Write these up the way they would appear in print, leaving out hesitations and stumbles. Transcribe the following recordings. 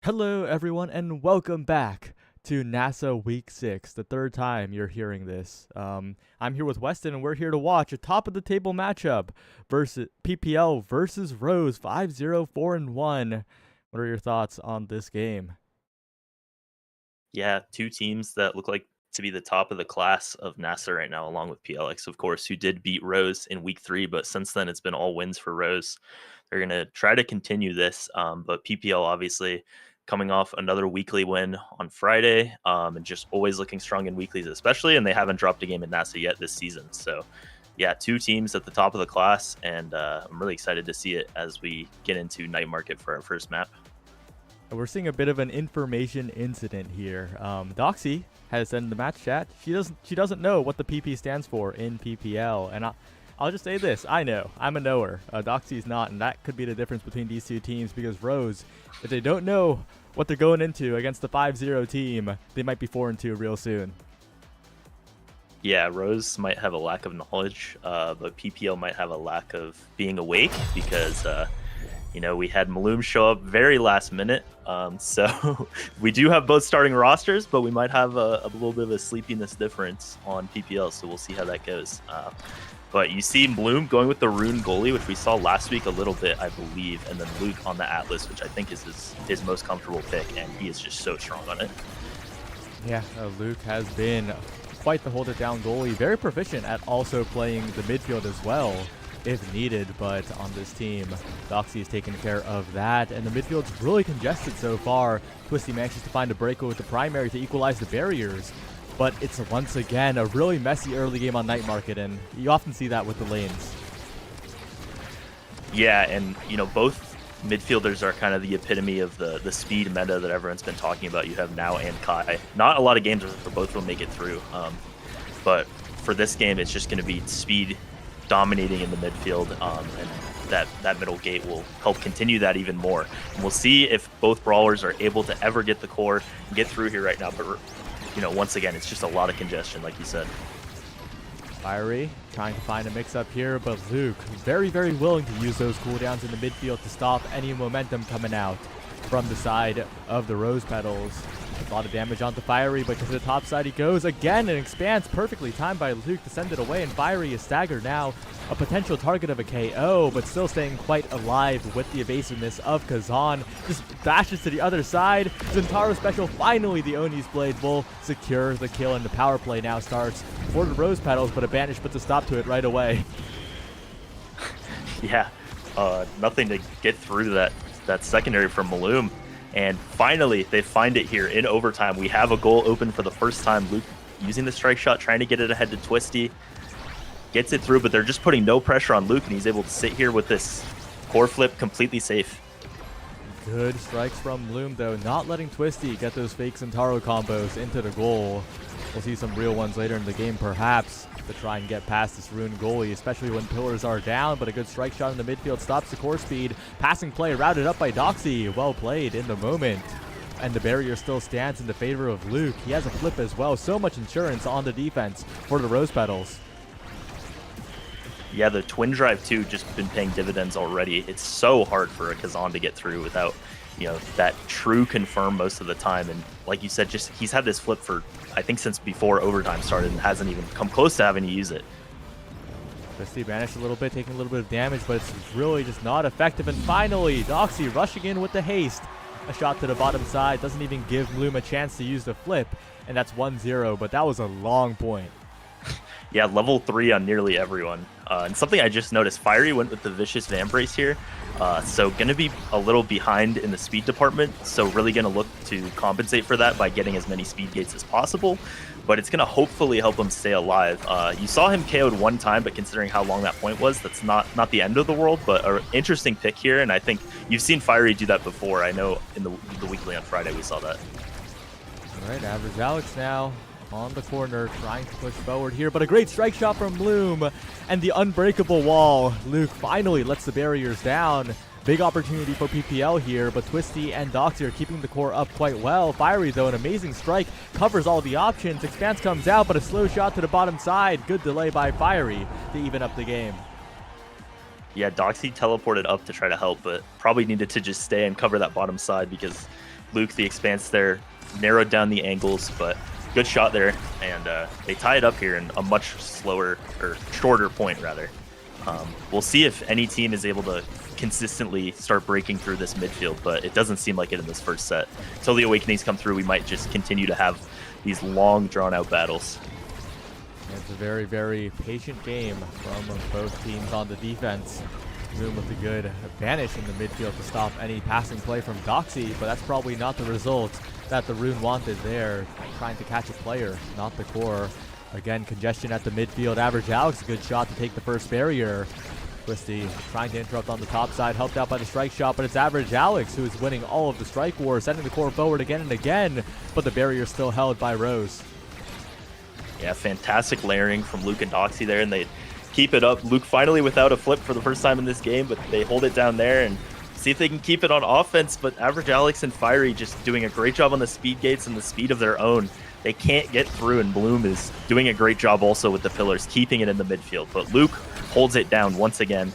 Hello, everyone, and welcome back to NASA Week 6, the third time you're hearing this. I'm here with Weston, and we're here to watch a top-of-the-table matchup versus PPL versus Rose, 5-0, 4-1. What are your thoughts on this game? Yeah, two teams that look like to be the top of the class of NASA right now, along with PLX, of course, who did beat Rose in week 3, but since then it's been all wins for Rose. They're going to try to continue this, but PPL obviously coming off another weekly win on Friday, and just always looking strong in weeklies, especially, and they haven't dropped a game in NASA yet this season. So, yeah, two teams at the top of the class, and I'm really excited to see it as we get into Night Market for our first map. We're seeing a bit of an information incident here. Doxy has said in the match chat she doesn't know what the PP stands for in PPL, and I'll just say this: I know. I'm a knower. Doxy's not, and that could be the difference between these two teams. Because Rose, if they don't know what they're going into against the 5-0 team, they might be 4-2 real soon. Yeah, Rose might have a lack of knowledge, but PPL might have a lack of being awake because we had Maloom show up very last minute. So we do have both starting rosters, but we might have a little bit of a sleepiness difference on PPL. So we'll see how that goes. But you see Bloom going with the Rune goalie, which we saw last week a little bit, I believe, and then Luke on the Atlas, which I think is his most comfortable pick, and he is just so strong on it. Yeah, Luke has been quite the hold it down goalie, very proficient at also playing the midfield as well if needed, but on this team, Doxy has taken care of that, and the midfield's really congested so far. Twisty manages to find a breakaway with the primary to equalize the barriers, but it's once again a really messy early game on Night Market, and you often see that with the lanes. Yeah, and both midfielders are kind of the epitome of the speed meta that everyone's been talking about. You have Now and Kai. Not a lot of games where both will make it through, but for this game, it's just going to be speed dominating in the midfield, and that middle gate will help continue that even more. And we'll see if both brawlers are able to ever get the core and get through here right now. But once again, it's just a lot of congestion, like you said. Fiery trying to find a mix-up here, but Luke very, very willing to use those cooldowns in the midfield to stop any momentum coming out from the side of the Rose Petals. A lot of damage onto Fiery, but to the top side he goes again and expands perfectly timed by Luke to send it away, and Fiery is staggered now, a potential target of a KO, but still staying quite alive with the evasiveness of Kazan. Just bashes to the other side. Zentaro special, finally the Oni's Blade will secure the kill, and the power play now starts for the Rose Petals, but a Banish puts a stop to it right away. Yeah, nothing to get through that secondary from Maloom. And finally, they find it here in overtime. We have a goal open for the first time. Luke using the strike shot, trying to get it ahead to Twisty. Gets it through, but they're just putting no pressure on Luke, and he's able to sit here with this core flip completely safe. Good strikes from Loom, though, not letting Twisty get those fake Zentaro combos into the goal. We'll see some real ones later in the game, perhaps, to try and get past this Rune goalie, especially when pillars are down, but a good strike shot in the midfield stops the core speed. Passing play routed up by Doxy. Well played in the moment. And the barrier still stands in the favor of Luke. He has a flip as well. So much insurance on the defense for the Rose Petals. Yeah, the twin drive too just been paying dividends already. It's so hard for a Kazan to get through without, that true confirm most of the time. And like you said, just he's had this flip for, I think, since before overtime started and hasn't even come close to having to use it. Twisty banished a little bit, taking a little bit of damage, but it's really just not effective. And finally, Doxy rushing in with the haste. A shot to the bottom side, doesn't even give Bloom a chance to use the flip. And that's 1-0, but that was a long point. Yeah, level 3 on nearly everyone. And something I just noticed, Fiery went with the Vicious Vambrace here. So going to be a little behind in the speed department. So really going to look to compensate for that by getting as many speed gates as possible. But it's going to hopefully help him stay alive. You saw him KO'd one time, but considering how long that point was, that's not the end of the world, but an interesting pick here. And I think you've seen Fiery do that before. I know in the weekly on Friday we saw that. All right, Average Alex now on the corner, trying to push forward here, but a great strike shot from Bloom, and the unbreakable wall. Luke finally lets the barriers down. Big opportunity for PPL here, but Twisty and Doxy are keeping the core up quite well. Fiery, though, an amazing strike, covers all the options. Expanse comes out, but a slow shot to the bottom side. Good delay by Fiery to even up the game. Yeah, Doxy teleported up to try to help, but probably needed to just stay and cover that bottom side because Luke the Expanse there narrowed down the angles, but good shot there, and they tie it up here in a much slower or shorter point rather. We'll see if any team is able to consistently start breaking through this midfield, but it doesn't seem like it in this first set. Until the Awakenings come through, we might just continue to have these long, drawn-out battles. It's a very, very patient game from both teams on the defense. Loom with a good banish in the midfield to stop any passing play from Doxy, but that's probably not the result that the Rune wanted there. Trying to catch a player, not the core. Again, congestion at the midfield. Average Alex, a good shot to take the first barrier. Twisty trying to interrupt on the top side, helped out by the strike shot, but it's Average Alex who is winning all of the strike wars, sending the core forward again and again, but the barrier still held by Rose. Yeah, fantastic layering from Luke and Doxy there, and they keep it up. Luke finally without a flip for the first time in this game, but they hold it down there and see if they can keep it on offense. But Average Alex and Fiery just doing a great job on the speed gates and the speed of their own. They can't get through, and Bloom is doing a great job also with the pillars, keeping it in the midfield. But Luke holds it down once again.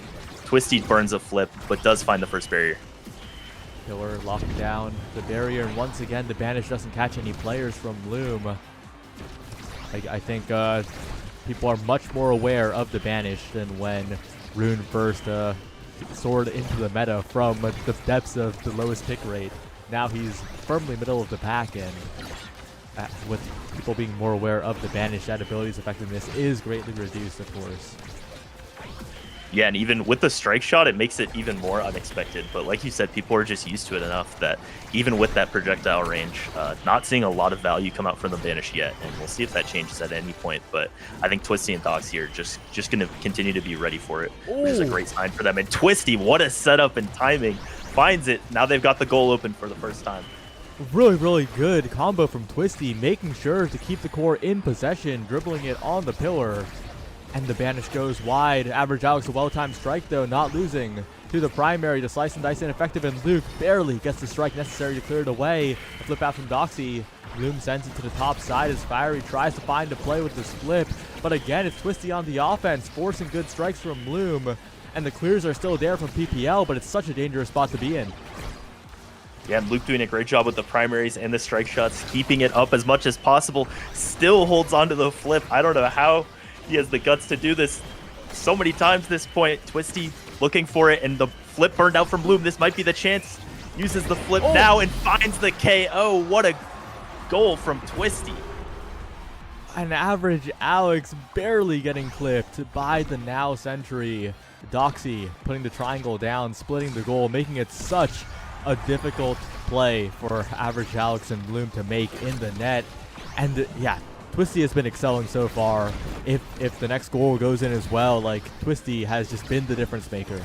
Twisty burns a flip, but does find the first barrier. Pillar locking down the barrier, and once again the banish doesn't catch any players from Bloom. I think people are much more aware of the banish than when Rune first soared into the meta from the depths of the lowest pick rate. Now he's firmly middle of the pack, and with people being more aware of the banish, that ability's effectiveness is greatly reduced, of course. Yeah, and even with the strike shot, it makes it even more unexpected. But like you said, people are just used to it enough that even with that projectile range, not seeing a lot of value come out from the banish yet. And we'll see if that changes at any point. But I think Twisty and Doxy are just going to continue to be ready for it, which is a great sign for them. And Twisty, what a setup and timing. Finds it. Now they've got the goal open for the first time. Really, really good combo from Twisty, making sure to keep the core in possession, dribbling it on the pillar. And the banish goes wide. Average Alex, a well-timed strike, though, not losing to the primary. The slice and dice ineffective, and Luke barely gets the strike necessary to clear it away. A flip out from Doxy. Bloom sends it to the top side as Fiery tries to find a play with this flip. But again, it's Twisty on the offense, forcing good strikes from Bloom. And the clears are still there from PPL, but it's such a dangerous spot to be in. Yeah, and Luke doing a great job with the primaries and the strike shots, keeping it up as much as possible. Still holds on to the flip. I don't know how he has the guts to do this so many times this point. Twisty looking for it, and the flip burned out from Bloom. This might be the chance. Uses the flip now and finds the KO. What a goal from Twisty. An Average Alex barely getting clipped by the now sentry. Doxy putting the triangle down, splitting the goal, making it such a difficult play for Average Alex and Bloom to make in the net. And yeah, Twisty has been excelling so far. If the next goal goes in as well, like, Twisty has just been the difference maker.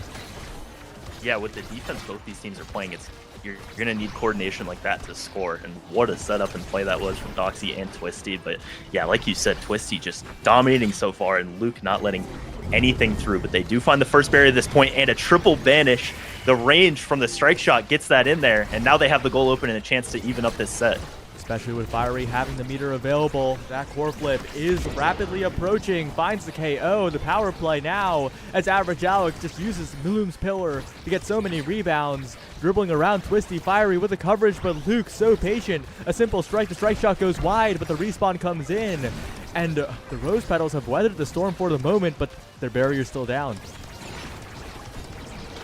Yeah, with the defense both these teams are playing, you're going to need coordination like that to score. And what a setup and play that was from Doxy and Twisty. But yeah, like you said, Twisty just dominating so far, and Luke not letting anything through. But they do find the first barrier at this point, and a triple banish. The range from the strike shot gets that in there, and now they have the goal open and a chance to even up this set. Especially with Fiery having the meter available. That core flip is rapidly approaching, finds the KO, the power play now, as Average Alex just uses Bloom's pillar to get so many rebounds, dribbling around Twisty. Fiery with the coverage, but Luke so patient. A simple strike, the strike shot goes wide, but the respawn comes in, and the Rose Petals have weathered the storm for the moment, but their barrier's still down.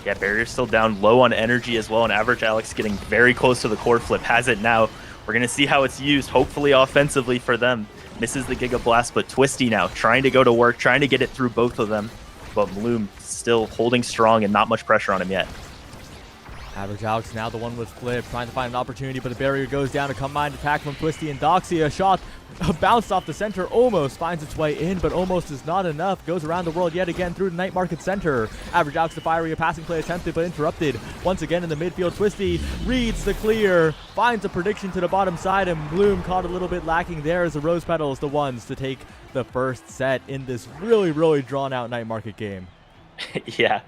Yeah, barrier's still down, low on energy as well, and Average Alex getting very close to the core flip, has it now. We're going to see how it's used, hopefully offensively for them. Misses the Giga Blast, but Twisty now trying to go to work, trying to get it through both of them. But Bloom still holding strong and not much pressure on him yet. Average Alex now the one with flip, trying to find an opportunity, but the barrier goes down. A combined attack from Twisty and Doxy. A shot bounced off the center, almost finds its way in, but almost is not enough. Goes around the world yet again through the Night Market Center. Average Alex to Fiery, a passing play attempted but interrupted. Once again in the midfield, Twisty reads the clear, finds a prediction to the bottom side, and Bloom caught a little bit lacking there as the Rose Petals the ones to take the first set in this really, really drawn out Night Market game. Yeah,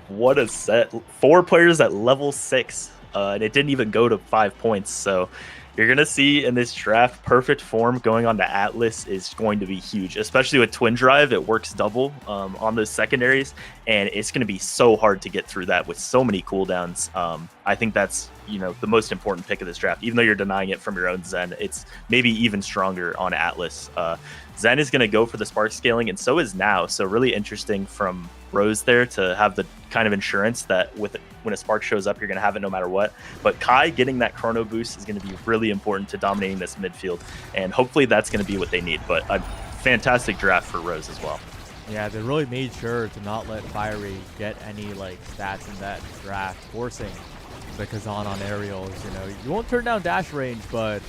what a set. 4 players at level 6, and it didn't even go to 5 points. So you're going to see in this draft, perfect form going on to Atlas is going to be huge, especially with Twin Drive. It works double on those secondaries, and it's going to be so hard to get through that with so many cooldowns. I think that's, the most important pick of this draft. Even though you're denying it from your own Zen, it's maybe even stronger on Atlas. Zen is going to go for the spark scaling, and so is Now. So really interesting from Rose there to have the kind of insurance that when a spark shows up, you're going to have it no matter what. But Kai getting that chrono boost is going to be really important to dominating this midfield, and hopefully that's going to be what they need. But a fantastic draft for Rose as well. Yeah, they really made sure to not let Fiery get any stats in that draft, forcing the Kazan on aerials. You won't turn down dash range, but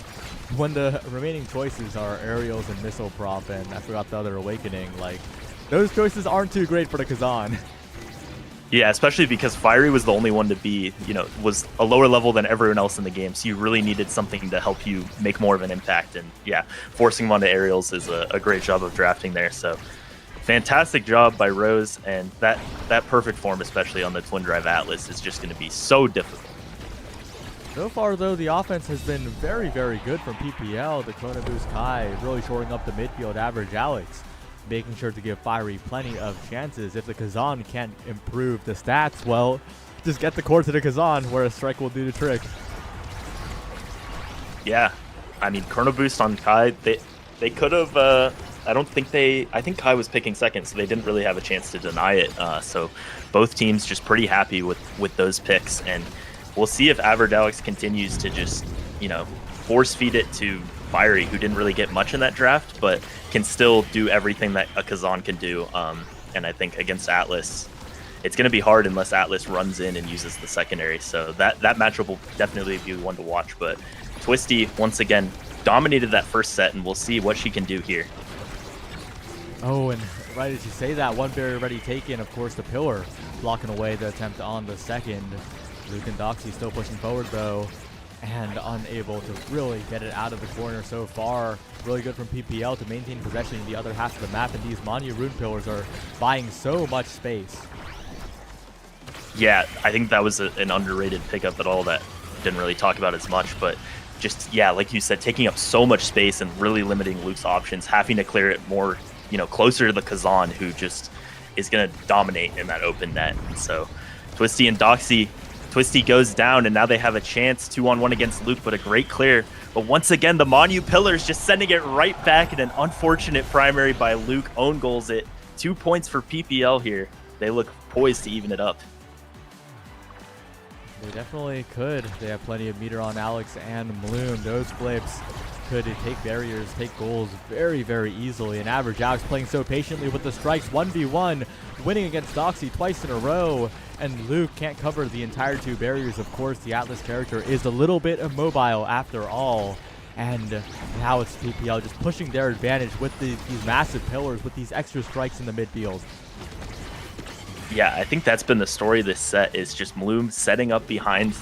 when the remaining choices are aerials and missile prop, and I forgot the other awakening, those choices aren't too great for the Kazan. Yeah, especially because Fiery was the only one to be, was a lower level than everyone else in the game. So you really needed something to help you make more of an impact. And yeah, forcing him onto aerials is a great job of drafting there. So fantastic job by Rose. And that perfect form, especially on the Twin Drive Atlas, is just going to be so difficult. So far, though, the offense has been very, very good from PPL. The Chrono Boost Kai really shoring up the midfield. Average Alex making sure to give Fiery plenty of chances. If the Kazan can't improve the stats, well, just get the core to the Kazan where a strike will do the trick. Yeah, I mean, Chrono Boost on Kai, they could have, I think Kai was picking second, so they didn't really have a chance to deny it. So both teams just pretty happy with those picks, and we'll see if Average Alex continues to just, force feed it to Fiery, who didn't really get much in that draft, but can still do everything that a Kazan can do. And I think against Atlas, it's going to be hard unless Atlas runs in and uses the secondary. So that matchup will definitely be one to watch. But Twisty, once again, dominated that first set, and we'll see what she can do here. Oh, and right as you say that, one barrier already taken. Of course, the pillar blocking away the attempt on the second. Luke and Doxy still pushing forward, though, and unable to really get it out of the corner so far. Really good from PPL to maintain possession in the other half of the map, and these Manu Rune Pillars are buying so much space. Yeah, I think that was an underrated pickup at all that didn't really talk about as much, but just, yeah, like you said, taking up so much space and really limiting Luke's options, having to clear it more, closer to the Kazan, who just is going to dominate in that open net. And so Twisty and Doxy, Twisty goes down, and now they have a chance 2-on-1 against Luke, but a great clear. But once again, the Manu Pillars just sending it right back, in an unfortunate primary by Luke own goals it. 2 points for PPL here. They look poised to even it up. They definitely could. They have plenty of meter on Alex and Bloom. Those flips could take barriers, take goals very, very easily. And Average Alex playing so patiently with the strikes. 1v1, winning against Doxy twice in a row. And Luke can't cover the entire 2 barriers. Of course, the Atlas character is a little bit immobile after all. And now it's PPL just pushing their advantage with these massive pillars, with these extra strikes in the midfield. Yeah, I think that's been the story of this set, is just Bloom setting up behind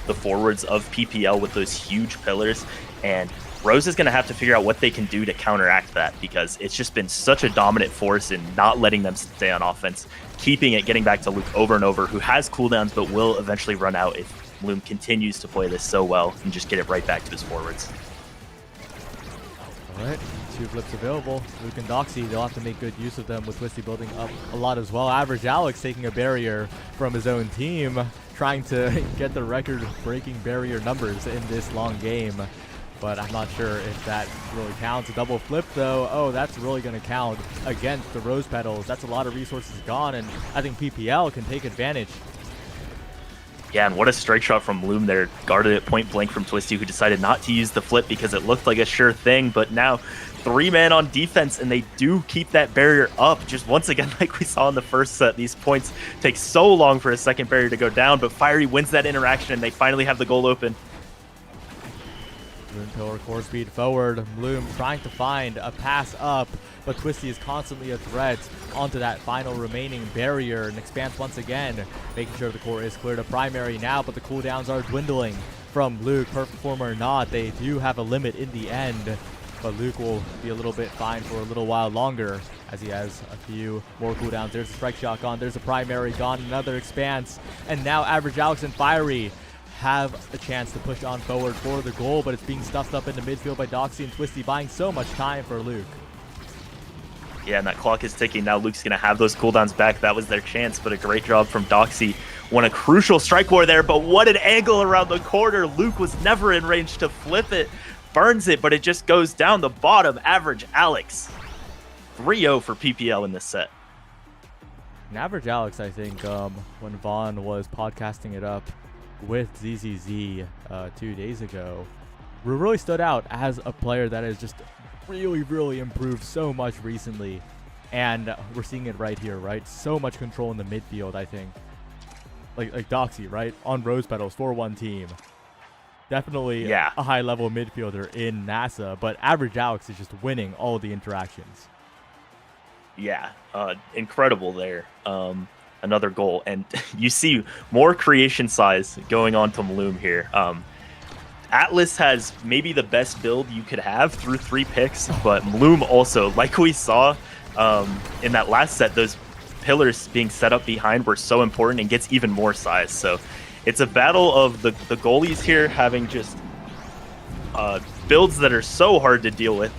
the forwards of PPL with those huge pillars. And Rose is going to have to figure out what they can do to counteract that, because it's just been such a dominant force in not letting them stay on offense, keeping it, getting back to Luke over and over, who has cooldowns but will eventually run out if Bloom continues to play this so well and just get it right back to his forwards. All right, 2 flips available. Luke and Doxy, they'll have to make good use of them, with Twisty building up a lot as well. Average Alex taking a barrier from his own team, trying to get the record-breaking barrier numbers in this long game. But I'm not sure if that really counts. A double flip, though, oh, that's really going to count against the Rose Petals. That's a lot of resources gone, and I think PPL can take advantage. Yeah, and what a strike shot from Bloom there. Guarded it point blank from Twisty, who decided not to use the flip because it looked like a sure thing. But now 3-man on defense, and they do keep that barrier up. Just once again, like we saw in the first set, these points take so long for a second barrier to go down, but Fiery wins that interaction, and they finally have the goal open. Rune Pillar core speed forward. Bloom trying to find a pass up, but Twisty is constantly a threat onto that final remaining barrier, and expands once again, making sure the core is clear to primary now, but the cooldowns are dwindling from Luke. Perfect form or not, they do have a limit in the end, but Luke will be a little bit fine for a little while longer as he has a few more cooldowns. There's a strike shot gone, there's a primary gone, another expanse, and now Average Alex and Fiery have a chance to push on forward for the goal, but it's being stuffed up in the midfield by Doxy and Twisty, buying so much time for Luke. Yeah, and that clock is ticking. Now Luke's going to have those cooldowns back. That was their chance, but a great job from Doxy. Won a crucial strike war there, but what an angle around the corner. Luke was never in range to flip it. Burns it, but it just goes down the bottom. Average Alex. 3-0 for PPL in this set. And Average Alex, I think, when Vaughn was podcasting it up with ZZZ 2 days ago, really stood out as a player that has just really improved so much recently. And we're seeing it right here, right? So much control in the midfield, I think. Like Doxy, right? On Rose Petals, 4-1 team. Definitely a high-level midfielder in NASA, but Average Alex is just winning all the interactions. Yeah, incredible there. Another goal. And you see more creation size going on to Maloom here. Atlas has maybe the best build you could have through 3 picks, but Maloom also, like we saw in that last set, those pillars being set up behind were so important and gets even more size. So it's a battle of the goalies here having just builds that are so hard to deal with.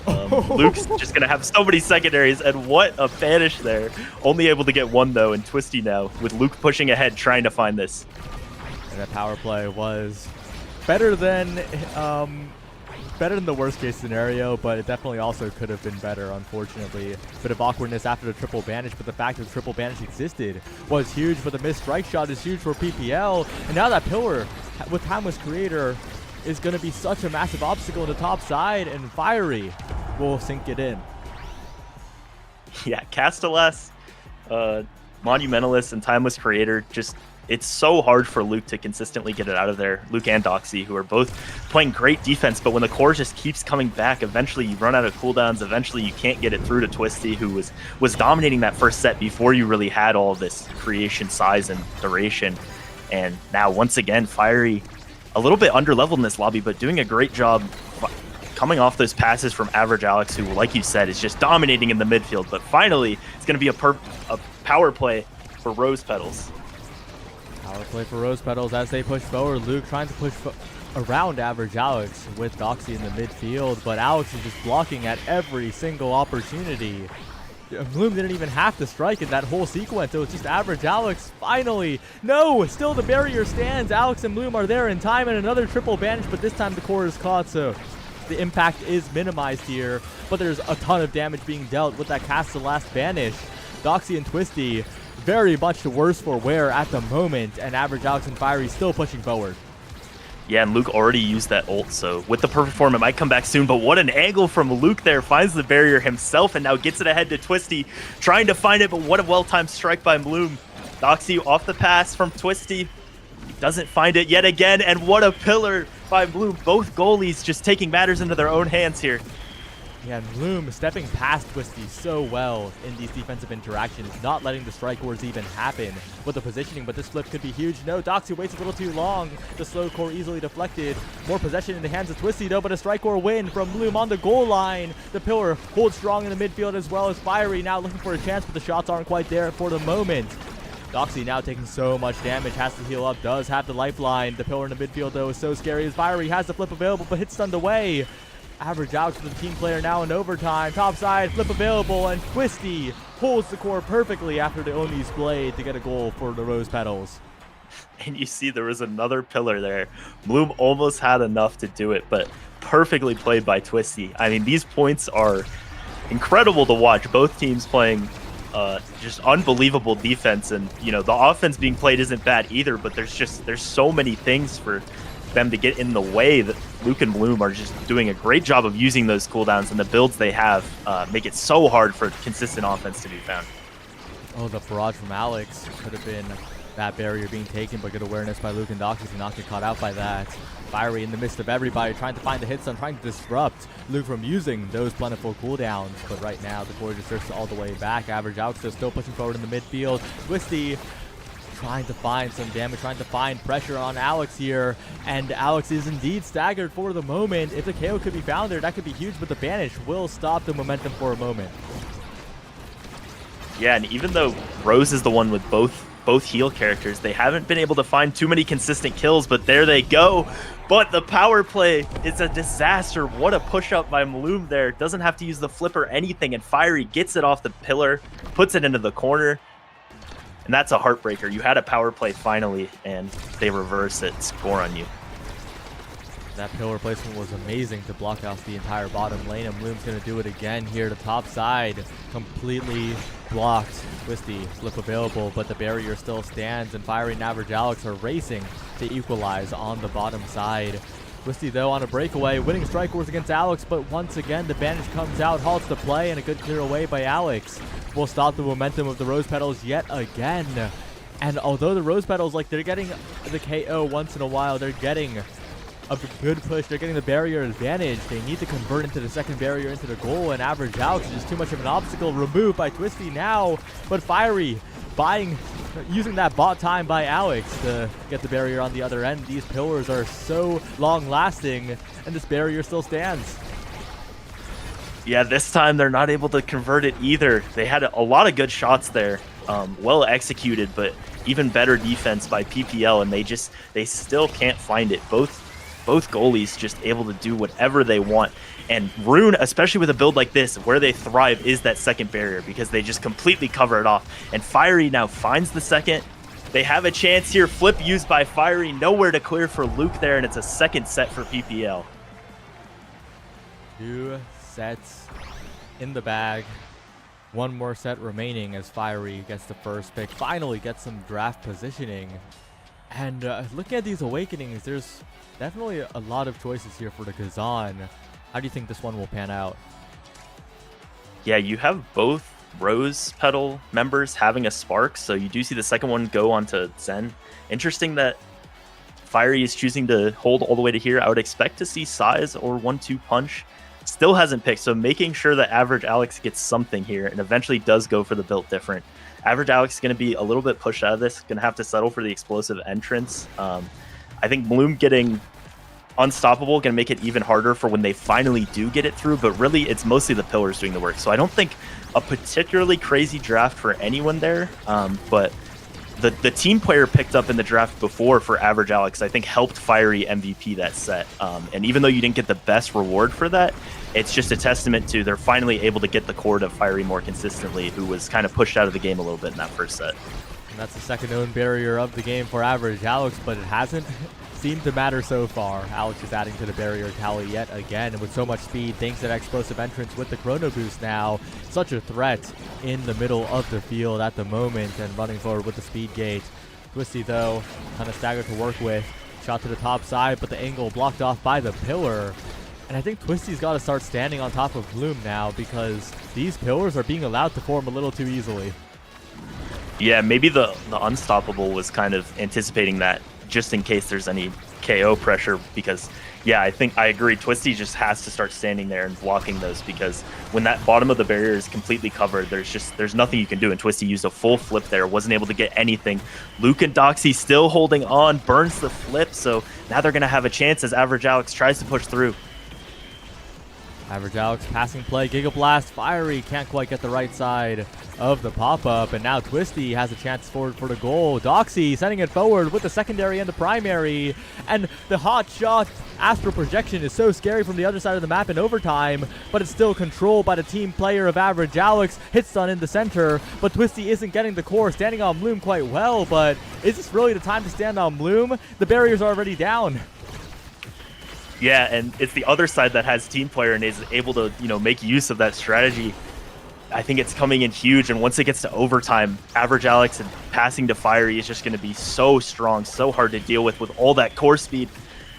Luke's just going to have so many secondaries, and what a banish there. Only able to get one, though, and Twisty now, with Luke pushing ahead, trying to find this. And that power play was better than the worst case scenario, but it definitely also could have been better, unfortunately. Bit of awkwardness after the triple banish, but the fact that the triple banish existed was huge, but the missed strike shot is huge for PPL. And now that pillar with Timeless Creator is going to be such a massive obstacle on the top side, and Fiery will sink it in. Yeah, Castellas, Monumentalist, and Timeless Creator, just it's so hard for Luke to consistently get it out of there. Luke and Doxy, who are both playing great defense, but when the core just keeps coming back, eventually you run out of cooldowns. Eventually you can't get it through to Twisty, who was dominating that first set before you really had all this creation size and duration. And now, once again, Fiery, a little bit underleveled in this lobby, but doing a great job coming off those passes from Average Alex, who, like you said, is just dominating in the midfield. But finally, it's going to be a power play for Rose Petals. Power play for Rose Petals as they push forward. Luke trying to push around Average Alex with Doxy in the midfield, but Alex is just blocking at every single opportunity. Bloom didn't even have to strike in that whole sequence. It was just Average Alex. Finally, no, still the barrier stands. Alex and Bloom are there in time, and another triple banish, but this time the core is caught, so the impact is minimized here. But there's a ton of damage being dealt with that cast the last banish. Doxy and Twisty very much the worse for wear at the moment, and Average Alex and Fiery still pushing forward. Yeah, and Luke already used that ult, so with the perfect form, it might come back soon, but what an angle from Luke there. Finds the barrier himself, and now gets it ahead to Twisty, trying to find it, but what a well-timed strike by Bloom. Doxy off the pass from Twisty. He doesn't find it yet again, and what a pillar by Bloom. Both goalies just taking matters into their own hands here. Yeah, and Bloom stepping past Twisty so well in these defensive interactions, not letting the strike wars even happen with the positioning, but this flip could be huge. No, Doxy waits a little too long. The slow core easily deflected. More possession in the hands of Twisty, though, but a strike core win from Bloom on the goal line. The pillar holds strong in the midfield as well as Fiery now looking for a chance, but the shots aren't quite there for the moment. Doxy now taking so much damage, has to heal up, does have the lifeline. The pillar in the midfield, though, is so scary as Fiery has the flip available, but hits stunned away. Average Alex with the team player now in overtime. Top side, flip available, and Twisty holds the core perfectly after the Oni's blade to get a goal for the Rose Petals. And you see there was another pillar there. Bloom almost had enough to do it, but perfectly played by Twisty. I mean, these points are incredible to watch. Both teams playing just unbelievable defense, and you know the offense being played isn't bad either, but there's so many things for them to get in the way that Luke and Bloom are just doing a great job of using those cooldowns, and the builds they have make it so hard for consistent offense to be found. Oh, the barrage from Alex could have been that barrier being taken, but good awareness by Luke and Doxy to not get caught out by that. Fiery in the midst of everybody trying to find the hits and trying to disrupt Luke from using those plentiful cooldowns, but right now the core just drifts all the way back. Average Alex is still pushing forward in the midfield. Twisty trying to find some damage, trying to find pressure on Alex here, and Alex is indeed staggered for the moment. If the KO could be found there, that could be huge, but the banish will stop the momentum for a moment. Yeah, and even though Rose is the one with both both heal characters. They haven't been able to find too many consistent kills, but there they go. But the power play is a disaster. What a push up by Maloom there. Doesn't have to use the flip or anything, and Fiery gets it off the pillar, puts it into the corner. And that's a heartbreaker. You had a power play finally, and they reverse it, score on you. That pillar placement was amazing to block off the entire bottom lane, and Bloom's going to do it again here to top side. Completely blocked. Twisty flip available, but the barrier still stands, and Fiery and Average Alex are racing to equalize on the bottom side. Twisty, though, on a breakaway, winning strike wars against Alex, but once again, the bandage comes out, halts the play, and a good clear away by Alex will stop the momentum of the Rose Petals yet again. And although the Rose Petals, like, they're getting the KO once in a while, they're getting a good push. They're getting the barrier advantage. They need to convert into the second barrier into the goal, and Average Alex is just too much of an obstacle. Removed by Twisty now, but Fiery using that bot time by Alex to get the barrier on the other end. These pillars are so long lasting, and this barrier still stands. Yeah, this time they're not able to convert it either. They had a lot of good shots there, well executed, but even better defense by PPL, and they still can't find it. Both goalies just able to do whatever they want. And Rune, especially with a build like this, where they thrive is that second barrier, because they just completely cover it off. And Fiery now finds the second. They have a chance here. Flip used by Fiery. Nowhere to clear for Luke there, and it's a second set for PPL. 2 sets in the bag. One more set remaining as Fiery gets the first pick. Finally gets some draft positioning. And looking at these awakenings, there's definitely a lot of choices here for the Kazan. How do you think this one will pan out? Yeah, you have both Rose Petal members having a spark, so you do see the second one go onto Zen. Interesting that Fiery is choosing to hold all the way to here. I would expect to see Size or 1-2 Punch. Still hasn't picked, so making sure that Average Alex gets something here and eventually does go for the built different. Average Alex is going to be a little bit pushed out of this, going to have to settle for the explosive entrance. I think Bloom getting Unstoppable going to make it even harder for when they finally do get it through, but really it's mostly the pillars doing the work. So I don't think a particularly crazy draft for anyone there, but the team player picked up in the draft before for Average Alex, I think helped Fiery MVP that set. And even though you didn't get the best reward for that, it's just a testament to they're finally able to get the core to Fiery more consistently, who was kind of pushed out of the game a little bit in that first set. And that's the second known barrier of the game for Average Alex, but it hasn't seemed to matter so far. Alex is adding to the barrier tally yet again, and with so much speed, thanks to that explosive entrance with the chrono boost now. Such a threat in the middle of the field at the moment, and running forward with the speed gate. Twisty, though, kind of staggered to work with. Shot to the top side, but the angle blocked off by the pillar. And I think Twisty's got to start standing on top of Bloom now, because these pillars are being allowed to form a little too easily. Yeah, maybe the Unstoppable was kind of anticipating that, just in case there's any KO pressure, because yeah, I think I agree. Twisty just has to start standing there and blocking those, because when that bottom of the barrier is completely covered, there's nothing you can do. And Twisty used a full flip there, wasn't able to get anything. Luke and Doxy still holding on, burns the flip, so now they're gonna have a chance as Average Alex tries to push through. Average Alex passing play, Giga Blast, Fiery can't quite get the right side of the pop-up, and now Twisty has a chance forward for the goal. Doxy sending it forward with the secondary and the primary, and the hot shot astral projection is so scary from the other side of the map in overtime, but it's still controlled by the team player of Average Alex. Hit stun in the center, but Twisty isn't getting the core, standing on Bloom quite well, but is this really the time to stand on Bloom? The barrier's already down. Yeah, and it's the other side that has team player and is able to, make use of that strategy. I think it's coming in huge, and once it gets to overtime, Average Alex and passing to Fiery is just going to be so strong, so hard to deal with all that core speed.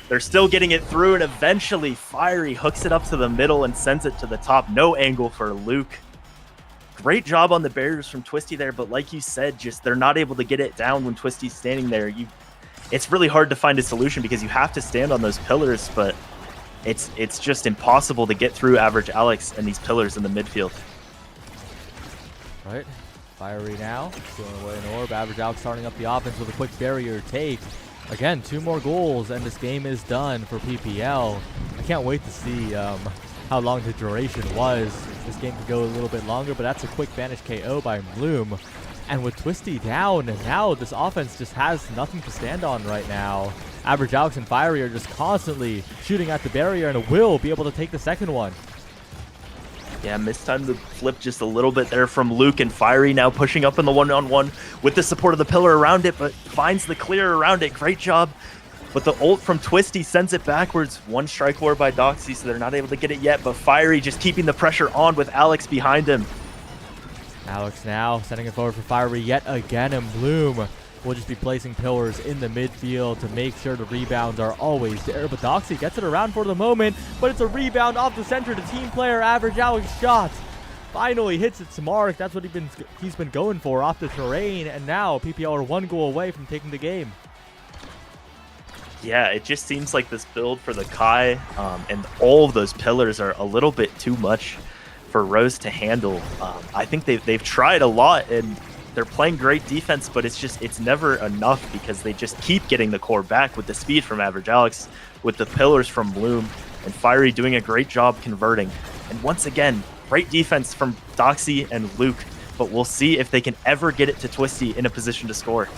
They're still getting it through, and eventually Fiery hooks it up to the middle and sends it to the top. No angle for Luke. Great job on the barriers from Twisty there, but like you said, just they're not able to get it down when Twisty's standing there. It's really hard to find a solution because you have to stand on those pillars, but it's just impossible to get through Average Alex and these pillars in the midfield. Right, Fiery now, stealing away an orb. Average Alex starting up the offense with a quick barrier take. Again, 2 more goals, and this game is done for PPL. I can't wait to see how long the duration was. This game could go a little bit longer, but that's a quick vanish KO by Bloom. And with Twisty down, now this offense just has nothing to stand on right now. Average Alex and Fiery are just constantly shooting at the barrier and will be able to take the second one. Yeah, mistimed the flip just a little bit there from Luke, and Fiery now pushing up in the one-on-one with the support of the pillar around it, but finds the clear around it. Great job. But the ult from Twisty sends it backwards. One strike war by Doxy, so they're not able to get it yet, but Fiery just keeping the pressure on with Alex behind him. Alex now sending it forward for Fiery yet again, and Bloom will just be placing pillars in the midfield to make sure the rebounds are always there. But Doxy gets it around for the moment, but it's a rebound off the center. The team player Average Alex shot finally hits its mark. That's what he's been going for off the terrain, and now PPL are one goal away from taking the game. Yeah, it just seems like this build for the Kai and all of those pillars are a little bit too much for Rose to handle. I think they've tried a lot and they're playing great defense, but it's never enough because they just keep getting the core back with the speed from Average Alex, with the pillars from Bloom, and Fiery doing a great job converting. And once again, great defense from Doxy and Luke, but we'll see if they can ever get it to Twisty in a position to score.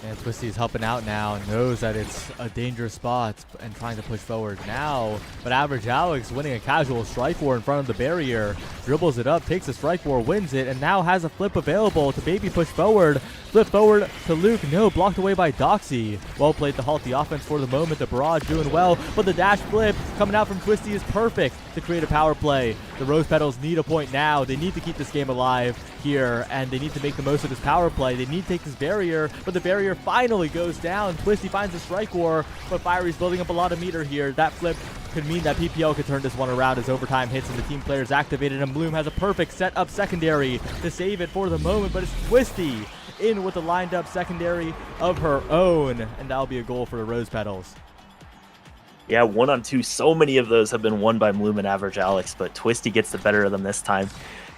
And Twisty's helping out now, knows that it's a dangerous spot and trying to push forward now. But Average Alex winning a casual strike war in front of the barrier, dribbles it up, takes a strike war, wins it, and now has a flip available to maybe push forward. Flip forward to Luke, no, blocked away by Doxy. Well played to halt the offense for the moment. The barrage doing well, but the dash flip coming out from Twisty is perfect to create a power play. The Rose Petals need a point now. They need to keep this game alive here, and they need to make the most of this power play. They need to take this barrier, but the barrier finally goes down. Twisty finds a strike war, but Fiery's building up a lot of meter here. That flip could mean that PPL could turn this one around as overtime hits and the team players activated, and Bloom has a perfect set up secondary to save it for the moment, but it's Twisty in with a lined up secondary of her own, and that'll be a goal for the Rose Petals. Yeah, 1-on-2. So many of those have been won by Bloom and Average Alex, but Twisty gets the better of them this time.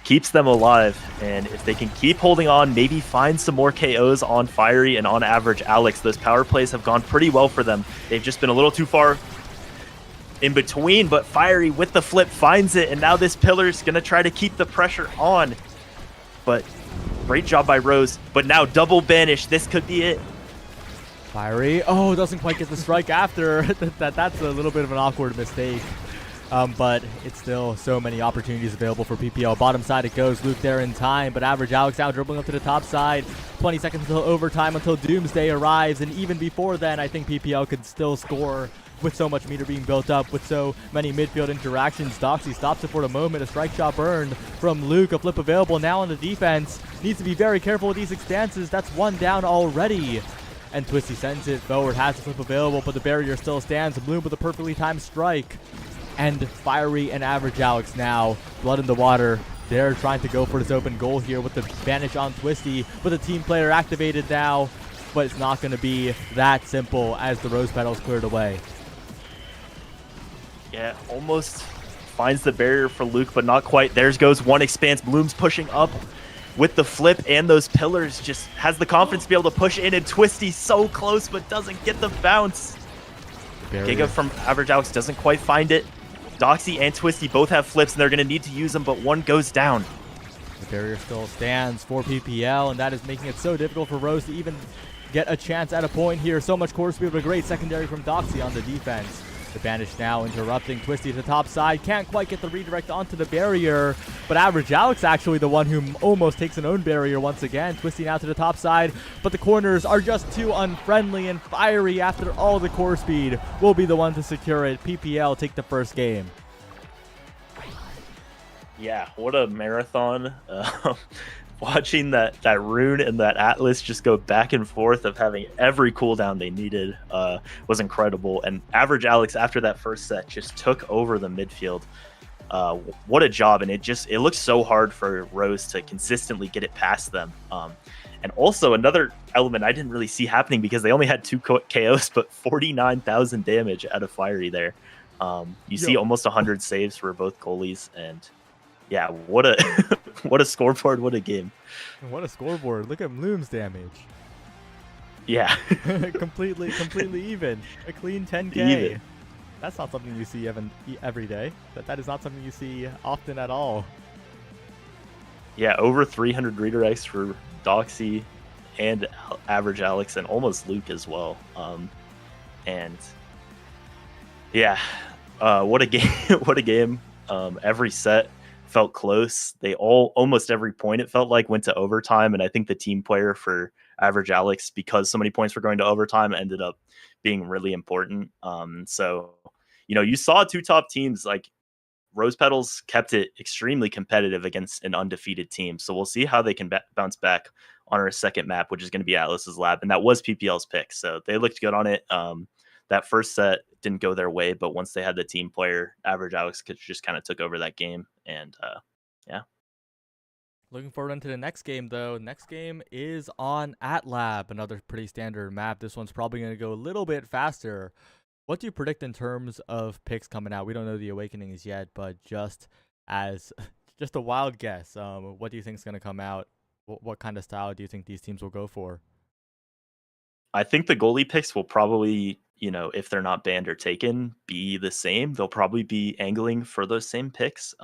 Keeps them alive, and if they can keep holding on, maybe find some more KOs on Fiery and on Average Alex, those power plays have gone pretty well for them. They've just been a little too far in between, but Fiery with the flip finds it, and now this pillar's going to try to keep the pressure on. But great job by Rose, but now double banish. This could be it. Fiery, doesn't quite get the strike after. That's a little bit of an awkward mistake. But it's still so many opportunities available for PPL. Bottom side it goes. Luke there in time, but Average Alex now dribbling up to the top side. 20 seconds until overtime, until Doomsday arrives. And even before then, I think PPL could still score with so much meter being built up, with so many midfield interactions. Doxy stops it for the moment. A strike shot burned from Luke. A flip available now on the defense. Needs to be very careful with these stances. That's one down already. And Twisty sends it forward, has the flip available, but the barrier still stands. Bloom with a perfectly timed strike. And Fiery and Average Alex now, blood in the water. They're trying to go for this open goal here with the vanish on Twisty, with a team player activated now. But it's not going to be that simple as the Rose Petals cleared away. Yeah, almost finds the barrier for Luke, but not quite. There goes one expanse. Bloom's pushing up with the flip and those pillars. Just has the confidence to be able to push in, and Twisty so close but doesn't get the bounce. Giga from Average Alex doesn't quite find it. Doxy and Twisty both have flips, and they're going to need to use them, but one goes down. The barrier still stands for PPL, and that is making it so difficult for Rose to even get a chance at a point here. So much core speed, but a great secondary from Doxy on the defense. The Banish now interrupting Twisty to the top side. Can't quite get the redirect onto the barrier, but Average Alex actually the one who almost takes an own barrier once again. Twisty now to the top side, but the corners are just too unfriendly, and Fiery, after all the core speed, will be the one to secure it. PPL take the first game. Yeah, what a marathon. Watching that Rune and that Atlas just go back and forth of having every cooldown they needed was incredible. And Average Alex, after that first set, just took over the midfield. What a job. And it looks so hard for Rose to consistently get it past them. And also another element I didn't really see happening because they only had 2 KOs, but 49,000 damage out of Fiery there. You see almost 100 saves for both goalies, and yeah, what a what a scoreboard, what a game. What a scoreboard. Look at Bloom's damage. Yeah. completely even. A clean 10K. Even. That's not something you see every day. That is not something you see often at all. Yeah, over 300 redirects for Doxy and Average Alex and almost Luke as well. And yeah, what a game! What a game! Every set felt close. They almost every point it felt like went to overtime, and I think the team player for Average Alex, because so many points were going to overtime, ended up being really important. So you saw two top teams like Rose Petals kept it extremely competitive against an undefeated team. So we'll see how they can bounce back on our second map, which is going to be Atlas's lab. And that was PPL's pick. So they looked good on it. That first set didn't go their way, but once they had the team player, Average Alex just kind of took over that game. And yeah. Looking forward into the next game, though. Next game is on AtLab, another pretty standard map. This one's probably going to go a little bit faster. What do you predict in terms of picks coming out? We don't know the Awakenings yet, but just as just a wild guess, what do you think is going to come out? What kind of style do you think these teams will go for? I think the goalie picks will probably, if they're not banned or taken, be the same. They'll probably be angling for those same picks.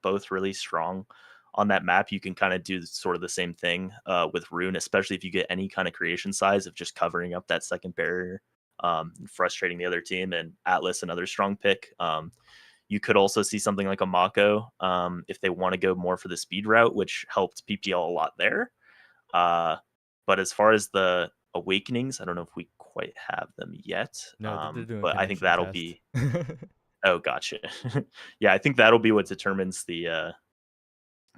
Both really strong on that map. You can kind of do sort of the same thing with Rune, especially if you get any kind of creation size of just covering up that second barrier, frustrating the other team. And Atlas, another strong pick. You could also see something like a Mako if they want to go more for the speed route, which helped PPL a lot there. But as far as the Awakenings, I don't know if we quite have them yet. No, they're doing a But I think connection that'll test. be. Oh, gotcha. Yeah, I think that'll be what determines the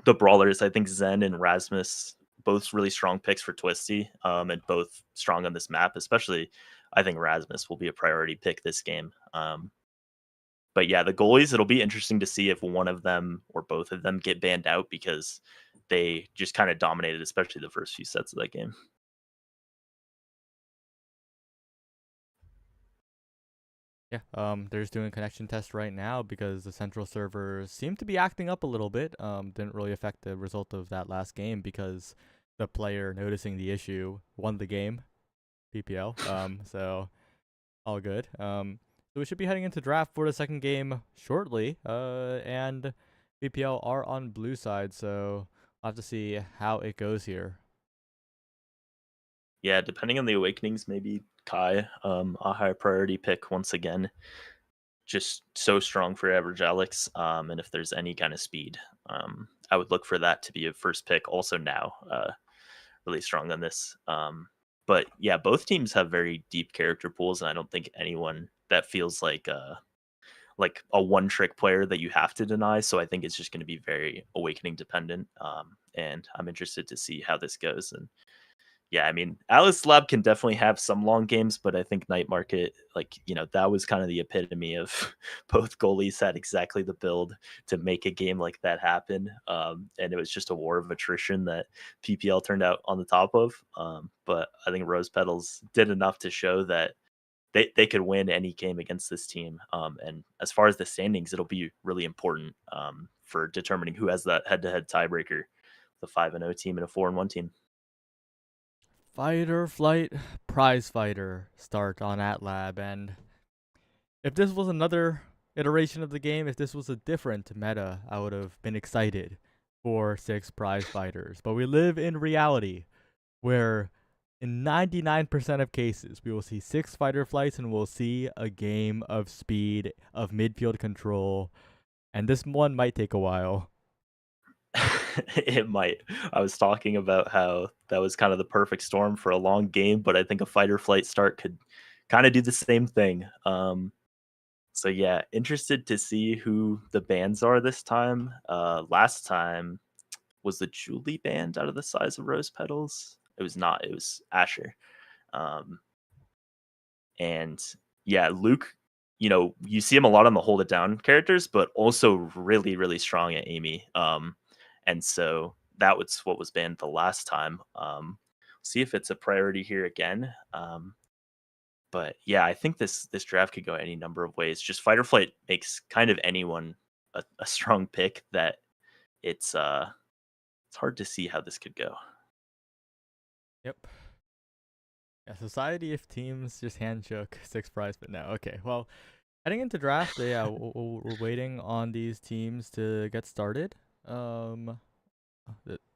brawlers. I think Zen and Rasmus, both really strong picks for Twisty, and both strong on this map. Especially, I think Rasmus will be a priority pick this game. But yeah, the goalies, it'll be interesting to see if one of them or both of them get banned out because they just kind of dominated, especially the first few sets of that game. Yeah, they're just doing a connection test right now because the central servers seem to be acting up a little bit. Didn't really affect the result of that last game because the player noticing the issue won the game, PPL. So all good. So we should be heading into draft for the second game shortly. And PPL are on blue side, so I'll have to see how it goes here. Yeah, depending on the Awakenings, maybe Kai, a higher priority pick once again. Just so strong for Average Alex. And if there's any kind of speed, I would look for that to be a first pick. Also now, really strong on this. But yeah, both teams have very deep character pools, and I don't think anyone that feels like a one trick player that you have to deny. So I think it's just going to be very Awakening dependent. And I'm interested to see how this goes. And yeah, I mean, Alice Lab can definitely have some long games, but I think Night Market, that was kind of the epitome of both goalies had exactly the build to make a game like that happen. And it was just a war of attrition that PPL turned out on the top of. But I think Rose Petals did enough to show that they could win any game against this team. And as far as the standings, it'll be really important for determining who has that head-to-head tiebreaker, the 5-0 team and a 4-1 team. Fight or flight, prize fighter start on AtLab. And if this was another iteration of the game, if this was a different meta, I would have been excited for 6 prize fighters. But we live in reality where in 99% of cases, we will see 6 fighter flights and we'll see a game of speed, of midfield control. And this one might take a while. It might. I was talking about how that was kind of the perfect storm for a long game, but I think a fight or flight start could kind of do the same thing. So yeah, interested to see who the bands are this time. Last time was the Julie band out of the size of Rose Petals. It was not. It was Asher. Um, and yeah, Luke. You see him a lot on the hold it down characters, but also really, really strong at Amy. And so that was what was banned the last time. See if it's a priority here again. But yeah, I think this draft could go any number of ways. Just fight or flight makes kind of anyone a strong pick. That it's hard to see how this could go. Yep. Yeah, society if teams just handshook 6 prize, but no. Okay, well, heading into draft, yeah, we're waiting on these teams to get started.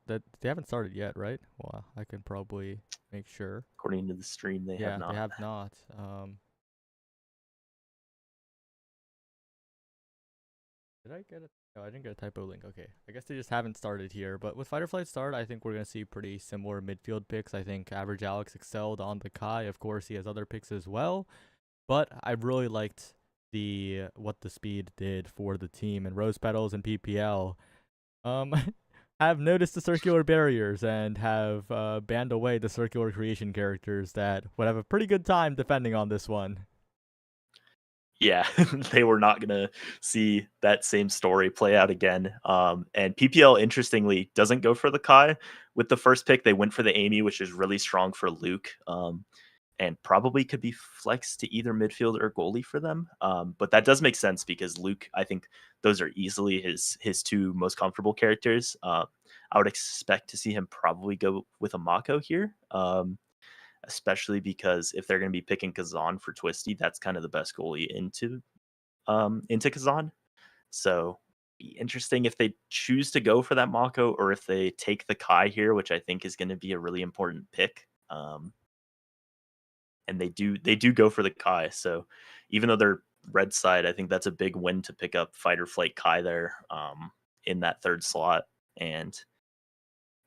that they haven't started yet, right? Well, I can probably make sure. According to the stream, they Yeah, have not. they have not. Did I get a? No, I didn't get a typo link. Okay, I guess they just haven't started here. But with Fight or Flight start, I think we're gonna see pretty similar midfield picks. I think Average Alex excelled on the Kai. Of course, he has other picks as well. But I really liked what the speed did for the team, and Rose Petals and PPL have noticed the circular barriers and have banned away the circular creation characters that would have a pretty good time defending on this one. Yeah, they were not going to see that same story play out again. And PPL, interestingly, doesn't go for the Kai with the first pick. They went for the Amy, which is really strong for Luke, and probably could be flexed to either midfield or goalie for them. But that does make sense because Luke, I think those are easily his two most comfortable characters. I would expect to see him probably go with a Mako here. Especially because if they're going to be picking Kazan for Twisty, that's kind of the best goalie into Kazan. So be interesting if they choose to go for that Mako or if they take the Kai here, which I think is going to be a really important pick. And they do go for the Kai. So even though they're red side, I think that's a big win to pick up Fight or Flight Kai there in that third slot. And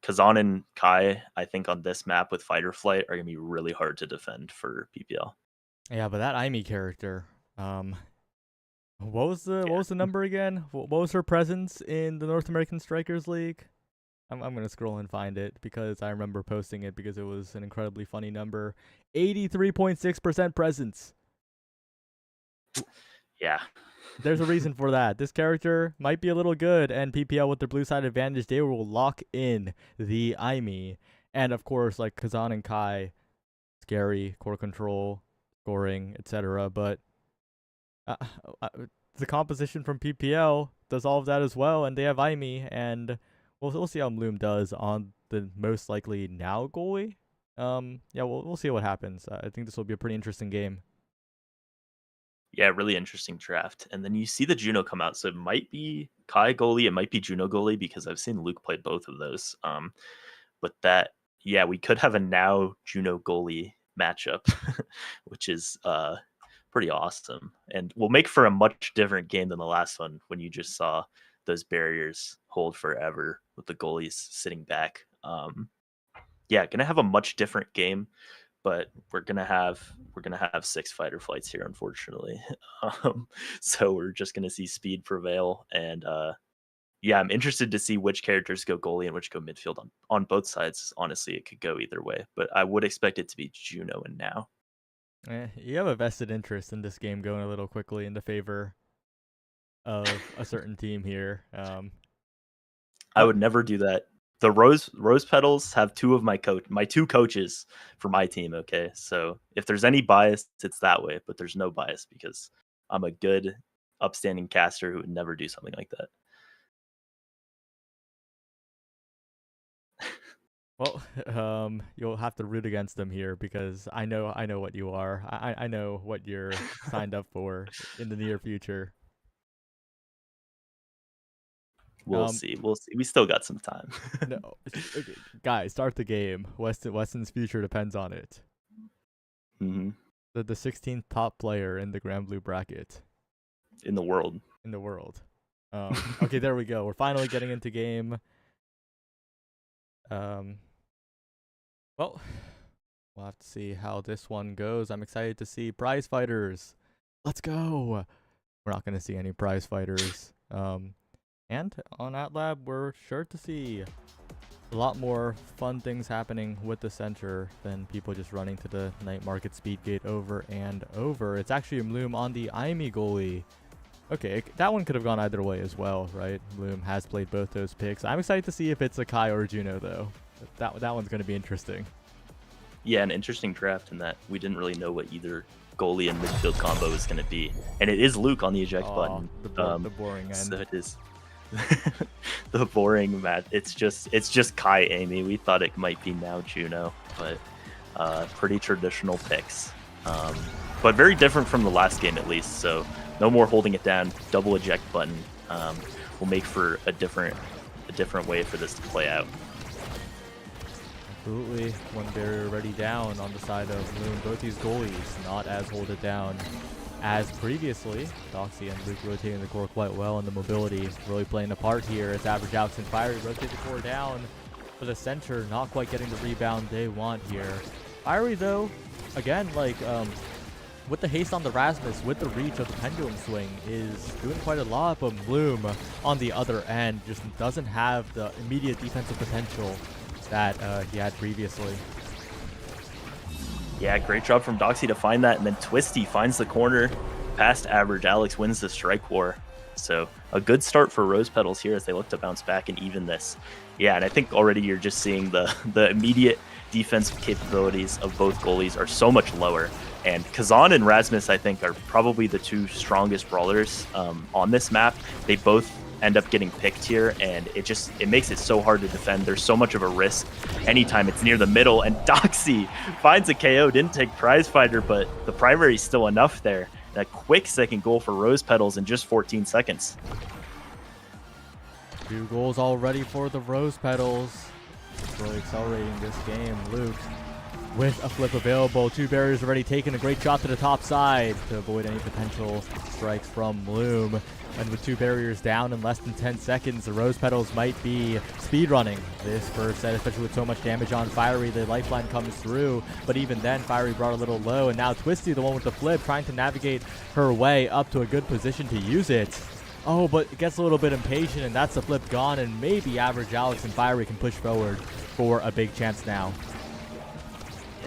Kazan and Kai, I think on this map with Fight or Flight are gonna be really hard to defend for PPL. Yeah, but that Aimee character, what was the number again? What was her presence in the North American Strikers League? I'm gonna scroll and find it because I remember posting it because it was an incredibly funny number. 83.6% presence. Yeah. There's a reason for that. This character might be a little good, and PPL with their blue side advantage, they will lock in the Aimee. And of course, like Kazan and Kai, scary, core control, scoring, etc. But the composition from PPL does all of that as well, and they have Aimee, and we'll see how Mloom does on the most likely now goalie. Yeah, we'll see what happens. I think this will be a pretty interesting game. Yeah, really interesting draft. And then you see the Juno come out. So it might be Kai goalie, it might be Juno goalie because I've seen Luke play both of those. But that, yeah, we could have a now Juno goalie matchup, which is pretty awesome. And will make for a much different game than the last one when you just saw those barriers hold forever with the goalies sitting back. Yeah, gonna have a much different game. But we're gonna have 6 Fight or Flights here, unfortunately. So we're just gonna see speed prevail, and yeah, I'm interested to see which characters go goalie and which go midfield on both sides. Honestly, it could go either way, but I would expect it to be Juno and now. You have a vested interest in this game going a little quickly in the favor of a certain team here. I would never do that. The Rose Petals have two of my two coaches for my team. Okay, so if there's any bias, it's that way. But there's no bias because I'm a good, upstanding caster who would never do something like that. Well, you'll have to root against them here because I know what you are. I know what you're signed up for in the near future. We'll see. We still got some time. No, okay, guys, start the game. Weston's future depends on it. Mm-hmm. The 16th top player in the Grand Blue bracket in the world. Okay, there we go. We're finally getting into game. Well, we'll have to see how this one goes. I'm excited to see prize fighters. Let's go. We're not going to see any prize fighters. And on AtLab, we're sure to see a lot more fun things happening with the center than people just running to the night market speed gate over and over. It's actually a Mloom on the Aimee goalie. Okay, that one could have gone either way as well, right? Mloom has played both those picks. I'm excited to see if it's a Kai or a Juno, though. That one's going to be interesting. Yeah, an interesting draft in that we didn't really know what either goalie and midfield combo is going to be. And it is Luke on the eject button. The boring end. So it is. The boring match. It's just Kai Aimee. We thought it might be now Juno, but pretty traditional picks. But very different from the last game at least. So no more holding it down. Double eject button will make for a different different way for this to play out. Absolutely. One barrier already down on the side of Moon. Both these goalies not as hold it down as previously. Doxy and Luke rotating the core quite well, and the mobility really playing a part here as Average Alex and Fiery rotate the core down, but the center not quite getting the rebound they want here. Fiery though, again, like with the haste on the Rasmus, with the reach of the pendulum swing, is doing quite a lot, but Bloom on the other end just doesn't have the immediate defensive potential that he had previously. Yeah, great job from Doxy to find that, and then Twisty finds the corner past Average Alex, wins the strike war. So a good start for Rose Petals here as they look to bounce back and even this. Yeah, and I think already you're just seeing the immediate defensive capabilities of both goalies are so much lower. And Kazan and Rasmus, I think, are probably the two strongest brawlers on this map. They both end up getting picked here, and it makes it so hard to defend. There's so much of a risk anytime it's near the middle, and Doxy finds a KO. Didn't take Prize Fighter, but the primary is still enough there. And a quick second goal for Rose Petals in just 14 seconds. 2 goals already for the Rose Petals. Really accelerating this game. Luke with a flip available. 2 barriers already taken. A great shot to the top side to avoid any potential strikes from Bloom. And with 2 barriers down in less than 10 seconds, the Rose Petals might be speedrunning this first set, especially with so much damage on Fiery. The lifeline comes through, but even then, Fiery brought a little low, and now Twisty, the one with the flip, trying to navigate her way up to a good position to use it. Oh, but it gets a little bit impatient, and that's the flip gone, and maybe Average Alex and Fiery can push forward for a big chance now.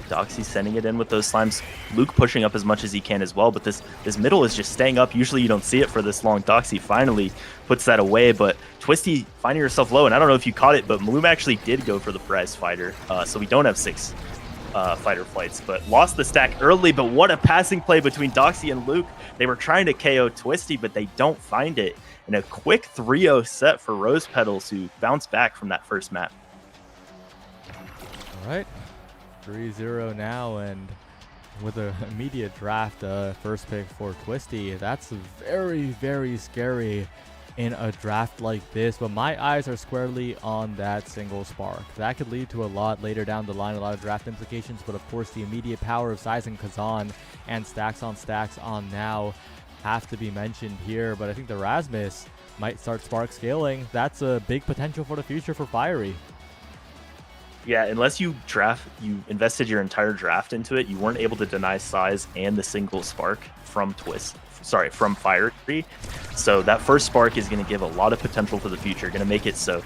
Doxy sending it in with those slimes. Luke pushing up as much as he can as well, but this middle is just staying up. Usually you don't see it for this long. Doxy finally puts that away, but Twisty finding herself low, and I don't know if you caught it, but Maloom actually did go for the prize fighter, so we don't have 6 fighter flights, but lost the stack early. But what a passing play between Doxy and Luke. They were trying to KO Twisty, but they don't find it. And a quick 3-0 set for Rose Petals, who bounced back from that first map. All right. 3-0 now, and with an immediate draft first pick for Twisty, that's very, very scary in a draft like this, but my eyes are squarely on that single spark. That could lead to a lot later down the line, a lot of draft implications, but of course the immediate power of Size and Kazan and stacks on now have to be mentioned here, but I think the Rasmus might start spark scaling. That's a big potential for the future for Fiery. Yeah, unless you invested your entire draft into it, you weren't able to deny Size and the single spark from Fiery. So that first spark is going to give a lot of potential for the future, going to make it so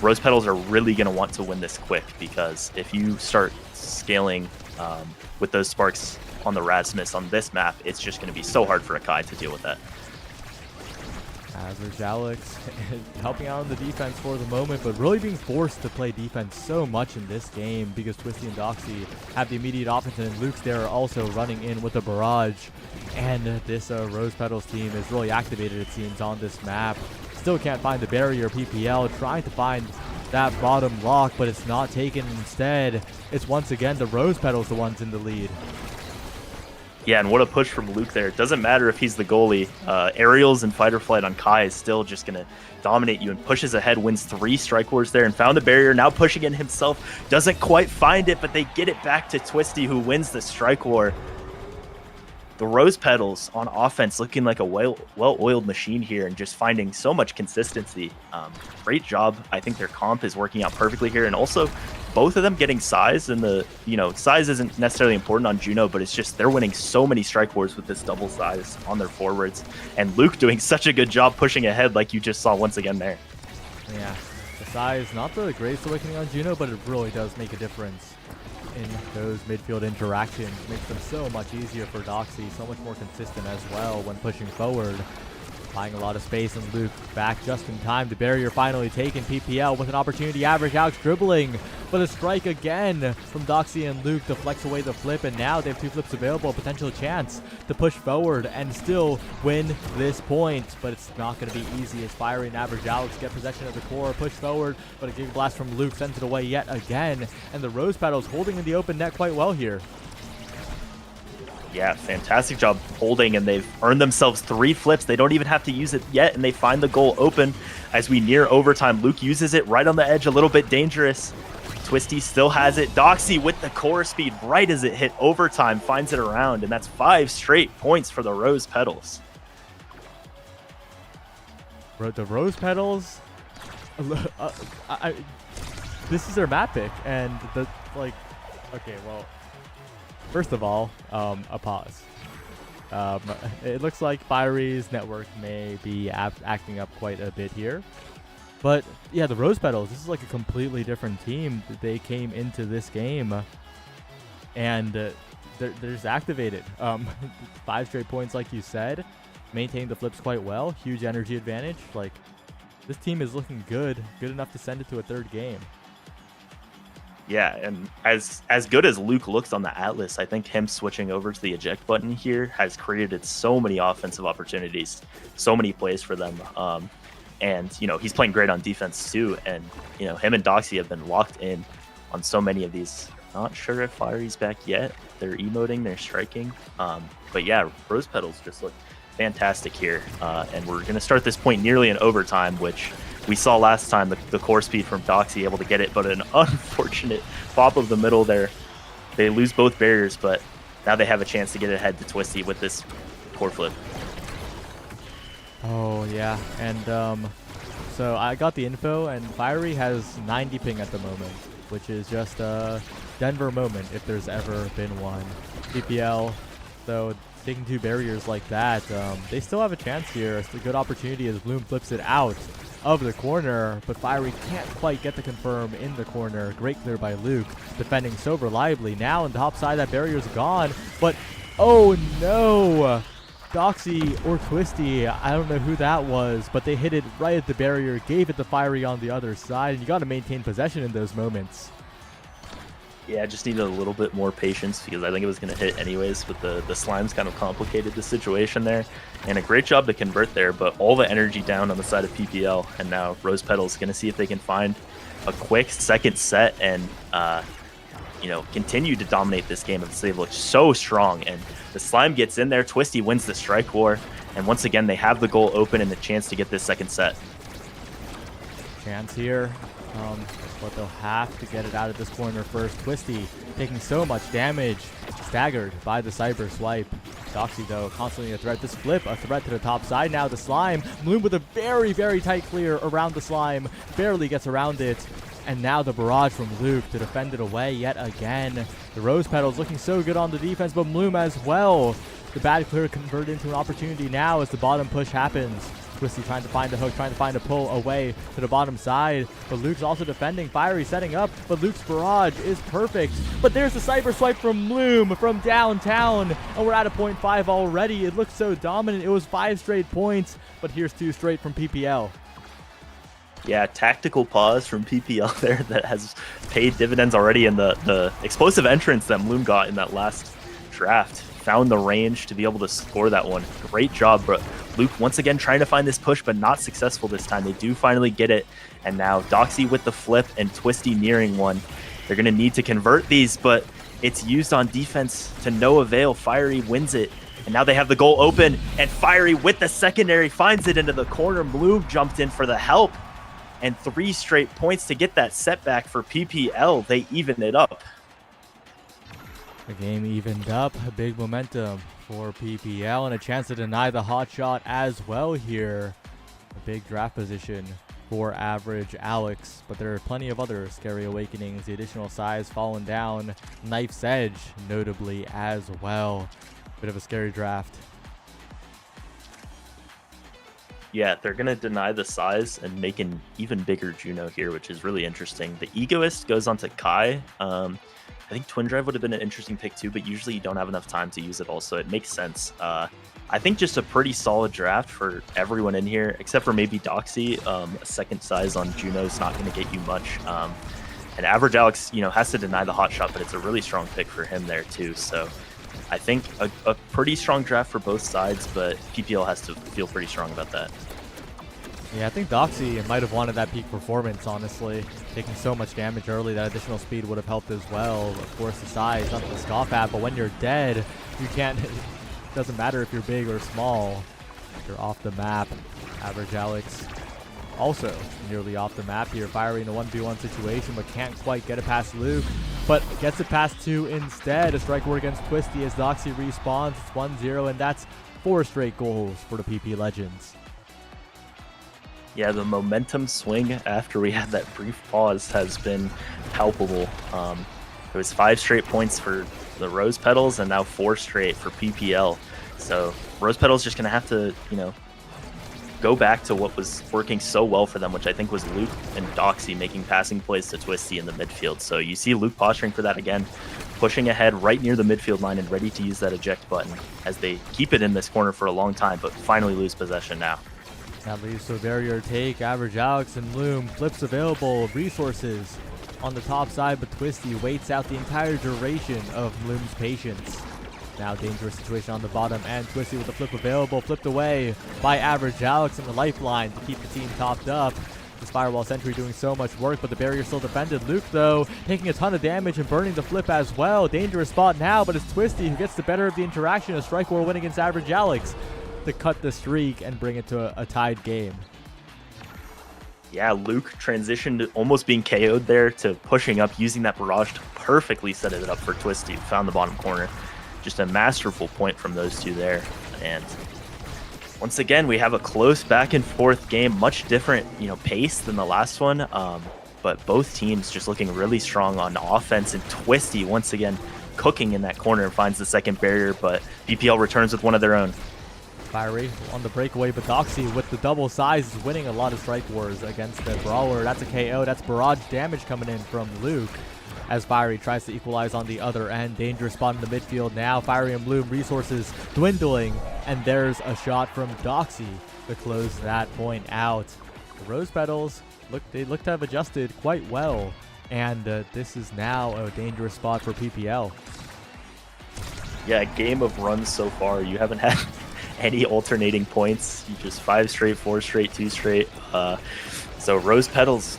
Rose Petals are really going to want to win this quick, because if you start scaling with those sparks on the Rasmus on this map, it's just going to be so hard for Akai to deal with that. Average Alex helping out on the defense for the moment, but really being forced to play defense so much in this game because Twisty and Doxy have the immediate offense, and Luke's there also running in with a barrage. And this Rose Petals team is really activated, it seems, on this map. Still can't find the barrier. PPL trying to find that bottom lock, but it's not taken. Instead, it's once again the Rose Petals the ones in the lead. Yeah, and what a push from Luke there. It doesn't matter if he's the goalie. Aerials and Fight or Flight on Kai is still just going to dominate you, and pushes ahead, wins 3 strike wars there, and found the barrier. Now pushing in himself. Doesn't quite find it, but they get it back to Twisty, who wins the strike war. The Rose Petals on offense looking like a well-oiled machine here, and just finding so much consistency. Great job. I think their comp is working out perfectly here, and also both of them getting Size, and Size isn't necessarily important on Juno, but it's just they're winning so many strike wars with this double Size on their forwards, and Luke doing such a good job pushing ahead, like you just saw once again there. Yeah, the Size, not the greatest awakening on Juno, but it really does make a difference in those midfield interactions. Makes them so much easier for Doxy, so much more consistent as well when pushing forward. Buying a lot of space, and Luke back just in time. The barrier finally taken. PPL with an opportunity. Average Alex dribbling, but a strike again from Doxy and Luke to flex away the flip, and now they have 2 flips available. A potential chance to push forward and still win this point, but it's not going to be easy as Fiery and Average Alex get possession of the core, push forward, but a Giga Blast from Luke sends it away yet again, and the Rose Petals holding in the open net quite well here. Yeah, fantastic job holding, and they've earned themselves 3 flips. They don't even have to use it yet, and they find the goal open. as we near overtime. Luke uses it right on the edge, a little bit dangerous. Twisty still has it. Doxy with the core speed right as it hit overtime finds it around, and that's 5 straight points for the Rose Petals. The Rose Petals, this is their map pick, and okay, well, first of all, a pause. It looks like Fiery's network may be acting up quite a bit here. But yeah, the Rose Petals, this is like a completely different team. They came into this game and they're just activated. 5 straight points, like you said. Maintained the flips quite well. Huge energy advantage. Like, this team is looking good enough to send it to a 3rd game. Yeah, and as good as Luke looks on the Atlas, I think him switching over to the eject button here has created so many offensive opportunities, so many plays for them. And, you know, he's playing great on defense too. And, you know, him and Doxy have been locked in on so many of these. Not sure if Fiery's back yet. They're emoting, they're striking. But yeah, Rose Petals just look fantastic here. And we're going to start this point nearly in overtime, which we saw last time, the core speed from Doxy able to get it, but an unfortunate pop of the middle there. They lose both barriers, but now they have a chance to get ahead to Twisty with this core flip. Oh, yeah. And so I got the info, and Fiery has 90 ping at the moment, which is just a Denver moment if there's ever been one. PPL, so taking 2 barriers like that, they still have a chance here. It's a good opportunity as Bloom flips it out of the corner, but Fiery can't quite get the confirm in the corner. Great clear by Luke, defending so reliably. Now on the top side, that barrier's gone, but oh no! Doxy or Twisty, I don't know who that was, but they hit it right at the barrier, gave it to Fiery on the other side, and you got to maintain possession in those moments. Yeah, I just needed a little bit more patience because I think it was going to hit anyways, but the slimes kind of complicated the situation there. And a great job to convert there, but all the energy down on the side of PPL, and now Rose Petals going to see if they can find a quick second set and you know, continue to dominate this game because they've looked so strong. And the slime gets in there, Twisty wins the strike war, and once again they have the goal open and the chance to get this second set. Chance here, but they'll have to get it out of this corner first. Twisty taking so much damage, staggered by the cyber swipe. Doxy though constantly a threat. This flip, a threat to the top side. Now the slime, Bloom with a very, very tight clear around the slime, barely gets around it. And now the barrage from Luke to defend it away yet again. The Rose Petals looking so good on the defense, but Bloom as well. The bad clear converted into an opportunity now as the bottom push happens. Twisty trying to find a hook, trying to find a pull away to the bottom side. But Luke's also defending. Fiery setting up, but Luke's barrage is perfect. But there's the cyber swipe from Bloom from downtown. And we're at a 0.5 already. It looks so dominant. It was 5 straight points, but here's 2 straight from PPL. Yeah, tactical pause from PPL there that has paid dividends already in the explosive entrance that Bloom got in that last draft. Found the range to be able to score that one. Great job, but Luke once again trying to find this push, but not successful this time. They do finally get it, and now Doxy with the flip and Twisty nearing one. They're going to need to convert these, but it's used on defense to no avail. Fiery wins it, and now they have the goal open, and Fiery with the secondary finds it into the corner. Bloom jumped in for the help, and 3 straight points to get that setback for PPL. They even it up. The game evened up, a big momentum for PPL and a chance to deny the hot shot as well here. A big draft position for average Alex, but there are plenty of other scary awakenings. The additional size fallen down, Knife's Edge notably as well. Bit of a scary draft. Yeah, they're going to deny the size and make an even bigger Juno here, which is really interesting. The Egoist goes on to Kai. I think Twin Drive would have been an interesting pick too, but usually you don't have enough time to use it all, so it makes sense. I think just a pretty solid draft for everyone in here, except for maybe Doxy. A second size on Juno is not going to get you much. And average Alex, you know, has to deny the hot shot, but it's a really strong pick for him there too. So I think a pretty strong draft for both sides, but PPL has to feel pretty strong about that. Yeah, I think Doxy might have wanted that peak performance, honestly. Taking so much damage early, that additional speed would have helped as well. Of course, the size, nothing to scoff at, but when you're dead, you can't... It doesn't matter if you're big or small. You're off the map. Average Alex also nearly off the map here. Fiery in a 1v1 situation, but can't quite get it past Luke. But gets it past 2 instead. A strike ward against Twisty as Doxy respawns. It's 1-0, and that's 4 straight goals for the PP Legends. Yeah, the momentum swing after we had that brief pause has been palpable. It was 5 straight points for the Rose Petals and now 4 straight for PPL. So Rose Petals just going to have to, go back to what was working so well for them, which I think was Luke and Doxy making passing plays to Twisty in the midfield. So you see Luke posturing for that again, pushing ahead right near the midfield line and ready to use that eject button as they keep it in this corner for a long time, but finally lose possession now. That leads to a barrier take. Average Alex and Loom. Flips available. Resources on the top side, but Twisty waits out the entire duration of Loom's patience. Now dangerous situation on the bottom, and Twisty with the flip available. Flipped away by Average Alex and the lifeline to keep the team topped up. This Firewall Sentry doing so much work, but the barrier still defended. Luke, though, taking a ton of damage and burning the flip as well. Dangerous spot now, but it's Twisty who gets the better of the interaction. A strike war win against Average Alex to cut the streak and bring it to a tied game. Yeah, Luke transitioned almost being KO'd there to pushing up, using that barrage to perfectly set it up for Twisty, who found the bottom corner. Just a masterful point from those two there. And once again, we have a close back and forth game, much different, pace than the last one. But both teams just looking really strong on offense, and Twisty once again cooking in that corner and finds the second barrier, but PPL returns with one of their own. Fiery on the breakaway, but Doxy with the double size is winning a lot of strike wars against the Brawler. That's a KO. That's barrage damage coming in from Luke as Fiery tries to equalize on the other end. Dangerous spot in the midfield now. Fiery and Bloom resources dwindling, and there's a shot from Doxy to close that point out. The Rose Petals look to have adjusted quite well, and this is now a dangerous spot for PPL. Yeah, game of runs so far. You haven't had any alternating points. You just 5 straight, 4 straight, 2 straight. So Rose Petals,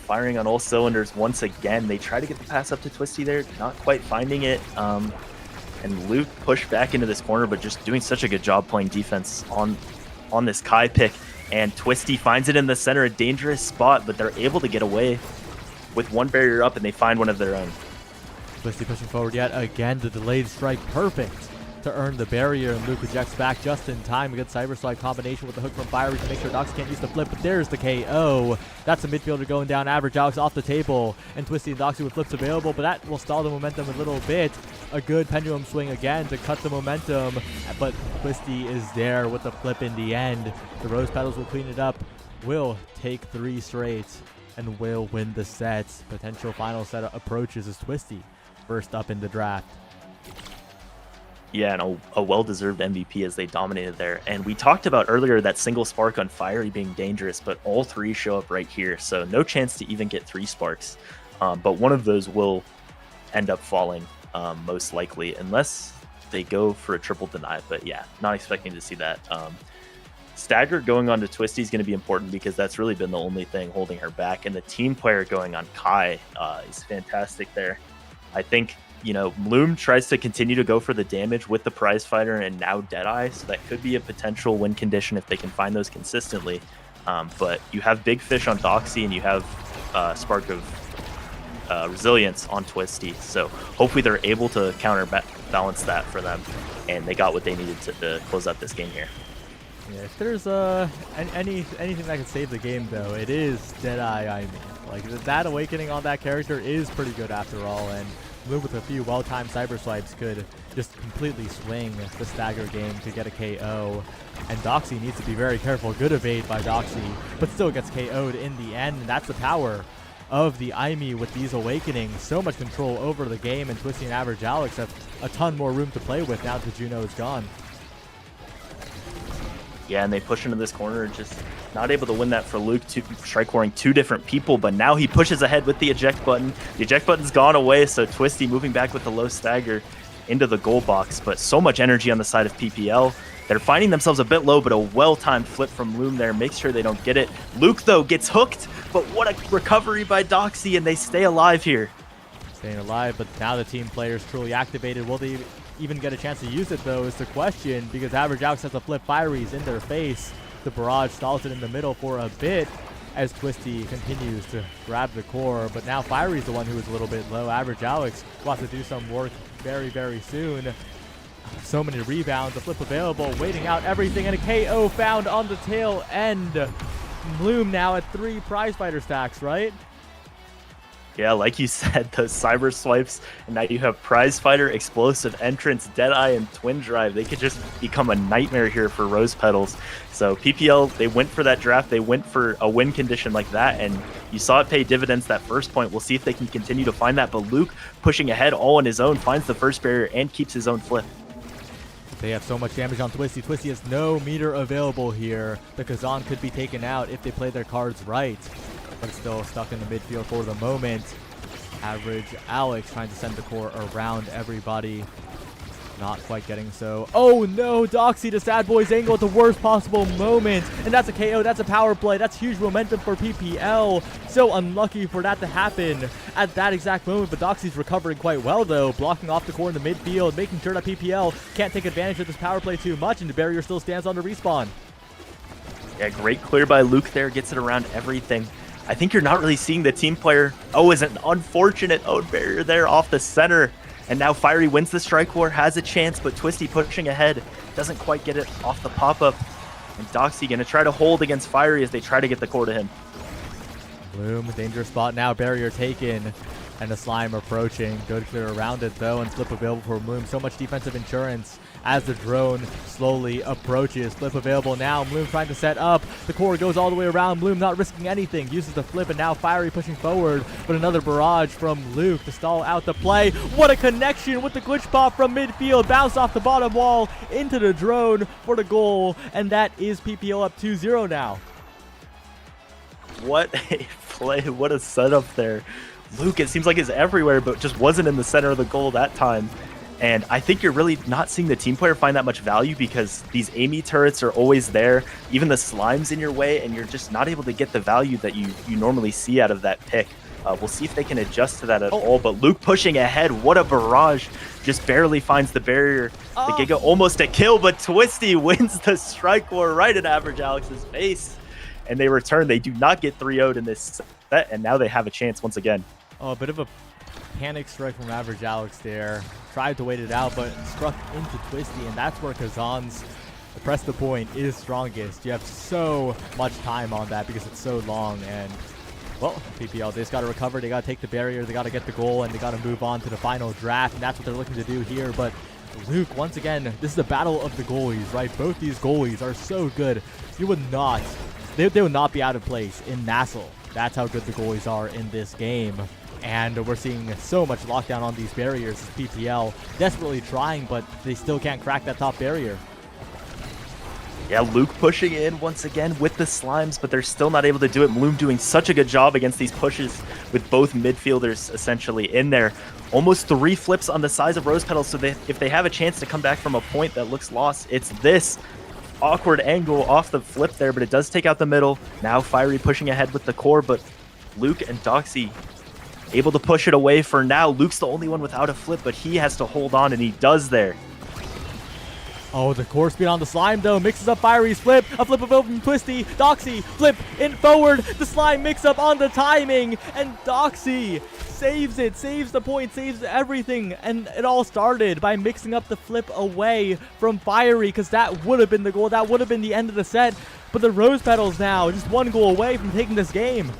firing on all cylinders once again. They try to get the pass up to Twisty there, not quite finding it. And Luke pushed back into this corner, but just doing such a good job playing defense on this Kai pick. And Twisty finds it in the center, a dangerous spot, but they're able to get away with one barrier up, and they find one of their own. Twisty pushing forward yet again. The delayed strike perfect to earn the barrier, and Luke ejects back just in time. A good Cyber Slide combination with the hook from Fiery to make sure Dox can't use the flip, but there's the KO. That's a midfielder going down. Average Alex off the table, and Twisty and Doxy with flips available, but that will stall the momentum a little bit. A good pendulum swing again to cut the momentum, but Twisty is there with the flip in the end. The Rose Petals will clean it up, will take 3 straight, and will win the set. Potential final set approaches as Twisty first up in the draft. Yeah, and a well-deserved MVP as they dominated there. And we talked about earlier that single spark on Fiery being dangerous, but all 3 show up right here. So no chance to even get 3 sparks. But one of those will end up falling, most likely, unless they go for a triple deny. But yeah, not expecting to see that. Stagger going on to Twisty is going to be important because that's really been the only thing holding her back. And the team player going on Kai is fantastic there. I think Bloom tries to continue to go for the damage with the prize fighter and now Deadeye, so that could be a potential win condition if they can find those consistently. But you have Big Fish on Doxy, and you have Spark of Resilience on Twisty, so hopefully they're able to counterbalance that for them, and they got what they needed to close out this game here. Yeah, if there's anything that can save the game, though, it is Deadeye. Like, that awakening on that character is pretty good after all, and Bloom with a few well-timed cyber swipes could just completely swing the stagger game to get a KO. And Doxy needs to be very careful. Good evade by Doxy, but still gets KO'd in the end. And that's the power of the Aimi with these awakenings. So much control over the game, and Twisty and Average Alex have a ton more room to play with now that Juno is gone. Yeah, and they push into this corner, just not able to win that for Luke, strike warring 2 different people, but now he pushes ahead with the eject button. The eject button's gone away, so Twisty moving back with the low stagger into the goal box, but so much energy on the side of PPL. They're finding themselves a bit low, but a well-timed flip from Loom there makes sure they don't get it. Luke, though, gets hooked, but what a recovery by Doxy, and they stay alive here. Staying alive, but now the team players truly activated. Will they even get a chance to use it, though, is the question, because Average Alex has to flip Fireys in their face. the barrage, stalls it in the middle for a bit as Twisty continues to grab the core. But now Fiery's the one who is a little bit low. Average Alex will have to do some work very, very soon. So many rebounds, a flip available, waiting out everything, and a KO found on the tail end. Bloom now at 3 prize fighter stacks, right? Yeah, like you said, those cyber swipes, and now you have prize fighter, explosive entrance, Deadeye, and twin drive. They could just become a nightmare here for Rose Petals. So PPL, they went for that draft. They went for a win condition like that, and you saw it pay dividends that first point. We'll see if they can continue to find that. But Luke, pushing ahead all on his own, finds the first barrier and keeps his own flip. They have so much damage on Twisty. Twisty has no meter available here. The Kazan could be taken out if they play their cards right, but still stuck in the midfield for the moment. Average Alex trying to send the core around everybody. Not quite getting so. Oh no, Doxy to Sad Boy's angle at the worst possible moment. And that's a KO, that's a power play, that's huge momentum for PPL. So unlucky for that to happen at that exact moment, but Doxy's recovering quite well though, blocking off the core in the midfield, making sure that PPL can't take advantage of this power play too much, and the barrier still stands on the respawn. Yeah, great clear by Luke there, gets it around everything. I think you're not really seeing the team player. Oh, is an unfortunate own barrier there off the center. And now Fiery wins the strike war, has a chance, but Twisty pushing ahead. Doesn't quite get it off the pop-up. And Doxy gonna try to hold against Fiery as they try to get the core to him. Bloom, danger spot now, barrier taken. And the slime approaching. Good clear around it though, and flip available for Bloom. So much defensive insurance as the drone slowly approaches. Flip available now. Bloom trying to set up. The core goes all the way around. Bloom not risking anything. Uses the flip, and now Fiery pushing forward. But another barrage from Luke to stall out the play. What a connection with the glitch pop from midfield. Bounce off the bottom wall into the drone for the goal. And that is PPL up 2-0 now. What a play. What a setup there. Luke, it seems like, is everywhere, but just wasn't in the center of the goal that time. And I think you're really not seeing the team player find that much value because these Amy turrets are always there, even the slime's in your way, and you're just not able to get the value that you normally see out of that pick. We'll see if they can adjust to that at all, but Luke pushing ahead, what a barrage, just barely finds the barrier. The Giga almost a kill, but Twisty wins the strike war right in Average Alex's face. And they return, they do not get 3-0'd in this set, and now they have a chance once again. Oh, a bit of a panic strike from Average Alex there. Tried to wait it out, but struck into Twisty, and that's where Kazan's press the point is strongest. You have so much time on that because it's so long, and well, PPL, they just got to recover, they got to take the barrier, they got to get the goal, and they got to move on to the final draft, and that's what they're looking to do here. But Luke, once again, this is the battle of the goalies, right? Both these goalies are so good. You would not, they would not be out of place in Nassel. That's how good the goalies are in this game. And we're seeing so much lockdown on these barriers as PPL desperately trying, but they still can't crack that top barrier. Yeah, Luke pushing in once again with the slimes, but they're still not able to do it. Bloom doing such a good job against these pushes with both midfielders essentially in there. Almost 3 flips on the size of Rose Petals, so if they have a chance to come back from a point that looks lost, it's this awkward angle off the flip there, but it does take out the middle. Now Fiery pushing ahead with the core, but Luke and Doxy able to push it away for now. Luke's the only one without a flip, but he has to hold on, and he does there. Oh, the core speed on the slime, though, mixes up Fiery's flip. A flip of open Twisty. Doxy, flip in forward. The slime mix up on the timing, and Doxy saves it, saves the point, saves everything. And it all started by mixing up the flip away from Fiery, because that would have been the goal. That would have been the end of the set. But the Rose Petals now just 1 goal away from taking this game.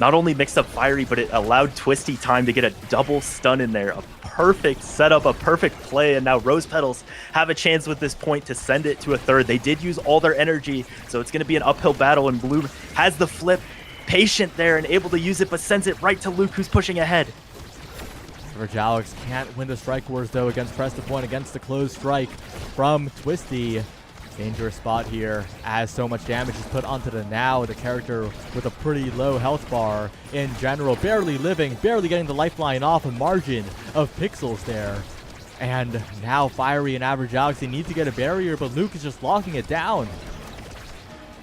Not only mixed up Fiery, but it allowed Twisty time to get a double stun in there. A perfect setup, a perfect play, and now Rose Petals have a chance with this point to send it to a third. They did use all their energy, so it's going to be an uphill battle, and Bloom has the flip, patient there and able to use it, but sends it right to Luke, who's pushing ahead. Average Alex can't win the strike wars, though, against press the point, against the closed strike from Twisty. Dangerous spot here as so much damage is put onto the Now, the character with a pretty low health bar in general, barely living, barely getting the lifeline off, a margin of pixels there. And now Fiery and Average Alex, they need to get a barrier, but Luke is just locking it down.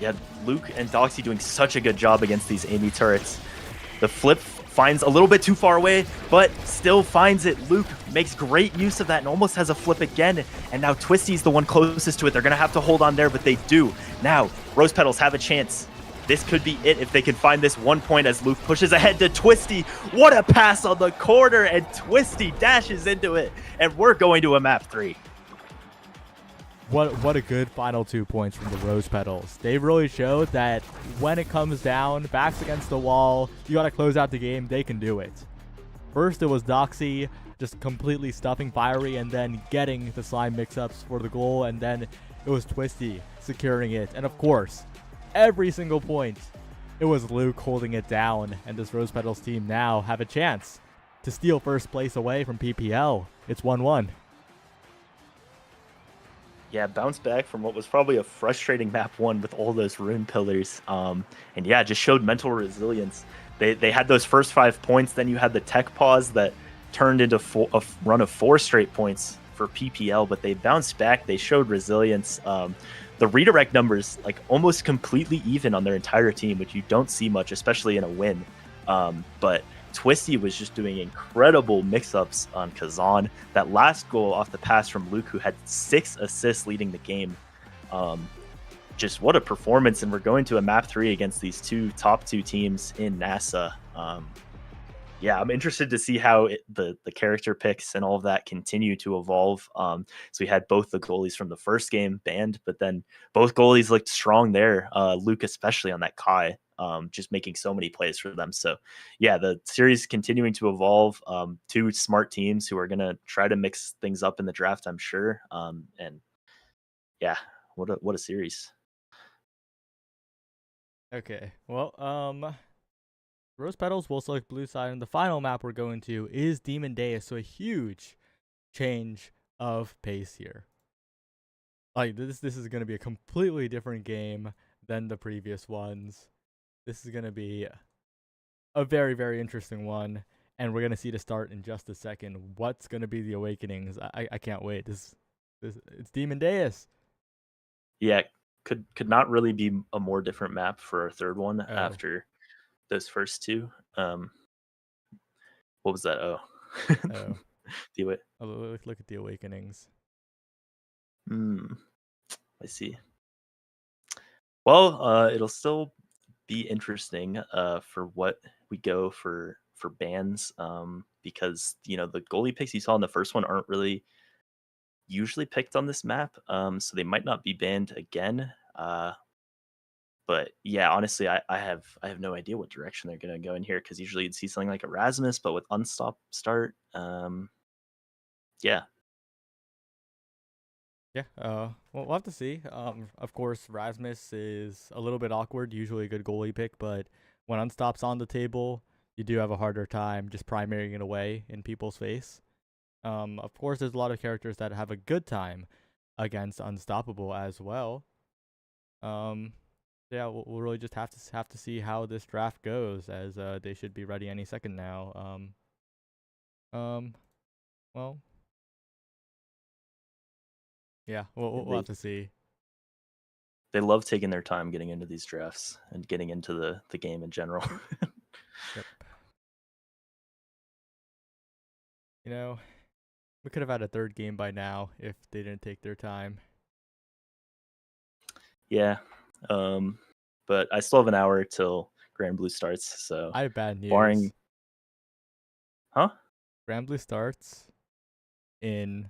Yeah, Luke and Doxy doing such a good job against these Amy turrets. The flip finds a little bit too far away, but still finds it. Luke makes great use of that and almost has a flip again. And now Twisty's the one closest to it. They're going to have to hold on there, but they do. Now, Rose Petals have a chance. This could be it if they can find this 1 point as Luke pushes ahead to Twisty. What a pass on the corner, and Twisty dashes into it. And we're going to a map 3. What a good final 2 points from the Rose Petals. They really showed that when it comes down, backs against the wall, you got to close out the game, they can do it. First, it was Doxy just completely stuffing Fiery and then getting the slime mix-ups for the goal, and then it was Twisty securing it. And of course, every single point, it was Luke holding it down, and this Rose Petals team now have a chance to steal first place away from PPL. It's 1-1. Yeah, bounce back from what was probably a frustrating map 1 with all those rune pillars. And yeah, just showed mental resilience. They had those first 5 points, then you had the tech pause that turned into a run of 4 straight points for PPL, but they bounced back. They showed resilience. The redirect numbers like almost completely even on their entire team, which you don't see much, especially in a win. But Twisty was just doing incredible mix-ups on Kazan. That last goal off the pass from Luke, who had 6 assists leading the game. Just what a performance, and we're going to a map 3 against these top two teams in NASA. Yeah, I'm interested to see how the character picks and all of that continue to evolve. So we had both the goalies from the first game banned, but then both goalies looked strong there. Luke especially on that Kai, just making so many plays for them. So yeah, the series continuing to evolve. 2 smart teams who are going to try to mix things up in the draft, I'm sure. And yeah, what a series. Okay, well, Rose Petals will select blue side, and the final map we're going to is Demon Deus, so a huge change of pace here. Like, this is going to be a completely different game than the previous ones. This is going to be a very, very interesting one, and we're going to see to start in just a second what's going to be the awakenings. I can't wait. It's Demon Deus. Yeah, could not really be a more different map for our third one after those first 2. What was that? Oh. Look at the awakenings. I see. Well, it'll still be interesting for what we go for bans, because the goalie picks you saw in the first one aren't really usually picked on this map, so they might not be banned again. But yeah, honestly, I have no idea what direction they're gonna go in here, because usually you'd see something like Erasmus, but with unstop start. Yeah. Yeah, well, we'll have to see. Of course, Rasmus is a little bit awkward, usually a good goalie pick, but when Unstop's on the table, you do have a harder time just primarying it away in people's face. Of course, there's a lot of characters that have a good time against Unstoppable as well. Yeah, we'll really just have to see how this draft goes, as they should be ready any second now. Well, yeah, we'll have to see. They love taking their time getting into these drafts and getting into the game in general. Yep. We could have had a third game by now if they didn't take their time. Yeah, but I still have an hour till Grand Blue starts, so I have bad news. Barring, huh? Grand Blue starts in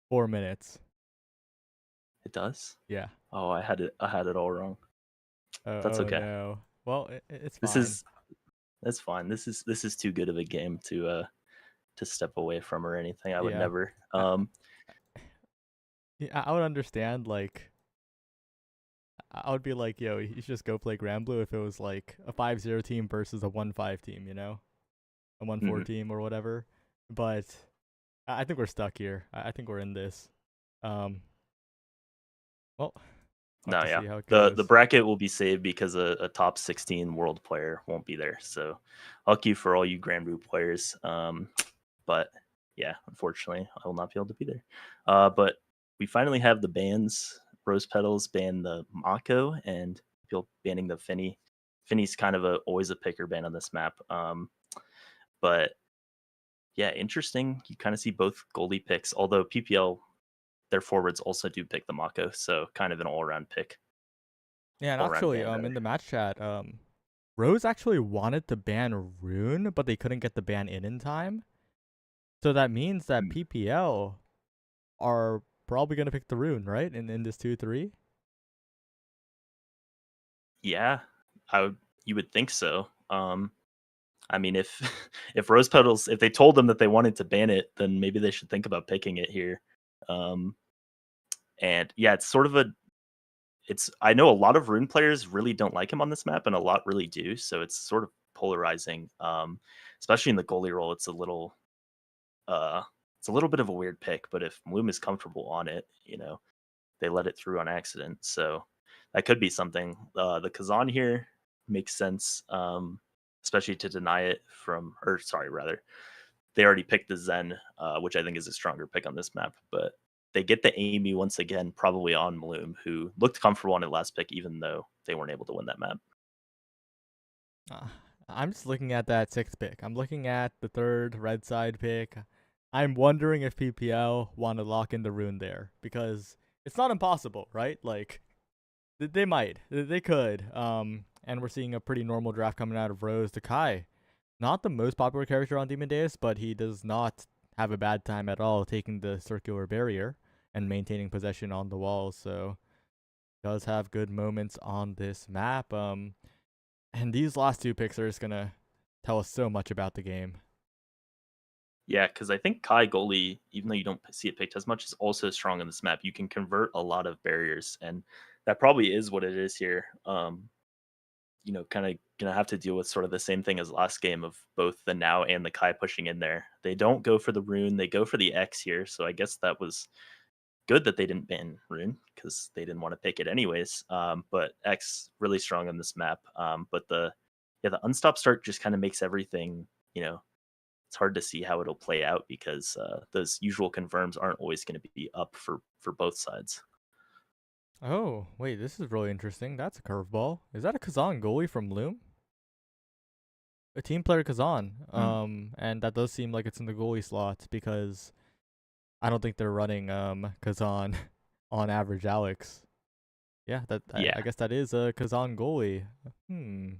4 minutes. It does? Yeah. Oh, I had it all wrong. That's okay. No. Well, it's fine. That's fine. This is too good of a game to step away from or anything. I would never. Yeah, I would understand. Like, I would be like, yo, you should just go play Grand Blue if it was like a 5-0 team versus a 1-5 team, a 1-4 team or whatever. But I think we're stuck here. I think we're in this. Well, no, yeah. The bracket will be saved because a top 16 world player won't be there. So lucky for all you Grand Blue players. But yeah, unfortunately, I will not be able to be there. But we finally have the bans. Rose Petals banned the Mako, and people banning the Finny Finney's kind of always a picker ban on this map. But yeah, interesting. You kind of see both goalie picks, although PPL their forwards also do pick the Mako, so kind of an all-around pick. Yeah, and All-around actually, ban, rather. in the match chat, Rose actually wanted to ban Rune, but they couldn't get the ban in time. So that means that Hmm. PPL are probably gonna pick the Rune, right? In this 2-3. Yeah, you would think so. I mean, if if Rose Petals, if they told them that they wanted to ban it, then maybe they should think about picking it here. Um, and yeah, it's sort of a it's I know a lot of Rune players really don't like him on this map, and a lot really do. So it's sort of polarizing, especially in the goalie role. Uh, it's a little bit of a weird pick, but if Bloom is comfortable on it, they let it through on accident. So that could be something. The Kazan here makes sense, especially to deny it from, or sorry, rather, they already picked the Zen, which I think is a stronger pick on this map, but they get the Amy once again, probably on Bloom, who looked comfortable on it last pick, even though they weren't able to win that map. Uh, I'm just looking at that 6th pick. I'm looking at the 3rd red side pick. I'm wondering if PPL want to lock in the Rune there because it's not impossible, right? Like they might, they could. And we're seeing a pretty normal draft coming out of Rose to Kai. Not the most popular character on Demon Days, but he does not have a bad time at all taking the circular barrier and maintaining possession on the walls. So does have good moments on this map. And these last 2 picks are just gonna tell us so much about the game. Yeah, because I think Kai goalie, even though you don't see it picked as much, is also strong on this map. You can convert a lot of barriers, and that probably is what it is here. Kind of gonna have to deal with sort of the same thing as last game of both the Now and the Kai pushing in there. They don't go for the Rune, they go for the X here. So I guess that was good that they didn't ban Rune because they didn't want to pick it anyways. But X really strong on this map. But the unstop start just kind of makes everything, it's hard to see how it'll play out because those usual confirms aren't always going to be up for both sides. Oh, wait, this is really interesting. That's a curveball. Is that a Kazan goalie from Loom? A team player Kazan. Hmm. And that does seem like it's in the goalie slot because I don't think they're running Kazan on average Alex. Yeah, that I Yeah, guess that is a Kazan goalie. Hmm.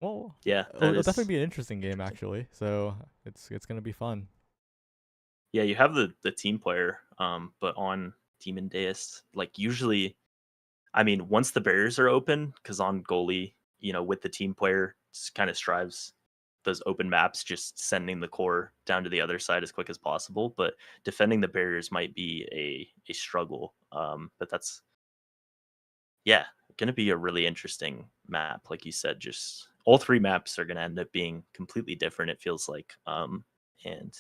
Well, yeah, that it'll definitely is be an interesting game interesting. actually. So it's gonna be fun. Yeah, you have the team player, but on Demon Deist, like usually, I mean, once the barriers are open, because on goalie, with the team player, kind of strives those open maps, just sending the core down to the other side as quick as possible. But defending the barriers might be a struggle. But that's yeah, going to be a really interesting map, like you said. Just all 3 maps are going to end up being completely different. It feels like, and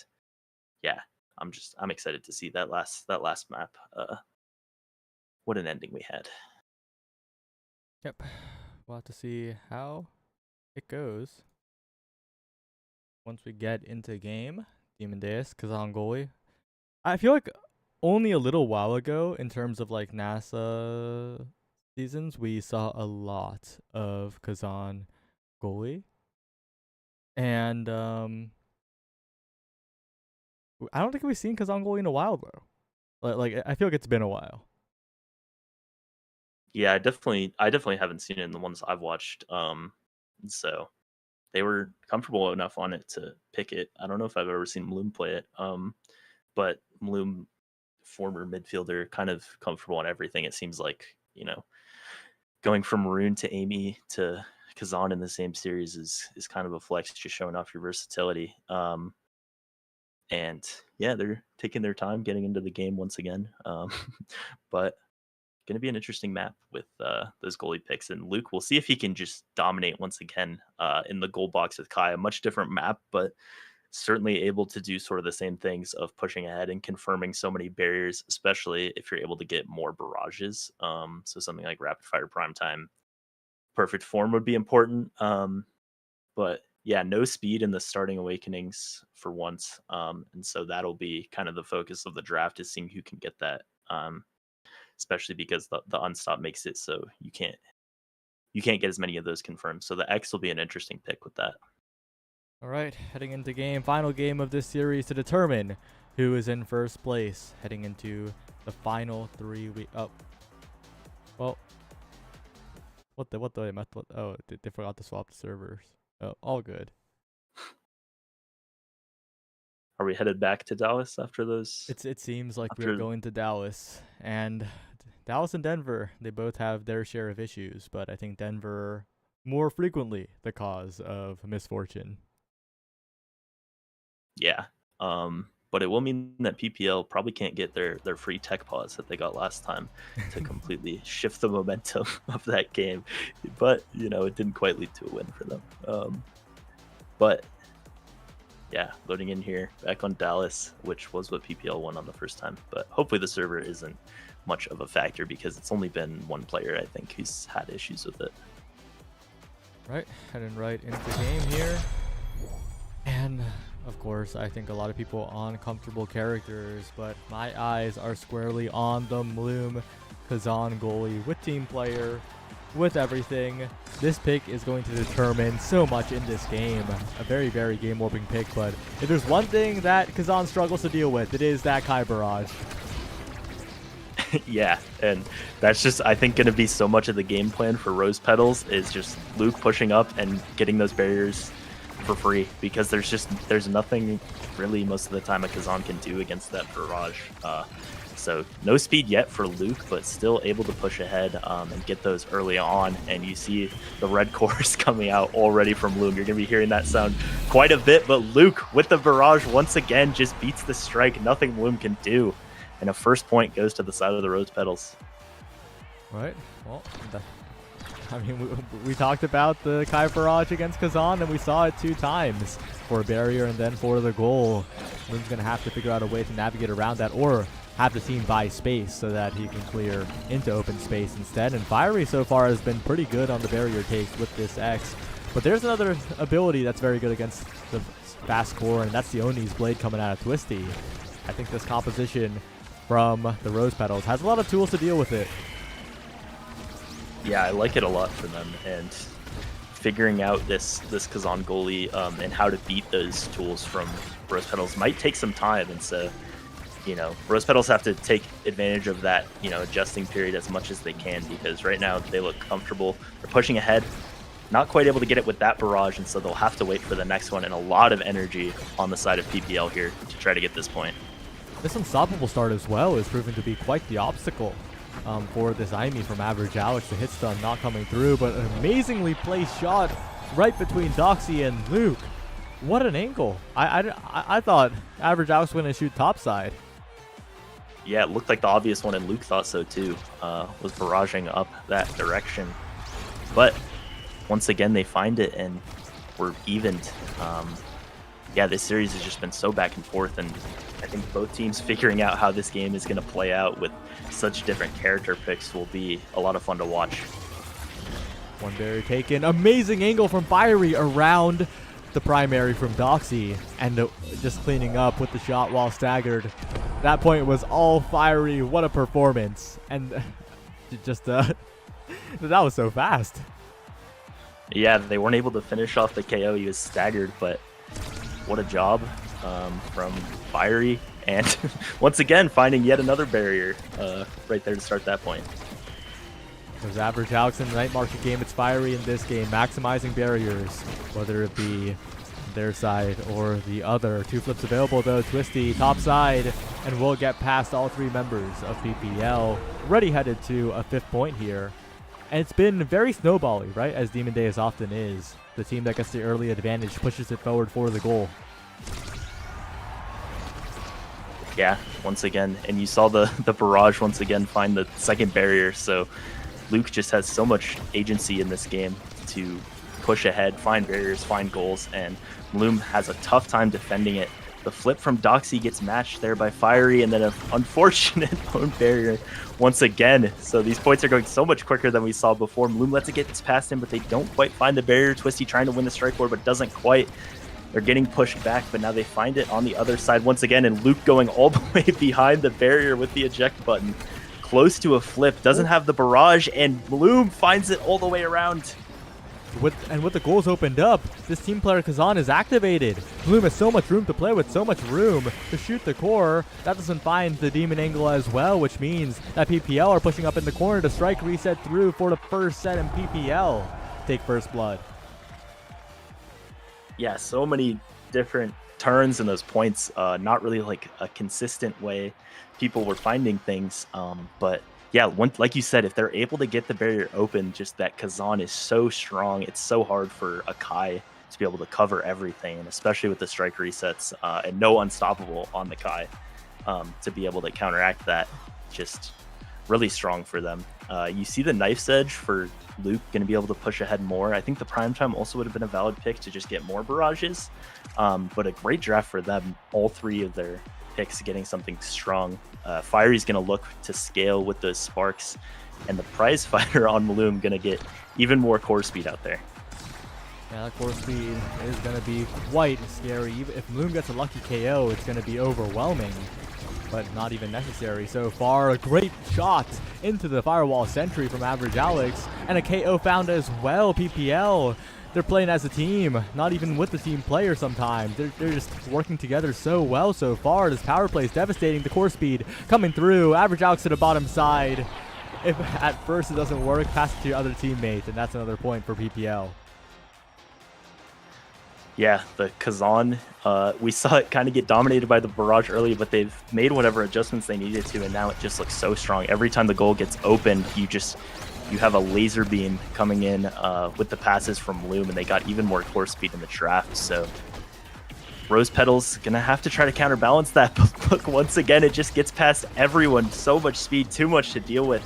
yeah, I'm excited to see that last map. What an ending we had. Yep. We'll have to see how it goes once we get into game. Demon Deus, Kazan goalie. I feel like only a little while ago, in terms of like NASA seasons, we saw a lot of Kazan goalie, and I don't think we've seen Kazan goalie in a while though. Like I feel like it's been a while. Yeah, I definitely haven't seen it in the ones I've watched. So they were comfortable enough on it to pick it. I don't know if I've ever seen Bloom play it. But Bloom, former midfielder, kind of comfortable on everything. It seems like going from Maroon to Amy to Kazan in the same series is kind of a flex, just showing off your versatility. And yeah, they're taking their time getting into the game once again. But going to be an interesting map with those goalie picks. And Luke, we'll see if he can just dominate once again in the goal box with Kai. A much different map, but certainly able to do sort of the same things of pushing ahead and confirming so many barriers, especially if you're able to get more barrages. So something like rapid fire prime time, perfect form would be important. But yeah, no speed in the starting awakenings for once. And so that'll be kind of the focus of the draft is seeing who can get that. Especially because the unstop makes it so you can't you can't get as many of those confirmed. So the X will be an interesting pick with that. All right, heading into final game of this series to determine who is in first place. Heading into the final 3 week. Oh, well, oh, they forgot to swap the servers. Oh, all good. Are we headed back to Dallas after those? It seems like we're going to Dallas, and Dallas and Denver, they both have their share of issues, but I think Denver more frequently the cause of misfortune. Yeah. But it will mean that PPL probably can't get their free tech pause that they got last time to completely shift the momentum of that game. But, you know, it didn't quite lead to a win for them. But yeah, loading in here, back on Dallas, which was what PPL won on the first time. But hopefully the server isn't much of a factor because it's only been one player, I think, who's had issues with it. Right, heading right into game here. And of course, I think a lot of people on comfortable characters, but my eyes are squarely on the Mloom Kazan goalie with team player, with everything. This pick is going to determine so much in this game. A very, very game-warping pick, but if there's one thing that Kazan struggles to deal with, it is that Kai barrage. Yeah, and that's just, I think, going to be so much of the game plan for Rose Petals is just Luke pushing up and getting those barriers for free, because there's nothing really most of the time a Kazan can do against that barrage. So no speed yet for Luke, but still able to push ahead and get those early on. And you see the red chorus coming out already from Loom. You're going to be hearing that sound quite a bit, but Luke with the barrage once again just beats the strike. Nothing Loom can do. And a first point goes to the side of the Rose Petals. Right. Well, I mean, we talked about the Kai barrage against Kazan, and we saw it 2 times for a barrier and then for the goal. Loom's going to have to figure out a way to navigate around that, or have the team buy space so that he can clear into open space instead. And Fiery so far has been pretty good on the barrier takes with this X. But there's another ability that's very good against the fast core, and that's the Oni's Blade coming out of Twisty. I think this composition from the Rose Petals has a lot of tools to deal with it. Yeah, I like it a lot for them, and figuring out this Kazan goalie and how to beat those tools from Rose Petals might take some time. And so, you know, Rose Petals have to take advantage of that, you know, adjusting period as much as they can, because right now they look comfortable. They're pushing ahead, not quite able to get it with that barrage, and so they'll have to wait for the next one, and a lot of energy on the side of PPL here to try to get this point. This unstoppable start as well is proving to be quite the obstacle for this Aimi from Average Alex. The hit stun not coming through, but an amazingly placed shot right between Doxy and Luke. What an angle. I thought Average Alex was going to shoot topside. Yeah, it looked like the obvious one, and Luke thought so too, was barraging up that direction. But once again, they find it, and we're evened. Yeah, this series has just been so back and forth, and I think both teams figuring out how this game is going to play out with such different character picks will be a lot of fun to watch. One barrier taken. Amazing angle from Fiery around the primary from Doxy, and just cleaning up with the shot while staggered. That point was all Fiery. What a performance. And just that was so fast. Yeah, they weren't able to finish off the KO. He was staggered, but what a job from Fiery. And once again, finding yet another barrier right there to start that point. There's Average Alex in the night market game. It's Fiery in this game, maximizing barriers, whether it be their side or the other. 2 flips available though. Twisty top side, and will get past all 3 members of PPL. Already headed to a 5th point here. And it's been very snowbally, right? As Demon Days often is. The team that gets the early advantage pushes it forward for the goal. Yeah, once again. And you saw the barrage once again find the second barrier. So Luke just has so much agency in this game to push ahead, find barriers, find goals, and Loom has a tough time defending it. The flip from Doxy gets matched there by Fiery, and then an unfortunate own barrier once again. So these points are going so much quicker than we saw before. Loom lets it get past him, but they don't quite find the barrier. Twisty trying to win the strike board, but doesn't quite. They're getting pushed back, but now they find it on the other side once again, and Luke going all the way behind the barrier with the eject button. close to a flip, doesn't have the barrage, and Bloom finds it all the way around. With the goals opened up, this team player Kazan is activated. Bloom has so much room to play with, so much room to shoot the core. That doesn't find the demon angle as well, which means that PPL are pushing up in the corner to strike reset through for the first set, and PPL take first blood. Yeah, so many different turns in those points. Not really like a consistent way people were finding things, but yeah, like you said, if they're able to get the barrier open, just that Kazan is so strong. It's so hard for a Kai to be able to cover everything, and especially with the strike resets and no unstoppable on the Kai to be able to counteract that. Just really strong for them. You see the knife's edge for Luke going to be able to push ahead more. I think the Primetime also would have been a valid pick to just get more barrages, but a great draft for them. All three of their picks getting something strong. Fiery's going to look to scale with those sparks, and the prize fighter on Maloom going to get even more core speed out there. Yeah, that core speed is going to be quite scary. If Maloom gets a lucky KO, it's going to be overwhelming, but not even necessary so far. A great shot into the firewall sentry from Average Alex, and a KO found as well. PPL, they're playing as a team, not even with the team player sometimes. They're just working together so well so far. This power play is devastating. The core speed coming through. Average Alex to the bottom side. If at first it doesn't work, pass it to your other teammate, and that's another point for PPL. Yeah, the Kazan, we saw it kind of get dominated by the barrage early, but they've made whatever adjustments they needed to, and now it just looks so strong. Every time the goal gets opened, you have a laser beam coming in with the passes from Loom, and they got even more core speed in the draft. So Rose Petals gonna have to try to counterbalance that, but look, once again, it just gets past everyone. So much speed, too much to deal with.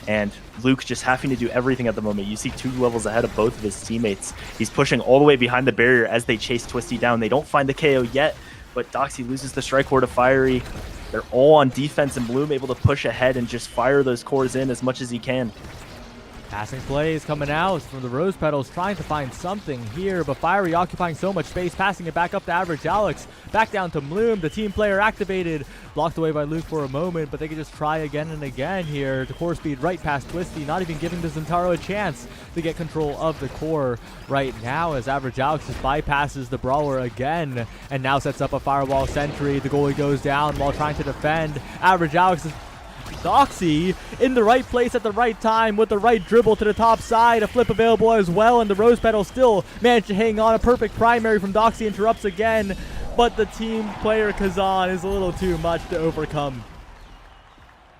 And Luke just having to do everything at the moment. You see 2 levels ahead of both of his teammates. He's pushing all the way behind the barrier as they chase Twisty down. They don't find the KO yet, but Doxy loses the strike core to Fiery. They're all on defense, and Bloom able to push ahead and just fire those cores in as much as he can. Passing plays coming out from the Rose Petals, trying to find something here, but Fiery occupying so much space, passing it back up to Average Alex, back down to Bloom, the team player activated, blocked away by Luke for a moment, but they can just try again and again here. The core speed right past Twisty, not even giving the Zentaro a chance to get control of the core right now, as Average Alex just bypasses the Brawler again, and now sets up a firewall sentry. The goalie goes down while trying to defend. Average Alex is Doxy in the right place at the right time with the right dribble to the top side. A flip available as well, and the Rose Petal still managed to hang on. A perfect primary from Doxy interrupts again, but the team player Kazan is a little too much to overcome.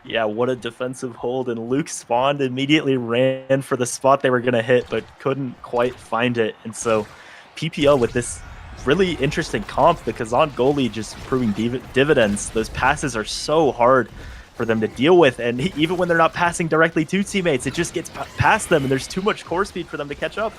Yeah, what a defensive hold, and Luke spawned, immediately ran for the spot they were going to hit, but couldn't quite find it. And so PPL with this really interesting comp, the Kazan goalie just proving dividends. Those passes are so hard for them to deal with, and even when they're not passing directly to teammates, it just gets past them, and there's too much core speed for them to catch up.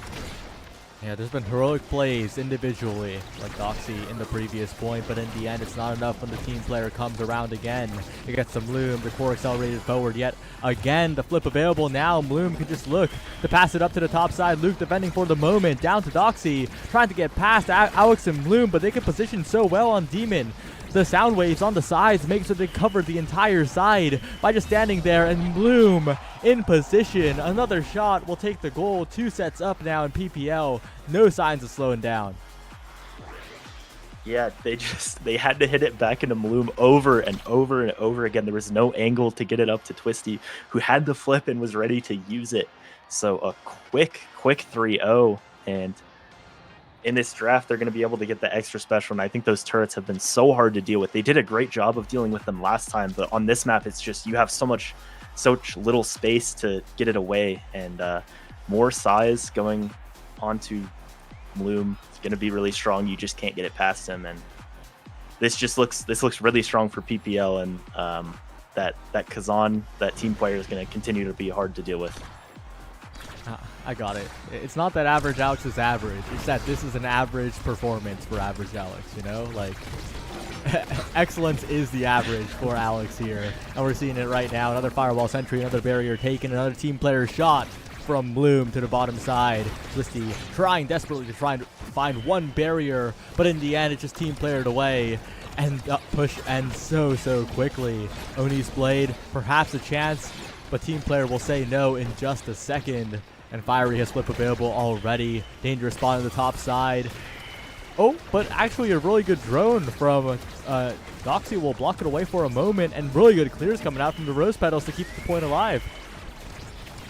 Yeah, there's been heroic plays individually, like Doxy in the previous point, but in the end, it's not enough when the team player comes around again. It gets some Bloom, the core accelerated forward yet again. The flip available now. Bloom can just look to pass it up to the top side. Luke defending for the moment, down to Doxy, trying to get past Alex and Bloom, but they can position so well on Demon. The sound waves on the sides make sure they cover the entire side by just standing there, and Bloom in position. Another shot will take the goal. 2 sets up now in PPL. No signs of slowing down. Yeah, they had to hit it back into Bloom over and over and over again. There was no angle to get it up to Twisty, who had the flip and was ready to use it. So a quick 3-0, and in this draft, they're going to be able to get the extra special, and I think those turrets have been so hard to deal with. They did a great job of dealing with them last time, but on this map, it's just you have such little space to get it away, and more size going onto Bloom is going to be really strong. You just can't get it past him, and this looks really strong for PPL, and that Kazan, that team player, is going to continue to be hard to deal with. I got it. It's not that Average Alex is average. It's that this is an average performance for Average Alex, you know? Like, excellence is the average for Alex here. And we're seeing it right now. Another firewall sentry, another barrier taken, another team player shot from Bloom to the bottom side. Twisty trying desperately to try and find one barrier, but in the end, it's just team playered away. and the push ends so quickly. Oni's Blade, perhaps a chance, but team player will say no in just a second. And Fiery has flip available already. Dangerous spot on the top side. Oh, but actually a really good drone from Doxy will block it away for a moment, and really good clears coming out from the Rose Petals to keep the point alive.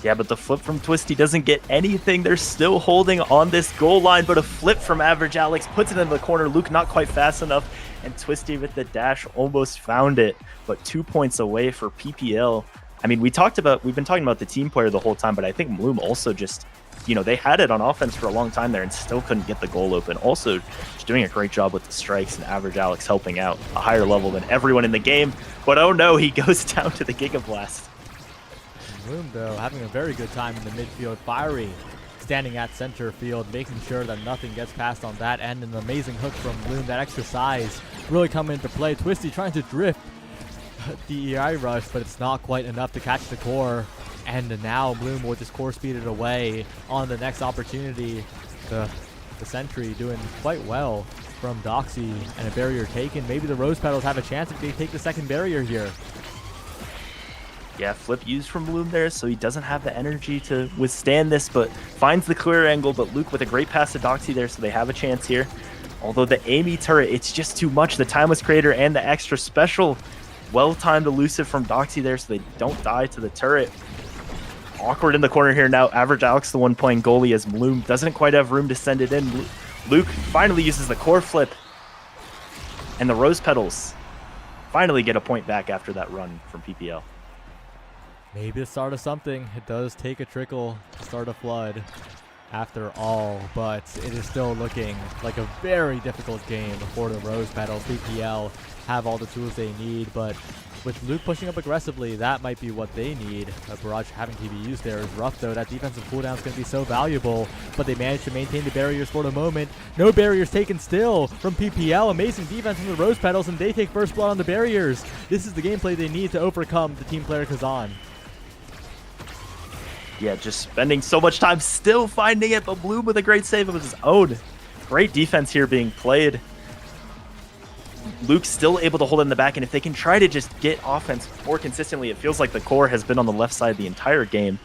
Yeah, but the flip from Twisty doesn't get anything. They're still holding on this goal line, but a flip from Average Alex puts it in the corner. Luke not quite fast enough, and Twisty with the dash almost found it, but 2 points away for PPL. I mean, we've been talking about the team player the whole time, but I think Bloom also just, they had it on offense for a long time there and still couldn't get the goal open. Also, just doing a great job with the strikes, and Average Alex helping out a higher level than everyone in the game. But oh no, he goes down to the Giga Blast. Bloom, though, having a very good time in the midfield. Fiery standing at center field, making sure that nothing gets past on that end. An amazing hook from Bloom, that extra size really coming into play. Twisty trying to drift DEI rush, but it's not quite enough to catch the core. And now Bloom will just core speed it away on the next opportunity. The sentry doing quite well from Doxy, and a barrier taken. Maybe the Rose Petals have a chance if they take the second barrier here. Yeah, flip used from Bloom there, so he doesn't have the energy to withstand this, but finds the clear angle. But Luke with a great pass to Doxy there, so they have a chance here. Although the Amy turret, it's just too much. The Timeless Creator and the extra special. Well-timed elusive from Doxy there, so they don't die to the turret. Awkward in the corner here now. Average Alex, the one playing goalie, as Bloom doesn't quite have room to send it in. Luke finally uses the core flip. And the Rose Petals finally get a point back after that run from PPL. Maybe the start of something. It does take a trickle to start a flood after all, but it is still looking like a very difficult game for the Rose Petals. PPL have all the tools they need, but with Luke pushing up aggressively, that might be what they need. A barrage having to be used there is rough, though. That defensive cooldown is going to be so valuable, but they managed to maintain the barriers for the moment. No barriers taken still from PPL. Amazing defense from the Rose Petals, and they take first blood on the barriers. This is the gameplay they need to overcome the team player Kazan. Yeah, just spending so much time still finding it, but Bloom with a great save of his own. Great defense here being played. Luke's still able to hold in the back, and if they can try to just get offense more consistently, it feels like the core has been on the left side the entire game.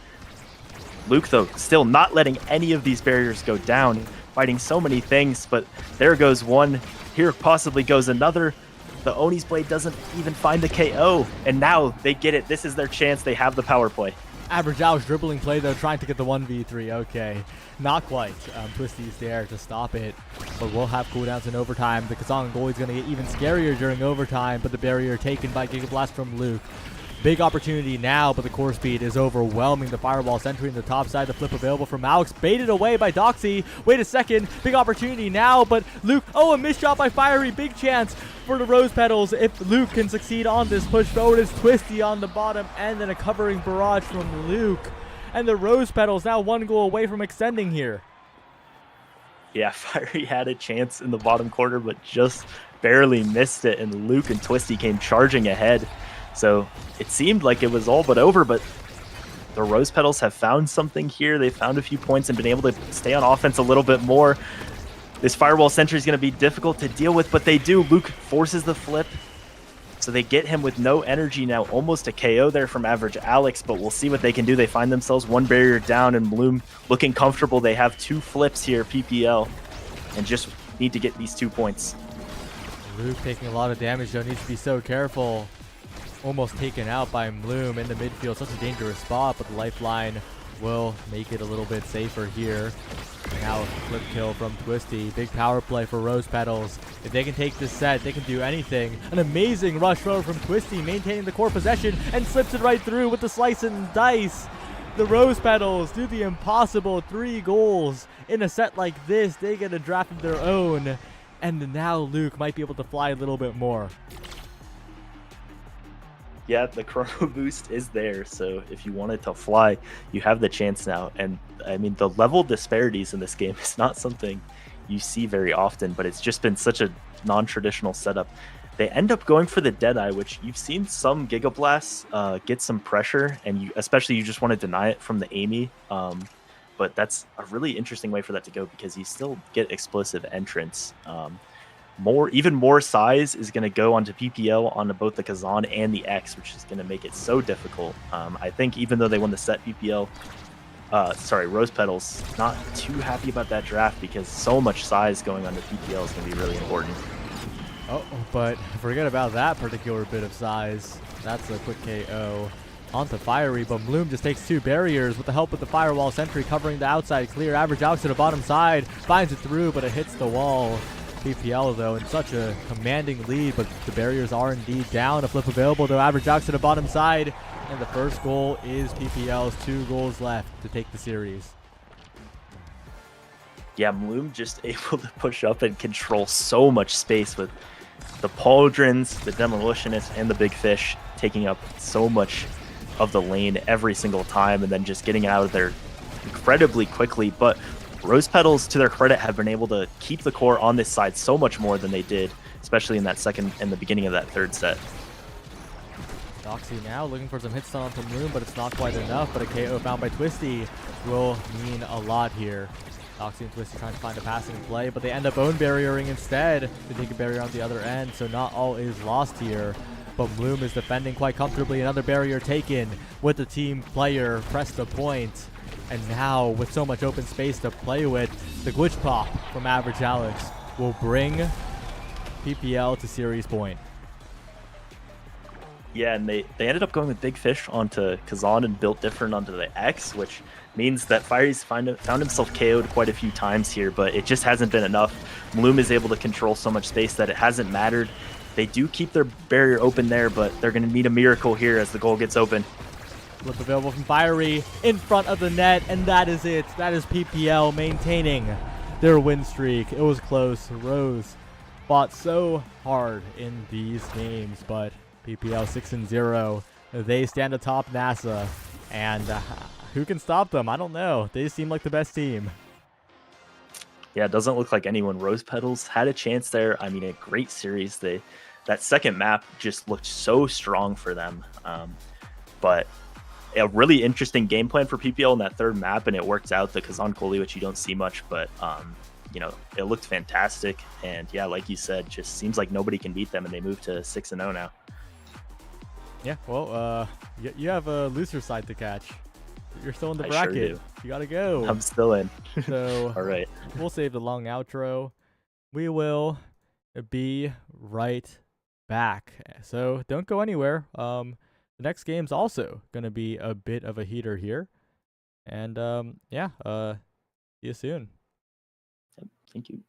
Luke, though, still not letting any of these barriers go down, fighting so many things, but there goes one. Here possibly goes another. The Oni's Blade doesn't even find the KO, and now they get it. This is their chance. They have the power play. Average Alex dribbling play, though, trying to get the 1v3. Okay, not quite. Twisty's there to stop it, but we'll have cooldowns in overtime. The Kazan goalie is going to get even scarier during overtime, but the barrier taken by Giga Blast from Luke. Big opportunity now, but the core speed is overwhelming. The Fireball entering the top side. The flip available from Alex. Baited away by Doxy. Wait a second. Big opportunity now, but Luke. Oh, a missed shot by Fiery. Big chance for the Rose Petals if Luke can succeed on this push forward. It's Twisty on the bottom, and then a covering barrage from Luke. And the Rose Petals now one goal away from extending here. Yeah, Fiery had a chance in the bottom corner, but just barely missed it, and Luke and Twisty came charging ahead. So it seemed like it was all but over, but the Rose Petals have found something here. They found a few points and been able to stay on offense a little bit more. This Firewall Sentry is going to be difficult to deal with, but they do. Luke forces the flip, so they get him with no energy now. Almost a KO there from Average Alex, but we'll see what they can do. They find themselves one barrier down, and Bloom looking comfortable. They have two flips here, PPL, and just need to get these 2 points. Luke taking a lot of damage, though, needs to be so careful. Almost taken out by Bloom in the midfield. Such a dangerous spot, but the lifeline will make it a little bit safer here. Now a flip kill from Twisty. Big power play for Rose Petals. If they can take this set, they can do anything. An amazing rush throw from Twisty, maintaining the core possession, and slips it right through with the slice and dice. The Rose Petals do the impossible. 3 goals in a set like this. They get a draft of their own. And now Luke might be able to fly a little bit more. Yeah, the chrono boost is there, so if you wanted to fly, you have the chance now. And I mean, the level disparities in this game is not something you see very often, but it's just been such a non-traditional setup. They end up going for the Deadeye, which you've seen some Giga Blasts get some pressure, and especially you just want to deny it from the Amy. But that's a really interesting way for that to go, because you still get explosive entrance. even more size is going to go onto PPL onto both the Kazan and the X, which is going to make it so difficult. I think even though they won the set, Rose Petals, not too happy about that draft because so much size going onto PPL is going to be really important. Oh, but forget about that particular bit of size. That's a quick KO. Onto Fiery, but Bloom just takes 2 barriers with the help of the Firewall Sentry covering the outside clear. Average Alex to the bottom side, finds it through, but it hits the wall. PPL, though, in such a commanding lead, but the barriers are indeed down. A flip available, though. Average Alex to the bottom side, and the first goal is PPL's. 2 goals left to take the series. Yeah, Bloom just able to push up and control so much space with the Pauldrons, the Demolitionists, and the Big Fish taking up so much of the lane every single time and then just getting out of there incredibly quickly. But Rose Petals, to their credit, have been able to keep the core on this side so much more than they did, especially in that second and the beginning of that third set. Doxy now looking for some hit stun onto Moon, but it's not quite enough. But a KO found by Twisty will mean a lot here. Doxy and Twisty trying to find a passing play, but they end up own barriering instead to take a barrier on the other end, so not all is lost here. But Bloom is defending quite comfortably. Another barrier taken with the team player. Press the point. And now, with so much open space to play with, the glitch pop from Average Alex will bring PPL to series point. Yeah, and they ended up going with Big Fish onto Kazan and Built Different onto the X, which means that Fiery's found himself KO'd quite a few times here, but it just hasn't been enough. Bloom is able to control so much space that it hasn't mattered. They do keep their barrier open there, but they're going to need a miracle here as the goal gets open. Flip available from Fiery in front of the net, and that is it. That is PPL maintaining their win streak. It was close. Rose fought so hard in these games, but PPL 6-0. They stand atop NASA, and who can stop them? I don't know. They seem like the best team. Yeah, it doesn't look like anyone. Rose Petals had a chance there. I mean, a great series. That second map just looked so strong for them. But a really interesting game plan for PPL in that third map, and it worked out. The Kazan Koli, which you don't see much, but you know, it looked fantastic. And yeah, like you said, just seems like nobody can beat them, and they moved to 6-0 now. Yeah, well, you have a loser side to catch. You're still in the I bracket. Sure do. You gotta go. I'm still in. So all right, we'll save the long outro. We will be right back. So don't go anywhere. The next game's also gonna be a bit of a heater here. And yeah, see you soon. Thank you.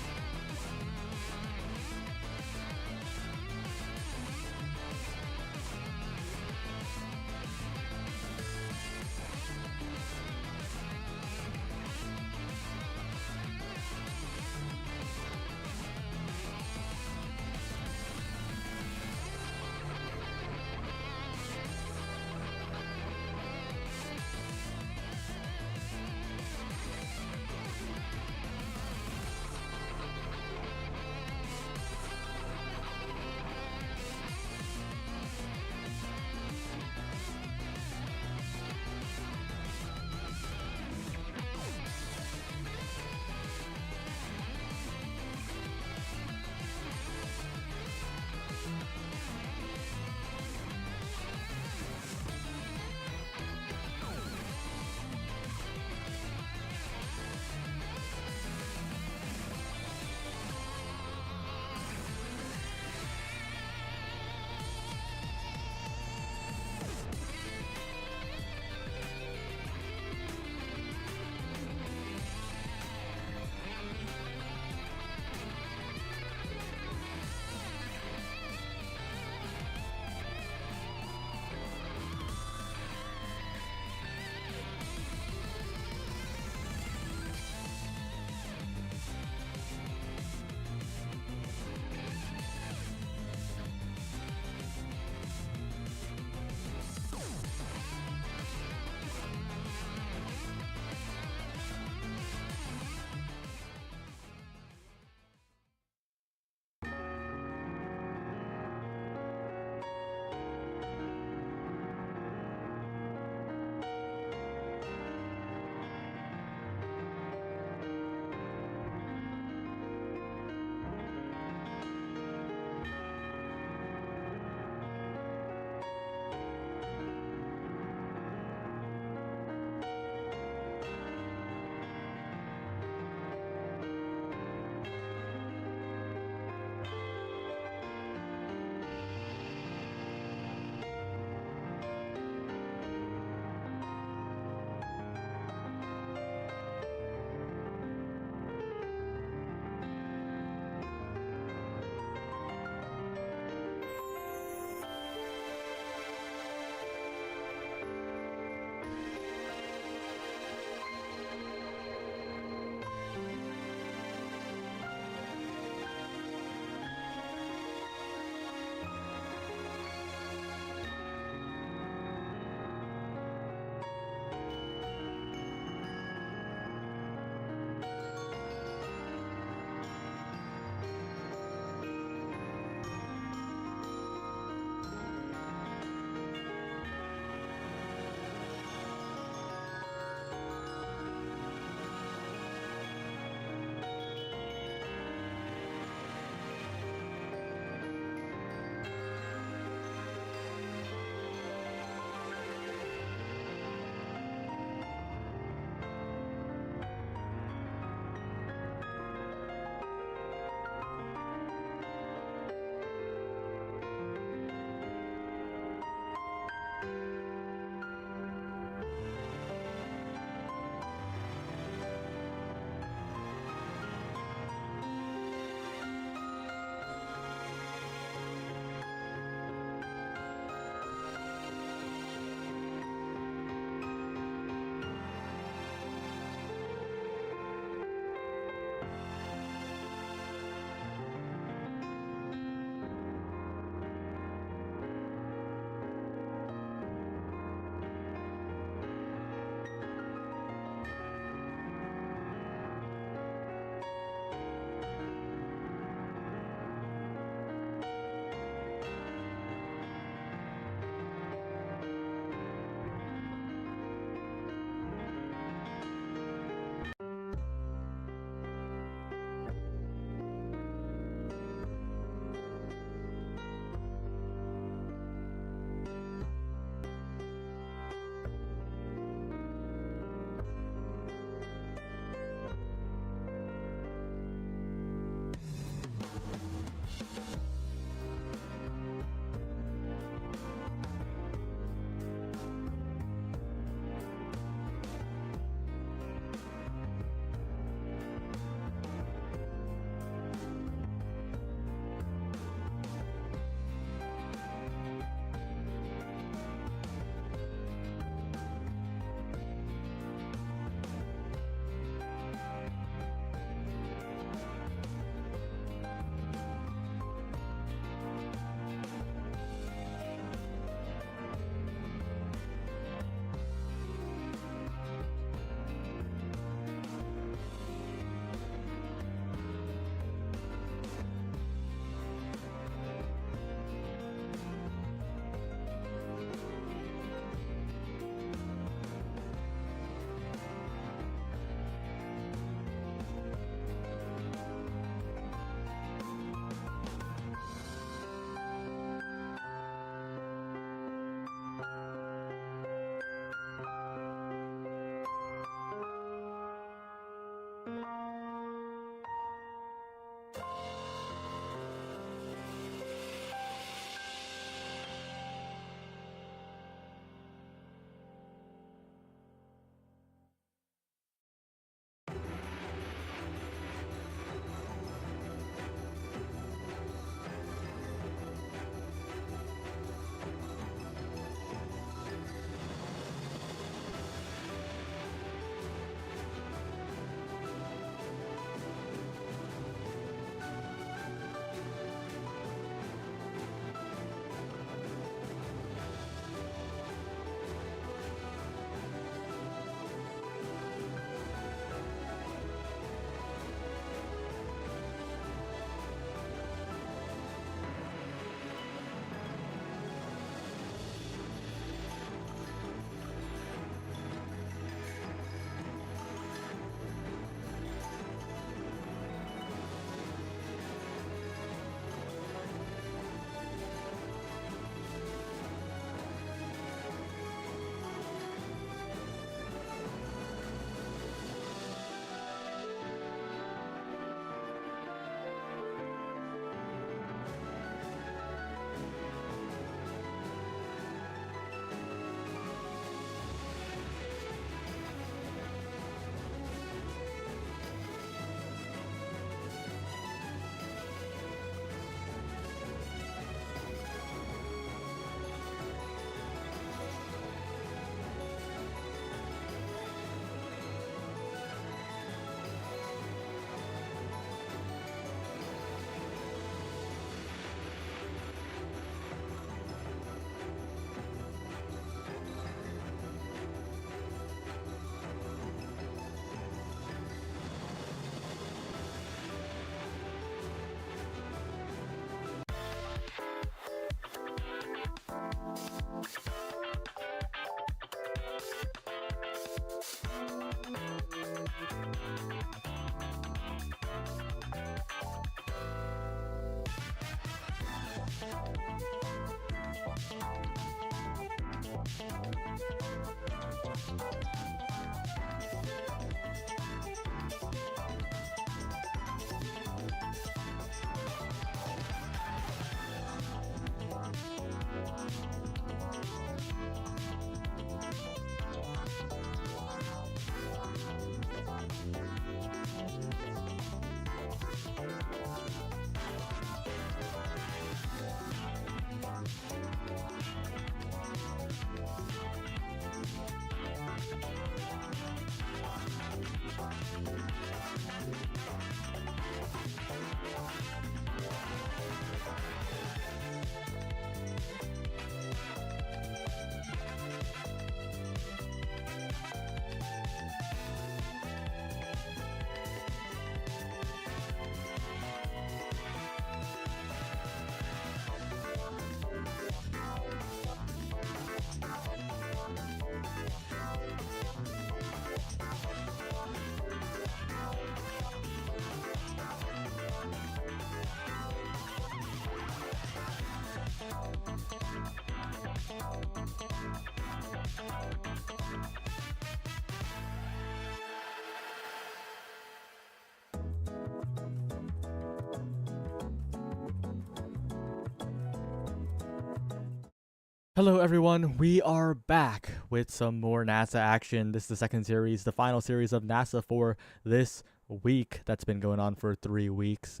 Hello everyone, we are back with some more NASA action. This is the second series, the final series of NASA for this week. That's been going on for 3 weeks,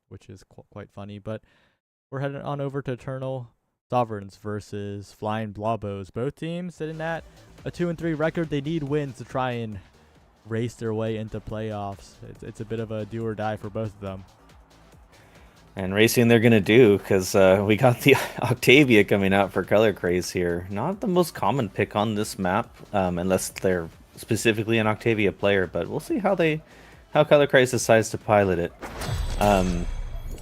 which is quite funny. But we're heading on over to Eternal Sovereigns versus Flying Blobos. Both teams sitting at a 2-3 record. They need wins to try and race their way into playoffs. It's a bit of a do or die for both of them. And racing they're going to do, because we got the Octavia coming out for Color Craze here. Not the most common pick on this map, unless they're specifically an Octavia player, but we'll see how Color Craze decides to pilot it.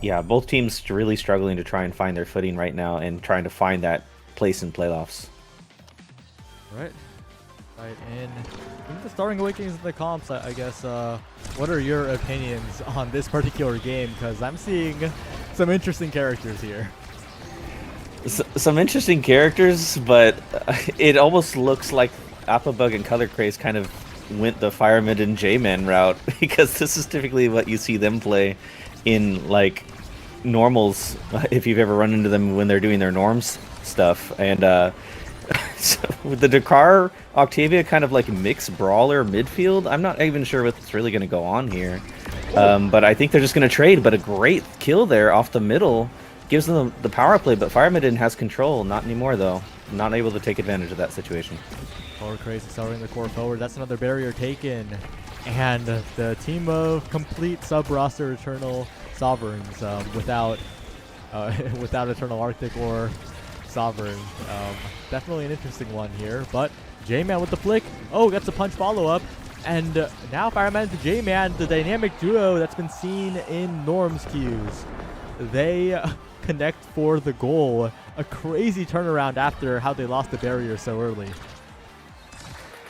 Yeah, both teams really struggling to try and find their footing right now and trying to find that place in playoffs. Right. In the starting awakenings and the comps, I guess, what are your opinions on this particular game? Because I'm seeing some interesting characters here. Some interesting characters, but it almost looks like Apabug and Color Craze kind of went the Fireman and J-Man route, because this is typically what you see them play in, like, normals, if you've ever run into them when they're doing their norms stuff. And so with the Dakar Octavia kind of like mixed brawler midfield, I'm not even sure what's really going to go on here. But I think they're just going to trade. But a great kill there off the middle gives them the power play. But Fireman has control. Not anymore, though. Not able to take advantage of that situation. Color Craze accelerating the core forward. That's another barrier taken. And the team of complete sub-roster Eternal Sovereigns without Eternal Arctic or Sovereign. Definitely an interesting one here, but J-Man with the flick. Oh, gets a punch follow-up. And now Fireman to J-Man, the dynamic duo that's been seen in Norm's queues. They connect for the goal. A crazy turnaround after how they lost the barrier so early.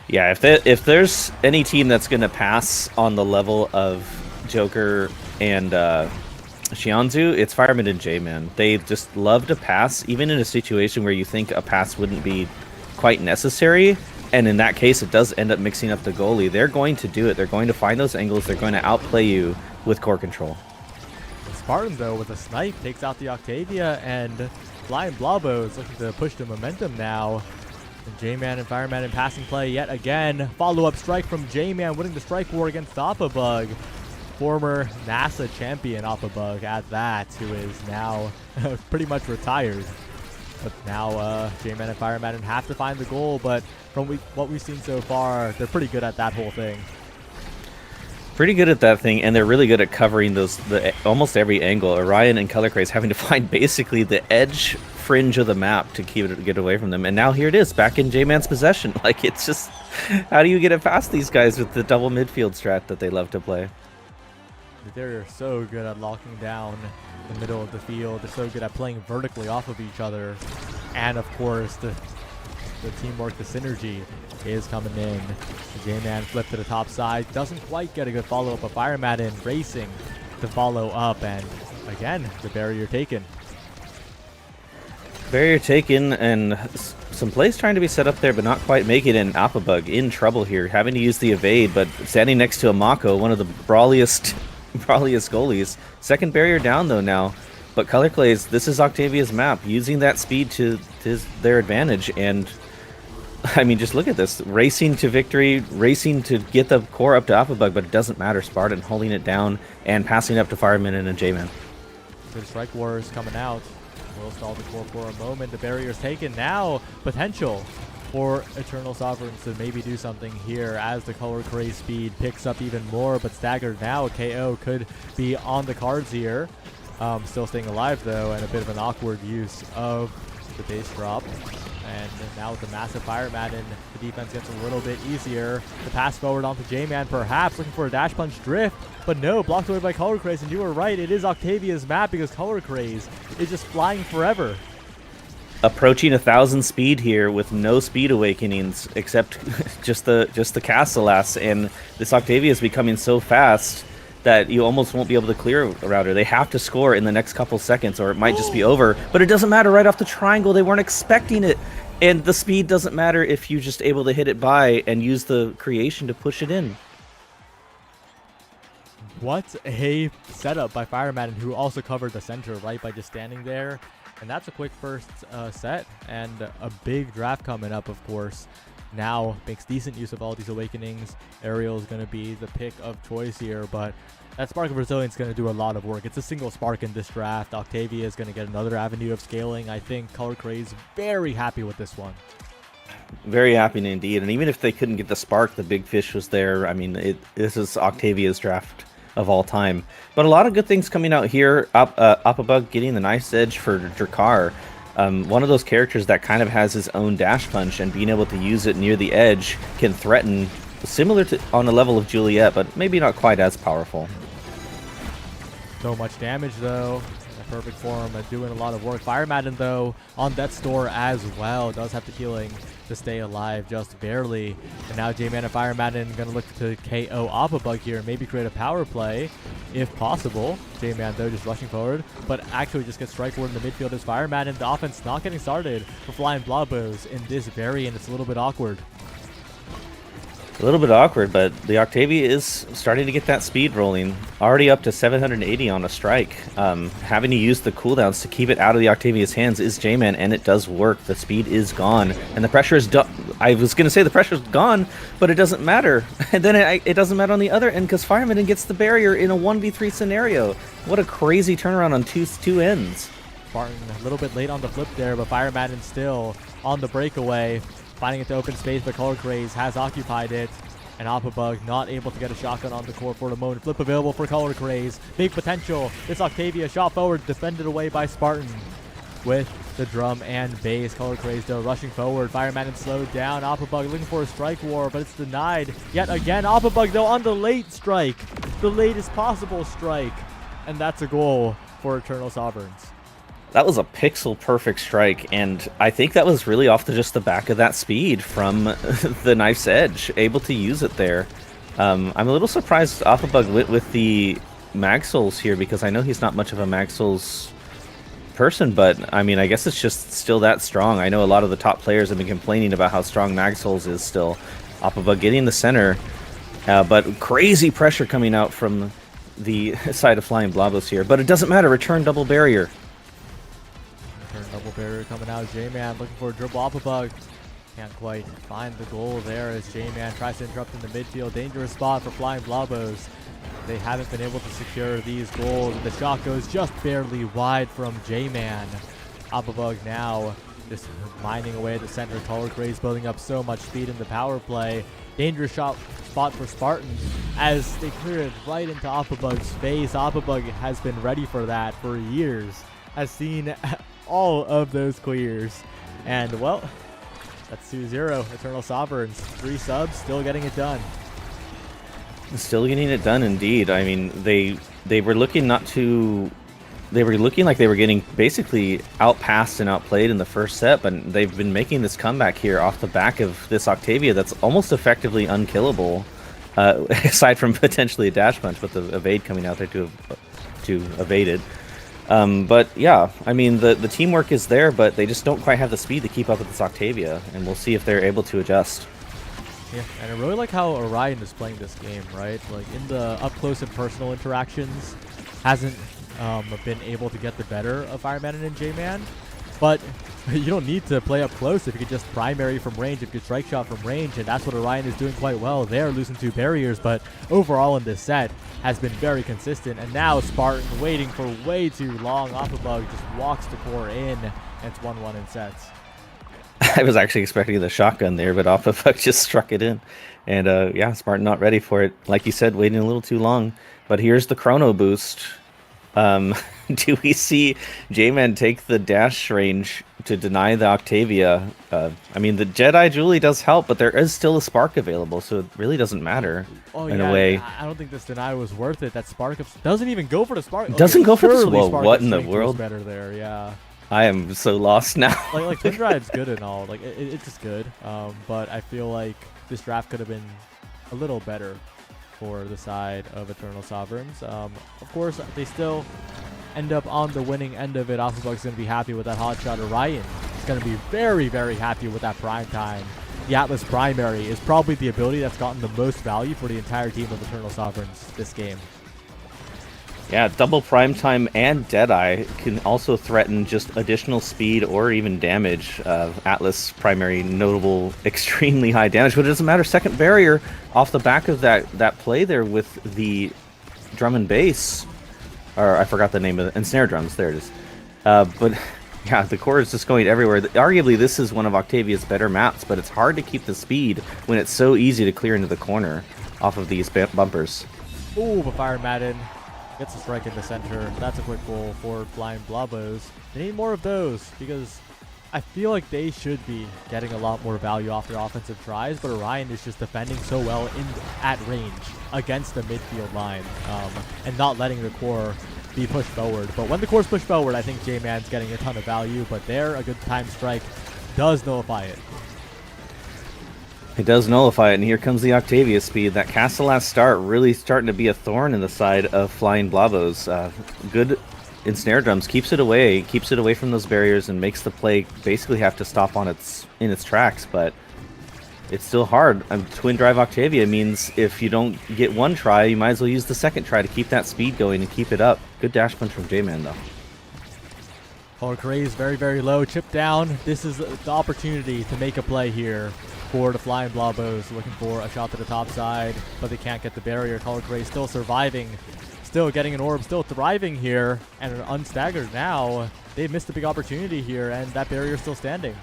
Yeah, if there's any team that's going to pass on the level of Joker and Xianzhu, it's Fireman and J-Man. They just love to pass, even in a situation where you think a pass wouldn't be quite necessary. And in that case, it does end up mixing up the goalie. They're going to do it. They're going to find those angles. They're going to outplay you with core control. The Spartan, though, with a snipe, takes out the Octavia, and Flying Blobos looking to push the momentum now. And J-Man and Fireman in passing play yet again. Follow-up strike from J-Man, winning the strike war against Apabug. Former NASA champion Apabug at that, who is now pretty much retired. But now J-Man and Fireman have to find the goal, but from what we've seen so far, they're pretty good at that whole thing. Pretty good at that thing, and they're really good at covering almost every angle. Orion and Color Craze having to find basically the edge fringe of the map to get away from them. And now here it is, back in J-Man's possession. Like, it's just, how do you get it past these guys with the double midfield strat that they love to play? They're so good at locking down the middle of the field. They're so good at playing vertically off of each other. And of course, the teamwork, the synergy is coming in. J-Man flip to the top side. Doesn't quite get a good follow-up, but Fireman in racing to follow up. And again, the barrier taken. Barrier taken, and some plays trying to be set up there, but not quite making it. And Apabug in trouble here, having to use the evade, but standing next to a Mako, one of the brawliest goalies. Second barrier down, though, now. But Color Craze, this is Octavia's map, using that speed to their advantage. And, I mean, just look at this. Racing to victory, racing to get the core up to Apabug, but it doesn't matter. Spartan holding it down and passing up to Fireman and a J-Man. Good strike wars coming out. Will stall the core for a moment. The barrier's taken now. Potential for Eternal Sovereigns to maybe do something here as the Color Craze speed picks up even more, but staggered now. A KO could be on the cards here. Still staying alive, though, and a bit of an awkward use of the base drop. And now with the massive Fireman, the defense gets a little bit easier. The pass forward onto J-Man, perhaps looking for a dash punch drift, but no, blocked away by Color Craze. And you were right, it is Octavia's map because Color Craze is just flying forever. Approaching 1,000 speed here with no speed awakenings except just the Castellas, and this Octavia is becoming so fast that you almost won't be able to clear around her. They have to score in the next couple seconds or it might just be over. But it doesn't matter, right off the triangle. They weren't expecting it. And the speed doesn't matter if you're just able to hit it by and use the creation to push it in. What a setup by Fireman, who also covered the center, right, by just standing there And that's a quick first set, and a big draft coming up, of course. Now makes decent use of all these awakenings. Aerial is going to be the pick of choice here, but that Spark of Resilience is going to do a lot of work. It's a single Spark in this draft. Octavia is going to get another avenue of scaling. I think Color Craze very happy with this one. Very happy indeed. And even if they couldn't get the Spark, the Big Fish was there. I mean, this is Octavia's draft of all time. But a lot of good things coming out here. Opabug getting the nice edge for Drakkar. One of those characters that kind of has his own dash punch, and being able to use it near the edge can threaten, similar to on the level of Juliet, but maybe not quite as powerful. So much damage though. In a perfect form, doing a lot of work. Fire Madden though on Death's Door as well does have the healing to stay alive just barely. And now J-Man and Fire Madden gonna look to KO Opabug here and maybe create a power play if possible. J-Man though just rushing forward, but actually just gets strike forward in the midfield as Fire Madden. The offense not getting started for Flying Blobos in this variant. It's a little bit awkward. A little bit awkward, but the Octavia is starting to get that speed rolling. Already up to 780 on a strike. Having to use the cooldowns to keep it out of the Octavia's hands is J-Man, and it does work. The speed is gone, and the pressure is I was going to say the pressure's gone, but it doesn't matter. And then it doesn't matter on the other end because Fireman gets the barrier in a 1v3 scenario. What a crazy turnaround on two ends. Spartan a little bit late on the flip there, but Fire Madden still on the breakaway. Finding it to open space, but Color Craze has occupied it. And Opabug not able to get a shotgun on the core for the moment. Flip available for Color Craze. Big potential. This Octavia shot forward, defended away by Spartan with the drum and bass. Color Craze though rushing forward. Fireman slowed down. Opabug looking for a strike war, but it's denied yet again. Opabug though on the late strike. The latest possible strike. And that's a goal for Eternal Sovereigns. That was a pixel perfect strike, and I think that was really off just the back of that speed from the Knife's Edge, able to use it there. I'm a little surprised Opabug went with the Mag Souls here, because I know he's not much of a Mag Souls person, but I mean, I guess it's just still that strong. I know a lot of the top players have been complaining about how strong Mag Souls is still. Opabug getting the center, but crazy pressure coming out from the side of Flying Blobos here, but it doesn't matter, return double barrier. Double barrier coming out. J-Man looking for a dribble. Opabug can't quite find the goal there as J-Man tries to interrupt in the midfield. Dangerous spot for Flying Blobos. They haven't been able to secure these goals. The shot goes just barely wide from J-Man. Opabug now just mining away at the center. Color Craze building up so much speed in the power play. Dangerous shot spot for Spartan as they clear it right into Opabug's face. Opabug has been ready for that for years. Has seen all of those clears. And, well, that's 2-0. Eternal Sovereigns. 3 subs, still getting it done. Still getting it done, indeed. I mean, they were looking not to... They were looking like they were getting basically outpassed and outplayed in the first set, but they've been making this comeback here off the back of this Octavia that's almost effectively unkillable, aside from potentially a dash punch with the evade coming out there to evade it. But yeah, I mean, the teamwork is there, but they just don't quite have the speed to keep up with this Octavia, and we'll see if they're able to adjust. Yeah, and I really like how Orion is playing this game, right? Like, in the up-close and personal interactions, hasn't been able to get the better of Fireman and J-Man, but you don't need to play up close if you could just primary from range, if you could strike shot from range, and that's what Orion is doing quite well there, losing 2 barriers, but overall in this set has been very consistent. And now Spartan waiting for way too long. Opabug just walks the core in, and it's 1-1 in sets. I was actually expecting the shotgun there, but Opabug just struck it in. And yeah, Spartan not ready for it. Like you said, waiting a little too long. But here's the chrono boost. Do we see J-Man take the dash range to deny the Octavia? I mean, the Jedi Julie does help, but there is still a spark available, so it really doesn't matter in a way. I don't think this deny was worth it. That spark doesn't even go for the spark. Doesn't go for the spark. well, what in the world? Better there, yeah. I am so lost now. like Twin Drive's good and all. Like it's just good. But I feel like this draft could have been a little better for the side of Eternal Sovereigns. Of course, they still end up on the winning end of it. Opabug's going to be happy with that hot shot. Orion is going to be very, very happy with that prime time. The Atlas primary is probably the ability that's gotten the most value for the entire team of Eternal Sovereigns this game. Yeah, double prime time and Deadeye can also threaten just additional speed or even damage. Atlas primary notable extremely high damage, but it doesn't matter. Second barrier off the back of that play there with the drum and bass, or I forgot the name of it, and snare drums. There it is. But yeah, the core is just going everywhere. Arguably, this is one of Octavia's better maps, but it's hard to keep the speed when it's so easy to clear into the corner off of these bumpers. Ooh, but Fire Madden gets a strike in the center. That's a quick goal for Flying Blobos. They need more of those because I feel like they should be getting a lot more value off their offensive tries, but Orion is just defending so well at range against the midfield line and not letting the core be pushed forward. But when the core's pushed forward, I think J-Man's getting a ton of value, but there, a good time strike does nullify it. It does nullify it, and here comes the Octavia speed. That Castellat start really starting to be a thorn in the side of Flying Blobos. Good in snare drums, keeps it away from those barriers, and makes the play basically have to stop in its tracks. But it's still hard. Twin drive Octavia means if you don't get one try, you might as well use the second try to keep that speed going and keep it up. Good dash punch from J-Man though. Color Craze very, very low. Chip down. This is the opportunity to make a play here for the Flying Blobos, looking for a shot to the top side, but they can't get the barrier. Color Craze still surviving, still getting an orb, still thriving here, and unstaggered now. They've missed a big opportunity here, and that barrier is still standing.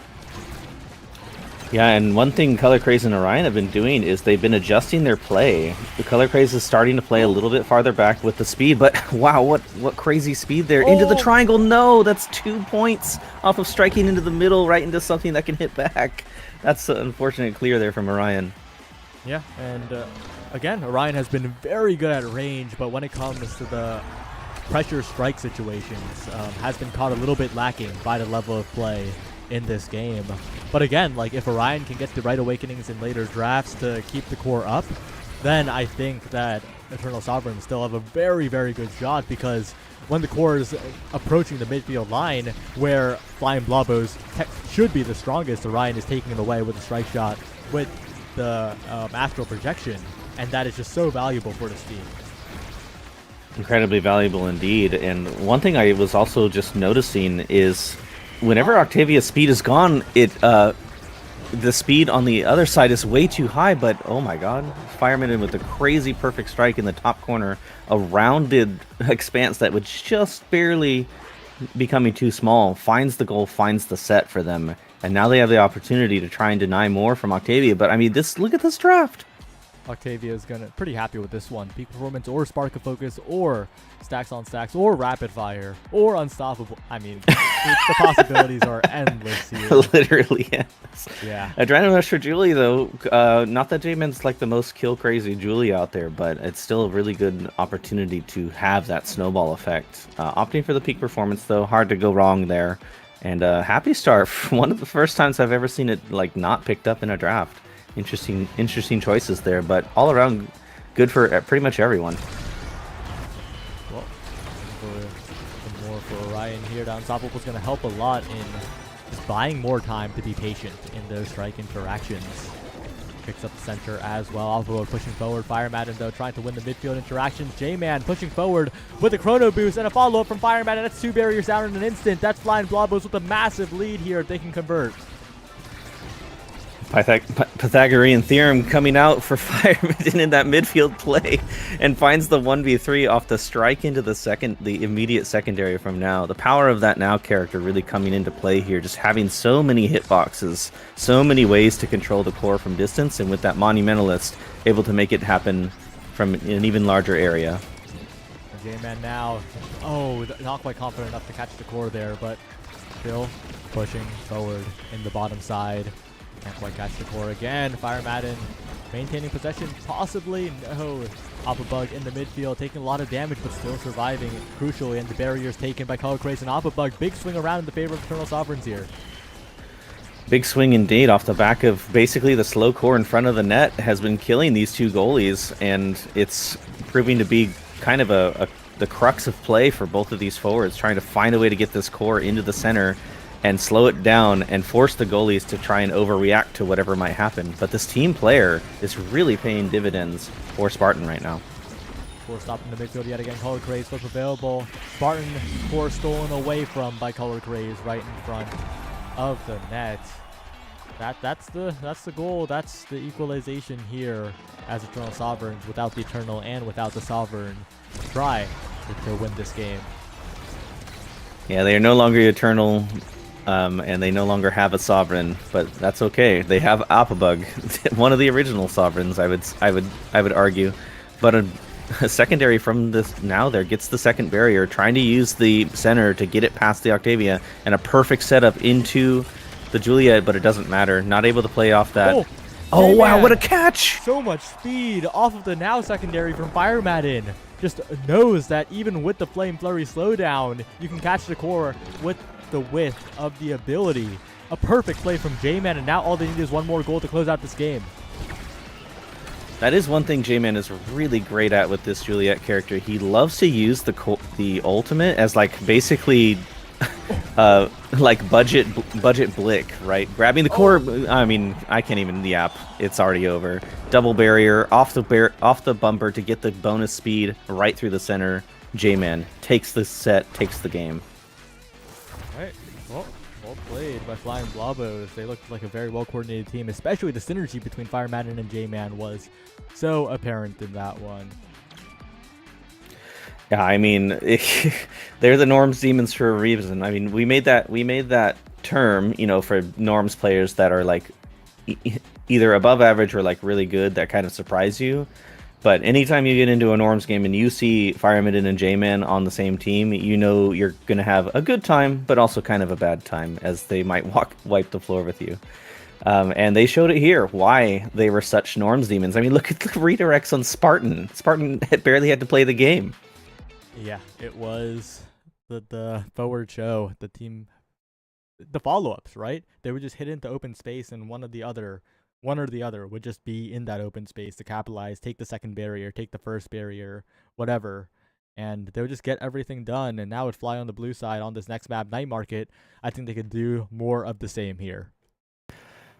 Yeah, and one thing Color Craze and Orion have been doing is they've been adjusting their play. The Color Craze is starting to play a little bit farther back with the speed, but wow, what crazy speed there. Into the triangle, no, that's 2 points off of striking into the middle, right into something that can hit back. That's an unfortunate clear there from Orion. Yeah, and again, Orion has been very good at range, but when it comes to the pressure strike situations, has been caught a little bit lacking by the level of play in this game. But again, like if Orion can get the right awakenings in later drafts to keep the core up, then I think that Eternal Sovereign still have a very, very good shot, because when the core is approaching the midfield line where Flying Blobos should be the strongest, Orion is taking it away with a strike shot with the Astral Projection, and that is just so valuable for this team. Incredibly valuable indeed. And one thing I was also just noticing is whenever Octavia's speed is gone, the speed on the other side is way too high, but oh my god, Fireman with a crazy perfect strike in the top corner, a rounded expanse that would just barely becoming too small, finds the goal, finds the set for them, and now they have the opportunity to try and deny more from Octavia. But I mean, look at this draft. Octavia is pretty happy with this one. Peak Performance or Spark of Focus or Stacks on Stacks or Rapid Fire or Unstoppable. I mean, the possibilities are endless here. Literally, yes. Yeah. Adrenaline Rush for Julie, though. Not that J-Man's like the most kill-crazy Julie out there, but it's still a really good opportunity to have that snowball effect. Opting for the Peak Performance, though, hard to go wrong there. And happy start. One of the first times I've ever seen it like not picked up in a draft. Interesting choices there, but all around good for pretty much everyone. Well, more for Orion here. The Unstoppable is going to help a lot in just buying more time to be patient in those strike interactions. Picks up the center as well. Alpha pushing forward. Fire Madden, though, trying to win the midfield interactions. J-Man pushing forward with a chrono boost and a follow-up from Fire Madden. That's 2 barriers down in an instant. That's Flying Blobos with a massive lead here if they can convert. Pythagorean theorem coming out for Fireman in that midfield play, and finds the 1v3 off the strike into the immediate secondary from Now. The power of that Now character really coming into play here, just having so many hitboxes, so many ways to control the core from distance, and with that Monumentalist able to make it happen from an even larger area. J-Man now, not quite confident enough to catch the core there, but still pushing forward in the bottom side. Can't quite catch the core again. Fire Madden maintaining possession, possibly. No. Alpha Bug in the midfield, taking a lot of damage, but still surviving crucially, and the barriers taken by Color Craze and Alpha Bug. Big swing around in the favor of Eternal Sovereigns here. Big swing indeed off the back of basically the slow core in front of the net has been killing these two goalies, and it's proving to be kind of the crux of play for both of these forwards, trying to find a way to get this core into the center and slow it down and force the goalies to try and overreact to whatever might happen. But this team player is really paying dividends for Spartan right now. Core stopped in the midfield yet again. Color Craze flip available. Spartan Core stolen away from by Color Craze right in front of the net. That's the goal. That's the equalization here as Eternal Sovereigns, without the Eternal and without the Sovereign, try to win this game. Yeah, they are no longer eternal, and they no longer have a sovereign, but that's okay. They have Apabug, one of the original sovereigns, I would argue, but a secondary from this now there gets the second barrier, trying to use the center to get it past the Octavia, and a perfect setup into the Juliet, but it doesn't matter. Not able to play off that. Oh wow, what a catch! So much speed off of the now secondary from Fire Madden. Just knows that even with the Flame Flurry slowdown, you can catch the core with the width of the ability. A perfect play from J-Man, and now all they need is one more goal to close out this game. That is one thing J-Man is really great at with this Juliet character. He loves to use the ultimate as like basically like budget blick, right? Grabbing the core. I mean, I can't even. Yep, it's already over. Double barrier off the bumper to get the bonus speed right through the center. J-Man takes the set, takes the game. Right. Well played by Flying Blobos. They looked like a very well coordinated team, especially the synergy between Fire Madden and J-Man was so apparent in that one. Yeah, I mean, they're the Norms demons for a reason. I mean, we made that term, you know, for Norms players that are like either above average or like really good, that kind of surprise you. But anytime you get into a Norms game and you see Fire Madden and J-Man on the same team, you know you're gonna have a good time, but also kind of a bad time, as they might wipe the floor with you. And they showed it here, why they were such Norms demons. I mean, look at the redirects on Spartan. Spartan barely had to play the game. Yeah, it was the forward show, the team, the follow-ups, right? They would just hit into open space, and one or the other would just be in that open space to capitalize, take the second barrier, take the first barrier, whatever. And they would just get everything done. And now with Fly on the blue side on this next map, Night Market, I think they could do more of the same here.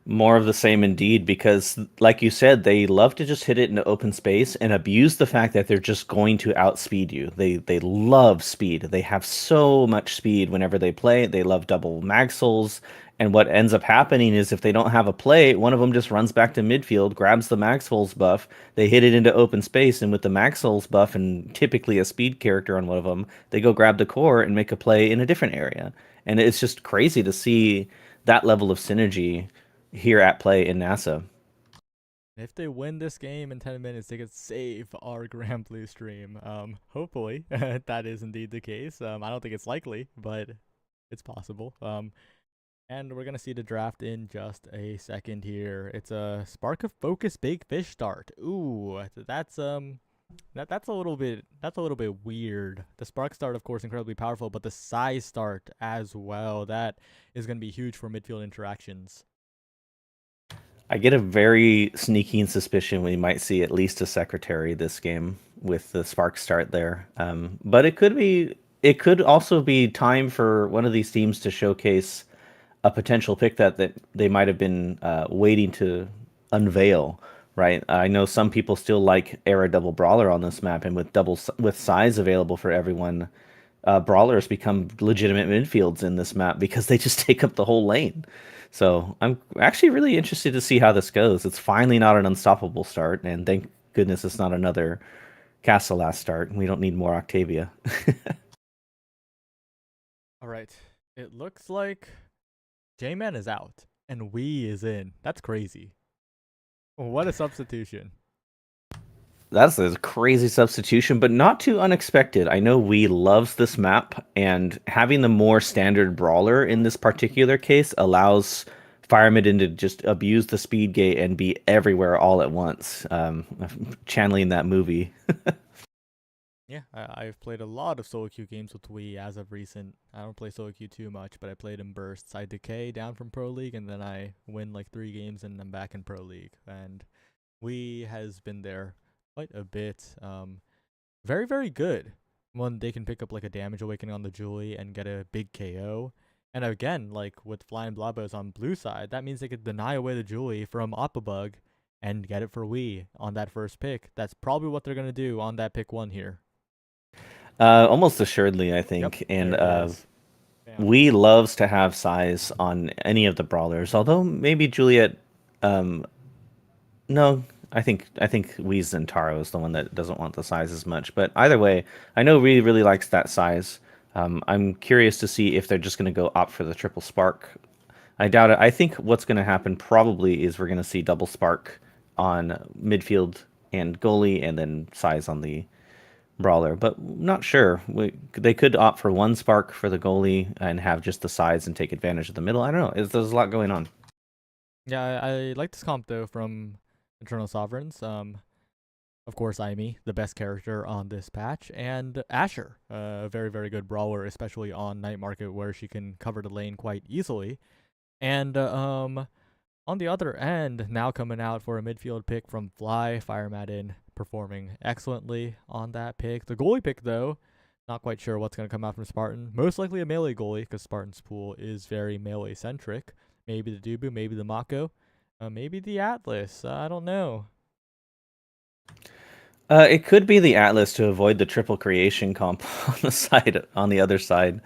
More of the same indeed, because like you said, they love to just hit it into open space and abuse the fact that they're just going to outspeed you. They love speed. They have so much speed whenever they play. They love double mag souls. And what ends up happening is if they don't have a play, one of them just runs back to midfield, grabs the Mag Souls buff, they hit it into open space, and with the Mag Souls buff and typically a speed character on one of them, they go grab the core and make a play in a different area. And it's just crazy to see that level of synergy here at play in NASA. If they win this game in 10 minutes, they could save our Grand Blue stream. Hopefully, that is indeed the case. I don't think it's likely, but it's possible. And we're gonna see the draft in just a second here. It's a Spark of Focus Big Fish start. Ooh, that's a little bit weird. The Spark start, of course, incredibly powerful, but the size start as well, that is gonna be huge for midfield interactions. I get a very sneaking suspicion we might see at least a secretary this game with the Spark start there. But it could also be time for one of these teams to showcase a potential pick that they might have been waiting to unveil, right? I know some people still like Era Double Brawler on this map, and with size available for everyone, brawlers become legitimate midfields in this map because they just take up the whole lane. So I'm actually really interested to see how this goes. It's finally not an unstoppable start, and thank goodness it's not another Castle last start. We don't need more Octavia. All right, it looks like J-Man is out and Wii is in. That's crazy. What a substitution. That's a crazy substitution, but not too unexpected. I know Wii loves this map, and having the more standard brawler in this particular case allows Fire Madden to just abuse the speed gate and be everywhere all at once. Channeling that movie. Yeah, I've played a lot of solo queue games with Wii as of recent. I don't play solo queue too much, but I played in bursts. I decay down from Pro League, and then I win like 3 games, and I'm back in Pro League. And Wii has been there quite a bit. Very, very good when they can pick up like a damage awakening on the Julie and get a big KO. And again, like with Flying Blobos on blue side, that means they could deny away the Julie from Apabug and get it for Wii on that first pick. That's probably what they're going to do on that pick 1 here. Almost assuredly, I think. Yep, And there it is. Bam. Wii loves to have size on any of the brawlers, although maybe Juliet. No, I think Wii's Zentaro is the one that doesn't want the size as much. But either way, I know Wii really likes that size. I'm curious to see if they're just going to go opt for the triple spark. I doubt it. I think what's going to happen probably is we're going to see double spark on midfield and goalie, and then size on the brawler. But not sure. They could opt for 1 spark for the goalie and have just the size and take advantage of the middle. I don't know. There's a lot going on. Yeah, I like this comp though from Eternal Sovereigns. Of course, Aimi, the best character on this patch, and Asher, a very, very good brawler, especially on Night Market, where she can cover the lane quite easily. And on the other end, now coming out for a midfield pick from Fly, Fire Madden performing excellently on that pick. The goalie pick, though, not quite sure what's going to come out from Spartan. Most likely a melee goalie, because Spartan's pool is very melee-centric. Maybe the Dubu, maybe the Mako, maybe the Atlas. I don't know. It could be the Atlas to avoid the triple creation comp on the other side.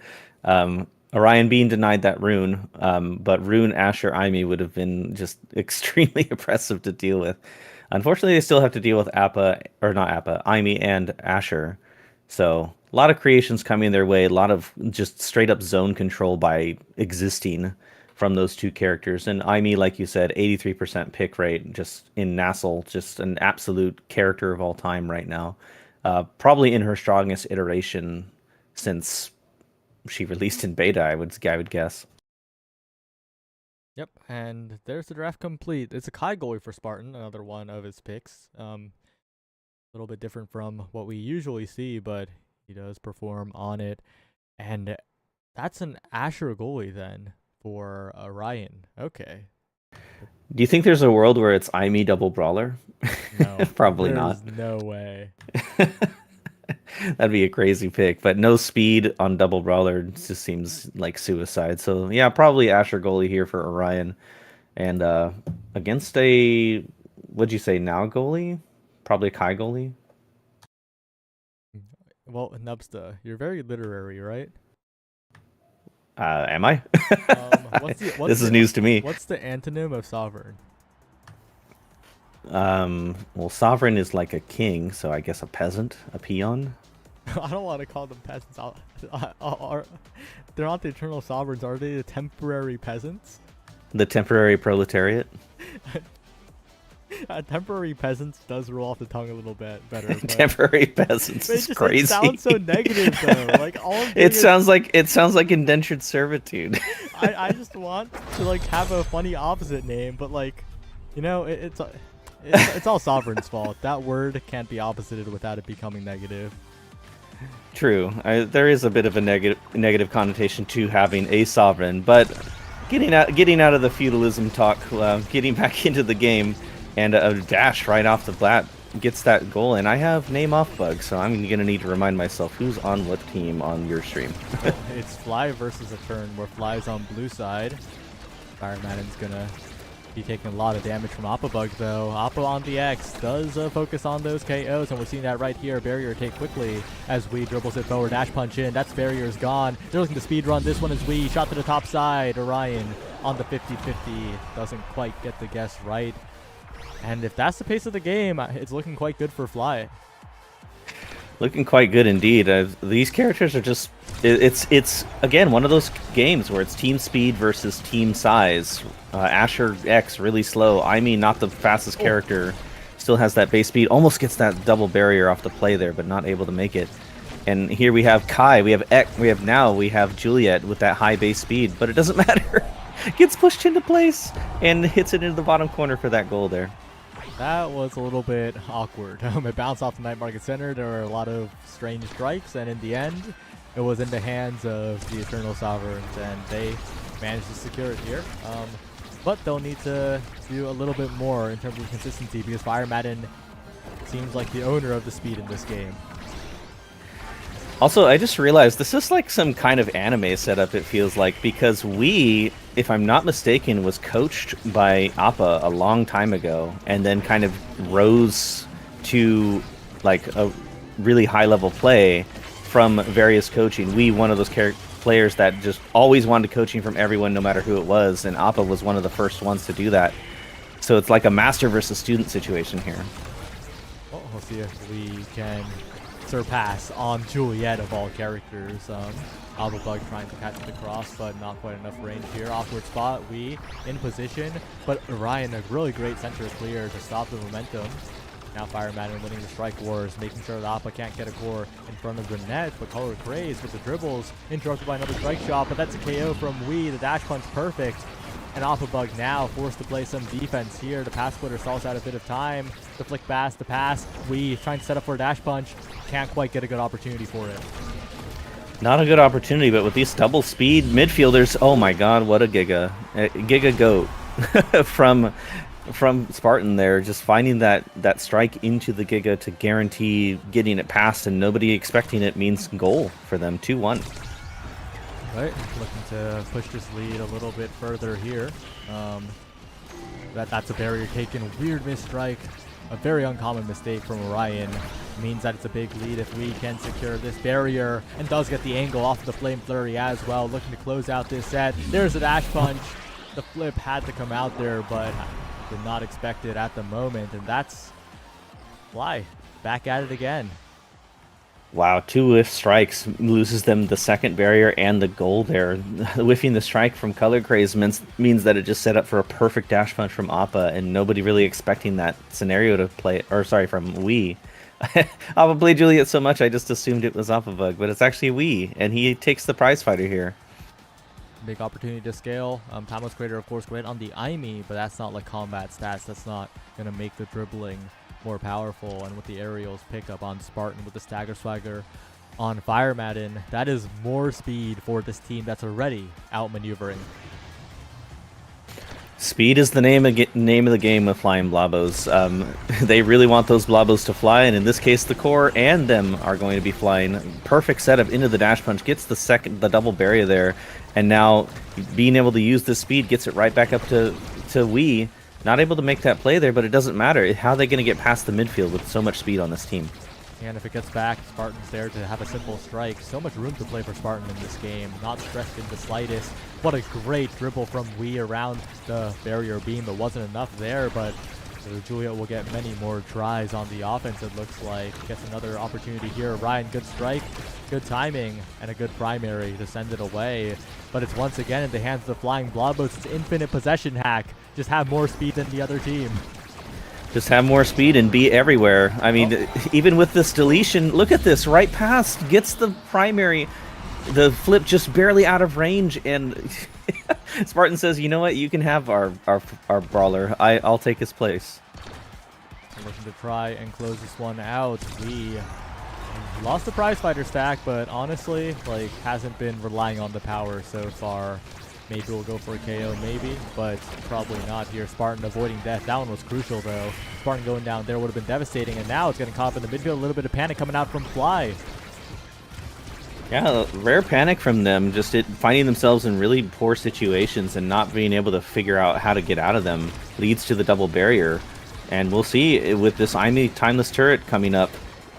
Orion being denied that rune, but rune Asher Aimi would have been just extremely oppressive to deal with. Unfortunately, they still have to deal with Aimi and Asher. So a lot of creations coming their way, a lot of just straight up zone control by existing from those 2 characters. And Aimi, like you said, 83% pick rate, just in Nassel, just an absolute character of all time right now. Probably in her strongest iteration since she released in beta, I would guess. Yep, and there's the draft complete. It's a Kai goalie for Spartan, another one of his picks. A little bit different from what we usually see, but he does perform on it. And that's an Asher goalie then for Orion. Okay. Do you think there's a world where it's Aimi double brawler? No. Probably not. There's no way. That'd be a crazy pick, but no speed on double brawler just seems like suicide. So yeah, probably Asher goalie here for Orion, and against a what'd you say now goalie? Probably a Kai goalie. Well, Nubsta, you're very literary, right? Am I? This is news to me. What's the antonym of sovereign? Well, sovereign is like a king, so I guess a peasant, a peon. I don't want to call them peasants. They're not the eternal sovereigns, are they? The temporary peasants? The temporary proletariat. Temporary peasants does roll off the tongue a little bit better. Temporary peasants is crazy. It sounds so negative though. Like it sounds like indentured servitude. I just want to like have a funny opposite name, but like, you know, it's all sovereign's fault. That word can't be opposited without it becoming negative. True. There is a bit of a negative connotation to having a sovereign, but getting out of the feudalism talk, getting back into the game, and a dash right off the bat gets that goal, and I have name off bug, so I'm gonna need to remind myself who's on what team on your stream. It's Fly versus a turn where Fly's on blue side. Fire Madden's gonna be taking a lot of damage from Appa Bug though. Appa on the X does focus on those KOs, and we're seeing that right here. Barrier take quickly as Wii dribbles it forward, dash punch in. That's Barrier's gone. They're looking to speed run. This one is Wii. Shot to the top side. Orion on the 50-50. Doesn't quite get the guess right. And if that's the pace of the game, it's looking quite good for Fly. Looking quite good indeed. These characters are just... It's again, one of those games where it's team speed versus team size. Asher X really slow. Aimi, not the fastest character. Still has that base speed. Almost gets that double barrier off the play there, but not able to make it. And here we have Kai. We have Ek. We have Juliet with that high base speed, but it doesn't matter. Gets pushed into place and hits it into the bottom corner for that goal there. That was a little bit awkward. It bounced off the Night Market Center. There were a lot of strange strikes, and in the end, it was in the hands of the Eternal Sovereigns, and they managed to secure it here. But they'll need to do a little bit more in terms of consistency, because Fire Madden seems like the owner of the speed in this game. Also, I just realized this is like some kind of anime setup, it feels like, because we, if I'm not mistaken, was coached by Appa a long time ago, and then kind of rose to like a really high level play from various coaching. We, one of those players that just always wanted coaching from everyone, no matter who it was, and Appa was one of the first ones to do that. So it's like a master versus student situation here. Well, we'll see if we can surpass on Juliet of all characters. Bug trying to catch the cross, but not quite enough range here. Awkward spot, we in position, but Orion, a really great center clear to stop the momentum. Now Fire Madden winning the strike wars, making sure that Appa can't get a core in front of the net, but Color Craze with the dribbles, interrupted by another strike shot, but that's a KO from Wii, the dash punch perfect. And Bug now forced to play some defense here. The pass splitter stalls out a bit of time. The flick pass, the pass. Wii trying to set up for a dash punch. Can't quite get a good opportunity for it. Not a good opportunity, but with these double speed midfielders, oh my god, what a Giga goat from Spartan there, just finding that strike into the Giga to guarantee getting it past and nobody expecting it means goal for them, 2-1. Right, looking to push this lead a little bit further here. That's a barrier taken, weird misstrike, a very uncommon mistake from Orion. Means that it's a big lead if we can secure this barrier, and does get the angle off of the Flame Flurry as well, looking to close out this set. There's a dash punch. The flip had to come out there, but did not expect it at the moment, and that's Fly back at it again. Wow, 2 whiff strikes loses them the second barrier and the goal there. Whiffing the strike from Color Craze means that it just set up for a perfect dash punch from Appa, and nobody really expecting that scenario to play, or sorry, from Wii. Appa played Juliet so much I just assumed it was Bug, but it's actually Wii, and he takes the prize fighter here. Big opportunity to scale. Timeless Creator, of course, great on the Aimi, but that's not like combat stats. That's not going to make the dribbling more powerful. And with the aerials pickup on Spartan, with the Stagger Swagger on Fire Madden, that is more speed for this team that's already outmaneuvering. Speed is the name of the game with flying Blobos. They really want those Blobos to fly, and in this case, the core and them are going to be flying. Perfect setup into the dash punch, gets the double barrier there, and now being able to use this speed gets it right back up to Wii. Not able to make that play there, but it doesn't matter. How are they going to get past the midfield with so much speed on this team? And if it gets back, Spartan's there to have a simple strike. So much room to play for Spartan in this game. Not stressed in the slightest. What a great dribble from Wii around the barrier beam. It wasn't enough there, but Juliet will get many more tries on the offense, it looks like. Gets another opportunity here. Ryan, good strike, good timing, and a good primary to send it away. But it's once again in the hands of the Flying Blobos. It's infinite possession hack. Just have more speed than the other team. Just have more speed and be everywhere. I mean, even with this deletion, look at this, right past, gets the primary, the flip just barely out of range, and Spartan says, you know what, you can have our brawler. I'll take his place. Looking to try and close this one out. We lost the prize fighter stack, but honestly, like, hasn't been relying on the power so far. Maybe we'll go for a KO, maybe, but probably not here. Spartan avoiding death. That one was crucial, though. Spartan going down there would have been devastating, and now it's getting caught up in the midfield. A little bit of panic coming out from Fly. Yeah, rare panic from them, just finding themselves in really poor situations and not being able to figure out how to get out of them leads to the double barrier. And we'll see with this Aimi Timeless Turret coming up,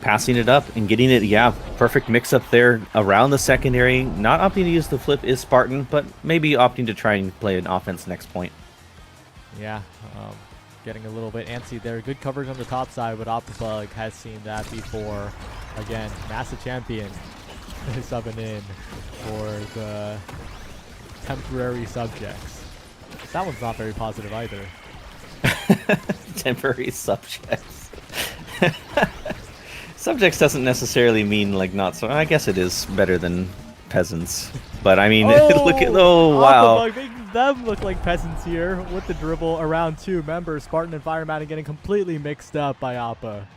passing it up and getting it, yeah, perfect mix up there around the secondary. Not opting to use the flip is Spartan, but maybe opting to try and play an offense next point. Yeah, getting a little bit antsy there. Good coverage on the top side, but Bug has seen that before. Again, Massive Champion subbing in for the temporary subjects. That one's not very positive either. Temporary subjects. Subjects doesn't necessarily mean like not so. I guess it is better than peasants, but I mean, look at wow. Making them look like peasants here with the dribble around 2 members. Spartan and Fire Madden getting completely mixed up by Appa.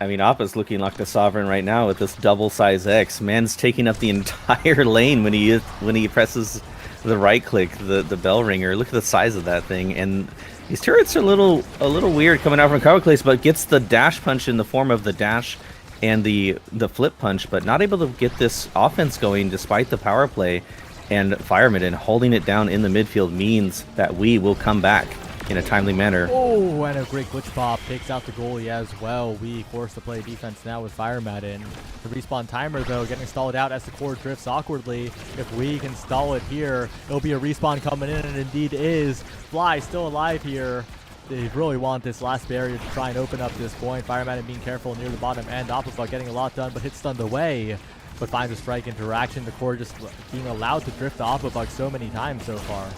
I mean, Appa's looking like the sovereign right now with this double size X. Man's taking up the entire lane when he presses the right click, the bell ringer. Look at the size of that thing, and these turrets are a little weird coming out from Color Craze, but gets the dash punch in the form of the dash and the flip punch, but not able to get this offense going despite the power play. And Firemiden holding it down in the midfield means that we will come back in a timely manner. Oh, and a great glitch pop takes out the goalie as well. We forced to play defense now with Firemiden. The respawn timer, though, getting stalled out as the core drifts awkwardly. If we can stall it here, it'll be a respawn coming in, and it indeed is. Fly still alive here. They really want this last barrier to try and open up this point. Firemiden being careful near the bottom end. Oppa getting a lot done, but hits stunned away. But finds a strike interaction. The core just being allowed to drift the Oppa so many times so far.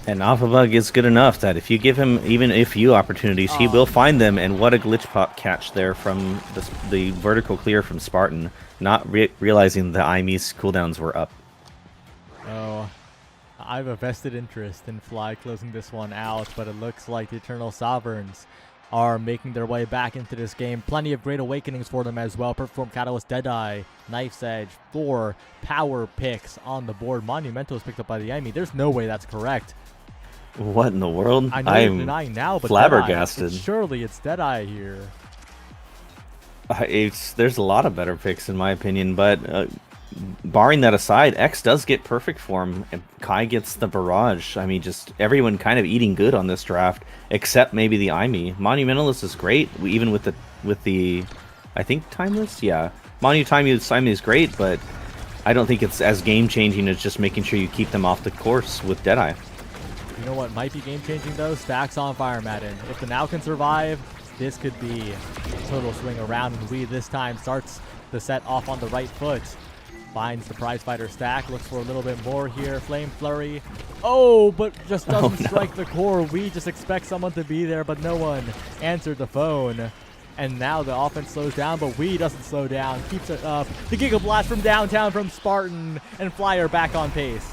And Oppa is good enough that if you give him even a few opportunities, he will find them. And what a glitch pop catch there from the vertical clear from Spartan, not realizing the IME's cooldowns were up. Oh, I have a vested interest in Fly closing this one out, but it looks like the Eternal Sovereigns are making their way back into this game. Plenty of great awakenings for them as well. Perform Catalyst, Deadeye, Knife's Edge, 4 power picks on the board. Monumental is picked up by the enemy. There's no way that's correct. What in the world? I know you're denying now, but flabbergasted. Surely it's Deadeye here. There's a lot of better picks in my opinion, but barring that aside, X does get perfect form, and Kai gets the barrage. I mean, just everyone kind of eating good on this draft, except maybe the IME. Monumentalist is great, even with the I think Timeless, yeah. Monumentalist is great, but I don't think it's as game changing as just making sure you keep them off the course with Deadeye. You know what might be game changing though? Stacks on Firemiden. If the Now can survive, this could be a total swing around, and we this time starts the set off on the right foot. Finds the prize fighter stack, looks for a little bit more here. Flame Flurry. Oh, but just doesn't strike the core. We just expect someone to be there, but no one answered the phone. And now the offense slows down, but we doesn't slow down. Keeps it up. The Giga Blast from downtown from Spartan, and Flyer back on pace.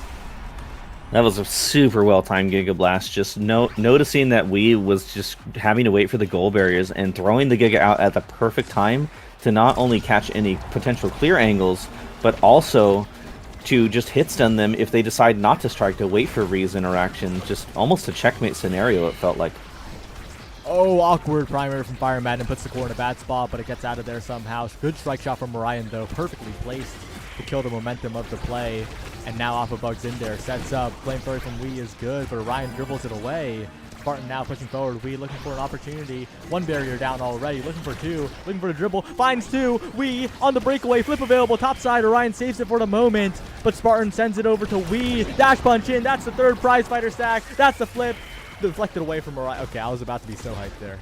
That was a super well-timed Giga Blast. Just noticing that we was just having to wait for the goal barriers and throwing the Giga out at the perfect time to not only catch any potential clear angles, but also to just hit stun them if they decide not to strike, to wait for Ree's interaction. Just almost a checkmate scenario, it felt like. Oh, awkward primary from Firemiden puts the core in a bad spot, but it gets out of there somehow. Good strike shot from Orion, though, perfectly placed to kill the momentum of the play. And now Oppa in there, sets up. Flame Flurry from Wii is good, but Orion dribbles it away. Spartan now pushing forward. Wii looking for an opportunity. One barrier down already. Looking for 2. Looking for a dribble. Finds 2. Wii on the breakaway. Flip available. Top side. Orion saves it for the moment. But Spartan sends it over to Wii. Dash punch in. That's the 3rd prize fighter stack. That's the flip. Deflected away from Orion. Okay, I was about to be so hyped there.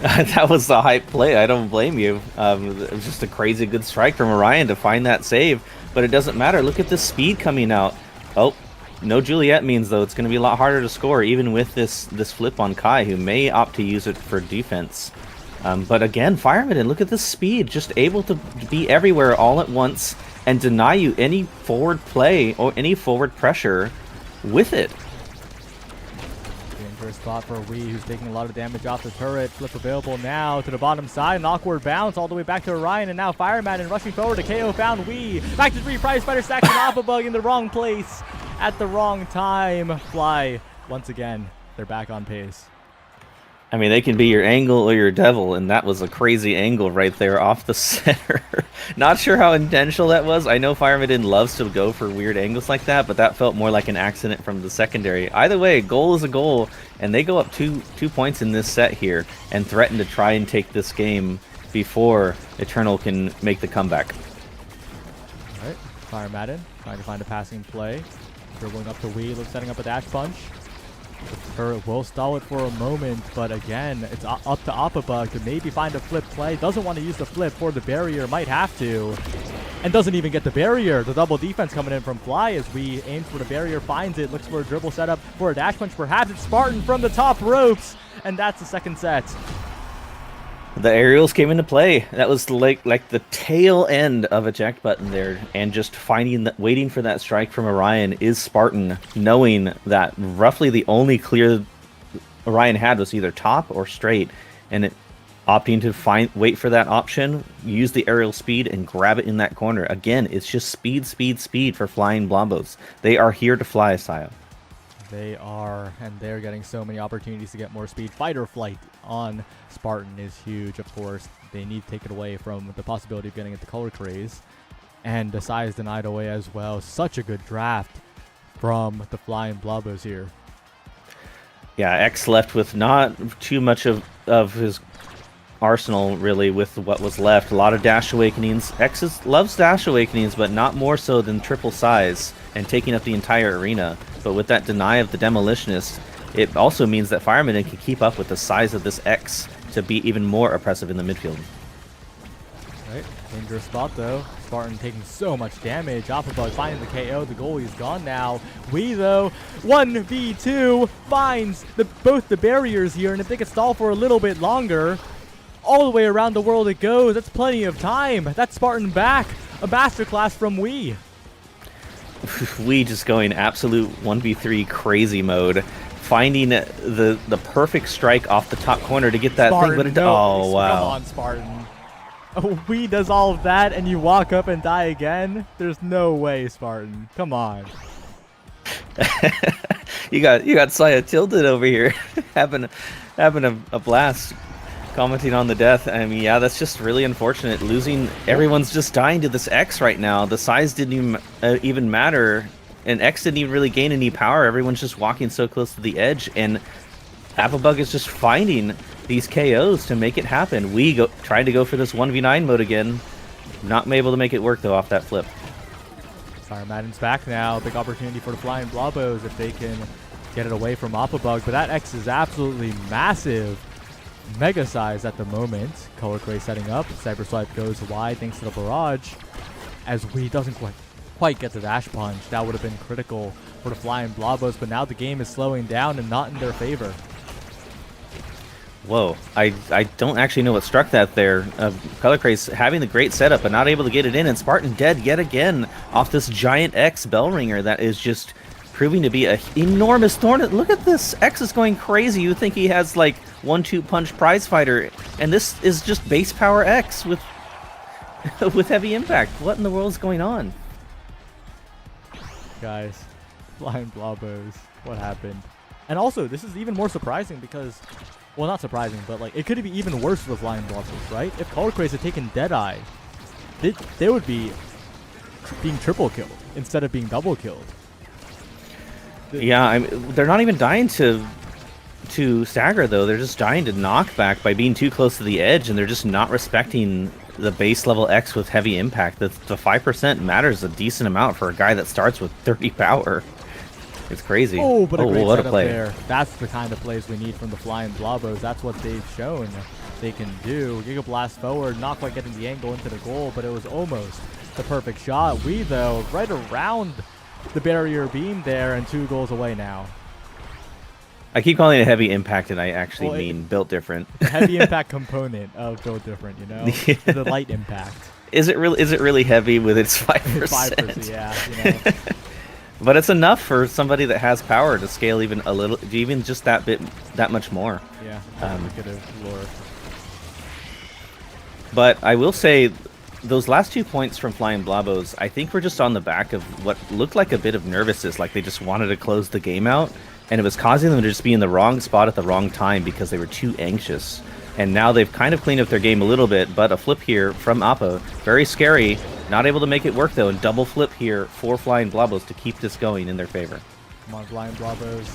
That was the hype play. I don't blame you. It was just a crazy good strike from Orion to find that save. But it doesn't matter. Look at the speed coming out. Oh, no Juliet means, though, it's going to be a lot harder to score, even with this flip on Kai, who may opt to use it for defense. But again, Firemiden, look at the speed. Just able to be everywhere all at once and deny you any forward play or any forward pressure with it. Dangerous spot for Wii, who's taking a lot of damage off the turret. Flip available now to the bottom side. An awkward bounce all the way back to Orion, and now Firemiden rushing forward to KO found Wii. Back to 3 prize fighter stacks and Oppa in the wrong place at the wrong time. Fly, once again, they're back on pace. I mean, they can be your angle or your devil, and that was a crazy angle right there off the center. Not sure how intentional that was. I know Firemiden loves to go for weird angles like that, but that felt more like an accident from the secondary. Either way, goal is a goal, and they go up two points in this set here and threaten to try and take this game before Eternal can make the comeback. All right, Firemiden trying to find a passing play. Dribbling up to Wii, setting up a dash punch. Will stall it for a moment, but again, it's up to Oppa to maybe find a flip play. Doesn't want to use the flip for the barrier, might have to. And doesn't even get the barrier. The double defense coming in from Fly as we aims for the barrier, finds it, looks for a dribble setup for a dash punch. Perhaps it's Spartan from the top ropes, and that's the second set. The aerials came into play. That was like the tail end of eject button there, and just waiting for that strike from Orion is Spartan, knowing that roughly the only clear Orion had was either top or straight, and opting to wait for that option, use the aerial speed, and grab it in that corner. Again, it's just speed, speed, speed for flying Blombos. They are here to fly, Saya. They are, and they're getting so many opportunities to get more speed. Fight or flight on Spartan is huge, of course. They need to take it away from the possibility of getting into Color Craze. And the size denied away as well. Such a good draft from the Flying Blobos here. Yeah, X left with not too much of his arsenal, really, with what was left. A lot of Dash Awakenings. X loves Dash Awakenings, but not more so than triple size and taking up the entire arena. But with that deny of the Demolitionist, it also means that Fireman can keep up with the size of this X to be even more oppressive in the midfield. Right, dangerous spot though. Spartan taking so much damage. Opabug finding the KO. The goalie's gone now. We though, 1v2 finds both the barriers here, and if they could stall for a little bit longer, all the way around the world it goes. That's plenty of time. That's Spartan back. A masterclass from Wii. We just going absolute 1v3 crazy mode, finding the perfect strike off the top corner to get that Spartan, thing. But no, oh wow! Come on, Spartan. Oh, Wii does all of that, and you walk up and die again. There's no way, Spartan. Come on. you got Saya tilted over here, having a blast, commenting on the death. I mean, yeah, that's just really unfortunate. Losing, everyone's just dying to this X right now. The size didn't even matter, and X didn't even really gain any power. Everyone's just walking so close to the edge, and Applebug is just finding these KOs to make it happen. We trying to go for this 1v9 mode again. Not able to make it work though off that flip. Fire Madden's back now. Big opportunity for the Flying Blobos if they can get it away from Applebug. But that X is absolutely massive. Mega size at the moment. Color Craze setting up. Cyber Swipe goes wide thanks to the barrage. As Wii doesn't quite get the dash punch. That would have been critical for the Flying Blobos. But now the game is slowing down and not in their favor. Whoa, I don't actually know what struck that there. Color Craze having the great setup but not able to get it in, and Spartan dead yet again off this giant X bell ringer that is just proving to be an enormous thorn. Look at this, X is going crazy. You think he has like 1-2 punch prize fighter, and this is just base power X with with heavy impact. What in the world is going on? Guys, Flying Blobos, what happened? And also, this is even more surprising because, well, not surprising, but like it could be even worse for the Flying Blobos, right? If Color Craze had taken Deadeye, they would be being triple killed instead of being double killed. Yeah, they're not even dying to stagger though. They're just dying to knockback by being too close to the edge, and they're just not respecting the base level X with heavy impact. The 5% matters a decent amount for a guy that starts with 30 power. It's crazy. Oh, but a great what setup a play there. That's the kind of plays we need from the Flying Blobos. That's what they've shown they can do. Giga Blast forward, not quite getting the angle into the goal, but it was almost the perfect shot. We, though, right around the barrier beam there, and 2 goals away now. I keep calling it heavy impact, and I actually mean built different. Heavy impact component of built different, you know? Yeah. The light impact. Is it really heavy with its 5%? 5%, yeah, you know. But it's enough for somebody that has power to scale even a little, even just that much more. Yeah, lure. But I will say, those last 2 points from Flying Blobos, I think were just on the back of what looked like a bit of nervousness, like they just wanted to close the game out, and it was causing them to just be in the wrong spot at the wrong time because they were too anxious. And now they've kind of cleaned up their game a little bit, but a flip here from Appa, very scary. Not able to make it work though, and double flip here for Flying Blobos to keep this going in their favor. Come on, Flying Blobos.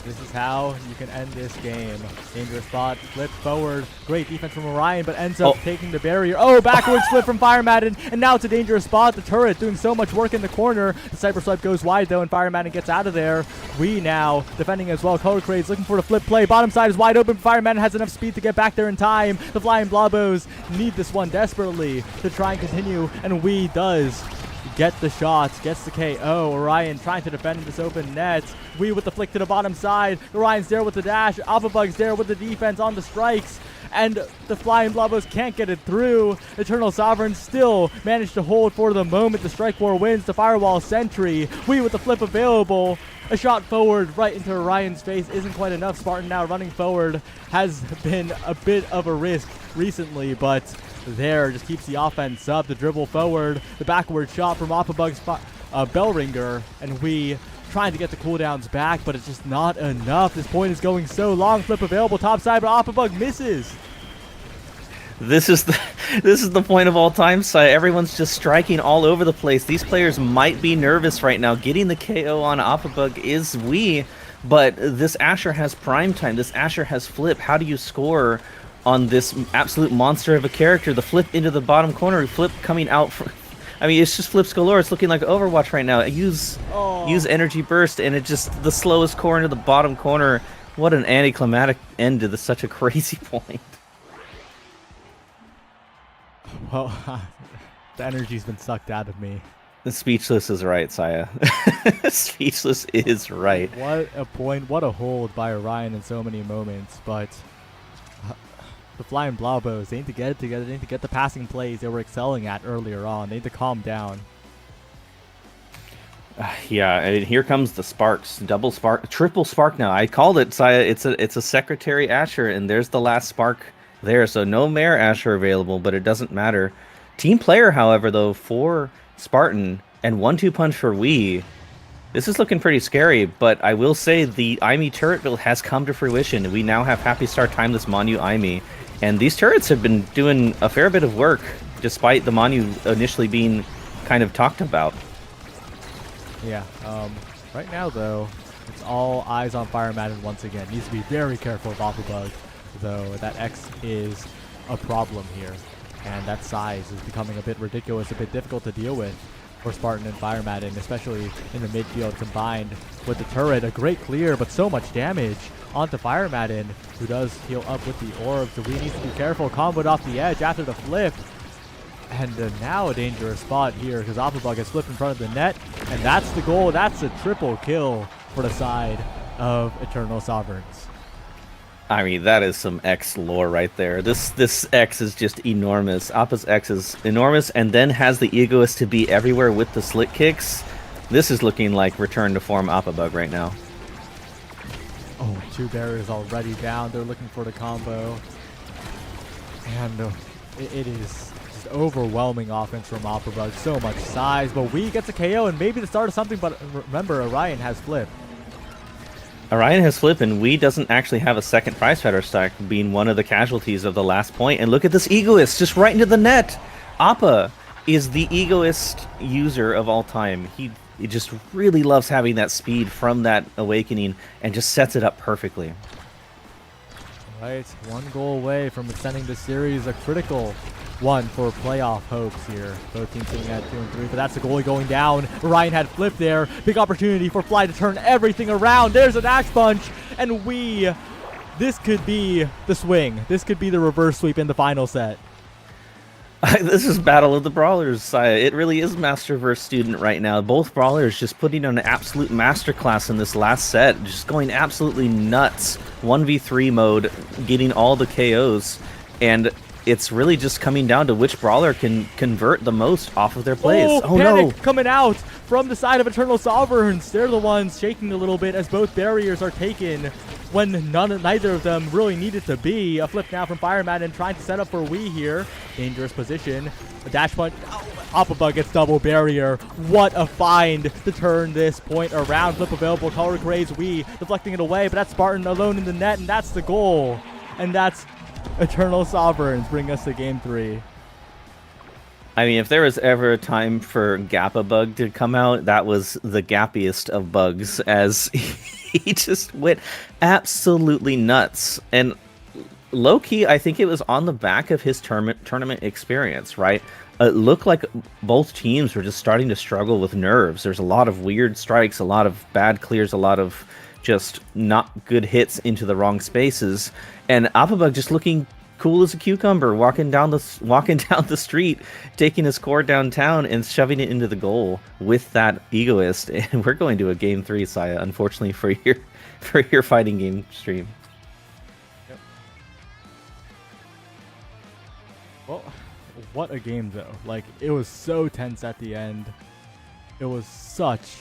This is how you can end this game. Dangerous spot, flip forward. Great defense from Orion, but ends up taking the barrier. Oh, backwards flip from Fire Madden, and now it's a dangerous spot. The turret doing so much work in the corner. The Cyber Swipe goes wide though, and Fire Madden gets out of there. We now defending as well. Color Craze looking for the flip play. Bottom side is wide open. Fire Madden has enough speed to get back there in time. The Flying Blobos need this one desperately to try and continue, and we does get the shots, gets the KO. Orion trying to defend this open net. We with the flick to the bottom side. Orion's there with the dash. Appabug's there with the defense on the strikes. And the Flying Blobos can't get it through. Eternal Sovereign still managed to hold for the moment. The Strike War wins the Firewall Sentry. We with the flip available. A shot forward right into Orion's face isn't quite enough. Spartan now running forward has been a bit of a risk recently, but there just keeps the offense up. The dribble forward, the backward shot from Appabug's bell ringer, and we trying to get the cooldowns back, but it's just not enough. This point is going so long. Flip available topside, but Opabug misses. This is the point of all time, Sai. Everyone's just striking all over the place. These players might be nervous right now. Getting the KO on Opabug is Wii, but this Asher has prime time. This Asher has flip. How do you score on this absolute monster of a character? The flip into the bottom corner, flip coming out from... I mean, it's just flips galore. It's looking like Overwatch right now. Use energy burst, and it just the slowest core into the bottom corner. What an anticlimactic end to such a crazy point. Well, the energy's been sucked out of me. The Speechless is right, Saya. Speechless is right. What a point. What a hold by Orion in so many moments. But the Flying Blaubows, they need to get it together. They need to get the passing plays they were excelling at earlier on. They need to calm down. Yeah, and here comes the sparks. Double spark, triple spark now. I called it, Saya. It's a Secretary Asher, and there's the last spark there. So no Mare Asher available, but it doesn't matter. Team player, however, though, for Spartan and 1-2 punch for Wii. This is looking pretty scary, but I will say the Imi turret build has come to fruition. We now have Happy Star Timeless Monu Imi, and these turrets have been doing a fair bit of work, despite the Monu initially being kind of talked about. Yeah, right now, though, it's all eyes on Fire Madden once again. Needs to be very careful with Opabug, though. That X is a problem here, and that size is becoming a bit ridiculous, a bit difficult to deal with for Spartan and Fire Madden, especially in the midfield combined with the turret. A great clear, but so much damage onto Fire Madden, who does heal up with the orb, so we need to be careful. Comboed off the edge after the flip. And now a dangerous spot here because Opabug has flipped in front of the net, and that's the goal. That's a triple kill for the side of Eternal Sovereigns. I mean, that is some X lore right there. This X is just enormous. Appa's X is enormous, and then has the Egoist to be everywhere with the slick kicks. This is looking like return to form Opabug right now. Oh, 2 barriers already down. They're looking for the combo. And it is just overwhelming offense from Opabug. So much size, but Wii gets a KO and maybe the start of something, but remember, Orion has flip. Orion has flip, and Wii doesn't actually have a second prize fighter stack, being one of the casualties of the last point. And look at this Egoist, just right into the net. Appa is the Egoist user of all time. He just really loves having that speed from that awakening and just sets it up perfectly. Right, 1 goal away from extending the series, a critical one for playoff hopes here. Both teams sitting at 2 and 3, but that's the goalie going down. Orion had flipped there. Big opportunity for Fly to turn everything around. There's an axe punch, and this could be the swing. This could be the reverse sweep in the final set. This is Battle of the Brawlers, Saya. It really is Master vs. Student right now. Both Brawlers just putting on an absolute masterclass in this last set. Just going absolutely nuts. 1v3 mode, getting all the KOs. And it's really just coming down to which Brawler can convert the most off of their plays. Oh Panic coming out from the side of Eternal Sovereigns. They're the ones shaking a little bit as both barriers are taken when neither of them really needed to be. A flip now from Fire Madden trying to set up for Wii here. Dangerous position. A dash punch. Opabug gets double barrier. What a find to turn this point around. Flip available. Color Craze Wii deflecting it away, but that's Spartan alone in the net, and that's the goal. And that's Eternal Sovereigns bring us to game 3. I mean, if there was ever a time for Gapabug to come out, that was the gappiest of bugs, as he just went absolutely nuts. And low-key, I think it was on the back of his tournament experience, right? It looked like both teams were just starting to struggle with nerves. There's a lot of weird strikes, a lot of bad clears, a lot of just not good hits into the wrong spaces. And Opabug just looking cool as a cucumber, walking down the street, taking his core downtown and shoving it into the goal with that Egoist. And we're going to a game 3, Saya, unfortunately for your fighting game stream. Yep. Well, what a game though. Like, it was so tense at the end. It was such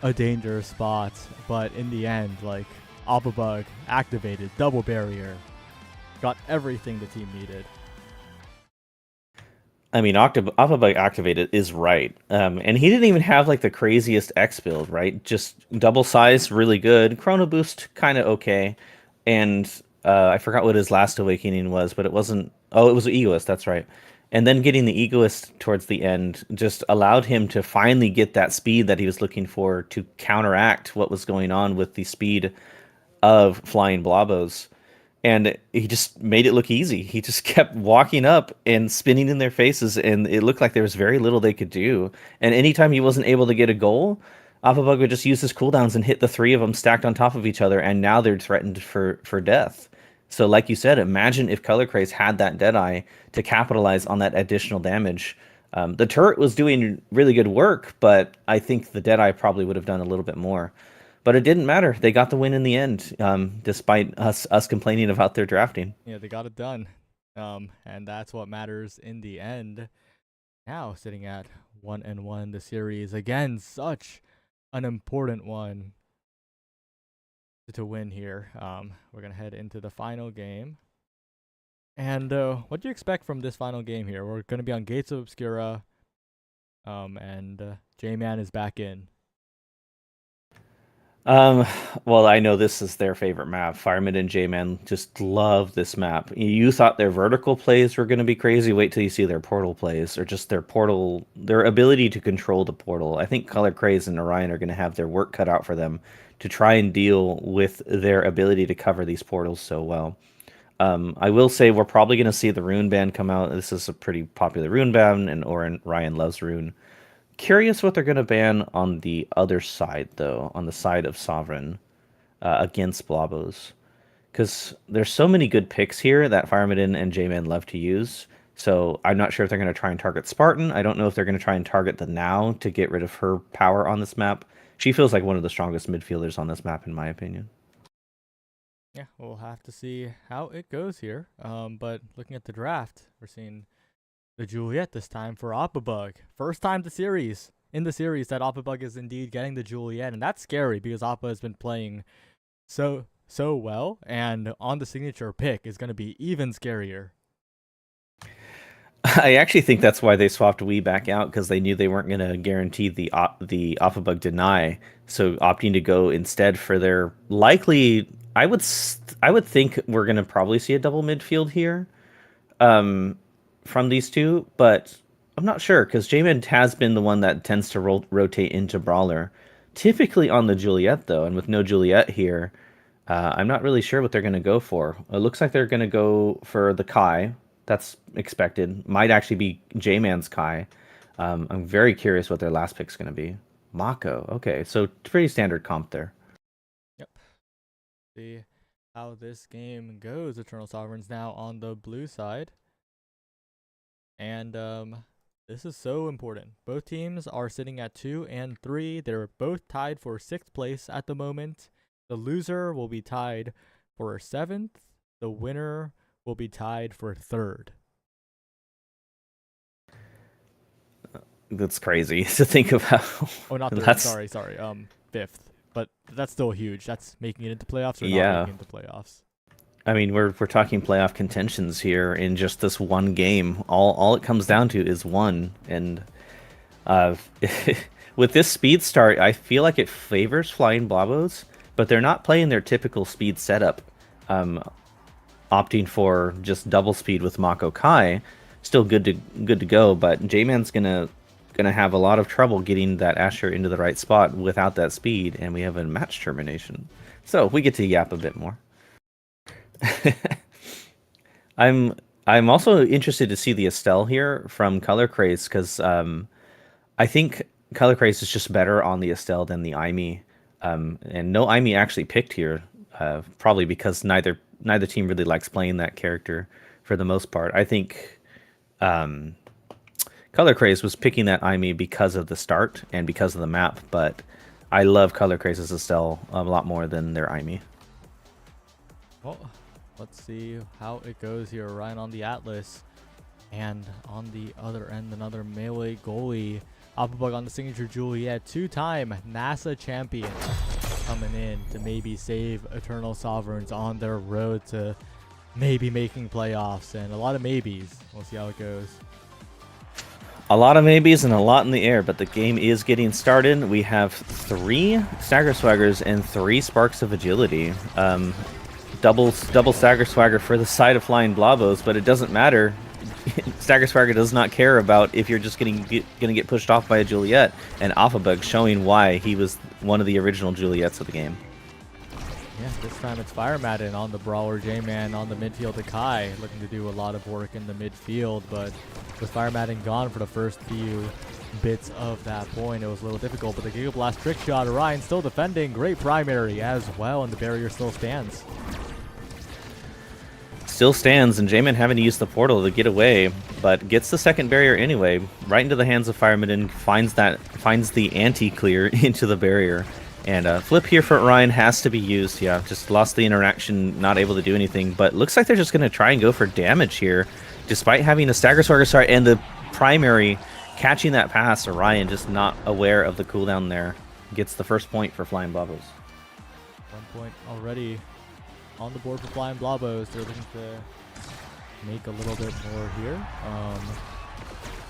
a dangerous spot, but in the end, like, Opabug activated double barrier, got everything the team needed. I mean, Octobug activated is right. And he didn't even have like the craziest X build, right? Just double size, really good. Chrono Boost, kind of okay. And I forgot what his last awakening was, but it wasn't. Oh, it was Egoist. That's right. And then getting the Egoist towards the end just allowed him to finally get that speed that he was looking for to counteract what was going on with the speed of flying Blobos. And he just made it look easy. He just kept walking up and spinning in their faces, and it looked like there was very little they could do. And anytime he wasn't able to get a goal, Alphabug would just use his cooldowns and hit the three of them stacked on top of each other, and now they're threatened for death. So like you said, imagine if Color Craze had that Deadeye to capitalize on that additional damage. The turret was doing really good work, but I think the Deadeye probably would have done a little bit more. But it didn't matter. They got the win in the end, despite us complaining about their drafting. Yeah, they got it done. And that's what matters in the end. Now sitting at 1-1 the series. Again, such an important one to win here. We're going to head into the final game. And what do you expect from this final game here? We're going to be on Gates of Obscura. And J-Man is back in. Well, I know this is their favorite map. Fireman and J-Man just love this map. You thought their vertical plays were going to be crazy. Wait till you see their portal plays, or just their ability to control the portal. I think Color Craze and Orion are going to have their work cut out for them to try and deal with their ability to cover these portals so well. I will say we're probably going to see the Rune Band come out. This is a pretty popular Rune Band, and Orion loves Rune. Curious what they're going to ban on the other side, though, on the side of Sovereign against Blobos. Because there's so many good picks here that Fireman and J-Man love to use. So I'm not sure if they're going to try and target Spartan. I don't know if they're going to try and target the Now to get rid of her power on this map. She feels like one of the strongest midfielders on this map, in my opinion. Yeah, we'll have to see how it goes here. But looking at the draft, we're seeing the Juliet this time for Opabug. First time in the series that Opabug is indeed getting the Juliet, and that's scary because Oppa has been playing so well, and on the signature pick is going to be even scarier. I actually think that's why they swapped Wii back out, because they knew they weren't going to guarantee the Opabug deny, so opting to go instead for their likely. I would think we're going to probably see a double midfield here. From these two, but I'm not sure, because J-Man has been the one that tends to rotate into Brawler. Typically on the Juliet, though, and with no Juliet here, I'm not really sure what they're going to go for. It looks like they're going to go for the Kai. That's expected. Might actually be J-Man's Kai. I'm very curious what their last pick's going to be. Mako. Okay, so pretty standard comp there. Yep. See how this game goes. Eternal Sovereign's now on the blue side. And this is so important. Both teams are sitting at 2 and 3. They're both tied for 6th place at the moment. The loser will be tied for 7th. The winner will be tied for 3rd. That's crazy to think about. Oh, not 3rd. Sorry. 5th. But that's still huge. That's making it into playoffs or not making it into playoffs. I mean, we're talking playoff contentions here in just this one game. All it comes down to is one. And with this speed start, I feel like it favors Flying Blobos, but they're not playing their typical speed setup. Opting for just double speed with Mako Kai, still good to go. But J-Man's gonna have a lot of trouble getting that Asher into the right spot without that speed, and we have a match termination. So we get to yap a bit more. I'm also interested to see the Estelle here from Color Craze, because I think Color Craze is just better on the Estelle than the Aimee, and no Aimee actually picked here, probably because neither team really likes playing that character for the most part. I think Color Craze was picking that Aimee because of the start and because of the map, but I love Color Craze's Estelle a lot more than their Aimee. Well, let's see how it goes here. Orion on the Atlas, and on the other end, another melee goalie. Opabug on the signature Juliet, 2-time NASA champion, coming in to maybe save Eternal Sovereigns on their road to maybe making playoffs, and a lot of maybes. We'll see how it goes. A lot of maybes and a lot in the air, but the game is getting started. We have 3 Stagger Swaggers and 3 Sparks of Agility. Double Stagger Swagger for the side of Flying Blobos, but it doesn't matter. Stagger Swagger does not care about if you're just gonna get pushed off by a Juliet, and Alphabug showing why he was one of the original Juliets of the game. Yeah, this time it's Fire Madden on the Brawler, J-Man on the midfield, Akai looking to do a lot of work in the midfield, but with Fire Madden gone for the first few bits of that point, it was a little difficult, but the Giga Blast trick shot, Orion still defending, great primary as well, and the barrier still stands. Still stands, and J-Man having to use the portal to get away, but gets the second barrier anyway, right into the hands of Fire Madden, finds the anti-clear into the barrier. And flip here for Orion has to be used. Yeah, just lost the interaction, not able to do anything. But looks like they're just going to try and go for damage here. Despite having a Stagger Swagger start and the primary catching that pass, Orion just not aware of the cooldown there. Gets the first point for Flying Blobos. 1 point already on the board for Flying Blobos. They're looking to make a little bit more here.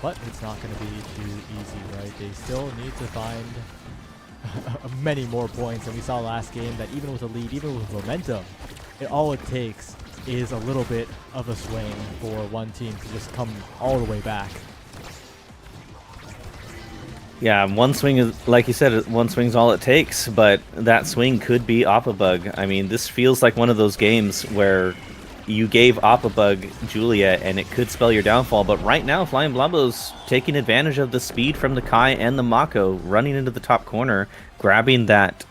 But it's not going to be too easy, right? They still need to find many more points, and we saw last game that even with a lead, even with momentum, all it takes is a little bit of a swing for one team to just come all the way back. Yeah, one swing is, like you said, one swing's all it takes, but that swing could be Oppabug. I mean, this feels like one of those games where you gave Oppabug Julia and it could spell your downfall, but right now Flying Blobos taking advantage of the speed from the Kai and the Mako, running into the top corner, grabbing that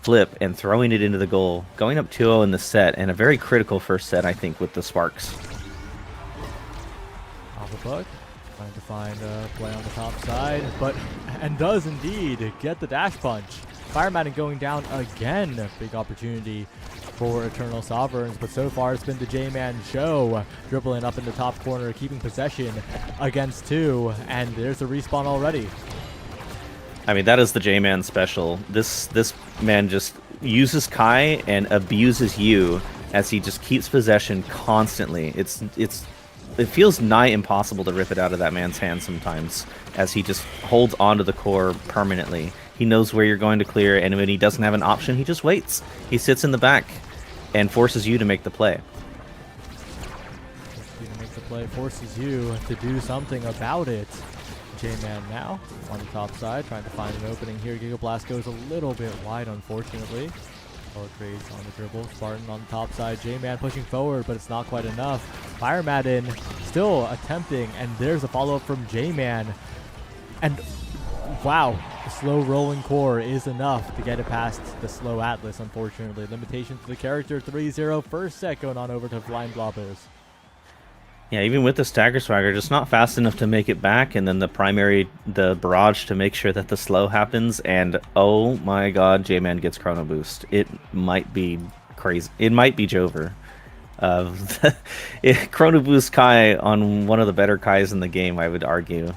flip and throwing it into the goal, going up 2-0 in the set, and a very critical first set, I think, with the Sparks. Oppabug trying to find a play on the top side, and does indeed get the dash punch. Fire Madden going down again, big opportunity for Eternal Sovereigns, but so far it's been the J-Man show, dribbling up in the top corner, keeping possession against 2, and there's a respawn already. I mean, that is the J-Man special. This man just uses Kai and abuses you as he just keeps possession constantly. It feels nigh impossible to rip it out of that man's hand sometimes, as he just holds onto the core permanently. He knows where you're going to clear, and when he doesn't have an option, he just waits. He sits in the back and forces you to make the play. Forces you to do something about it. J-Man now on the top side, trying to find an opening here. Giga Blast goes a little bit wide, unfortunately. Trades on the dribble. Spartan on the top side. J-Man pushing forward, but it's not quite enough. Fire Madden still attempting, and there's a follow-up from J-Man. And wow, the slow rolling core is enough to get it past the slow Atlas, unfortunately. Limitation to the character, 3-0. First set going on over to Flying Blobos. Yeah, even with the Stagger Swagger, just not fast enough to make it back, and then the barrage to make sure that the slow happens, and oh my god, J-Man gets Chrono Boost. It might be crazy. It might be Jover. Chrono Boost Kai on one of the better Kais in the game, I would argue,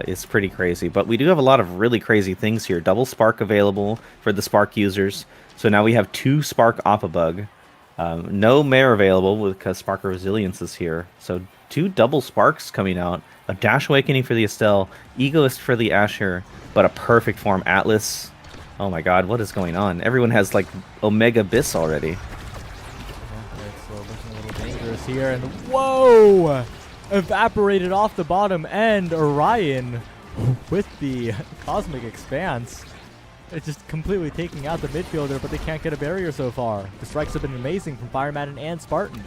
is pretty crazy. But we do have a lot of really crazy things here. Double Spark available for the Spark users. So now we have 2 Spark Oppabug. No Mare available because Spark of Resilience is here. So 2 double Sparks coming out. A Dash Awakening for the Estelle, Egoist for the Asher, but a perfect form Atlas. Oh my god, what is going on? Everyone has like Omega Bis already. It's looking a little dangerous here, and whoa! Evaporated off the bottom end. Orion with the Cosmic Expanse. It's just completely taking out the midfielder, but they can't get a barrier so far. The strikes have been amazing from Fire Madden and Spartan.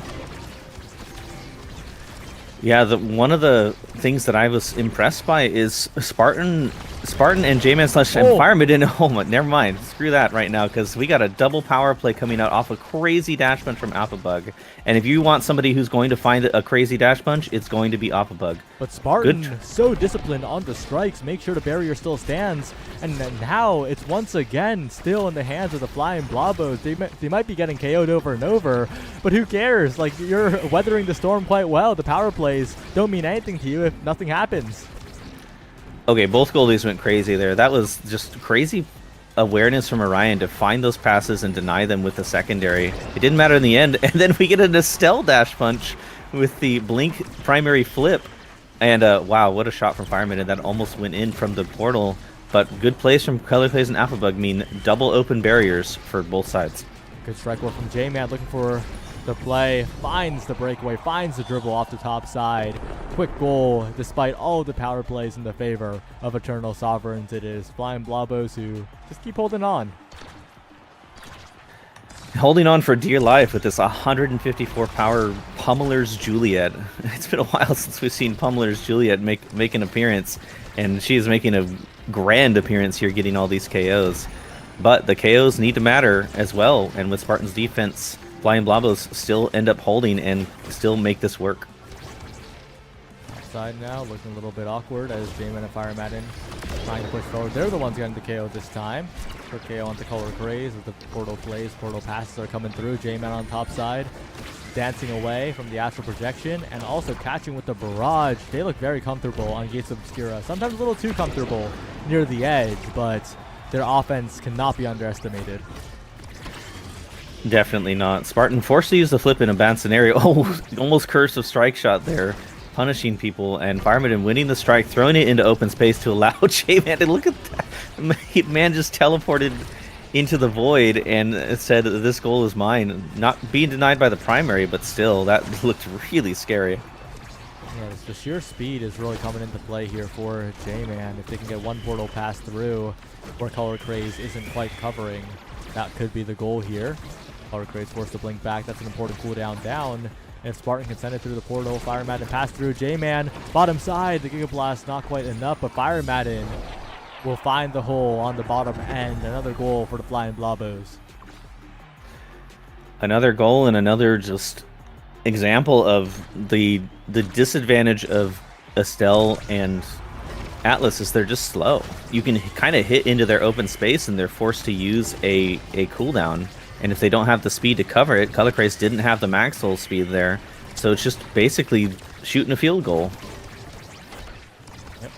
Yeah, one of the things that I was impressed by is Spartan and J-Man slash and Fire Madden. Oh my, never mind. Screw that right now, because we got a double power play coming out off a crazy dash punch from Oppabug. And if you want somebody who's going to find a crazy dash punch, it's going to be Oppabug. But Spartan, so disciplined on the strikes, make sure the barrier still stands. And now it's once again still in the hands of the Flying Blobos. They might be getting KO'd over and over, but who cares? Like, you're weathering the storm quite well. The power plays don't mean anything to you if nothing happens. Okay, both goalies went crazy there. That was just crazy awareness from Orion to find those passes and deny them with the secondary. It didn't matter in the end, and then we get an Estelle dash punch with the Blink primary flip And wow, what a shot from Fireman, and that almost went in from the portal. But good plays from Color Plays and Applebug mean double open barriers for both sides. Good strike work from J-Man, looking for the play, finds the breakaway, finds the dribble off the top side. Quick goal, despite all the power plays in the favor of Eternal Sovereigns. It is Flying Blobos who just keep holding on. Holding on for dear life with this 154 power Pummeler's Juliet. It's been a while since we've seen Pummeler's Juliet make an appearance, and she is making a grand appearance here, getting all these KOs. But the KOs need to matter as well, and with Spartan's defense, Flying Blobos still end up holding and still make this work. Side now, looking a little bit awkward as J-Man and Fire Madden trying to push forward. They're the ones getting the KO this time. Quick KO onto Color Craze with the portal plays. Portal passes are coming through. J-Man on top side, dancing away from the astral projection and also catching with the barrage. They look very comfortable on Gates of Obscura. Sometimes a little too comfortable near the edge, but their offense cannot be underestimated. Definitely not. Spartan forced to use the flip in a bad scenario. Oh, almost Curse of Strike Shot there, punishing people, and Fireman winning the strike, throwing it into open space to allow J-Man to look at that. Man just teleported into the void and said, this goal is mine. Not being denied by the primary, but still, that looked really scary. Yeah, the sheer speed is really coming into play here for J-Man. If they can get one portal pass through where Color Craze isn't quite covering, that could be the goal here. Color Craze forced to blink back. That's an important cooldown down. And if Spartan can send it through the portal, Fire Madden pass through. J-Man, bottom side. The Giga Blast not quite enough, but Fire Madden will find the hole on the bottom end. Another goal for the Flying Blobos. Another goal and another just example of the disadvantage of Estelle and Atlas is they're just slow. You can kind of hit into their open space and they're forced to use a cooldown. And if they don't have the speed to cover it, Color Craze didn't have the max soul speed there. So it's just basically shooting a field goal. Yep.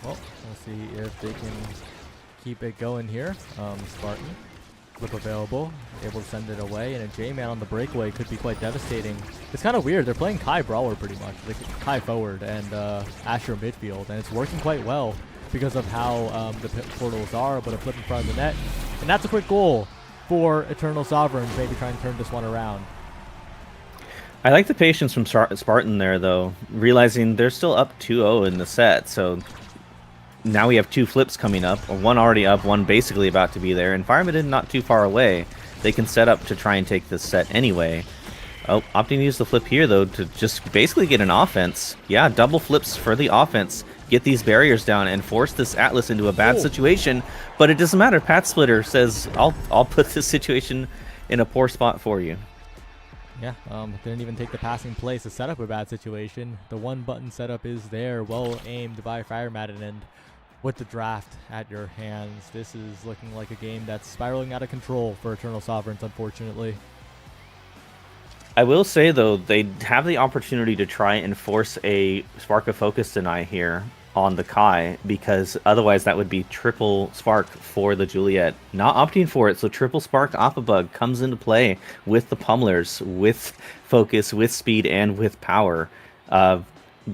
Well, we'll see if they can keep it going here. Spartan, flip available, able to send it away, and a J-Man on the breakaway could be quite devastating. It's kind of weird. They're playing Kai Brawler pretty much, like Kai forward and Asher midfield, and it's working quite well because of how the portals are, but a flip in front of the net. And that's a quick goal for Eternal Sovereigns, maybe trying to turn this one around. I like the patience from Spartan there, though, realizing they're still up 2-0 in the set, so now we have two flips coming up, or one already up, one basically about to be there, and Fireman not too far away. They can set up to try and take this set anyway. Oh, opting to use the flip here, though, to just basically get an offense. Yeah, double flips for the offense. Get these barriers down and force this Atlas into a bad situation, but it doesn't matter. Pat Splitter says, I'll put this situation in a poor spot for you. Yeah, didn't even take the passing plays to set up a bad situation. The one button setup is there, well aimed by Fire Madden, and with the draft at your hands, this is looking like a game that's spiraling out of control for Eternal Sovereigns, unfortunately. I will say, though, they have the opportunity to try and force a Spark of Focus deny here on the Kai, because otherwise that would be triple Spark for the Juliet. Not opting for it, so triple Spark Opabug comes into play with the Pummelers, with Focus, with Speed, and with Power.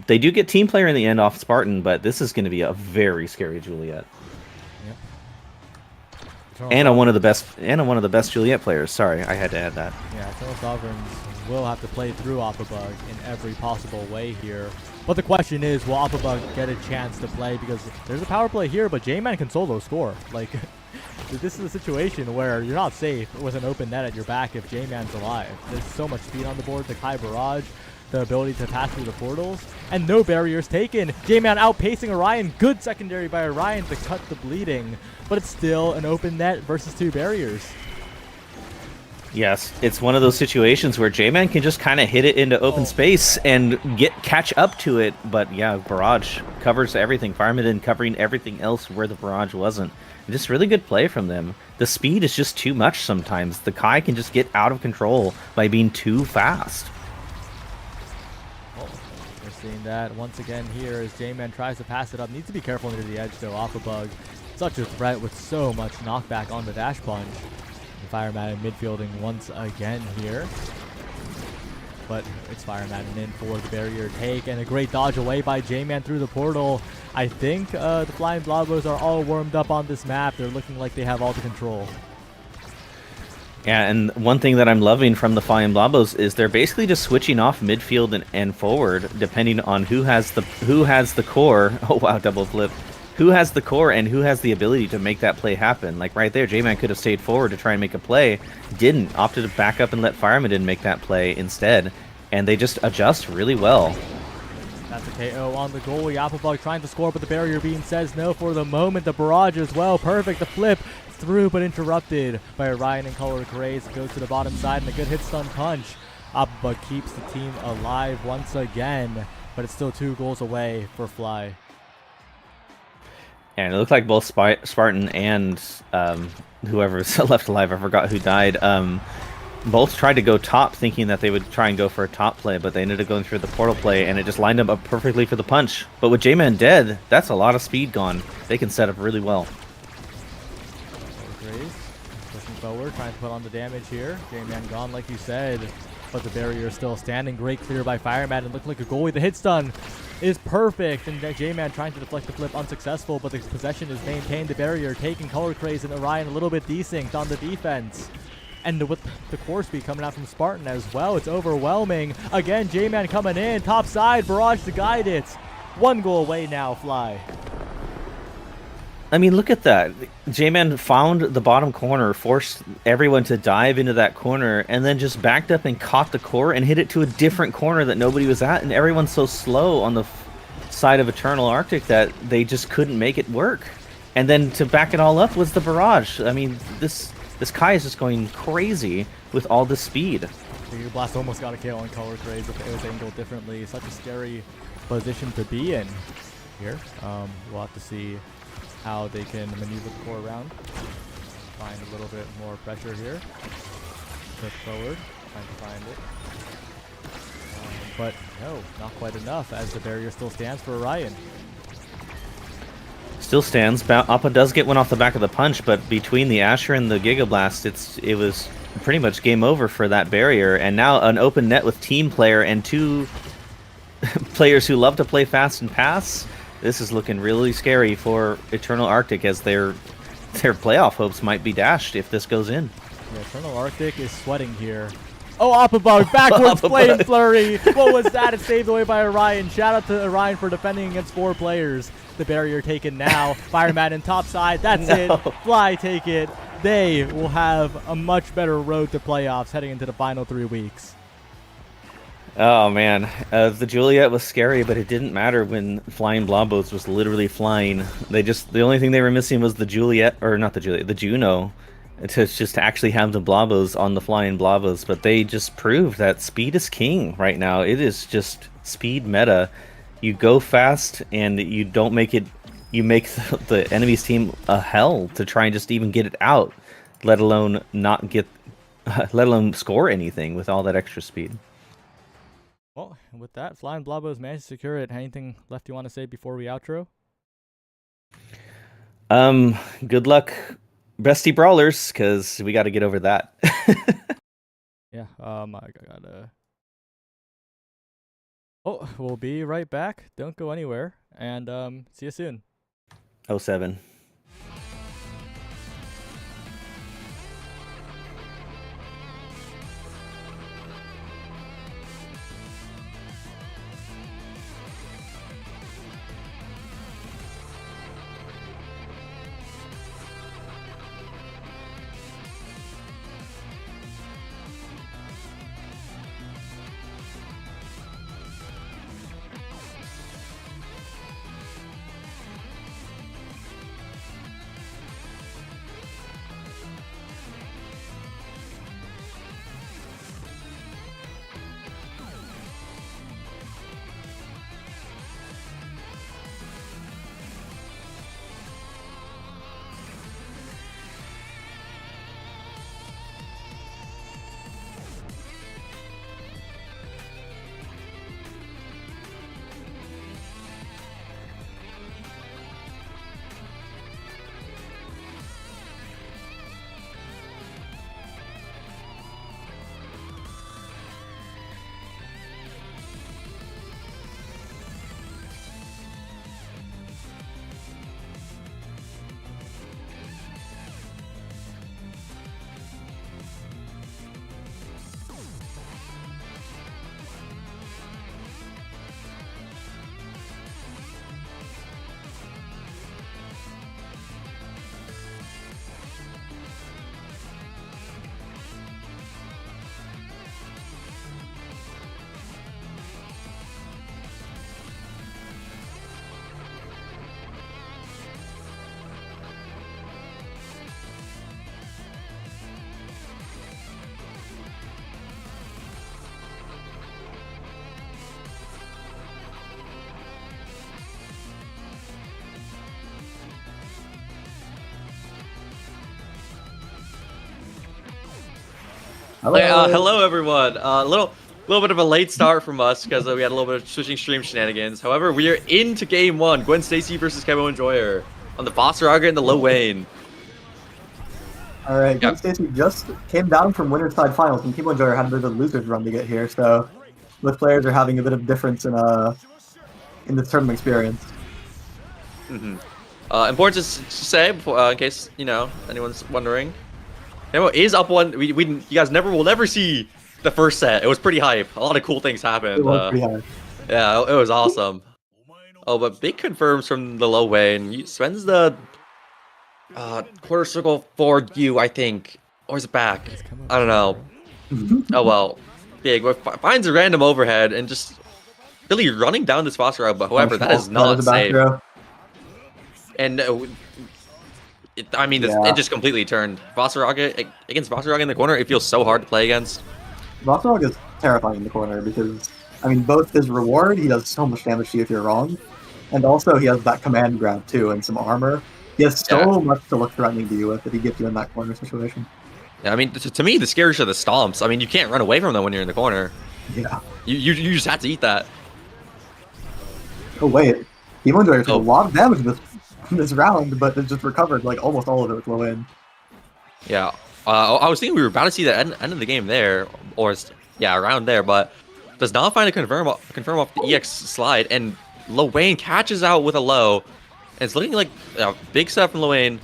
They do get Team Player in the end off Spartan, but this is going to be a very scary Juliet. Yep. And one of the best Juliet players. Sorry, I had to add that. Yeah, Eternal Sovereigns will have to play through Opabug in every possible way here. But the question is, will Opabug get a chance to play? Because there's a power play here, but J-Man can solo score. Like, this is a situation where you're not safe with an open net at your back if J-Man's alive. There's so much speed on the board. The Kai Barrage, the ability to pass through the portals, and no barriers taken. J-Man outpacing Orion. Good secondary by Orion to cut the bleeding, but it's still an open net versus two barriers. Yes, it's one of those situations where J-Man can just kind of hit it into open space and catch up to it, but yeah, Barrage covers everything. Fireman covering everything else where the Barrage wasn't. Just really good play from them. The speed is just too much sometimes. The Kai can just get out of control by being too fast. We're seeing that once again here as J-Man tries to pass it up. Needs to be careful near the edge though. Opabug, such a threat with so much knockback on the dash punch. Fire Madden midfielding once again here. but it's Fire Madden in for the barrier take, and a great dodge away by J-Man through the portal. I think the Flying Blobos are all warmed up on this map. They're looking like they have all the control. Yeah, and one thing that I'm loving from the Flying Blobos is they're basically just switching off midfield and forward depending on who has the core. Oh wow, double flip. Who has the core and who has the ability to make that play happen. Like right there, J-Man could have stayed forward to try and make a play, didn't, opted to back up and let Fireman make that play instead, and they just adjust really well. That's a KO on the goalie. Applebug trying to score, but the barrier beam says no for the moment. The barrage as well. Perfect. The flip through, but interrupted by Orion and Color Craze. Goes to the bottom side, and a good hit stun punch. Applebug keeps the team alive once again, but it's still 2 goals away for Fly. And it looked like both Spartan and whoever's left alive, I forgot who died, both tried to go top thinking that they would try and go for a top play, but they ended up going through the portal play, and it just lined them up perfectly for the punch. But with J-Man dead, that's a lot of speed gone. They can set up really well. Pushing forward, trying to put on the damage here. J-Man gone, like you said, but the barrier is still standing. Great clear by Fireman, and looking like a goalie. The hit stun is perfect, and J-Man trying to deflect the flip, unsuccessful, but the possession is maintained. The barrier taking Color Craze and Orion a little bit desynced on the defense. And with the core speed coming out from Spartan as well, it's overwhelming. Again, J-Man coming in, top side, barrage to guide it. 1 goal away now, Fly. I mean, look at that. J-Man found the bottom corner, forced everyone to dive into that corner, and then just backed up and caught the core and hit it to a different corner that nobody was at, and everyone's so slow on the side of Eternal Arctic that they just couldn't make it work. And then to back it all up was the barrage. I mean, this Kai is just going crazy with all the speed. The Blast almost got a KO on Color Craze if it was angled differently. Such a scary position to be in here. We'll have to see how they can maneuver the core around. Find a little bit more pressure here. Push forward, trying to find it. But no, not quite enough, as the barrier still stands for Orion. Still stands. Appa does get one off the back of the punch, but between the Asher and the Giga Blast, it was pretty much game over for that barrier. And now an open net with team player and 2 players who love to play fast and pass. This is looking really scary for Eternal Arctic, as their playoff hopes might be dashed if this goes in. Yeah, Eternal Arctic is sweating here. Oh, Applebug, backwards flame flurry. What was that? It's saved away by Orion. Shout out to Orion for defending against 4 players. The barrier taken now. Fireman in top side. That's it. Fly take it. They will have a much better road to playoffs heading into the final 3 weeks. Oh man, the Juliet was scary, but it didn't matter when Flying Blobos was literally flying. The only thing they were missing was the Juliet, or not the Juliet, the Juno, to actually have the Blobos on the Flying Blobos. But they just proved that speed is king right now. It is just speed meta. You go fast and you don't make it. You make the enemy's team a hell to try and just even get it out, let alone score anything with all that extra speed. Well, with that, Flying Blobos managed to secure it. Anything left you want to say before we outro? Good luck, Bestie Brawlers, because we got to get over that. Yeah, I gotta... Oh, we'll be right back. Don't go anywhere, and see you soon. 07. Okay, hello everyone. Little bit of a late start from us because we had a little bit of switching stream shenanigans. However, we are into game one. Gwen Stacy versus Kemo Enjoyer on the Fosseraga and the Lil Wayne. All right, Gwen Yep. Stacy just came down from winner's side finals, and Kimo Enjoyer had a bit of a loser's run to get here. So both players are having a bit of difference in the tournament experience. Important to say before, in case anyone's wondering, Kemo is up one. You guys will never see the first set. It was pretty hype. A lot of cool things happened. It was pretty high. Yeah, it was awesome. Oh, but big confirms from the Lil Wayne. Spends the quarter circle forward you, I think. Or is it back? I don't know. Oh well. Big. Finds a random overhead and just really running down this boss route, but however, that is not the back safe. throw. And Yeah. it just completely turned. Fosseraga against Fosseraga in the corner, it feels so hard to play against. Rothrock is terrifying in the corner because, I mean, both his reward, he does so much damage to you if you're wrong, and also he has that command grab too and some armor. He has so much to look threatening to you with that he gets you in that corner situation. Yeah, I mean, to me, the scariest are the stomps. I mean, you can't run away from them when you're in the corner. Yeah. You just have to eat that. Oh wait, Kimo Enjoyer took Oh. a lot of damage this round, but it just recovered like almost all of it with low in. Yeah, I was thinking we were about to see the end of the game there, around there, but does not find a confirm off the EX slide, and Lil Wayne catches out with a low, and it's looking like a big set from Lil Wayne.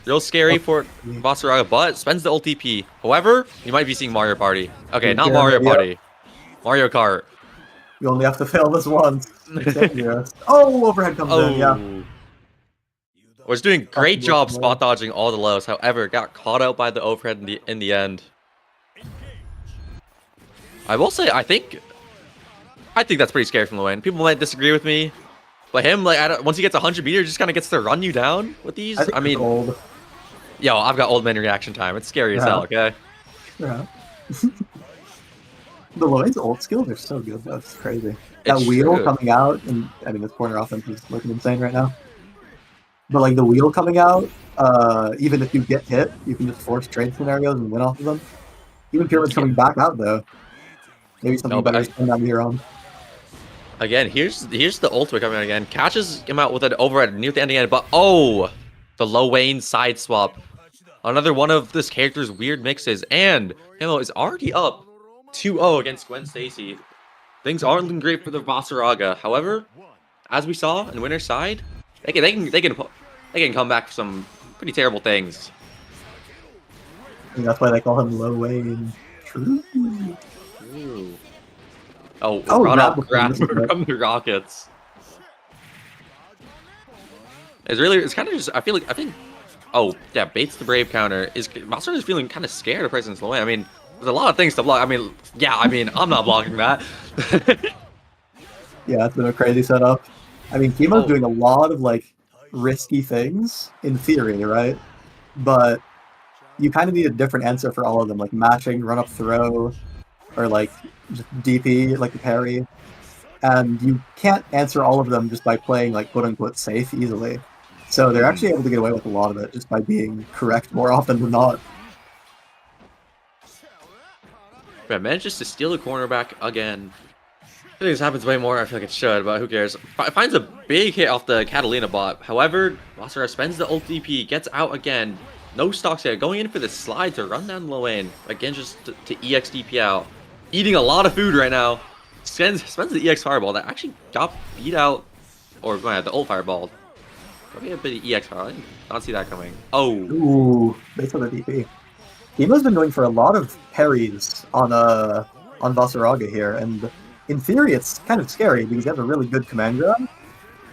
Real scary for Fosseraga, but spends the ult TP. However, you might be seeing Mario Party. Okay, not Yeah, Mario yeah. Party. Mario Kart. You only have to fail this once. It's dangerous. Oh, overhead comes in, yeah. Was doing great Fucking job low. spot dodging all the lows. However, got caught out by the overhead in the end. I will say, I think that's pretty scary from Lil Wayne. People might disagree with me, but him once he gets 100 meters, just kind of gets to run you down with these. I think it's old. Yo, I've got old man reaction time. It's scary as Yeah. hell. Okay. Yeah. The Lloyd's ult skills are so good. That's crazy. That It's wheel true. coming out, and I mean, this corner offense is looking insane right now. But like the wheel coming out, even if you get hit, you can just force trade scenarios and win off of them. Even Pyramid's coming back out though. Maybe something No, but better to spend on here on. Again, here's the ultimate coming out again. Catches him out with an overhead near the end, but oh, the Lil Wayne side swap. Another one of this character's weird mixes, and Himo is already up 2-0 against Gwen Stacy. Things aren't looking great for the Fosseraga. However, as we saw in winner's side, they can come back for some pretty terrible things. I think that's why they call him Low Wayne. True. Ooh. Oh, Oh, brought up grab before. grab from the Rockets. It's kind of just I think oh yeah, baits the Brave counter is Monster is feeling kind of scared of President Lil Wayne. I mean, there's a lot of things to block. I mean I'm not blocking that. Yeah, it's been a crazy setup. I mean, Kimo's Oh. doing a lot of like risky things in theory, right? But you kind of need a different answer for all of them, like matching, run up throw, or like just DP, like the parry. And you can't answer all of them just by playing like quote unquote safe easily. So they're actually able to get away with a lot of it just by being correct more often than not. But manages to steal the cornerback again. I think this happens way more. I feel like it should, but who cares? Finds a big hit off the Catalina bot. However, Wasser spends the ult DP, gets out again. No stocks yet. Going in for the slide to run down Lil Wayne. Again, just to EX DP out. Eating a lot of food right now. Spends the EX Fireball that actually got beat out. Or the ult Fireball. Probably a bit of EX Fireball. I did not see that coming. Oh. Ooh, based on the DP. Kimo's been going for a lot of parries on Vasaraga here, and in theory it's kind of scary because he has a really good command grab,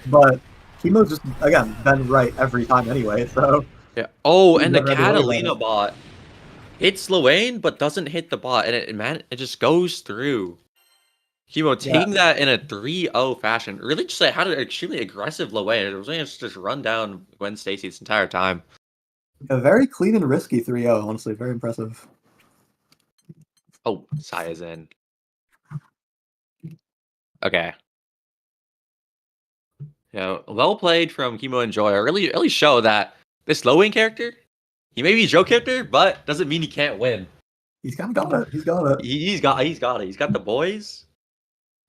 but Kimo's just, again, been right every time anyway, so... Yeah. Oh, You and the never had to worry about Catalina it. bot hits Lil Wayne, but doesn't hit the bot, and it just goes through. Kimo taking that in a 3-0 fashion. Really just had an extremely aggressive Lil Wayne. It was just run down Gwen Stacy this entire time. A very clean and risky 3-0, honestly, very impressive. Oh, Saya's in. Okay. Yeah, well played from Kimo and Joy. Really show that this Lil Wayne character, he may be a joke character, but doesn't mean he can't win. He's kind of got it. He's got it. He's got it. He's got the boys.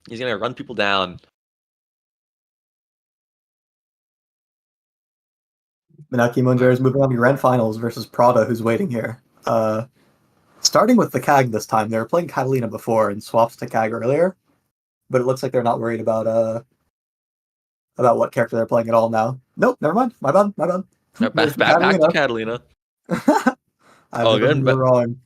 He's gonna run people down. Minaki Munjir is moving on to Grand Finals versus Prada, who's waiting here. Starting with the CAG this time. They were playing Catalina before and swapped to CAG earlier, but it looks like they're not worried about what character they're playing at all now. Nope, never mind. My bad. Back to Catalina. I good, you but- were wrong.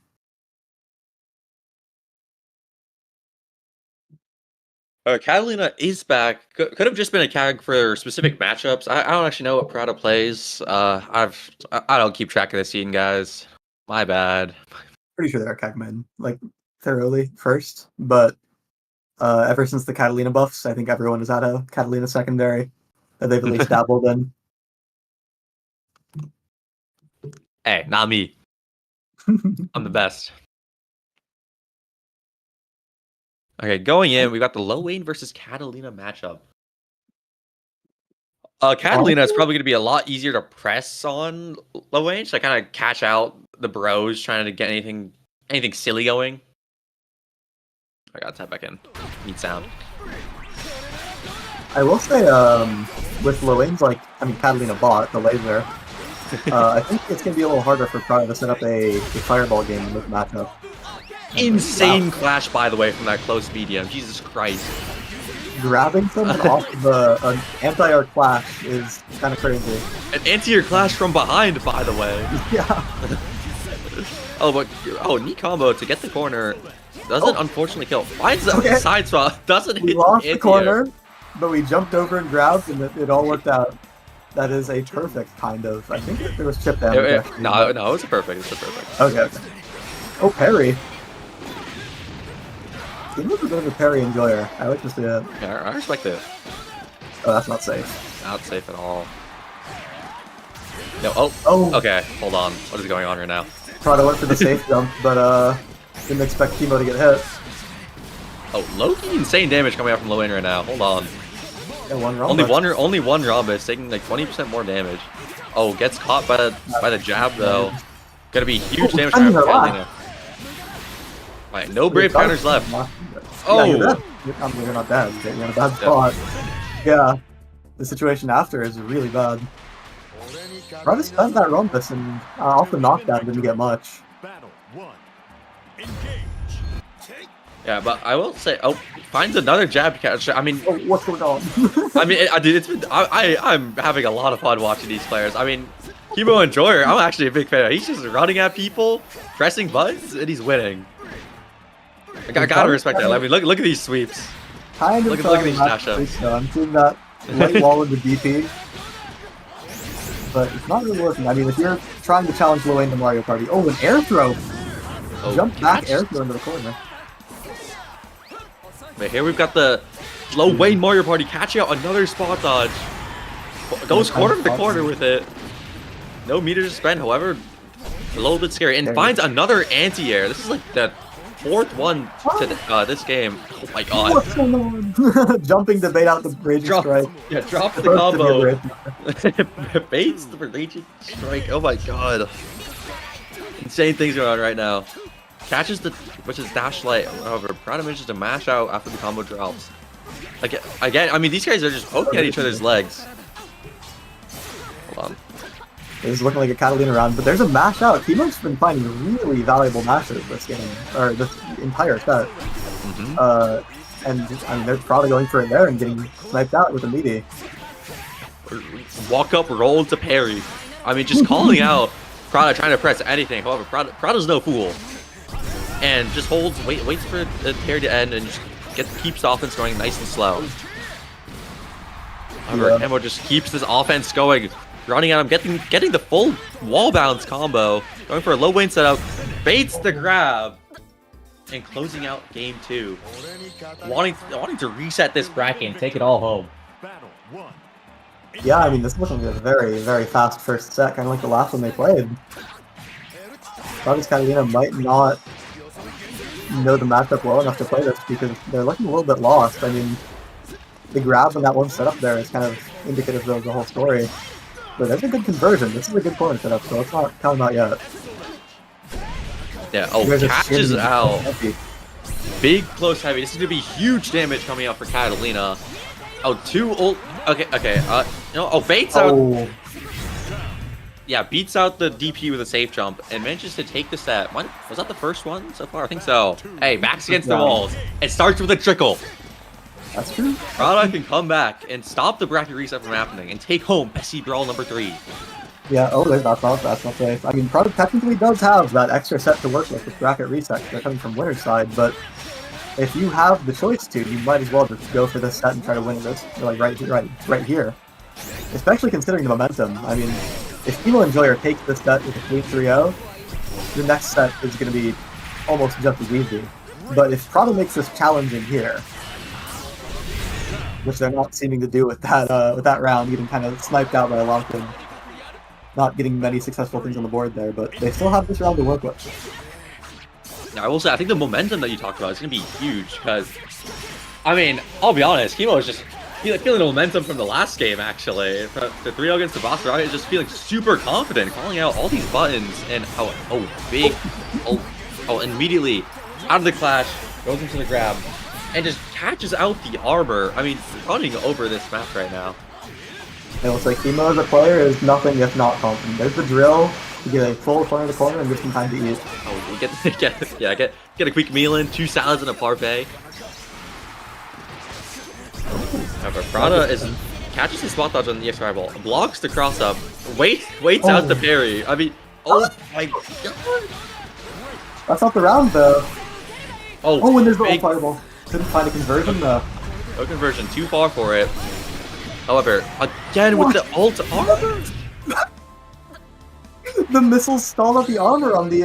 Catalina is back. Could have just been a CAG for specific matchups. I don't actually know what Prada plays. I don't keep track of the scene, guys. My bad. Pretty sure they're CAG men, like thoroughly first, but ever since the Catalina buffs, I think everyone has had a Catalina secondary that they've at least dabbled in. Hey, not me. I'm the best. Okay, going in, we got the Low Wayne versus Catalina matchup. Catalina is probably going to be a lot easier to press on Low Wayne, so I kind of catch out the bros trying to get anything silly going. I gotta tap back in. Need sound. I will say, with Lowen's, Catalina bot, the laser, I think it's going to be a little harder for Prada to set up a fireball game in this matchup. Insane clash, by the way, from that close medium. Jesus Christ. Grabbing someone off of an anti-air clash is kind of crazy. An anti-air clash from behind, by the way. Yeah. Neat combo to get the corner. Doesn't unfortunately kill. Finds the Okay. side swap. Doesn't We hit lost the anti-air. corner, but we jumped over and grabbed, and it all worked out. That is a perfect kind of. I think there was chip damage. actually. No, it was a perfect. It's a perfect. Okay. Oh, parry. He was a bit of a parry enjoyer. I like to see it. Yeah, I respect it. Oh, that's not safe. Not safe at all. No. Oh. Oh, Okay. Hold on. What is going on right now? Prada went for the safe jump, but didn't expect Kimo to get hit. Oh, low-key insane damage coming out from Low-Wayne right now. Hold on. Yeah, one wrong. Only one Rhombus, taking like 20% more damage. Oh, gets caught by the jab though. Gonna be huge damage I mean, for they're Catalina. Alright, no brave counters left. Yeah, Oh. you're dead. You're not dead. You're in a bad spot. Yeah. The situation after is really bad. Prada spent that Rumpus and off the knockdown didn't get much. Yeah, but I will say, finds another jab catch. I mean, Oh, what's going on? I'm having a lot of fun watching these players. I mean, Kimo and Joyer, I'm actually a big fan of. He's just running at people, pressing buttons, and he's winning. I gotta respect that. I mean, look at these sweeps. Kind of Look at these dash trying ups. to I'm seeing that light wall in the DP. But it's not really working. I mean, if you're trying to challenge Lowain to Mario Party, an air throw! Oh, Jump back, catch. air throw into the corner. But here we've got the Low Wayne Mario Party catching out another spot dodge. Goes corner to corner with it. No meter to spend, however, a little bit scary. And finds another anti-air. This is like the fourth one to this game. Oh my god. What's going on? Jumping to bait out the Raging Strike. Yeah, drop the Supposed to be a combo. rage. Baits the Raging Strike. Oh my god. Insane things going on right now. Catches which is dash light. However, Prada manages to mash out after the combo drops. Again, I mean, these guys are just poking at each other's legs. Hold on. This is looking like a Catalina round, but there's a mash out. Kimo's been finding really valuable mashes this game, or this entire set. And I mean, there's Prada going for it there and getting sniped out with a meaty. Walk up, roll to parry. I mean, just calling out Prada trying to press anything. However, Prada's no fool. And just holds, waits for the parry to end, and just keeps the offense going nice and slow. However, Kimo just keeps this offense going, running at him, getting the full wall bounce combo, going for a Low Wayne setup, baits the grab, and closing out game 2. Wanting to reset this bracket and take it all home. Yeah, I mean, this is looking like a very, very fast first set, kind of like the last one they played. Prada's Catalina might not know the matchup well enough to play this because they're looking a little bit lost. I mean, the grab on that one setup there is kind of indicative of the whole story. But there's a good conversion. This is a good corner setup, so let's not count them out yet. Yeah, You guys are catches scaring me. out. Heavy. Big close heavy. This is gonna be huge damage coming out for Catalina. Oh, two ult. Okay, okay. No. Oh, baits out. Oh, Yeah, beats out the DP with a safe jump and manages to take the set. What? Was that the first one so far? I think so. Hey, backs against the Yeah. walls. It starts with a trickle. that's true. Prada can come back and stop the bracket reset from happening and take home Bessie Brawl number 3. Yeah, oh, that's not safe. I mean, Product technically does have that extra set to work with bracket reset. They're coming from winner's side, but if you have the choice to, you might as well just go for this set and try to win this, like right here. Especially considering the momentum. I mean, if Emo Enjoyer takes this set with a 3-3-0, the next set is going to be almost just as easy. But if Prada makes this challenging here, which they're not seeming to do with that round, getting kind of sniped out by a lot of them, not getting many successful things on the board there, but they still have this round to work with. Now, I will say, I think the momentum that you talked about is going to be huge because, I mean, I'll be honest, Kimo is just feeling the momentum from the last game, actually. The 3-0 against the Basara is just feeling super confident, calling out all these buttons, and immediately out of the clash, goes into the grab, and just catches out the armor. I mean, running over this map right now. It looks like Emo as a player is nothing if not confident. There's the drill, you get a full corner to corner and get some time to eat. Oh, we get a quick meal in, 2 salads and a parfait. However, Prada catches the spot dodge on the EX rival, blocks the cross up, waits out the parry. I mean, oh my god! That's not the round though. Oh, and there's the big- ult fireball. Couldn't find a conversion though. No conversion, too far for it. However, again with the ult armor. The missiles stalled out the armor on the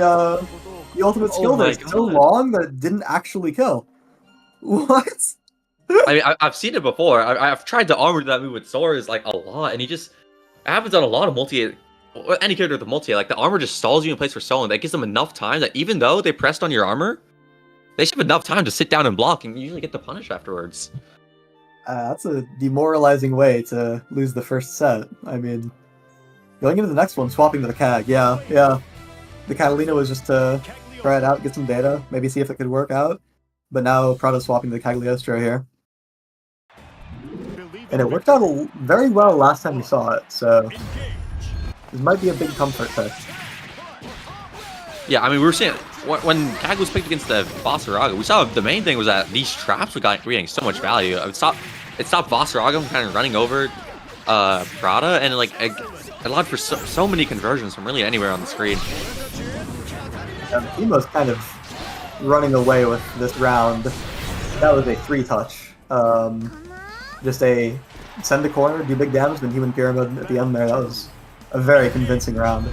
ultimate skill my there so God. long that it didn't actually kill. What? I mean, I've seen it before. I've tried to armor that move with Sora's like a lot, and it happens on a lot of any character with a multi. Like the armor just stalls you in place for so long that gives them enough time that even though they pressed on your armor, they should have enough time to sit down and block, and you usually get the punish afterwards. That's a demoralizing way to lose the first set. I mean, going into the next one, swapping to the CAG. Yeah. The Catalina was just to try it out, get some data, maybe see if it could work out. But now Prada's swapping to the Cagliostro here. And it worked out very well last time we saw it, so this might be a big comfort pick. Yeah, I mean, we were seeing when CAG was picked against the Basaraga, we saw the main thing was that these traps were getting so much value. It stopped Basaraga from kind of running over Prada, and like it allowed for so many conversions from really anywhere on the screen. Emo's kind of running away with this round. That was a 3-touch. Just a send to corner, do big damage, then human pyramid at the end there. That was a very convincing round.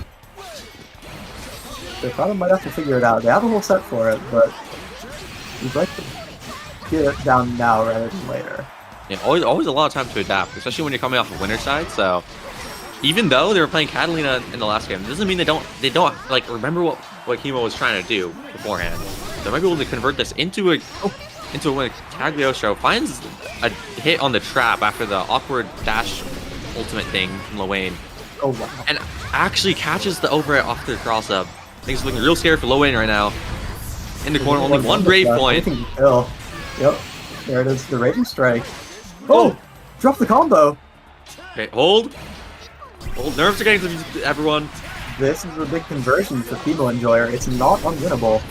They probably might have to figure it out. They have a whole set for it, but you'd like to get it down now rather than later. Yeah, always a lot of time to adapt, especially when you're coming off the winner side. So even though they were playing Catalina in the last game, it doesn't mean they don't like remember what Kimo was trying to do beforehand. They might be able to convert this into a when Cagliostro finds a hit on the trap after the awkward dash ultimate thing from Lowain, Oh wow. and actually catches the overhead off the cross up. Things looking real scary for Lowain right now. In the corner, only one brave point. Kill. Yep. There it is, the Raging Strike. Oh! Drop the combo! Okay, hold. Nerves are getting to everyone. This is a big conversion for Kimo Enjoyer. It's not unwinnable.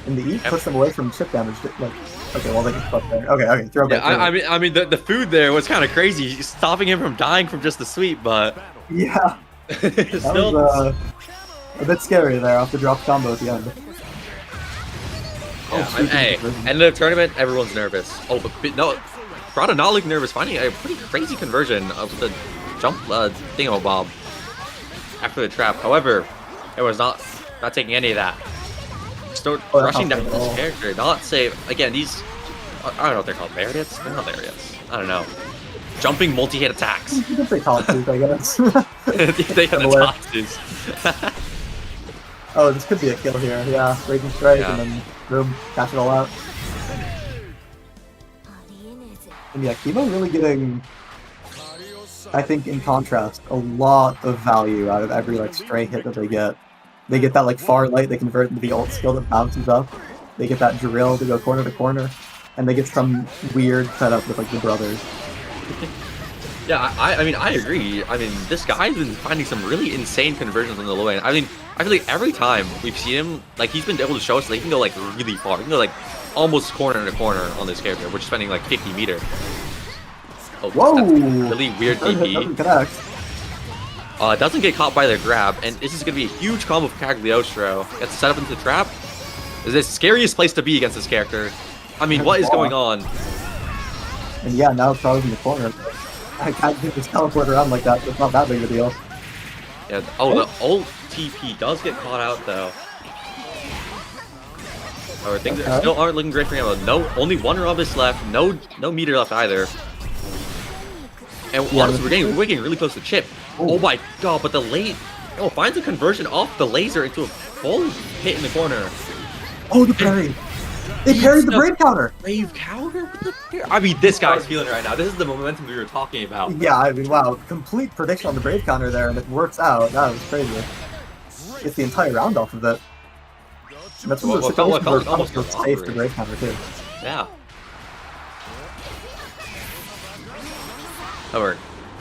And the E puts them away from chip damage. Like, okay, well they can fuck there. Okay, throw Yeah, back. I mean, the food there was kind of crazy, stopping him from dying from just the sweep, but Yeah, that still. was a bit scary there off the drop combo at the end. Yeah, speaking of hey, conversion. end of the tournament, everyone's nervous. Oh, but no, Prada not looking nervous, finding a pretty crazy conversion of the jump thingamabob after the trap. However, it was not taking any of that. Start Oh, that's rushing not down fair at this all. character. Not save again. These I don't know what they're called. Lariats? They're not lariats. I don't know. Jumping multi-hit attacks. You could say Tatsus, I guess. They have the Similar. Tatsus. Oh, this could be a kill here. Yeah, Raging Strike, Yeah. and then boom, catch it all out. And yeah, Kimo really getting, I think in contrast, a lot of value out of every like stray hit that they get. They get that like far light, they convert into the ult skill that bounces up. They get that drill to go corner to corner, and they get some weird setup with like the brothers. Yeah, I mean, I agree. I mean, this guy's been finding some really insane conversions on the low end. I mean, I feel like every time we've seen him, like, he's been able to show us that he can go, like, really far. He can go, like, almost corner to corner on this character, which is spending, like, 50 meter. Oh, Whoa! that's really weird Doesn't DP. connect. Doesn't get caught by the grab, and this is going to be a huge combo for Cagliostro. Gets set up into the trap. This is the scariest place to be against this character. I mean, what is going on? And yeah, now it's probably in the corner. I can't just teleport around like that. It's not that big of a deal. Yeah. Oh, the ult TP does get caught out though. Or things Okay. still aren't looking great for him. No, only one Rhombus left. No meter left either. And Yeah, honestly, we're getting really close to chip. Ooh. Oh my god! But the late, finds a conversion off the laser into a full hit in the corner. Oh, the parry! They parried the It's a- brave counter! Brave counter with the parry. I mean, this guy's feeling it right now. This is the momentum we were talking about. Yeah, I mean, wow, complete prediction on the brave counter there, and it works out. That was crazy. It's the entire round off of it. And that's one of the What felt situations where almost Promise was like safe robbery. to brave counter too. Yeah. However,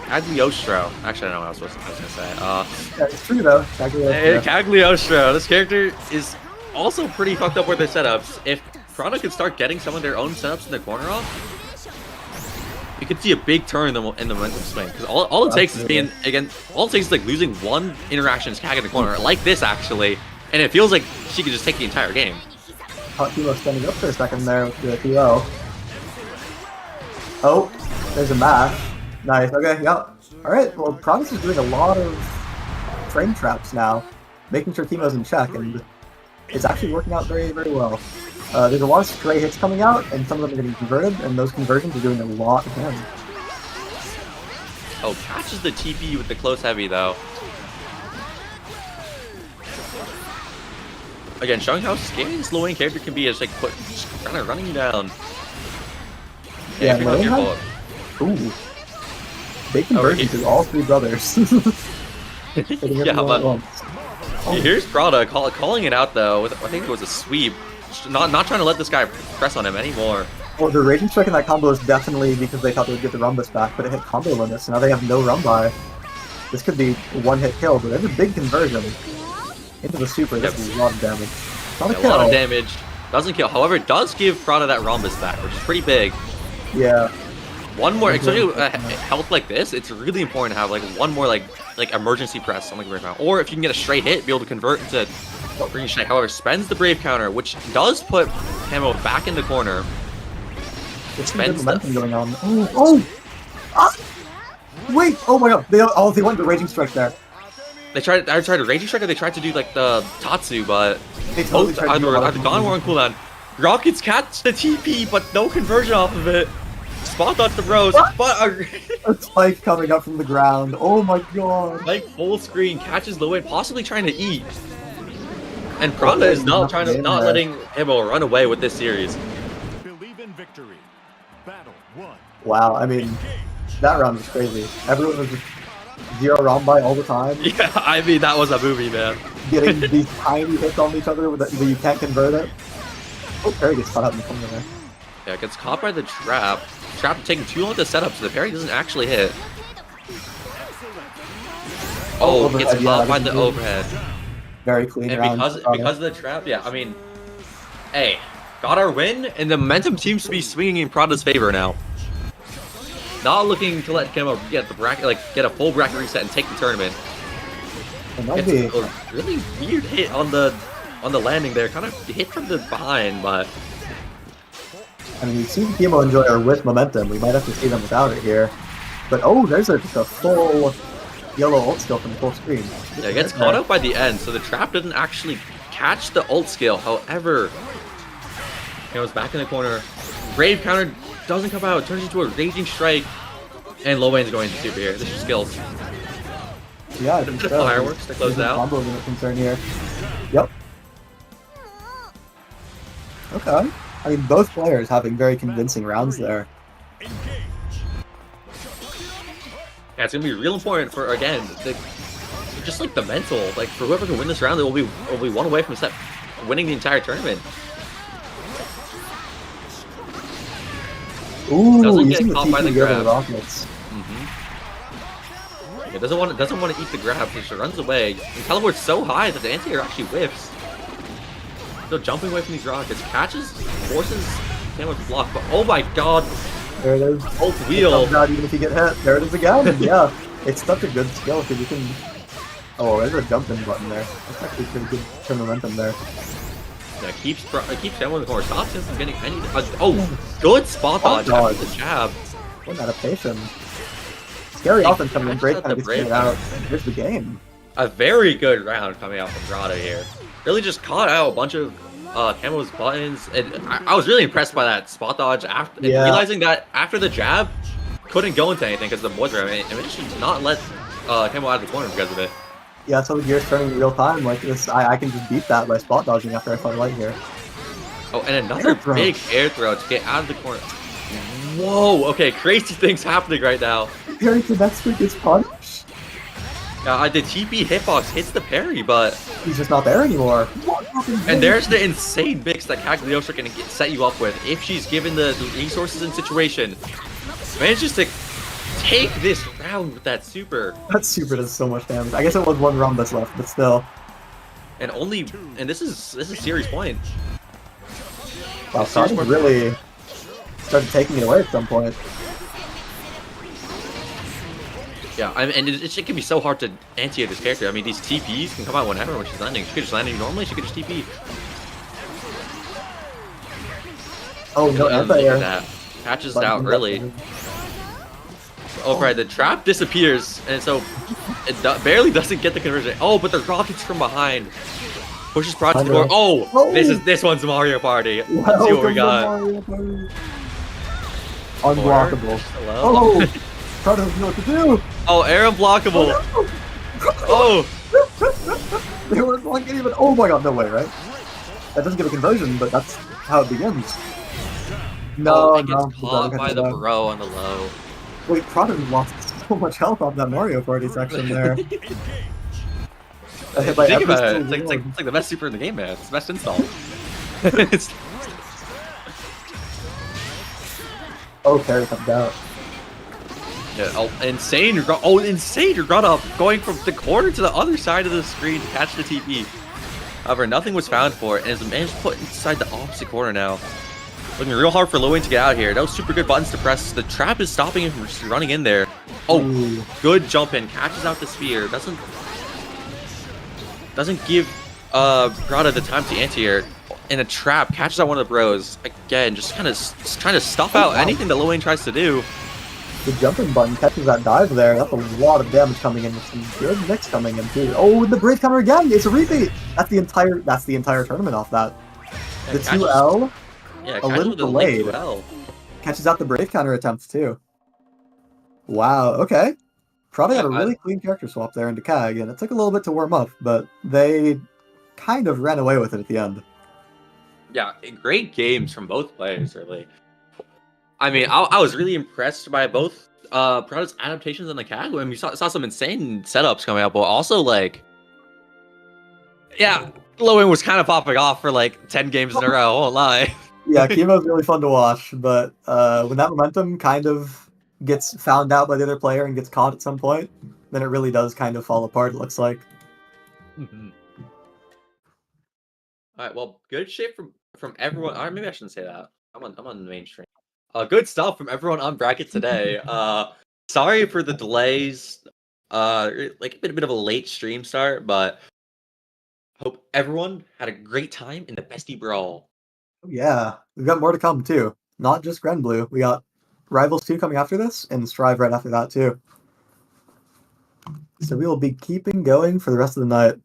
Cagliostro. Actually, I don't know what I was gonna say. Yeah, it's true though. Hey, Cagliostro. This character is also pretty fucked up with their setups. If Prada could start getting some of their own setups in the corner off, you could see a big turn in the momentum swing. Because all it takes is being all it takes is like losing one interaction as Cag in the corner, like this actually, and it feels like she could just take the entire game. Caught Kilo standing up for a second there with the PO. Oh, there's a mash. Nice, okay, yeah. Alright, well, Promise is doing a lot of frame traps now, making sure Kimo's in check, and it's actually working out very, very well. There's a lot of stray hits coming out, and some of them are getting converted, and those conversions are doing a lot of damage. Oh, catches the TP with the close heavy though. Again, showing how scary this low-end character can be as like just kind of running you down. Yeah, if you're not Low-end careful. Ooh. Big conversion to all three brothers. Hitting Yeah, everyone but at once. here's Prada calling it out though. With, I think it was a sweep. Just not trying to let this guy press on him anymore. Well, the Raging Strike in that combo is definitely because they thought they would get the Rumbus back, but it hit combo limits, so now they have no Rumbai. This could be a one-hit kill, but there's a big conversion into the super. This is a lot of damage. Not a Yeah, a kill. lot of damage. Doesn't kill. However, it does give Prada that Rhombus back, which is pretty big. Yeah. One more, especially with health like this, it's really important to have like one more like emergency press on the Brave Counter, or if you can get a straight hit, be able to convert into Green Strike. However, spends the Brave Counter, which does put Camo back in the corner. There's some good Spends momentum going on. Oh! Oh! Ah! Wait! Oh my god! They went to Raging Strike there. They tried to Raging Strike, or they tried to do like the Tatsu, but They totally both tried to do a lot either of gone or on cooldown. Rockets catch the TP, but no conversion off of it. Spot dodge the Rose, but A spike coming up from the ground. Oh my god! like full screen catches the win, possibly trying to eat. And Prada is not letting Hebo run away with this series. Believe in victory. Battle 1. Wow, I mean, that round was crazy. Everyone was just zero Rambai all the time, Yeah, I mean that was a movie, man. getting these tiny hits on each other but you can't convert it. Oh, Perry gets caught out in the corner there. Yeah, gets caught by the trap. Trap taking too long to set up, so the parry doesn't actually hit. Oh, overhead, gets yeah, caught that by was the good. overhead. Very clean And round. because of the trap, yeah, I mean, hey, got our win, and the momentum seems to be swinging in Prada's favor now. Not looking to let Kemo get the bracket, like get a full bracket reset and take the tournament. And that'd It's be, a really weird hit on the landing there, kind of hit from the behind, but I mean, we've seen Kimo enjoy our with momentum. We might have to see them without it here. But oh, there's just a full yellow ult skill from the full screen. yeah, it gets caught out by the end, so the trap doesn't actually catch the ult skill. However, Kemo's back in the corner. Brave counter doesn't come out, turns into a Raging Strike, and low lane's going to super here. This is skills. Yeah, I A think bit of so. fireworks to close it out. Combo limit concern here. Yep. Okay. I mean, both players having very convincing rounds there. Yeah, it's gonna be real important for again just like the mental, like for whoever can win this round, it will be one away from winning the entire tournament. Ooh, Doesn't you get see the caught by the TP go to the grab. Rockets. It doesn't want to eat the grab, so she runs away. And teleports so high that the anti-air actually whiffs. So jumping away from these rockets, catches, forces Camo to block, but oh my god, There it is. ult It wheel. comes out even if you get hit. There it is again. Yeah, it's such a good skill because you can. Oh, there's a jumping button there. That's actually pretty good turn momentum there. Yeah, keeps Camo in the corner, stops him from getting any. Oh, good spot dodge dodge. after the jab. What an adaptation. Scary offense coming in. Great Catches kind of the gets it break. out. Here's the game. A very good round coming out from Grotto here. Really just caught out a bunch of Camo's buttons. And I was really impressed by that spot dodge after and Yeah. realizing that after the jab, couldn't go into anything because the boards were. I mean, it managed to not let Camo out of the corner because of it. Yeah, so the gear's turning in real time. Like this, I can just beat that by spot dodging after I find light here. Oh, and another Air throw. big air throw to get out of the corner. Whoa, okay, crazy things happening right now. Parry to that swing gets punished. The TP hitbox hits the parry, but... He's just not there anymore. What happened? And there's the insane mix that Cagliostro can set you up with if she's given the resources and situation. Manages to take this round with that super. That super does so much damage. I guess it was one round that's left, but still. And this is series point. Wow, Sonic really started taking it away at some point. Yeah, I mean, and it can be so hard to anti this character. I mean, these TPs can come out whenever when she's landing. She could just land normally, she could just TP. Oh, no And look at anti-air. that. Catches it out early. Oh, right, the trap disappears, and so it barely doesn't get the conversion. Oh, but the rockets from behind pushes Prod to the door. Oh, Oh. this one's Mario Party. Let's see what we Welcome to got. Mario Party. Unblockable. Hello. Oh! Prod doesn't know what to do! Oh, air unblockable. Oh, They weren't blocking even. Oh my god, no way, right? That doesn't get a conversion, but that's how it begins. No, it no. gets caught by the bro on the low. Wait, Prodigy lost so much health off that Mario Party section there. Hit by Think every about it. single It's one. like the best super in the game, man. It's the best install. It's- Oh, Terry comes out. Yeah, insane run up, going from the corner to the other side of the screen to catch the TP. However, nothing was found for it, and is managed to put inside the opposite corner now. Looking real hard for Lewin to get out here. That was super good buttons to press. The trap is stopping him from just running in there. Oh, Ooh. good jump in, catches out the sphere. Doesn't give Grata the time to anti-air. In a trap, catches out one of the bros. Again, just kind of trying to stuff out wow. anything that Lewin tries to do. The jumping button catches that dive there. That's a lot of damage coming in with some good mix coming in too. Oh, the brave counter again! It's a repeat! That's the entire tournament off that. The catches- 2L Yeah, A catches little with the link delayed. well. catches out the brave counter attempts too. Wow, okay. Probably had a Yeah, really clean character swap there into Kag, and it took a little bit to warm up, but they kind of ran away with it at the end. Yeah, great games from both players, really. I mean, I was really impressed by both Prada's adaptations on the Kag. I mean, we saw some insane setups coming out, but also, like... Yeah, Lewin was kind of popping off for, like, 10 games in a row, I won't lie. Yeah, Chemo's really fun to watch, but when that momentum kind of gets found out by the other player and gets caught at some point, then it really does kind of fall apart, it looks like. Alright, well, good shit from everyone. Or maybe I shouldn't say that. I'm on the main stream. Good stuff from everyone on bracket today. Sorry for the delays. Like a bit of a late stream start, but hope everyone had a great time in the Bestie Brawl. Yeah, we've got more to come too. Not just Grenblue. We got Rivals 2 coming after this, and Strive right after that too. So we will be keeping going for the rest of the night.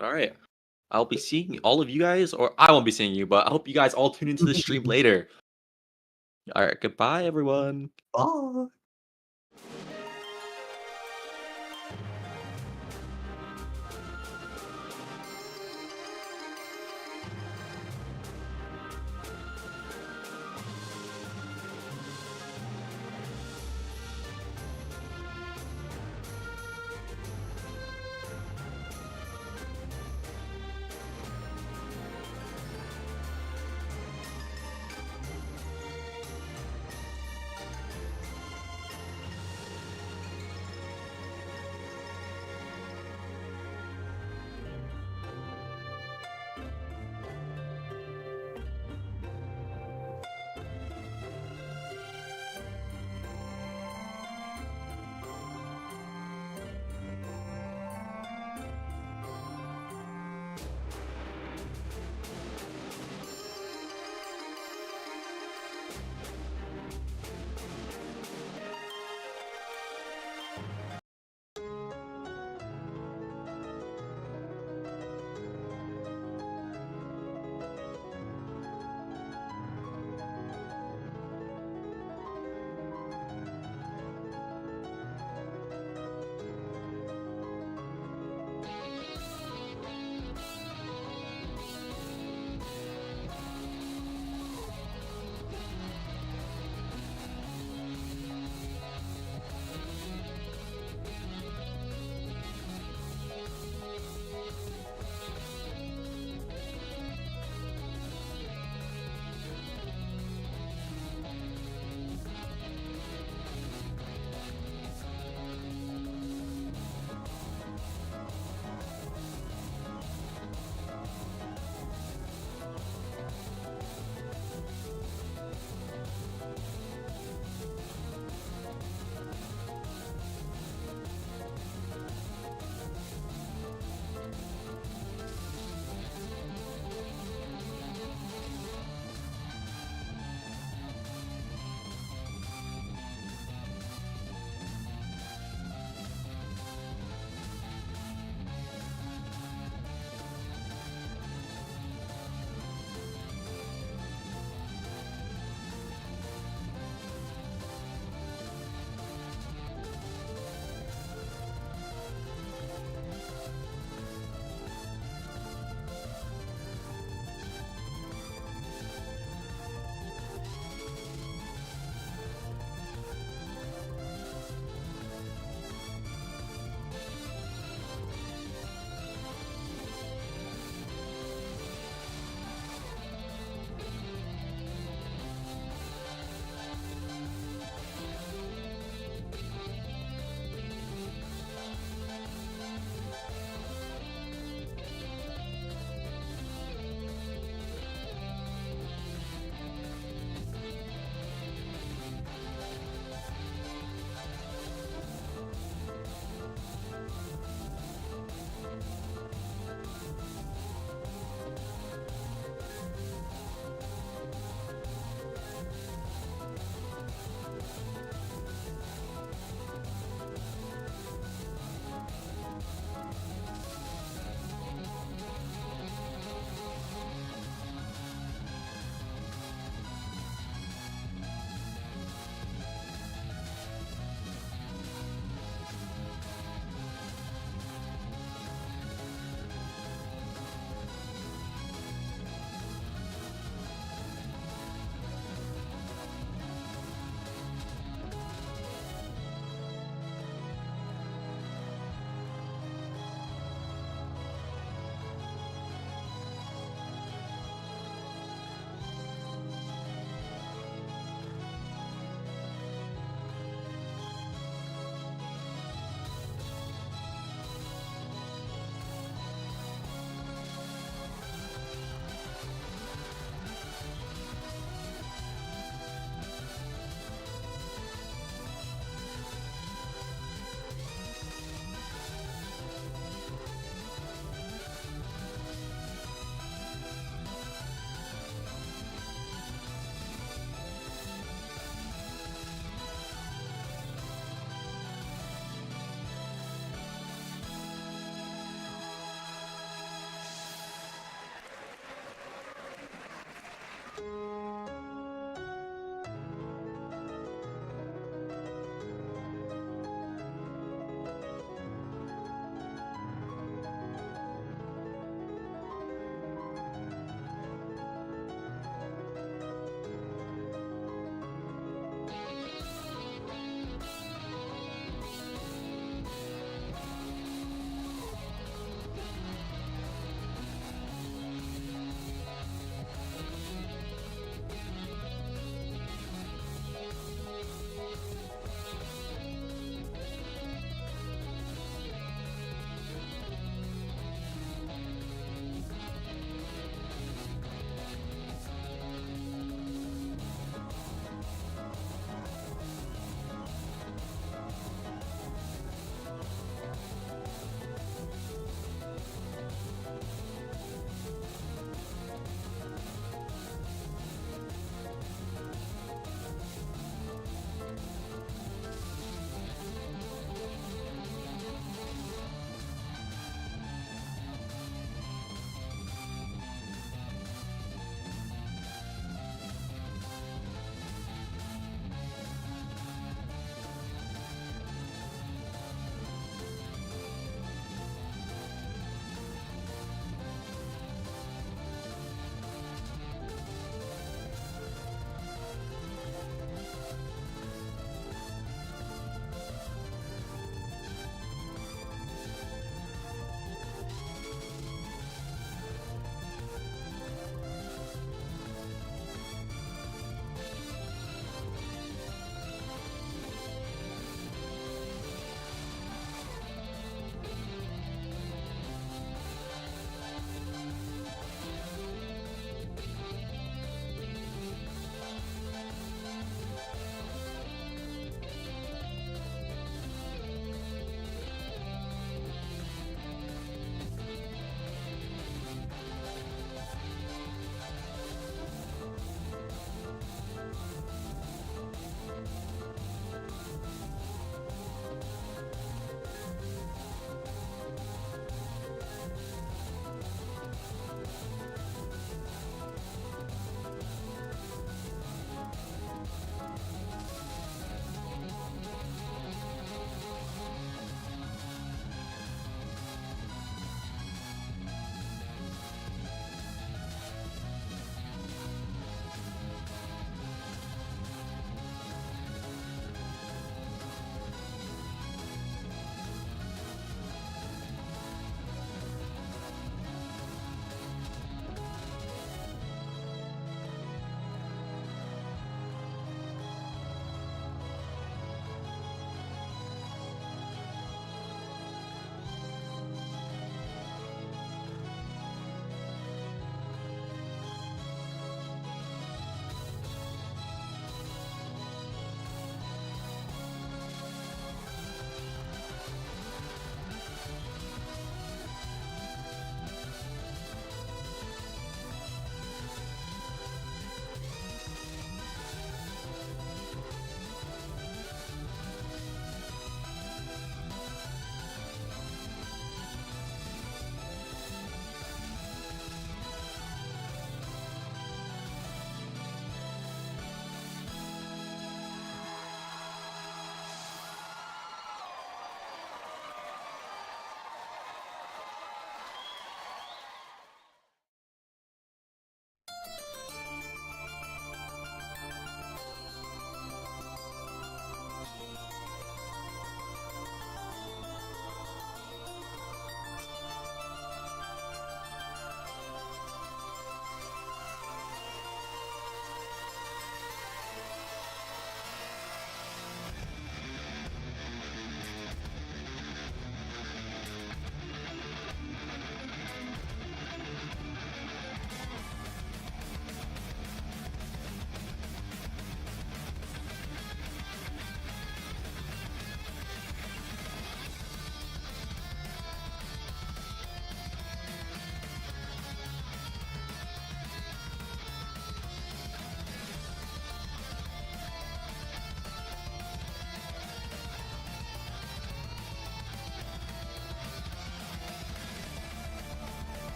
Alright. I'll be seeing all of you guys, or I won't be seeing you, but I hope you guys all tune into the stream later. Alright, goodbye everyone. Bye.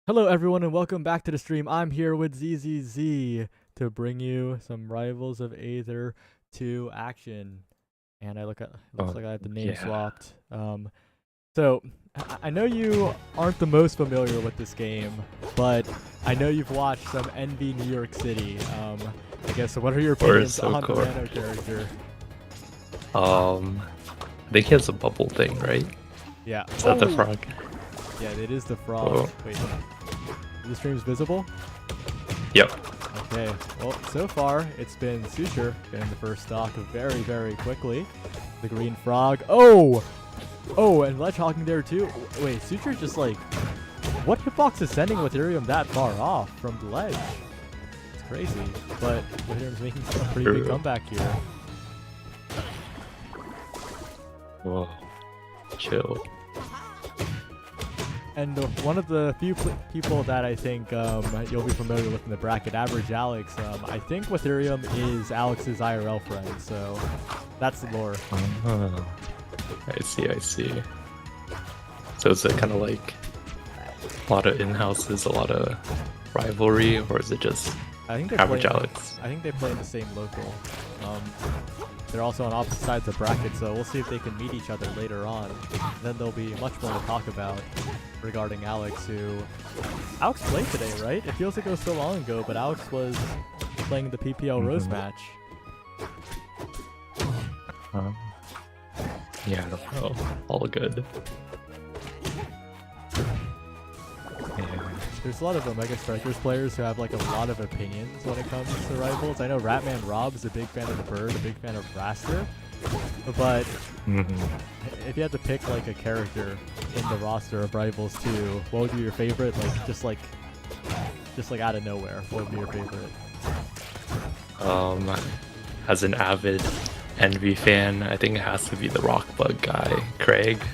Hello everyone and welcome back to the stream. I'm here with ZZZ to bring you some Rivals of Aether 2 action. And looks like I have the name swapped. So I know you aren't the most familiar with this game, but I know you've watched some Envy New York City. I guess, so what are your opinions on the Nano character? I think he has a bubble thing, right? Yeah. Is that the frog? Yeah, it is the frog. Oh. Wait, the stream's visible? Yep. Okay, well, so far it's been Suture getting the first stock very, very quickly. The green frog. Oh! Oh, and Ledge hawking there too. Wait, Suture just like... What hitbox is sending Ethereum that far off from the ledge? It's crazy, but Ethereum's making a pretty big comeback here. Whoa. Chill. And one of the few people that I think you'll be familiar with in the bracket, Average Alex, I think Ethereum is Alex's IRL friend, so that's the lore. I see. So is it kind of like a lot of in-houses, a lot of rivalry, or is it just I think Average Alex? I think they play in the same local. They're also on opposite sides of the bracket, so we'll see if they can meet each other later on. Then there'll be much more to talk about regarding Alex, who... Alex played today, right? It feels like it was so long ago, but Alex was playing the PPL Rose match. Yeah, I don't know. All good. Yeah. There's a lot of Omega Strikers players who have like a lot of opinions when it comes to Rivals. I know Ratman Rob is a big fan of the Bird, a big fan of Raster, but if you had to pick like a character in the roster of Rivals 2, what would be your favorite? Like just like out of nowhere, what would be your favorite? As an avid Envy fan, I think it has to be the Rockbug guy, Craig.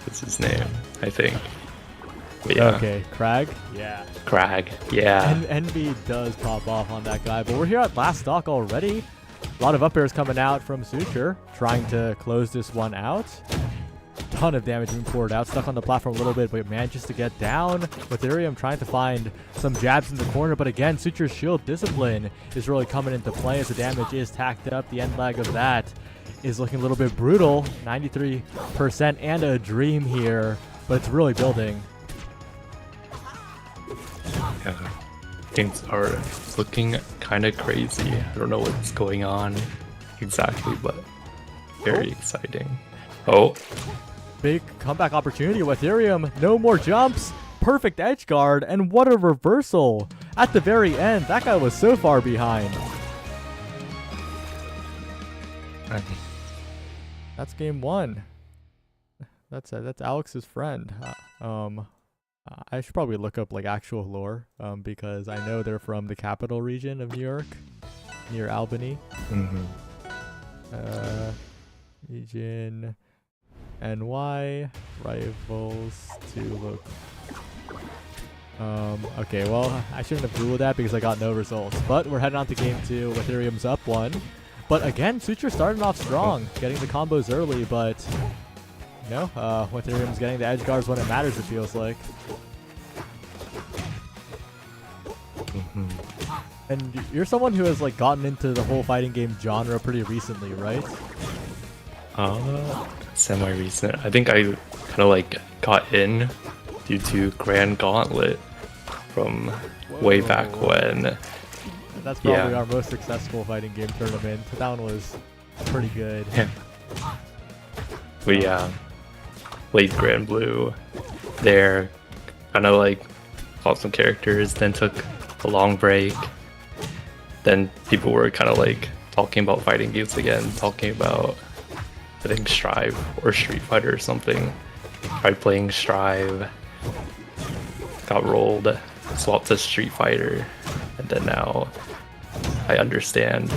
That's his name, I think. But yeah. Okay, Crag? Yeah. Crag, yeah. Envy does pop off on that guy, but we're here at last stock already. A lot of up airs coming out from Suture, trying to close this one out. Ton of damage being poured out, stuck on the platform a little bit, but manages to get down. Ethereum trying to find some jabs in the corner, but again, Suture's shield discipline is really coming into play as the damage is tacked up. The end lag of that is looking a little bit brutal. 93% and a dream here, but it's really building. Yeah. Things are looking kind of crazy. I don't know what's going on exactly, but very exciting. Oh. Big comeback opportunity with Ethereum. No more jumps. Perfect edge guard. And what a reversal. At the very end, that guy was so far behind. That's game one. That's Alex's friend. I should probably look up like actual lore because I know they're from the capital region of New York, near Albany. Region NY Rivals to look. Okay, well, I shouldn't have Googled that because I got no results. But we're heading on to game two. Ethereum's up one. But again, Suture starting off strong, getting the combos early, but you know, Ethereum's getting the edge guards when it matters, it feels like. And you're someone who has like gotten into the whole fighting game genre pretty recently, right? Semi-recent. I think I kind of like got in due to Grand Gauntlet from way back when. That's probably our most successful fighting game tournament. That one was pretty good. Yeah. But yeah, played Grand Blue there, kind of like fought some characters, then took a long break. Then people were kind of like talking about fighting games again, talking about, I think, Strive or Street Fighter or something. Tried playing Strive, got rolled, swapped to Street Fighter, and then now I understand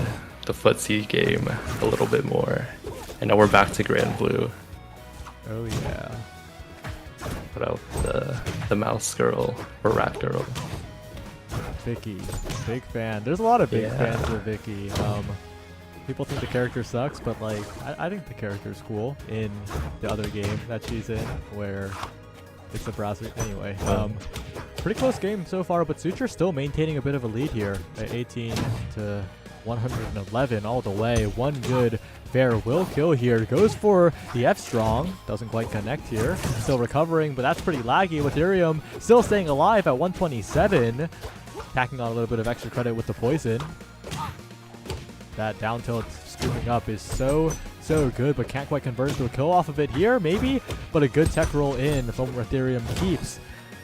the footsie game a little bit more. And now we're back to Grand Blue. Oh yeah. Put out the mouse girl or rat girl. Vicky, big fan. There's a lot of big Yeah. fans of Vicky. People think the character sucks, but like I think the character's cool in the other game that she's in, where It's the browser. Anyway, pretty close game so far, but Suture still maintaining a bit of a lead here at 18 to 111 all the way. One good fair will kill here. Goes for the F strong. Doesn't quite connect here. Still recovering, but that's pretty laggy. With Ethereum still staying alive at 127. Packing on a little bit of extra credit with the poison. That down tilt scooping up is so good, but can't quite convert into a kill off of it here, maybe. But a good tech roll in from Ethereum keeps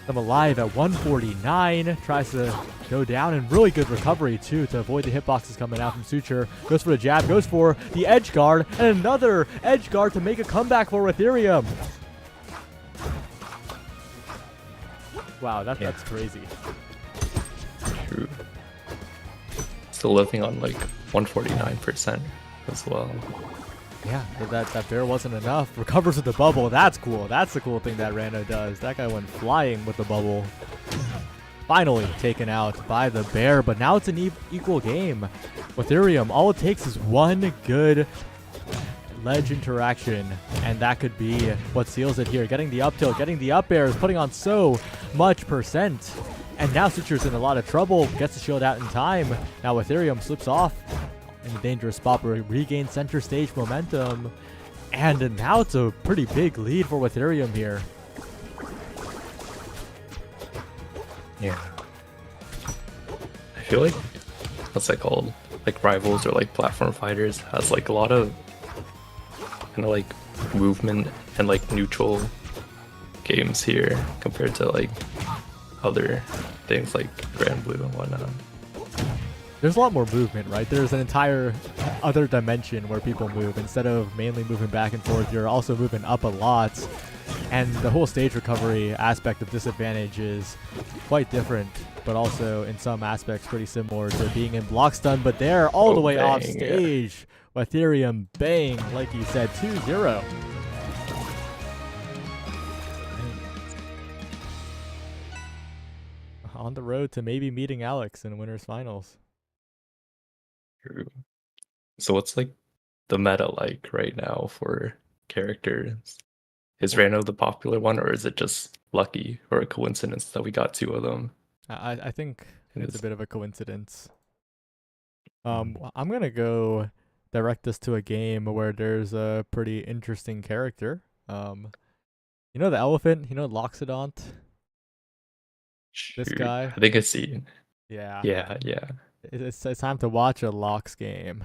them alive at 149. Tries to go down, and really good recovery too to avoid the hitboxes coming out from Suture. Goes for the jab, goes for the edge guard, and another edge guard to make a comeback for Ethereum. Wow, that's crazy. True. Still living on like 149% as well. Yeah, but that bear wasn't enough. Recovers with the bubble. That's cool. That's the cool thing that Rando does. That guy went flying with the bubble. Finally taken out by the bear, but now it's an equal game. With Ethereum, all it takes is one good ledge interaction, and that could be what seals it here. Getting the up tilt, getting the up airs, putting on so much percent. And now Suture's in a lot of trouble. Gets the shield out in time. Now Ethereum slips off in a dangerous spot, but regains center stage momentum. And now it's a pretty big lead for Ethereum here. Yeah. I feel like, what's that called? Like Rivals or like Platform Fighters has like a lot of kind of like movement and like neutral games here compared to like other things like Grand Blue and whatnot. There's a lot more movement, right? There's an entire other dimension where people move. Instead of mainly moving back and forth, you're also moving up a lot. And the whole stage recovery aspect of Disadvantage is quite different, but also in some aspects pretty similar to being in block stun. But they're all the way bang, off stage. Ethereum bang, like you said, 2-0. On the road to maybe meeting Alex in winners finals. True. So what's like the meta like right now for characters? Is Rando the popular one, or is it just lucky or a coincidence that we got two of them? I think It it's a is. bit of a coincidence. I'm gonna go direct us to a game where there's a pretty interesting character. You know the elephant? You know Loxodont? This Shoot. guy? I think I see. Yeah. Yeah. It's time to watch a Lox game.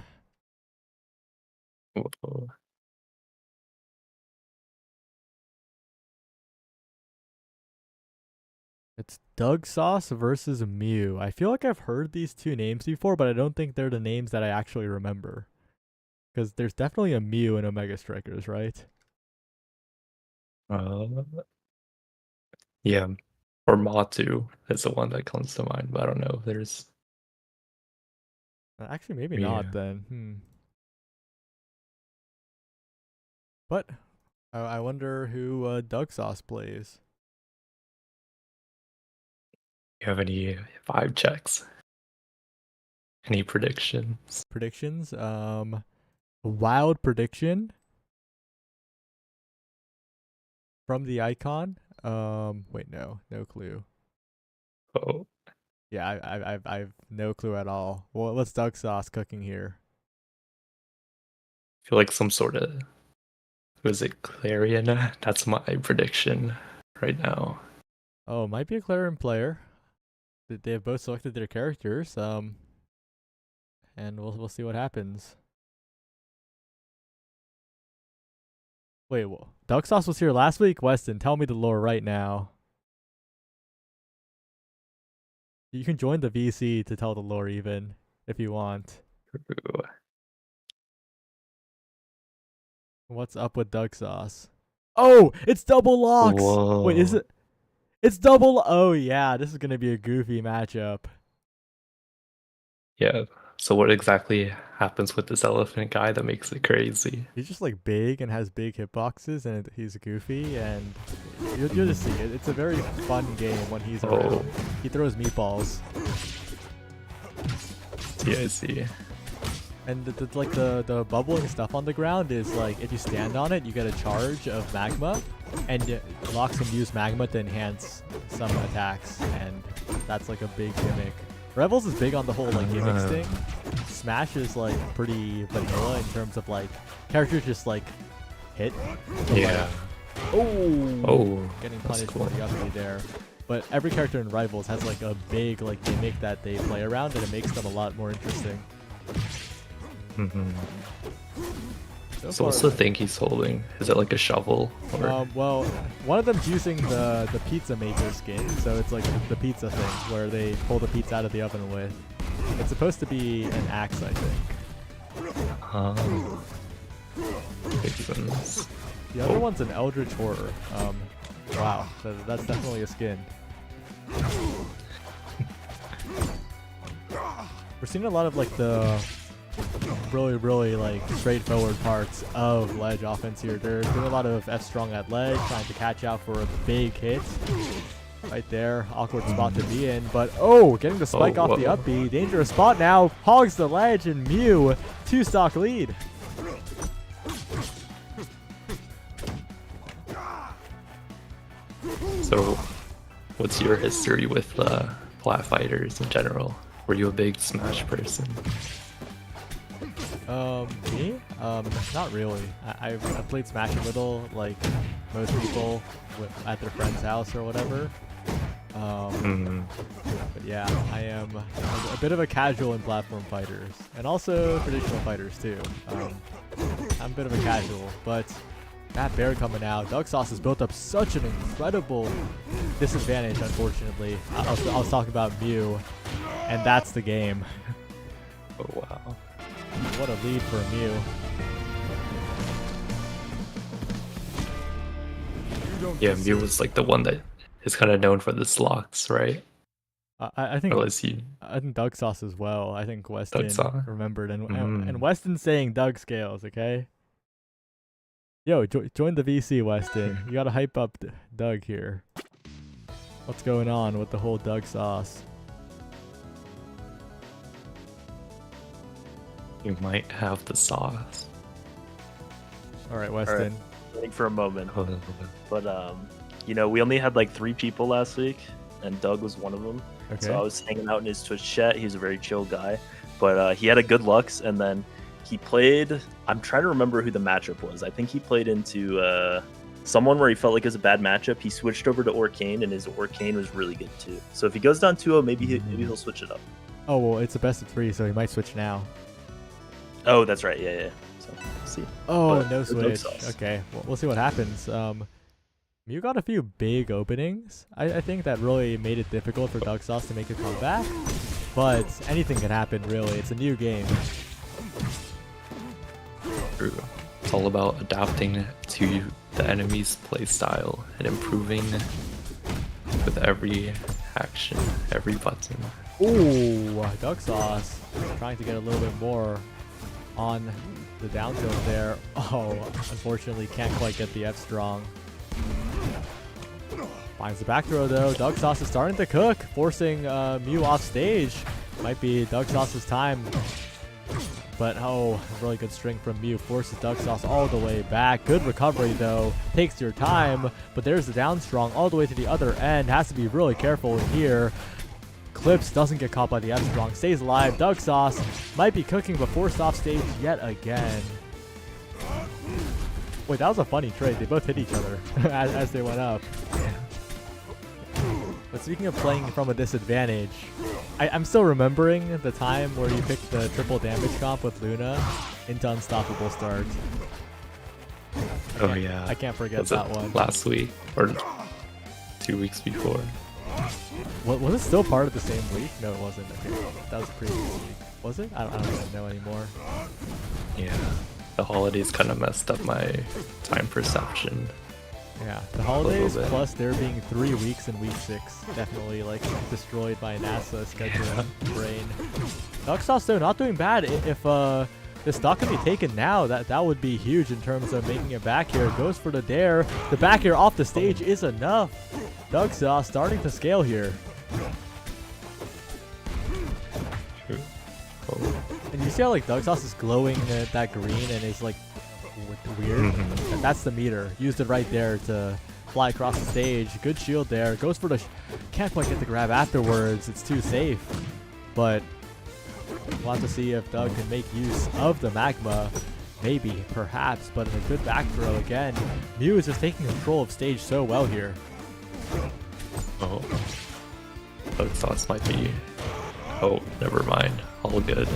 Whoa. It's Doug Sauce versus Mew. I feel like I've heard these two names before, but I don't think they're the names that I actually remember. Because there's definitely a Mew in Omega Strikers, right? Yeah. Or Matu is the one that comes to mind, but I don't know if there's. Actually, maybe Yeah. not then. But I wonder who Doug Sauce plays. You have any vibe checks? Any predictions? Predictions? Wild prediction from the icon. Wait, no clue. Oh, Yeah, I've no clue at all. Well, what's Doug Sauce cooking here? I feel like some sort of. Was it Clarion? That's my prediction right now. Oh, might be a Clarion player. They have both selected their characters. And we'll see what happens. Wait, Doug Sauce was here last week? Weston, tell me the lore right now. You can join the VC to tell the lore even, if you want. Ooh. What's up with Doug Sauce? Oh, it's double locks! Wait, is Whoa. it? It's double. Oh, yeah, this is going to be a goofy matchup. Yeah. So what exactly happens with this elephant guy that makes it crazy? He's just like big and has big hitboxes, and he's goofy, and you'll just see it. It's a very fun game when he's around. Oh. He throws meatballs, Yeah, I see. and the bubbling stuff on the ground is like if you stand on it, you get a charge of magma, And Lox can use Magma to enhance some attacks, and that's like a big gimmick. Rebels is big on the whole like gimmicks thing. Smash is like pretty vanilla in terms of like characters just like hit. Yeah. Oh, getting that's punished cool. for the upbeat there. But every character in Rivals has like a big like gimmick that they play around, and it makes them a lot more interesting. Mm-hmm. So So what's the thing he's holding? Is it like a shovel? Or... Well, one of them's using the pizza maker skin, so it's like the pizza thing where they pull the pizza out of the oven with. It's supposed to be an axe, I think. Oh. Makes sense. The other one's an Eldritch Horror. Wow, that's definitely a skin. We're seeing a lot of like the really like straightforward parts of ledge offense here. They're doing a lot of F strong at ledge, trying to catch out for a big hit. Right there, awkward spot to be in, but getting the spike off the whoa. up B, dangerous spot now, hogs the ledge, and Mew 2-stock lead. So, what's your history with flat fighters in general? Were you a big Smash person? Me? Not really. I've played Smash a little, like most people at their friend's house or whatever. But yeah, I am a bit of a casual in platform fighters, and also traditional fighters too. I'm a bit of a casual, but that bear coming out, Doug Sauce has built up such an incredible disadvantage, unfortunately. I was talking about Mew, and that's the game. Oh wow. What a lead for Mew. Yeah, Mew was like the one that is kind of known for the slots, right? I think Or was he? I think Doug Sauce as well. I think Weston Sauce? remembered, and Mm. Weston's saying Doug scales, okay? Yo, join the VC, Weston. You gotta hype up Doug here. What's going on with the whole Doug Sauce? You might have the sauce. All right, Weston. Waiting for a moment. Oh, But you know, we only had like 3 people last week, and Doug was one of them. Okay. So I was hanging out in his Twitch chat. He was a very chill guy, but he had a good Lux, and then he played. I'm trying to remember who the matchup was. I think he played into someone where he felt like it was a bad matchup. He switched over to Orcane, and his Orcane was really good too. So if he goes down 2-0, maybe he'll switch it up. Oh well, it's a best of 3, so he might switch now. Oh, that's right. Yeah. So we'll see. Oh, But no the Doug switch. Sauce. Okay, well, we'll see what happens. Mew got a few big openings. I think that really made it difficult for Doug Sauce to make a comeback. But anything can happen, really. It's a new game. True. It's all about adapting to the enemy's playstyle and improving with every action, every button. Ooh, Doug Sauce trying to get a little bit more on the down tilt there. Oh, unfortunately can't quite get the F strong. Finds the back throw though. Doug Sauce is starting to cook, forcing Mew off stage. Might be Doug Sauce's time. But really good string from Mew. Forces Doug Sauce all the way back. Good recovery though. Takes your time. But there's the down strong all the way to the other end. Has to be really careful here. Clips doesn't get caught by the F strong. Stays alive. Doug Sauce might be cooking but forced off stage yet again. Wait, that was a funny trade. They both hit each other as they went up. But speaking of playing from a disadvantage, I'm still remembering the time where you picked the triple damage comp with Luna into Unstoppable Start. Oh yeah. I can't forget Was that it one. last week or 2 weeks before? Was it still part of the same week? No, it wasn't. Okay, that was the previous week. Was it? I don't even know anymore. Yeah. The holidays kind of messed up my time perception. Yeah, the holidays bit. plus there being 3 weeks in week 6 definitely like destroyed by NASA scheduling brain. Doug Sauce though not doing bad. If the stock can be taken now, that would be huge in terms of making it back here. Goes for the dare. The back air off the stage is enough. Doug Sauce starting to scale here. True. Oh. And you see how like Doug Sauce is glowing that green and is like Weird. Mhm. And that's the meter. Used it right there to fly across the stage. Good shield there. Goes for the... Can't quite get the grab afterwards. It's too safe. But we'll have to see if Doug can make use of the magma. Maybe, perhaps, but in a good back throw again. Mew is just taking control of stage so well here. Oh. Bug sauce might be. Oh, never mind. All good.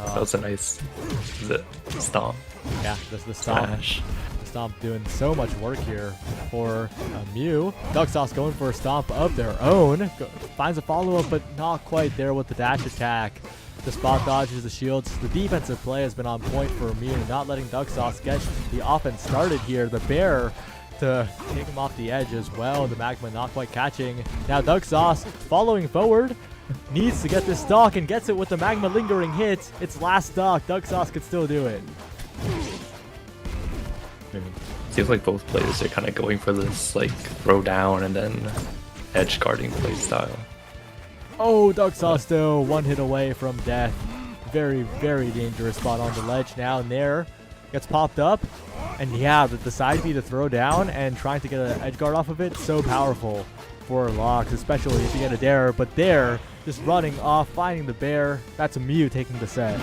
That was a nice stomp. Yeah, the stomp. Smash. Stomp doing so much work here for Mew. Dugsauce going for a stomp of their own. Finds a follow-up, but not quite there with the dash attack. The spot dodges, the shields. The defensive play has been on point for Mew, not letting Dugsauce get the offense started here. The bear to take him off the edge as well. The magma not quite catching. Now Dugsauce following forward. Needs to get this stock and gets it with the magma lingering hit. It's last stock. Dugsauce could still do it. Seems like both players are kind of going for this like throw down and then edge guarding play style. Oh, Dugsauce though, one hit away from death. Very, very dangerous spot on the ledge now. Nair gets popped up. And yeah, the side B to throw down and trying to get an edge guard off of it, so powerful for Lox, especially if you get a dare. But there, just running off, finding the bear. That's a Mew taking the set.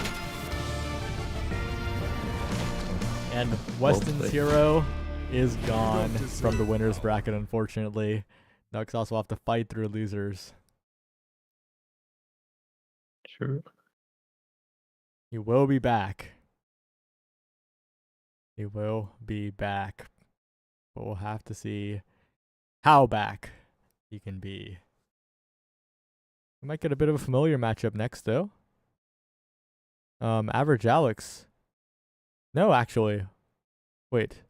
And Weston's hero is gone from the winner's bracket, unfortunately. Dugsauce will have to fight through losers. True. He will be back. He will be back. But we'll have to see how back he can be. We might get a bit of a familiar matchup next, though. Average Alex. No, actually. Wait.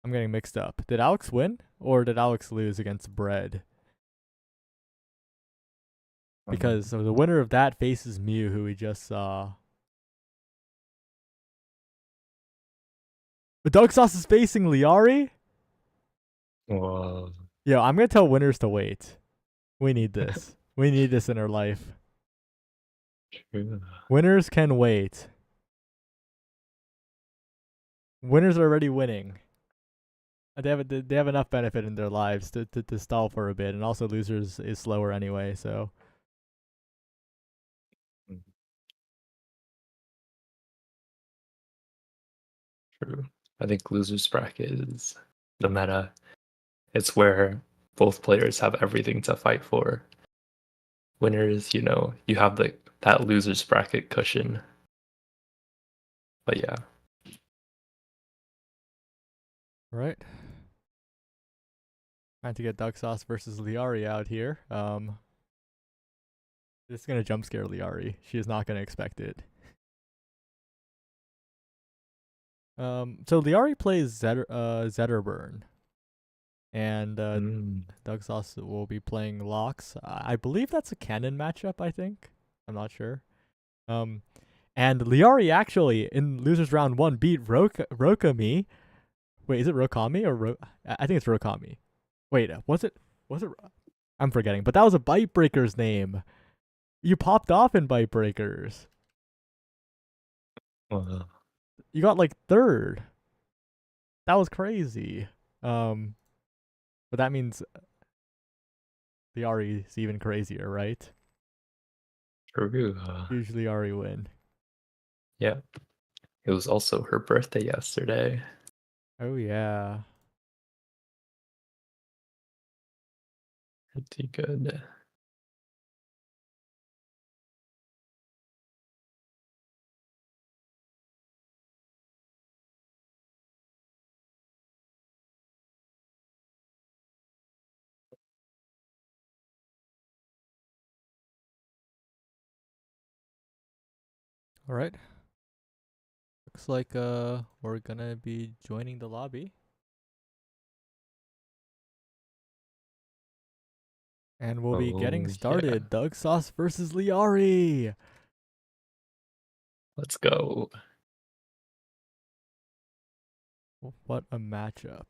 I'm getting mixed up. Did Alex win? Or did Alex lose against Bread? Because the winner of that faces Mew, who we just saw. But Dugsauce is facing Liari? Whoa. Yo, I'm going to tell winners to wait. We need this. We need this in our life. True. Winners can wait. Winners are already winning. They have enough benefit in their lives to stall for a bit. And also losers is slower anyway, so... True. I think losers bracket is the meta. It's where both players have everything to fight for. Winners, you know, you have that losers bracket cushion. But yeah. Right. Trying to get Dugsauce versus Liari out here. This is gonna jump scare Liari. She is not gonna expect it. So Liari plays Zetterburn. And Dugsauce will be playing Lox. I believe that's a canon matchup, I think. I'm not sure. And Liari actually, in Losers Round 1, beat Rokami. Wait, is it Rokami or I think it's Rokami. Wait, was it? I'm forgetting, but that was a Bite Breaker's name. You popped off in Bite Breakers. You got like third. That was crazy. But that means Liari is even crazier, right? True. Usually Ari win. Yeah. It was also her birthday yesterday. Oh yeah. Pretty good. All right. Looks like we're gonna be joining the lobby. And we'll be getting started. Dugsauce versus Liari. Let's go. What a matchup.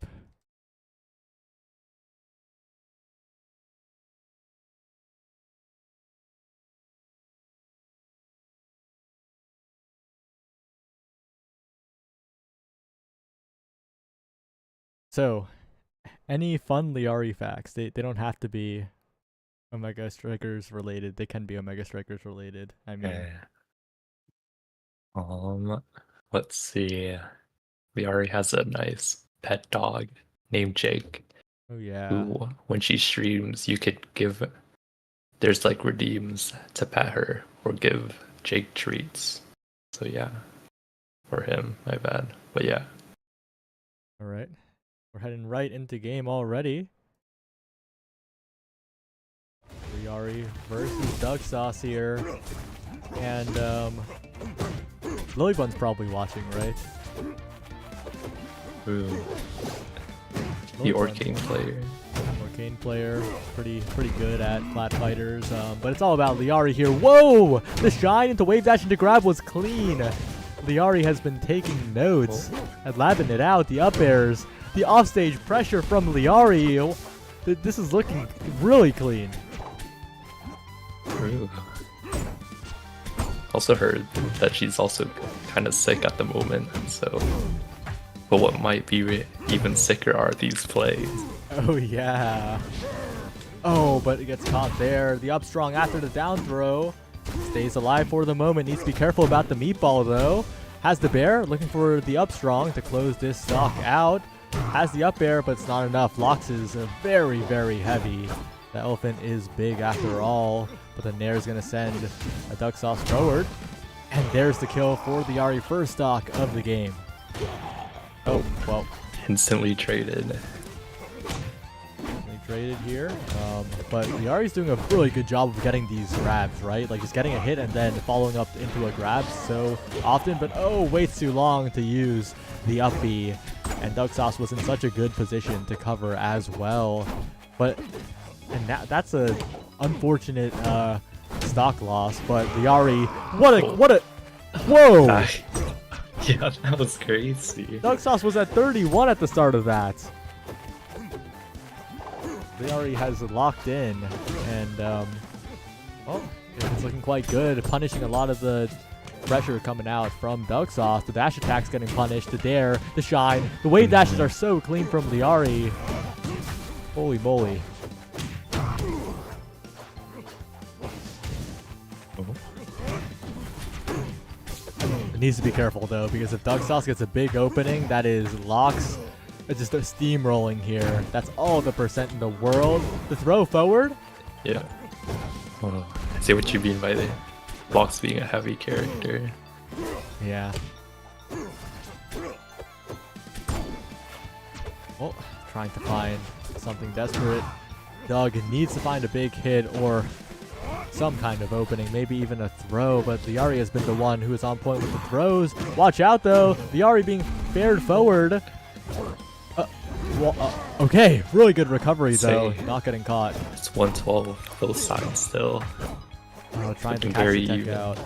So, any fun Liari facts? They don't have to be Omega Strikers related. They can be Omega Strikers related. I mean, Let's see. Liari has a nice pet dog named Jake. oh yeah. Who, when she streams, you could give. There's like redeems to pet her or give Jake treats. So yeah, for him, my bad. But yeah. All right, we're heading right into game already. Liari versus Doug Sauce here, and Lilybun's probably watching, right? Ooh. The Orcane player. Arcane player, pretty good at flat fighters, but it's all about Liari here. Whoa! The shine into wave dash into grab was clean. Liari has been taking notes and labbing it out. The up airs, the offstage pressure from Liari. This is looking really clean. Ooh. Also heard that she's also kind of sick at the moment, so. But what might be even sicker are these plays. Oh yeah. Oh, but it gets caught there. The up strong after the down throw. Stays alive for the moment. Needs to be careful about the meatball though. Has the bear, looking for the up strong to close this stock out. Has the up air, but it's not enough. Locks is very, very heavy. The elephant is big after all. But the Nair is going to send a Duck Sauce forward. And there's the kill for the Liari first stock of the game. Oh, well. Instantly traded. Traded here, but Liari's doing a really good job of getting these grabs, right? Like just getting a hit and then following up into a grab so often, but oh, waits too long to use the up B, and Doug Sauce was in such a good position to cover as well. But and that's a unfortunate stock loss. But Liari, what a whoa! Yeah, that was crazy. Doug Sauce was at 31 at the start of that. Liari has locked in, and oh, it's looking quite good, punishing a lot of the pressure coming out from Doug Sauce. The dash attack's getting punished, the dare, the shine. The wave dashes are so clean from Liari. Holy moly. It needs to be careful though, because if Doug Sauce gets a big opening, that is locks. It's just a steamrolling here. That's all the percent in the world. The throw forward. Yeah. Oh, I see what you mean by the Locks being a heavy character. Yeah. Oh, trying to find something desperate. Doug needs to find a big hit or some kind of opening, maybe even a throw, but Liari has been the one who is on point with the throws. Watch out though, Liari being fared forward. Okay, really good recovery though, not getting caught. It's 112 both sides still. Oh, trying to Looking catch very the tech even. out.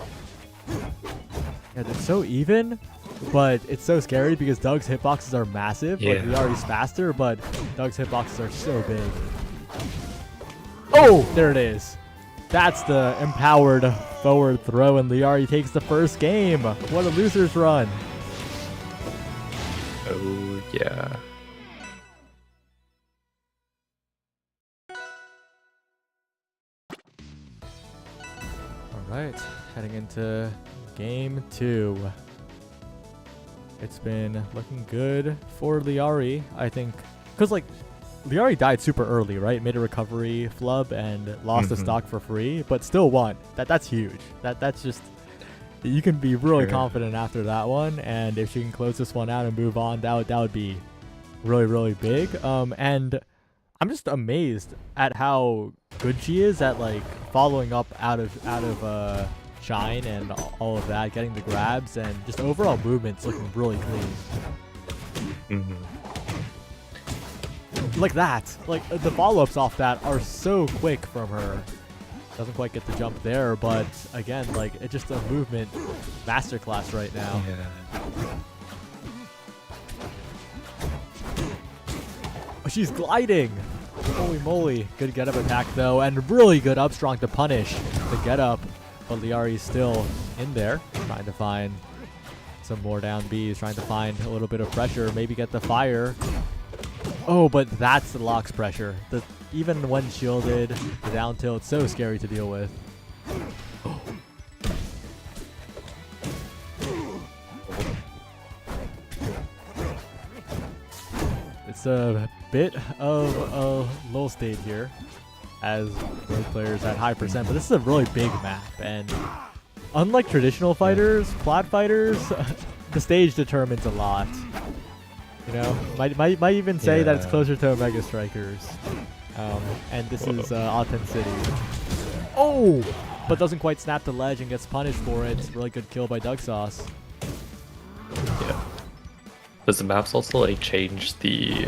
Yeah, they're so even, but it's so scary because Doug's hitboxes are massive. Yeah. Like Liari's faster, but Doug's hitboxes are so big. Oh, there it is. That's the empowered forward throw, and Liari takes the first game. What a loser's run. Oh, yeah. Alright, heading into game 2. It's been looking good for Liari, I think. Because, like, Liari died super early, right? Made a recovery flub and lost the stock for free, but still won. That's huge. That's just... You can be really confident after that one, and if she can close this one out and move on, that would be really, really big. And I'm just amazed at how good she is at like following up out of shine and all of that, getting the grabs, and just overall movements looking really clean. Like that, like the follow-ups off that are so quick from her. Doesn't quite get the jump there, but again, like it's just a movement masterclass right now. Yeah. Oh, she's gliding. Holy moly. Good get up attack though, and really good up strong to punish the get up. But Liari's still in there, trying to find some more down Bs, trying to find a little bit of pressure, maybe get the fire. Oh, but that's the Locke's pressure. Even when shielded, the down tilt, so scary to deal with. It's a bit of a low state here, as both players at high percent, but this is a really big map, and unlike traditional fighters, plat fighters, the stage determines a lot. You know, might even say that it's Yeah. closer to Omega Strikers. And this is Auten City. Oh! But doesn't quite snap the ledge and gets punished for it. Really good kill by Doug Sauce. Yeah. Does the maps also like change the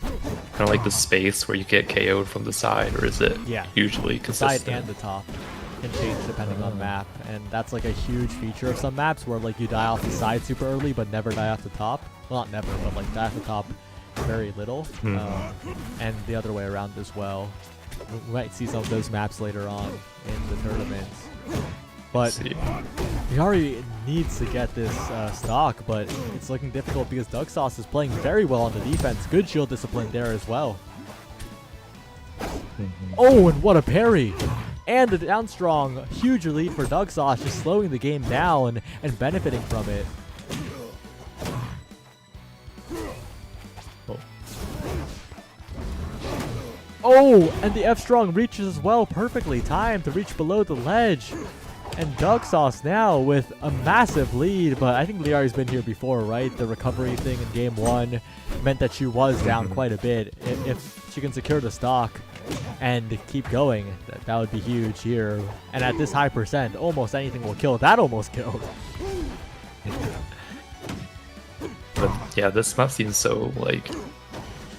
kind of like the space where you get KO'd from the side, or is it Yeah. usually The side consistent? and the top can change depending on map. And that's like a huge feature of some maps where like you die off the side super early but never die off the top. Well, not never, but like die off the top very little. And the other way around as well. We might see some of those maps later on in the tournaments. But See. Liari needs to get this stock, but it's looking difficult because Doug Sauce is playing very well on the defense. Good shield discipline there as well. Oh, and what a parry! And the down strong, huge lead for Doug Sauce, just slowing the game down and benefiting from it. Oh, and the F strong reaches as well, perfectly timed to reach below the ledge. And Doug Sauce now with a massive lead, but I think Liari's been here before, right? The recovery thing in game 1 meant that she was down quite a bit. If she can secure the stock and keep going, that would be huge here. And at this high percent, almost anything will kill. That almost killed. But yeah, this map seems so like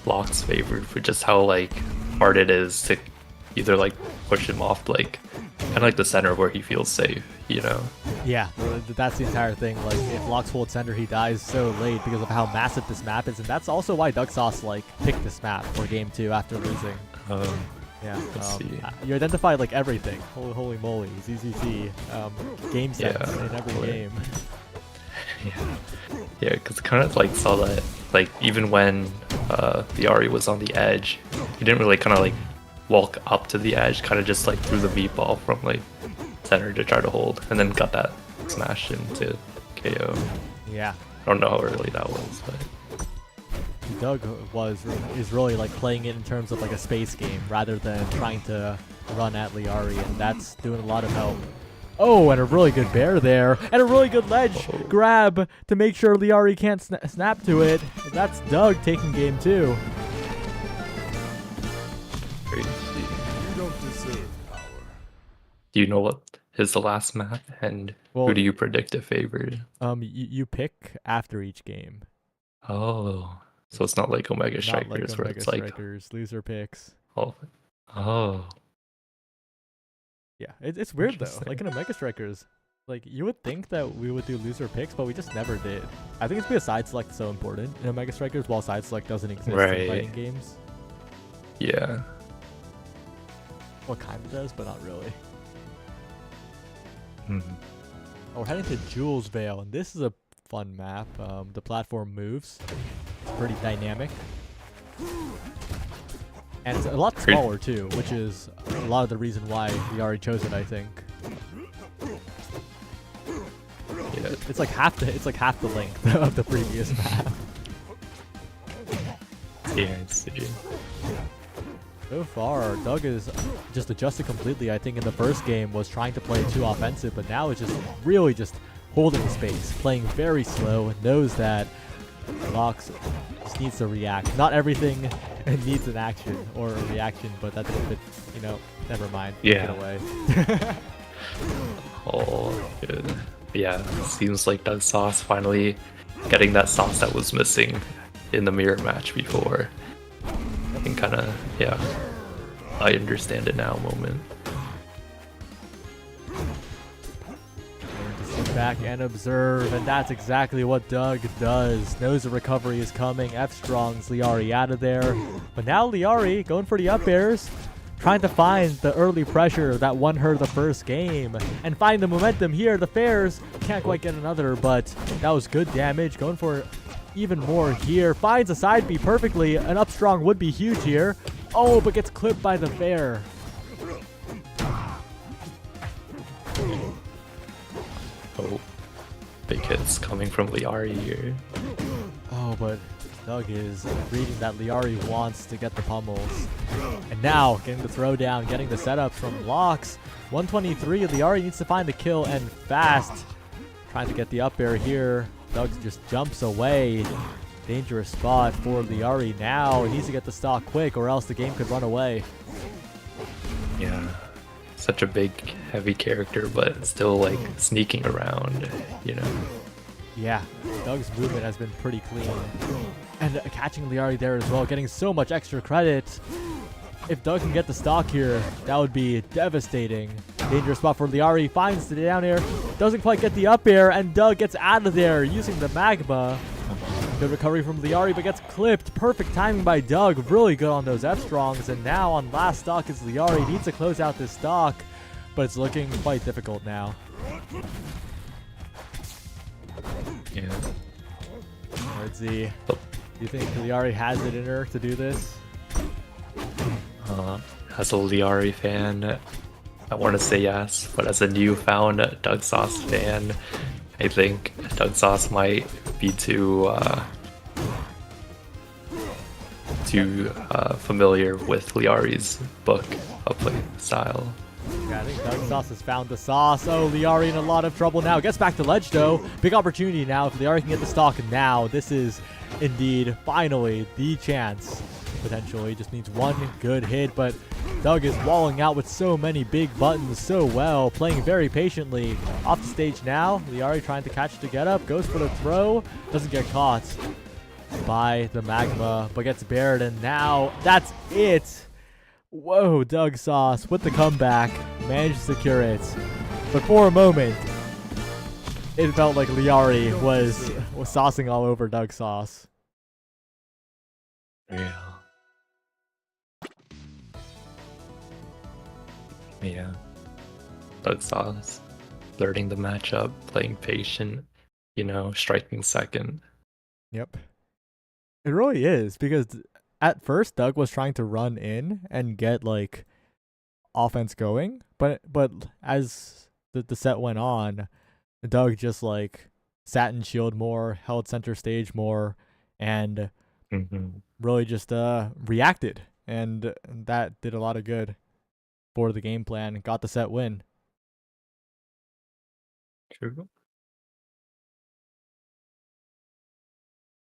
Locke's favored for just how like hard it is to either like push him off like kind of like the center where he feels safe, you know? Yeah, that's the entire thing. Like, if Locke's hold center, he dies so late because of how massive this map is, and that's also why Doug Sauce like picked this map for game 2 after losing. Yeah, Let's see. you identified like everything. Holy moly, ZZZ, game sense Yeah, in every right. game. Yeah, because kind of like saw that like even when the Ari was on the edge, he didn't really kind of like walk up to the edge, kind of just like threw the meatball from like center to try to hold, and then got that smash into KO. Yeah, I don't know how early that was, but Doug is really like playing it in terms of like a space game rather than trying to run at Liari, and that's doing a lot of help. Oh, and a really good bear there, and a really good ledge grab to make sure Liari can't snap to it. And that's Doug taking game 2. crazy. You don't deserve power. Do you know what is the last map, and Well, who do you predict it favored? You pick after each game. Oh, so it's not like Omega Not Strikers like where Omega it's like Strikers, loser picks. oh, Yeah, it's weird though. Interesting. Like in Omega Strikers, like you would think that we would do loser picks, but we just never did. I think it's because side select is so important in Omega Strikers, while side select doesn't exist in Right. fighting games. yeah. Well, kind of does, but not really. Hmm. Oh, we're heading to Jules Vale, and this is a fun map. The platform moves. It's pretty dynamic. And it's a lot Pretty- smaller too, which is a lot of the reason why we already chose it, I think. Yeah. It's like half the length of the previous map. Yeah, I see. So far, Doug is just adjusted completely. I think in the first game was trying to play too offensive, but now it's just really just holding space, playing very slow, knows that Locks just needs to react. Not everything needs an action or a reaction, but that's a bit, never mind. Yeah. Get away. Oh, good. Yeah, seems like Doug Sauce finally getting that sauce that was missing in the mirror match before. And kind of, yeah, I understand it now moment. Learn to sit back and observe, and that's exactly what Doug does. Knows the recovery is coming. F-Strong's Liari out of there. But now Liari going for the up airs, trying to find the early pressure that won her the first game, and find the momentum here. The Fairs can't quite get another, but that was good damage. Going for even more here. Finds a side B perfectly. An up strong would be huge here. Oh, but gets clipped by the bear. Oh, big hits coming from Liari here. Oh, but Doug is reading that Liari wants to get the pummels. And now, getting the throwdown, getting the setups from Lox. 123, Liari needs to find the kill and fast. Trying to get the up air here. Doug just jumps away. Dangerous spot for Liari now. He needs to get the stock quick or else the game could run away. Yeah, such a big, heavy character, but still like sneaking around, you know. Yeah, Doug's movement has been pretty clean. And catching Liari there as well, getting so much extra credit. If Doug can get the stock here, that would be devastating. Dangerous spot for Liari, finds the down air, doesn't quite get the up air, and Doug gets out of there using the magma. Good recovery from Liari, but gets clipped. Perfect timing by Doug, really good on those F-Strongs, and now on last stock is Liari, needs to close out this stock, but it's looking quite difficult now. Yeah. Let's see. Do you think Liari has it in her to do this? As a Liari fan, I want to say yes, but as a newfound Doug Sauce fan, I think Doug Sauce might be too familiar with Liari's book of play style. Yeah, I think Doug Sauce has found the sauce. Oh, Liari in a lot of trouble now. Gets back to ledge though. Big opportunity now. If Liari can get the stock now, this is indeed finally the chance. Potentially just needs one good hit, but Doug is walling out with so many big buttons so well, playing very patiently. Off the stage now. Liari trying to catch the get up, goes for the throw, doesn't get caught by the magma, but gets bared, and now that's it. Whoa, Doug Sauce with the comeback, managed to secure it. But for a moment, it felt like Liari was saucing all over Doug Sauce. Yeah. Yeah. Doug Sauce learning the matchup, playing patient, you know, striking second. Yep. It really is, because at first Doug was trying to run in and get like offense going, but as the set went on, Doug just like sat in shield more, held center stage more, and really just reacted, and that did a lot of good for the game plan. Got the set win. True.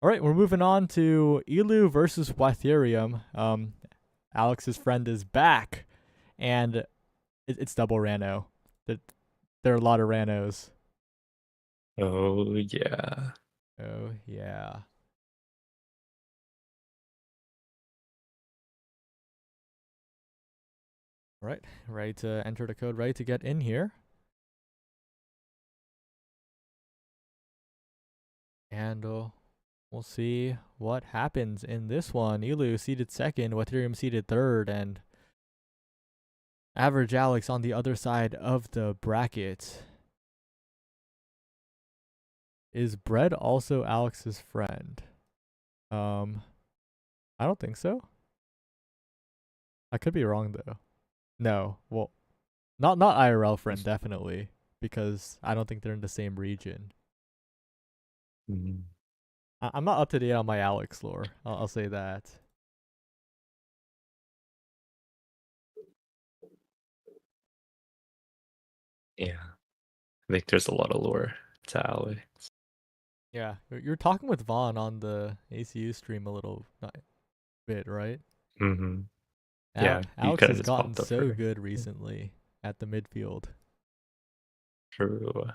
All right, we're moving on to Elu versus Watherium. Alex's friend is back, and it's double Rano. There are a lot of Ranos. Oh yeah. Oh yeah. All right, ready to enter the code, ready to get in here. And we'll see what happens in this one. Elu seeded second, Watherium seeded third, and Average Alex on the other side of the bracket. Is Bread also Alex's friend? I don't think so. I could be wrong though. No, well, not IRL friend, definitely, because I don't think they're in the same region. I'm not up to date on my Alex lore. I'll say that. Yeah. I think there's a lot of lore to Alex. Yeah, you're talking with Vaughn on the ACU stream a little bit, right? Mm-hmm. Yeah, Alex kinda has just gotten popped up so for- good recently at the midfield. True.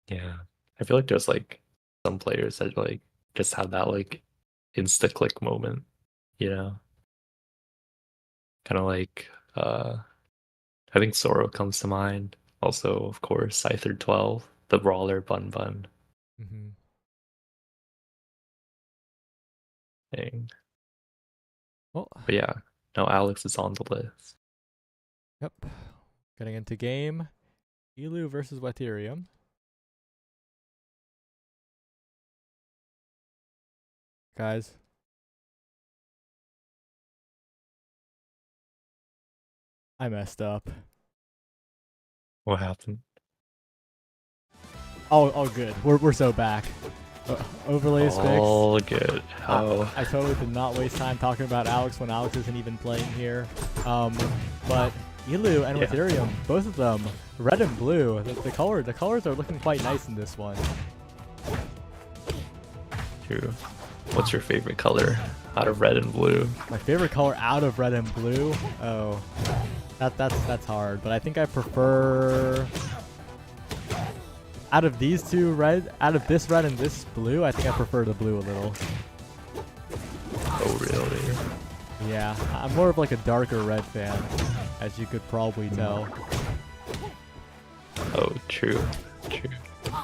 Yeah. I feel like there's like some players that like just have that like insta click moment, you know? Kind of like I think Soro comes to mind. Also, of course, Scyther 12, the brawler Bun Bun Mm-hmm. thing. Well, But yeah, no, Alex is on the list. yep. Getting into game. Elu versus Watherium. guys. I messed up. What happened? Oh, good. We're so back. Overlays fixed. All good. Oh, I totally did not waste time talking about Alex when Alex isn't even playing here. But Elu and Yeah. Ethereum, both of them, red and blue. The colors are looking quite nice in this one. true. What's your favorite color out of red and blue? My favorite color out of red and blue. Oh, that's hard. But I think I prefer. Out of these two out of this red and this blue, I think I prefer the blue a little. Oh, really? Yeah, I'm more of like a darker red fan, as you could probably tell. Oh, true. True.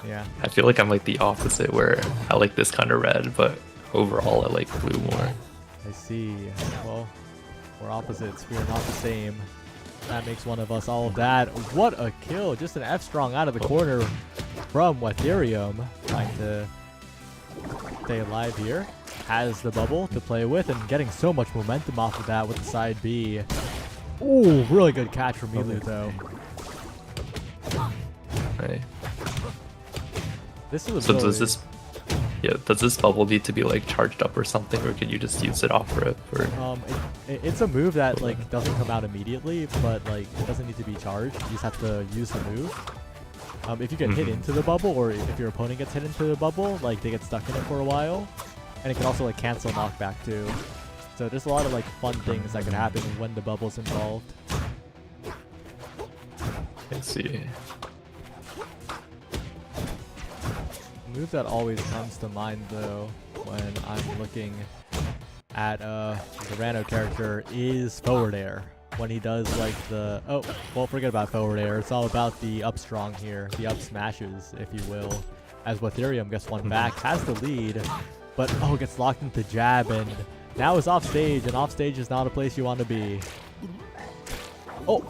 Yeah. I feel like I'm like the opposite, where I like this kind of red, but overall I like blue more. I see. Well, we're opposites. We are not the same. That makes one of us all of that. What a kill! Just an F strong out of the corner from Ethereum, trying to stay alive here. Has the bubble to play with and getting so much momentum off of that with the side B. Ooh, really good catch from Elu though. Right. This is a So really, does this bubble need to be like charged up or something, or can you just use it off rip? Or it's a move that like doesn't come out immediately, but like it doesn't need to be charged. You just have to use the move. If you get hit into the bubble, or if your opponent gets hit into the bubble, like they get stuck in it for a while, and it can also like cancel knockback too. So there's a lot of like fun things that can happen when the bubble's involved. I see. Move that always comes to mind though when I'm looking at the Rano character is forward air. When he does like the forget about forward air. It's all about the up strong here, the up smashes, if you will. As Ethereum gets one back, has the lead, but gets locked into jab and now is off stage, and off stage is not a place you want to be. Oh,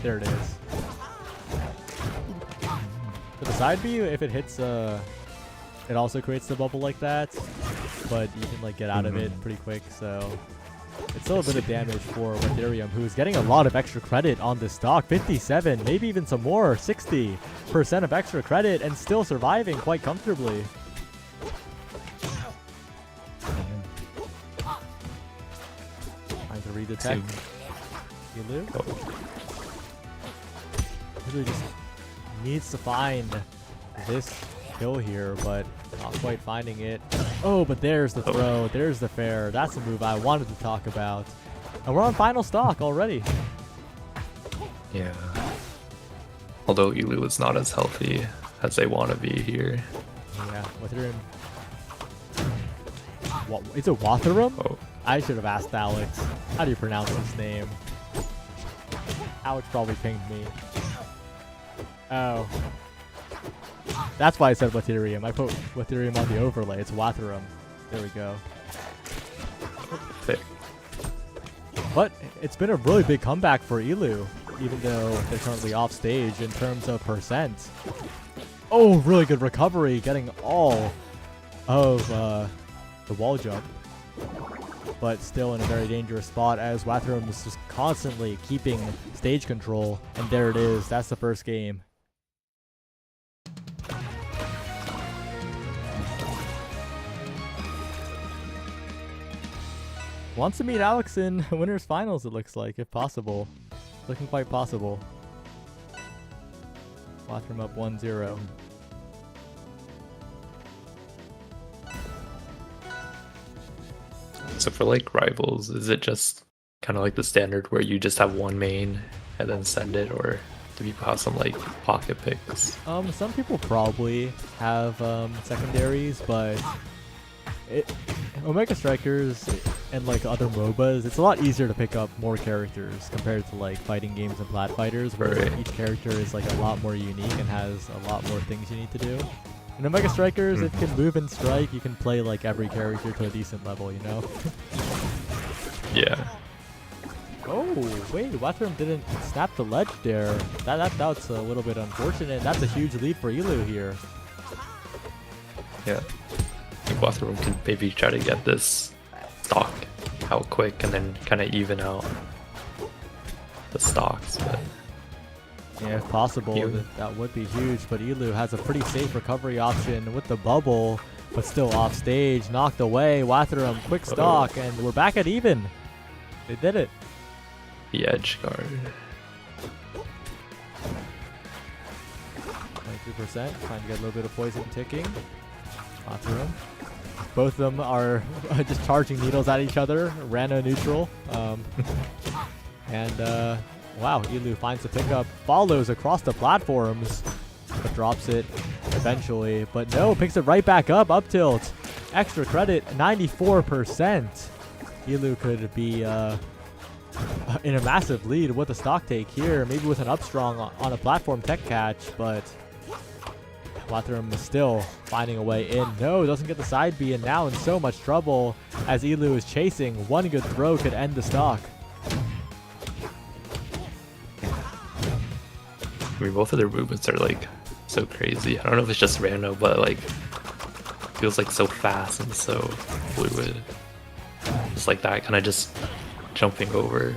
there it is. For the side B, if it hits it also creates the bubble like that, but you can like get out of it pretty quick, so it's still a bit of damage for Ethereum, who's getting a lot of extra credit on this stock. 57, maybe even some more, 60% of extra credit, and still surviving quite comfortably. Trying to read the tech. Elu? Elu just needs to find this kill here, but not quite finding it. Oh, but there's the throw. There's the fair. That's the move I wanted to talk about. And we're on final stock already. Yeah. Although Elu is not as healthy as they want to be here. Yeah, Ethereum. Is it Watharum? Oh, I should have asked Alex. How do you pronounce his name? Alex probably pinged me. Oh. That's why I said Ethereum. I put Ethereum on the overlay. It's Watharum. There we go. thick. But it's been a really big comeback for Elu, even though they're currently off stage in terms of percent. Oh, really good recovery, getting all of the wall jump. But still in a very dangerous spot as Watharum is just constantly keeping stage control. And there it is. That's the first game. Wants to meet Alex in winners finals, it looks like, if possible. Looking quite possible. Watharum up 1-0. So for like rivals, is it just kind of like the standard where you just have one main and then send it, or do people have some like pocket picks? Some people probably have secondaries, but Omega Strikers and like other MOBAs, it's a lot easier to pick up more characters compared to like fighting games and Plat Fighters, where Right. each character is like a lot more unique and has a lot more things you need to do. In Omega Strikers, if you can move and strike, you can play like every character to a decent level, you know? Yeah. Oh, wait, Watharum didn't snap the ledge there. That's a little bit unfortunate. That's a huge lead for Elu here. Yeah. Wathroom can maybe try to get this stock out quick and then kind of even out the stocks. But Yeah, if possible, Yeah. that would be huge. But Elu has a pretty safe recovery option with the bubble, but still off stage, knocked away. Watharum, quick stock, and we're back at even. They did it. the edge guard. 22%, trying to get a little bit of poison ticking. Watharum. Both of them are just charging needles at each other. Rano neutral. Wow, Elu finds the pickup, follows across the platforms, but drops it eventually. But no, picks it right back up tilt. Extra credit, 94%. Elu could be in a massive lead with a stock take here, maybe with an up strong on a platform tech catch, but Watharum is still finding a way in. No, doesn't get the side B, and now in so much trouble as Elu is chasing. One good throw could end the stock. I mean, both of their movements are like so crazy. I don't know if it's just random, but like feels like so fast and so fluid. Just like that, kind of just jumping over.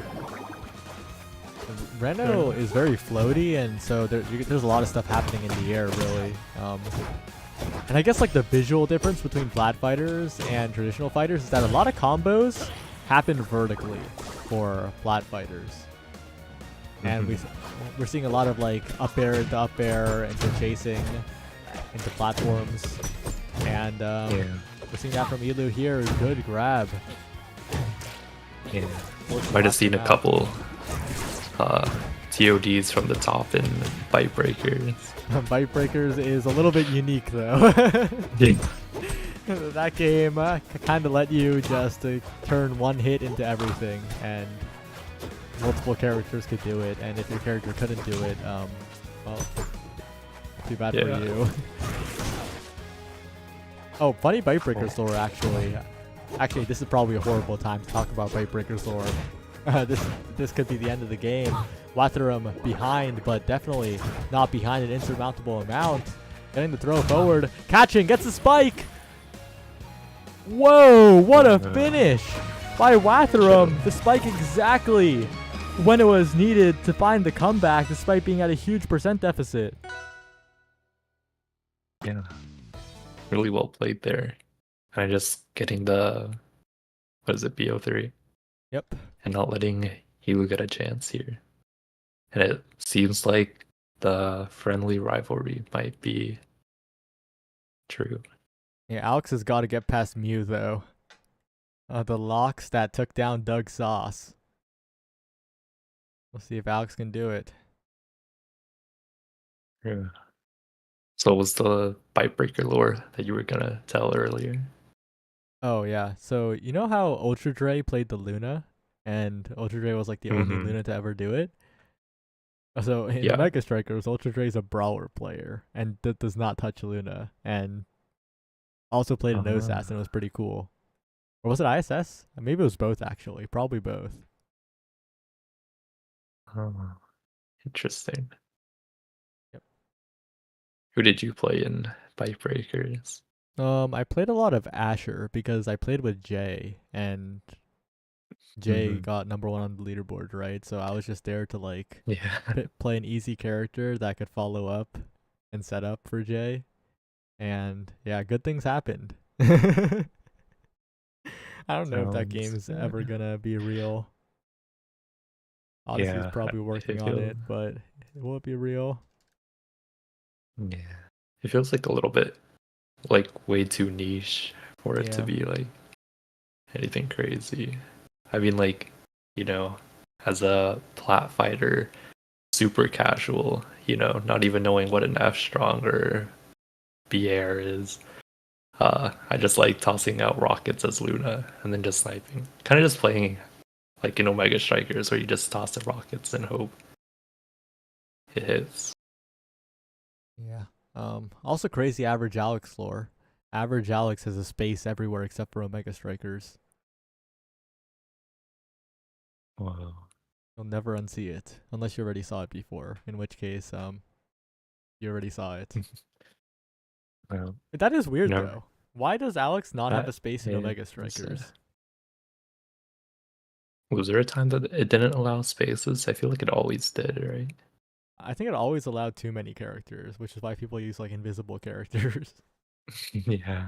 Reno is very floaty, and so there's a lot of stuff happening in the air, really. And I guess like the visual difference between Vlad fighters and traditional fighters is that a lot of combos happen vertically for Vlad fighters. And we're seeing a lot of like up air into up air, into chasing, into platforms. And we're seeing that from Elu here. Good grab. Yeah. Might have seen a couple TODs from the top in Bite Breakers. Bite Breakers is a little bit unique though. That game kind of let you just turn one hit into everything, and multiple characters could do it, and if your character couldn't do it, well, too bad for you. Oh, funny Bite Breakers lore actually. Actually, this is probably a horrible time to talk about Bite Breakers lore. This could be the end of the game. Watharum behind, but definitely not behind an insurmountable amount. Getting the throw forward, catching, gets the spike. Whoa, what a finish by Watharum. The spike exactly when it was needed to find the comeback, despite being at a huge percent deficit. Yeah. Really well played there. Kind of just getting the, what is it, BO3? Yep. And not letting Elu get a chance here. And it seems like the friendly rivalry might be true. Yeah, Alex has got to get past Mew, though. The locks that took down Doug Sauce. We'll see if Alex can do it. Yeah. So what was the Bite Breaker lore that you were gonna tell earlier? Oh, yeah. So, you know how Ultra Dre played the Luna? And Ultra Dre was like the only Luna to ever do it? So, in the Mega Strikers, Ultra Dre is a brawler player, and that does not touch Luna. And also played an OSAS, and it was pretty cool. Or was it ISS? Maybe it was both, actually. Probably both. Oh, interesting. Yep. Who did you play in Bite Breakers? I played a lot of Asher because I played with Jay, and Jay got #1 on the leaderboard, right? So I was just there to like play an easy character that could follow up and set up for Jay. And yeah, good things happened. I don't know if that game's ever gonna be real. Odyssey's probably working on it, but will it be real? Yeah. It feels like a little bit like way too niche for it to be like anything crazy. I mean, like, you know, as a plat fighter, super casual, you know, not even knowing what an F strong or B air is. I just like tossing out rockets as Luna and then just sniping. Kind of just playing like in Omega Strikers where you just toss the rockets and hope it hits. Yeah. Also crazy average Alex lore. Average Alex has a space everywhere except for Omega Strikers. Wow. You'll never unsee it unless you already saw it before, in which case you already saw it. Wow. But that is weird though. Why does Alex not have That a space in is, Omega Strikers? Was there a time that it didn't allow spaces? I feel like it always did, right? I think it always allowed too many characters, which is why people use like invisible characters. Yeah.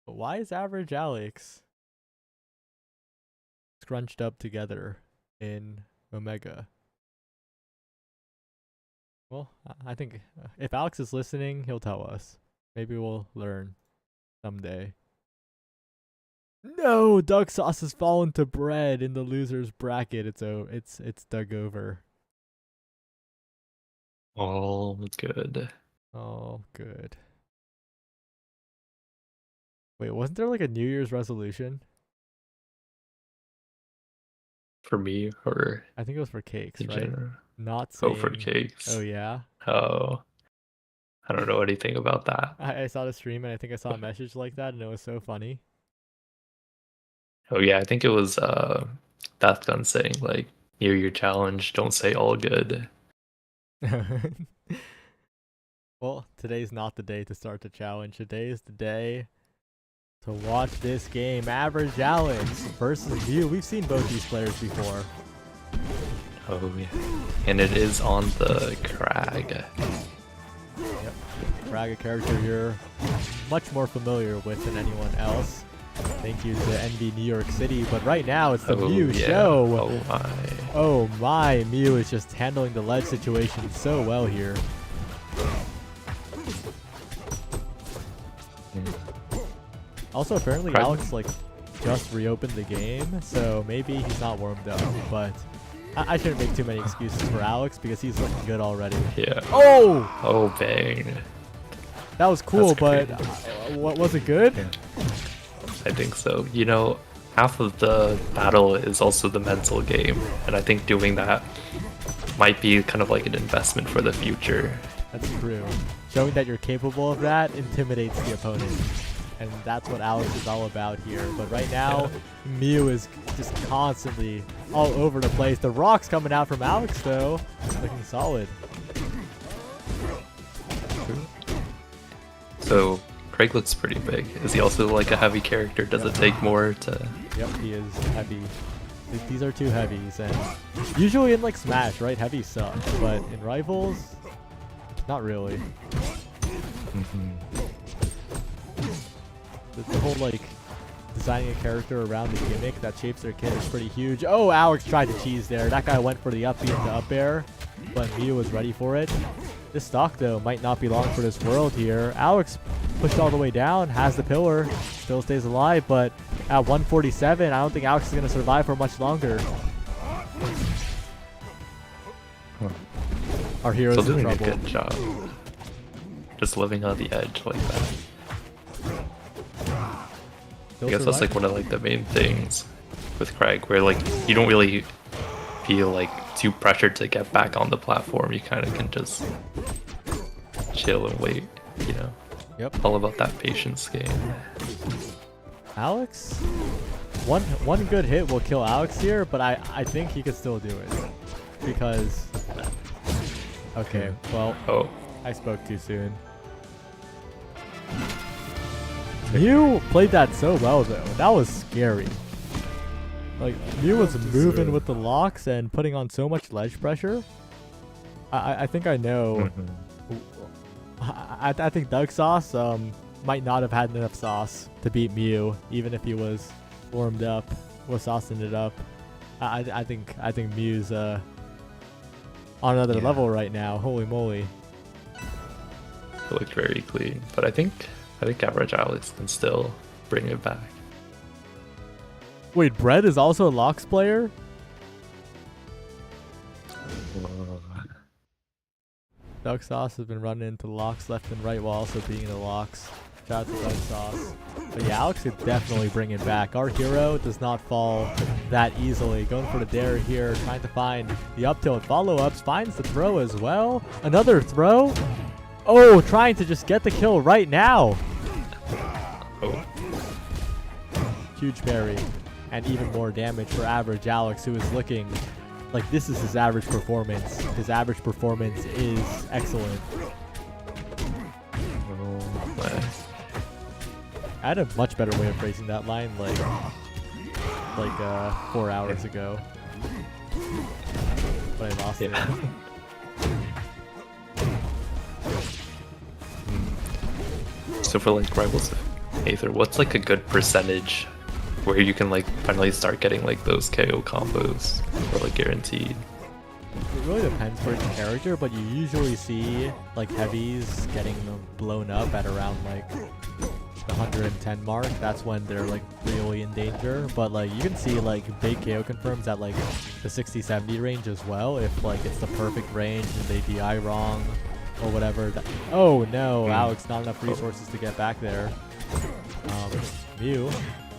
But why is average Alex scrunched up together in Omega? Well, I think if Alex is listening, he'll tell us. Maybe we'll learn someday. No, Doug Sauce has fallen to bread in the losers bracket. It's dug over. All good. Oh, good. Wait, wasn't there like a New Year's resolution? For me or I think it was for cakes, in right? general? Not Oh, saying. for cakes. Oh yeah. Oh. I don't know anything about that. I saw the stream and I think I saw a message like that and it was so funny. Oh yeah, I think it was Death Gun saying like New Year challenge, don't say all good. Well, today's not the day to start the challenge. Today is the day to watch this game. Average Alex versus you. We've seen both these players before. Oh yeah. And it is on the Crag. Yep. Brag, a character you're much more familiar with than anyone else. Thank you to NB New York City. But right now it's the Mew yeah. show. Oh my. Oh my, Mew is just handling the ledge situation so well here. Also, apparently Crag. Alex like just reopened the game, so maybe he's not warmed up. But I shouldn't make too many excuses for Alex because he's looking good already. Yeah. Oh, Oh bang. that was cool, That's but great. what was it good? Yeah. I think so. You know, half of the battle is also the mental game, and I think doing that might be kind of like an investment for the future. That's true. Showing that you're capable of that intimidates the opponent. And that's what Alex is all about here. But right now, Mew is just constantly all over the place. The rocks coming out from Alex, though, looking solid. So Craig looks pretty big. Is he also like a heavy character? Does it take more to? Yep, he is heavy. These are two heavies, and usually in like Smash, right? Heavies suck, but in Rivals, not really. The whole like designing a character around the gimmick that shapes their kit is pretty huge. Oh, Alex tried to cheese there. That guy went for the up B into up air, but Mew was ready for it. This stock though might not be long for this world here. Alex pushed all the way down, has the pillar, still stays alive, but at 147, I don't think Alex is gonna survive for much longer. Our hero's Still in doing a trouble. good job. Just living on the edge like that. Still I guess that's surviving. like one of like the main things with Craig, where like you don't really feel like too pressured to get back on the platform. You kind of can just chill and wait, you know. Yep. All about that patience game. Alex, one good hit will kill Alex here, but I think he could still do it because. Okay, well, Oh, I spoke too soon. Mew played that so well though. That was scary. Like Mew was moving with the locks and putting on so much ledge pressure. I think I know. I think Doug Sauce might not have had enough sauce to beat Mew, even if he was warmed up, was saucing it up. I think Mew's on another Yeah. level right now. Holy moly! it looked very clean, but I think average Alex can still bring it back. Wait, Brett is also a locks player? Doug Sauce has been running into locks left and right while also being in the locks. Shout out to Doug Sauce. But yeah, Alex could definitely bring it back. Our hero does not fall that easily. Going for the dare here, trying to find the up tilt follow-ups. Finds the throw as well. Another throw. Oh, trying to just get the kill right now. Oh, Huge parry. And even more damage for average Alex, who is looking like this is his average performance. His average performance is excellent. oh my. I had a much better way of phrasing that line, like 4 hours ago. But I lost it. So for like Rivals of Aether, what's like a good percentage where you can like finally start getting like those KO combos or like guaranteed? It really depends for each character, but you usually see like heavies getting blown up at around like the 110 mark. That's when they're like really in danger. But like you can see like big KO confirms at like the 60-70 range as well, if like it's the perfect range and they DI wrong or whatever. Oh no, Alex, not enough resources to get back there. Mew,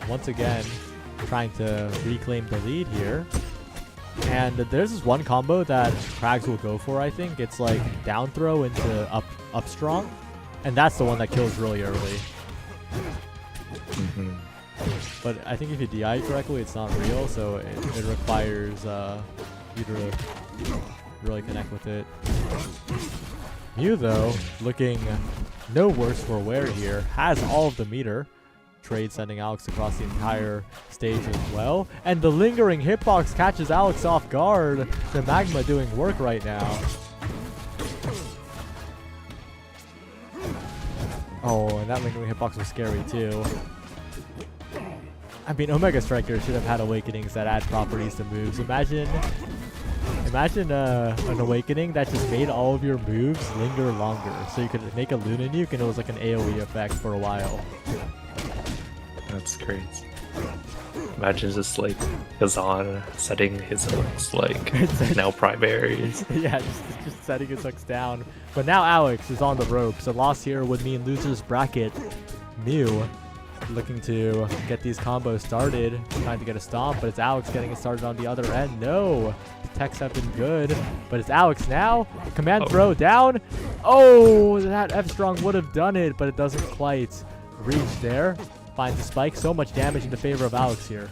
once again, trying to reclaim the lead here. And there's this one combo that Krags will go for, I think. It's like down throw into up strong. And that's the one that kills really early. But I think if you DI correctly, it's not real, so it requires you to really connect with it. Mew, though, looking no worse for wear here, has all of the meter. Trade sending Alex across the entire stage as well. And the lingering hitbox catches Alex off guard. The Magma doing work right now. Oh, and that lingering hitbox was scary too. I mean, Omega Striker should have had awakenings that add properties to moves. Imagine an awakening that just made all of your moves linger longer. So you could make a Luna nuke and it was like an AoE effect for a while. That's great. Imagine just like Kazan setting his hooks like now primaries. Yeah, just setting his hooks down. But now Alex is on the ropes. A loss here would mean loser's bracket. Mew looking to get these combos started, trying to get a stomp, but it's Alex getting it started on the other end. No, the techs have been good, but it's Alex now. Command throw down. Oh, that F-Strong would have done it, but it doesn't quite reach there. Finds the spike. So much damage in the favor of Alex here.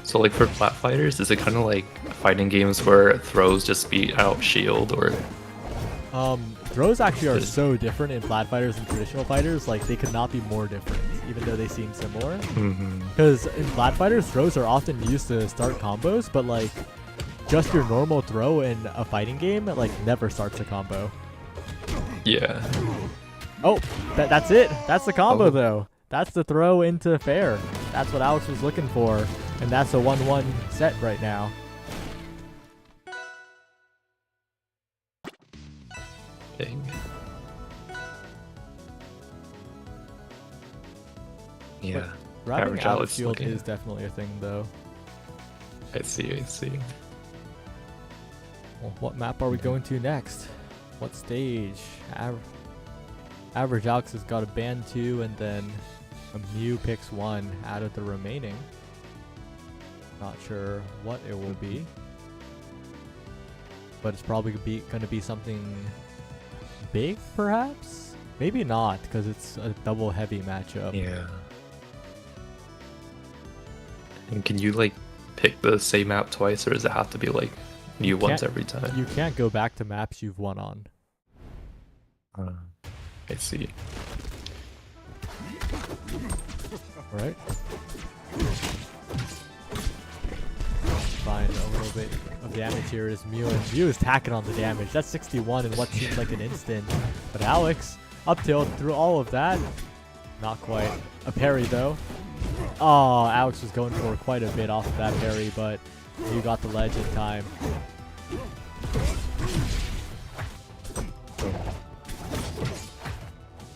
So like for flat fighters, is it kind of like fighting games where throws just beat out shield, or? Throws actually are so different in flat fighters and traditional fighters. Like they could not be more different, even though they seem similar. Because in flat fighters, throws are often used to start combos, but like just your normal throw in a fighting game like never starts a combo. Yeah. Oh, that's it. That's the combo, though. That's the throw into fair. That's what Alex was looking for. And that's a 1-1 set right now. Dang. Yeah. Grabbing Average out of Alex shield looking- is definitely a thing, though. I see. Well, what map are we going to next? What stage? Average Alex has got a band 2, and then a Mew picks 1 out of the remaining. Not sure what it will be, but it's probably going to be something big, perhaps? Maybe not, because it's a double heavy matchup. Yeah. And can you like pick the same map twice, or does it have to be like new ones every time? You can't go back to maps you've won on. I see. Alright. Find a little bit of damage here as Mew, and Mew is tacking on the damage. That's 61 in what seems like an instant. But Alex, up tilt through all of that. Not quite. A parry though. Oh, Alex was going for quite a bit off of that parry, but Mew got the ledge in time.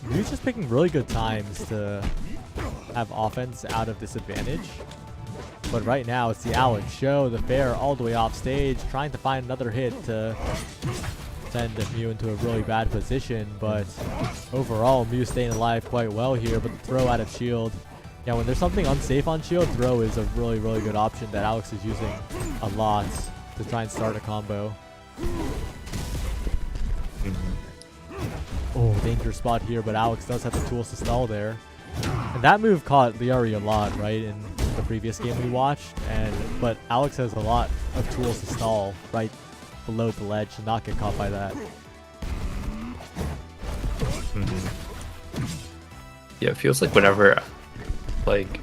Mew's just picking really good times to have offense out of disadvantage. But right now, it's the Alex show, the fair all the way off stage, trying to find another hit to send Mew into a really bad position. But overall, Mew staying alive quite well here, but the throw out of shield. Yeah, when there's something unsafe on shield, throw is a really, really good option that Alex is using a lot to try and start a combo. Oh, danger spot here, but Alex does have the tools to stall there. And that move caught Liari a lot, right, in the previous game we watched. But Alex has a lot of tools to stall right below the ledge to not get caught by that. Yeah, it feels like whenever like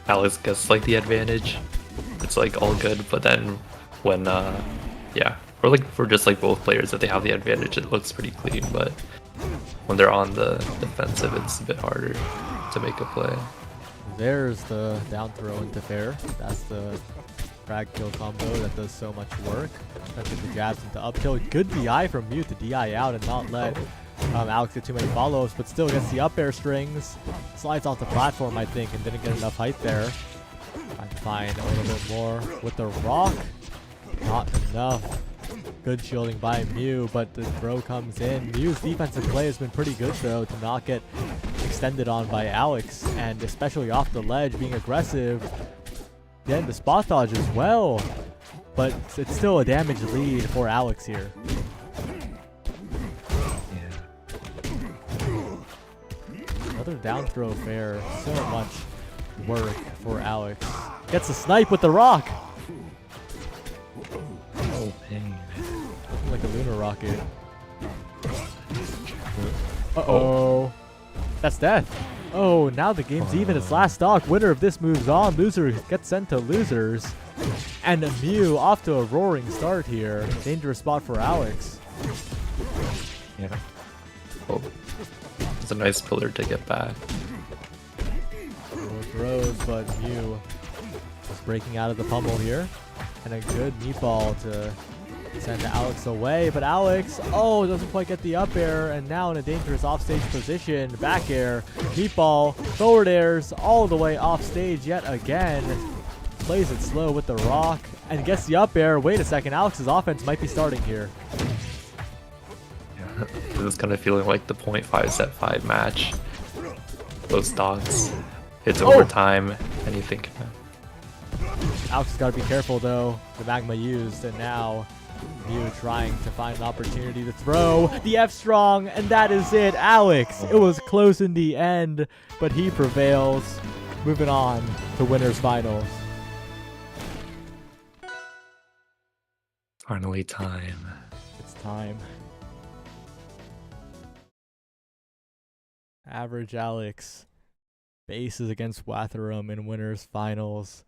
Alex gets like the advantage, it's like all good. But then when yeah, or like for just like both players that they have the advantage, it looks pretty clean. But when they're on the defensive, it's a bit harder to make a play. There's the down throw into fair. That's the frag kill combo that does so much work. Especially the jabs into up tilt. Good DI from Mew to DI out and not let Alex get too many follow-ups, but still gets the up air strings. Slides off the platform, I think, and didn't get enough height there. Trying to find a little bit more with the rock. Not enough. Good shielding by Mew, but the throw comes in. Mew's defensive play has been pretty good, though, to not get extended on by Alex, and especially off the ledge, being aggressive. Getting the spot dodge as well, but it's still a damage lead for Alex here. Another down throw fair. So much work for Alex. Gets a snipe with the rock. Oh man. Like a lunar rocket. Uh-oh. That's death. Oh, now the game's even. It's last stock. Winner of this moves on. Loser gets sent to losers. And Mew off to a roaring start here. Dangerous spot for Alex. Yeah. Oh, it's a nice pillar to get back. More throws, but Mew is breaking out of the pummel here. And a good meatball to send Alex away. But Alex, oh, doesn't quite get the up air. And now in a dangerous offstage position. Back air, meatball, forward airs all the way off stage yet again. Plays it slow with the rock and gets the up air. Wait a second, Alex's offense might be starting here. Yeah, this is kind of feeling like the 0.5 set 5 match. Those stocks. It's overtime. Anything can happen. Alex has got to be careful though. The magma used, and now Mew trying to find an opportunity to throw the F strong, and that is it. Alex, it was close in the end, but he prevails. Moving on to winners finals. Finally time. It's time. Average Alex faces against Watherum in winners finals.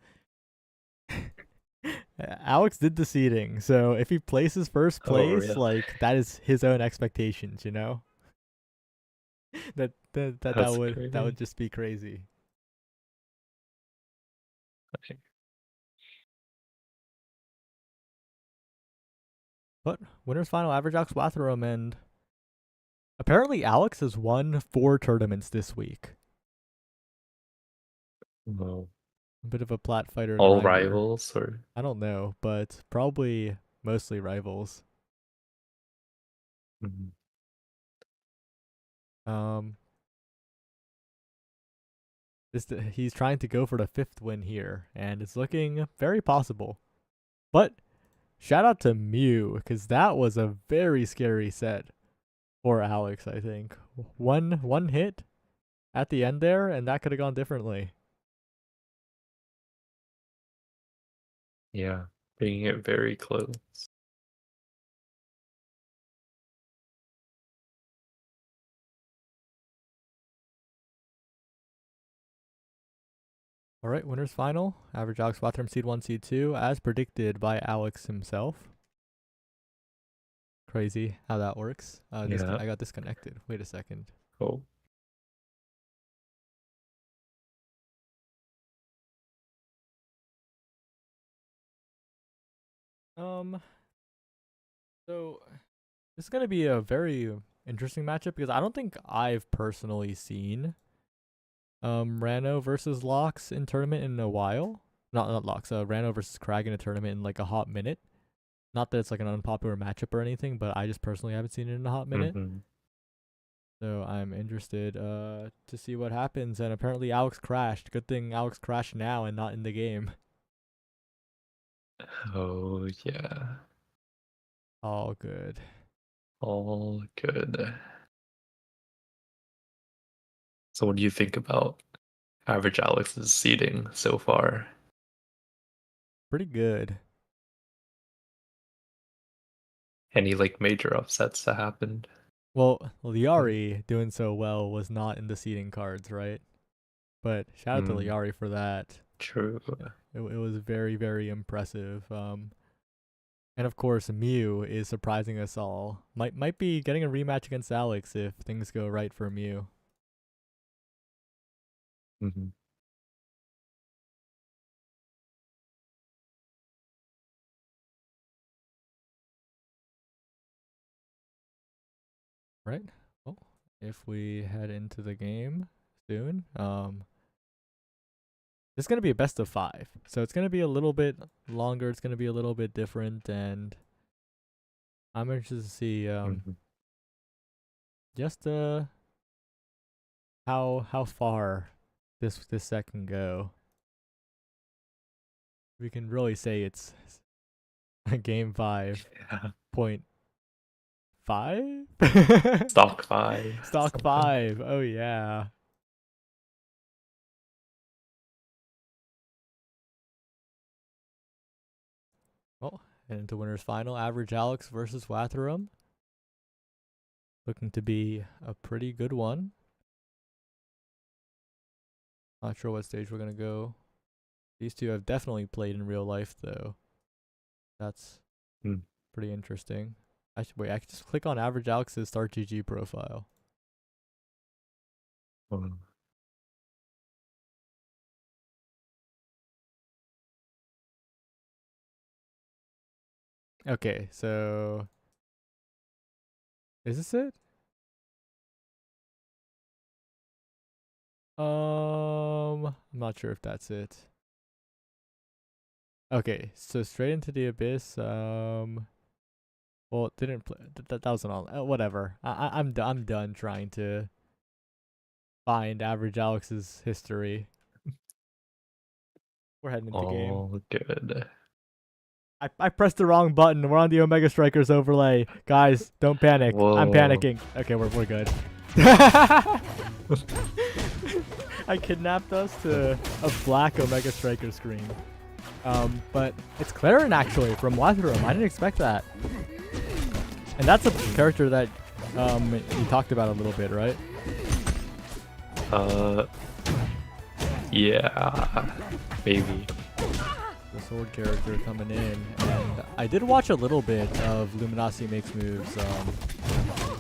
Alex did the seeding, so if he places first place, really? like that is his own expectations, you know. that would crazy. just be crazy. Okay. But winners final, average Alex Watherum, and apparently Alex has won 4 tournaments this week. Well, A bit of a plat fighter. all grinder. rivals, or I don't know, but probably mostly rivals. Mhm. He's trying to go for the 5th win here, and it's looking very possible. But shout out to Mew, because that was a very scary set for Alex, I think. One hit at the end there, and that could have gone differently. Yeah, bringing it very close. All right, winners final. Average Alex Watherum seed 1, seed 2, as predicted by Alex himself. Crazy how that works. Yeah. I got disconnected. Wait a second. Oh, So this is gonna be a very interesting matchup because I don't think I've personally seen Rano versus Lox in tournament in a while. Not Lox, Rano versus Krag in a tournament in like a hot minute. Not that it's like an unpopular matchup or anything, but I just personally haven't seen it in a hot minute. mhm. So I'm interested to see what happens. And apparently Alex crashed. Good thing Alex crashed now and not in the game. Oh yeah, All good. all good. So what do you think about average Alex's seeding so far? Pretty good. Any like major upsets that happened? Well, Liari doing so well was not in the seeding cards, right? But shout out to Liari for that. True. It was very, very impressive. And of course, Mew is surprising us all. Might be getting a rematch against Alex if things go right for Mew. Mm-hmm. Right? Well, if we head into the game soon, it's gonna be a best of 5, so it's gonna be a little bit longer. It's gonna be a little bit different, and I'm interested to see just how far this set can go. We can really say it's a game 5.5. Stock 5. Stock 5. Oh yeah. Well, and into winners final, Average Alex versus Watherum. Looking to be a pretty good one. Not sure what stage we're gonna go. These two have definitely played in real life though. That's pretty interesting. I can just click on Average Alex's Start GG profile. Okay, so is this it? I'm not sure if that's it. Okay, so straight into the abyss. Well, it didn't play. That wasn't all. Whatever. I'm done trying to find Average Alex's history. We're heading into game. Oh, good. I pressed the wrong button. We're on the Omega Strikers overlay. Guys, don't panic. Whoa. I'm panicking. Okay, we're good. I kidnapped us to a black Omega Striker screen. But it's Clarin actually from Watherum. I didn't expect that. And that's a character that you talked about a little bit, right? Yeah, maybe. The sword character coming in, and I did watch a little bit of Luminosity Makes Moves,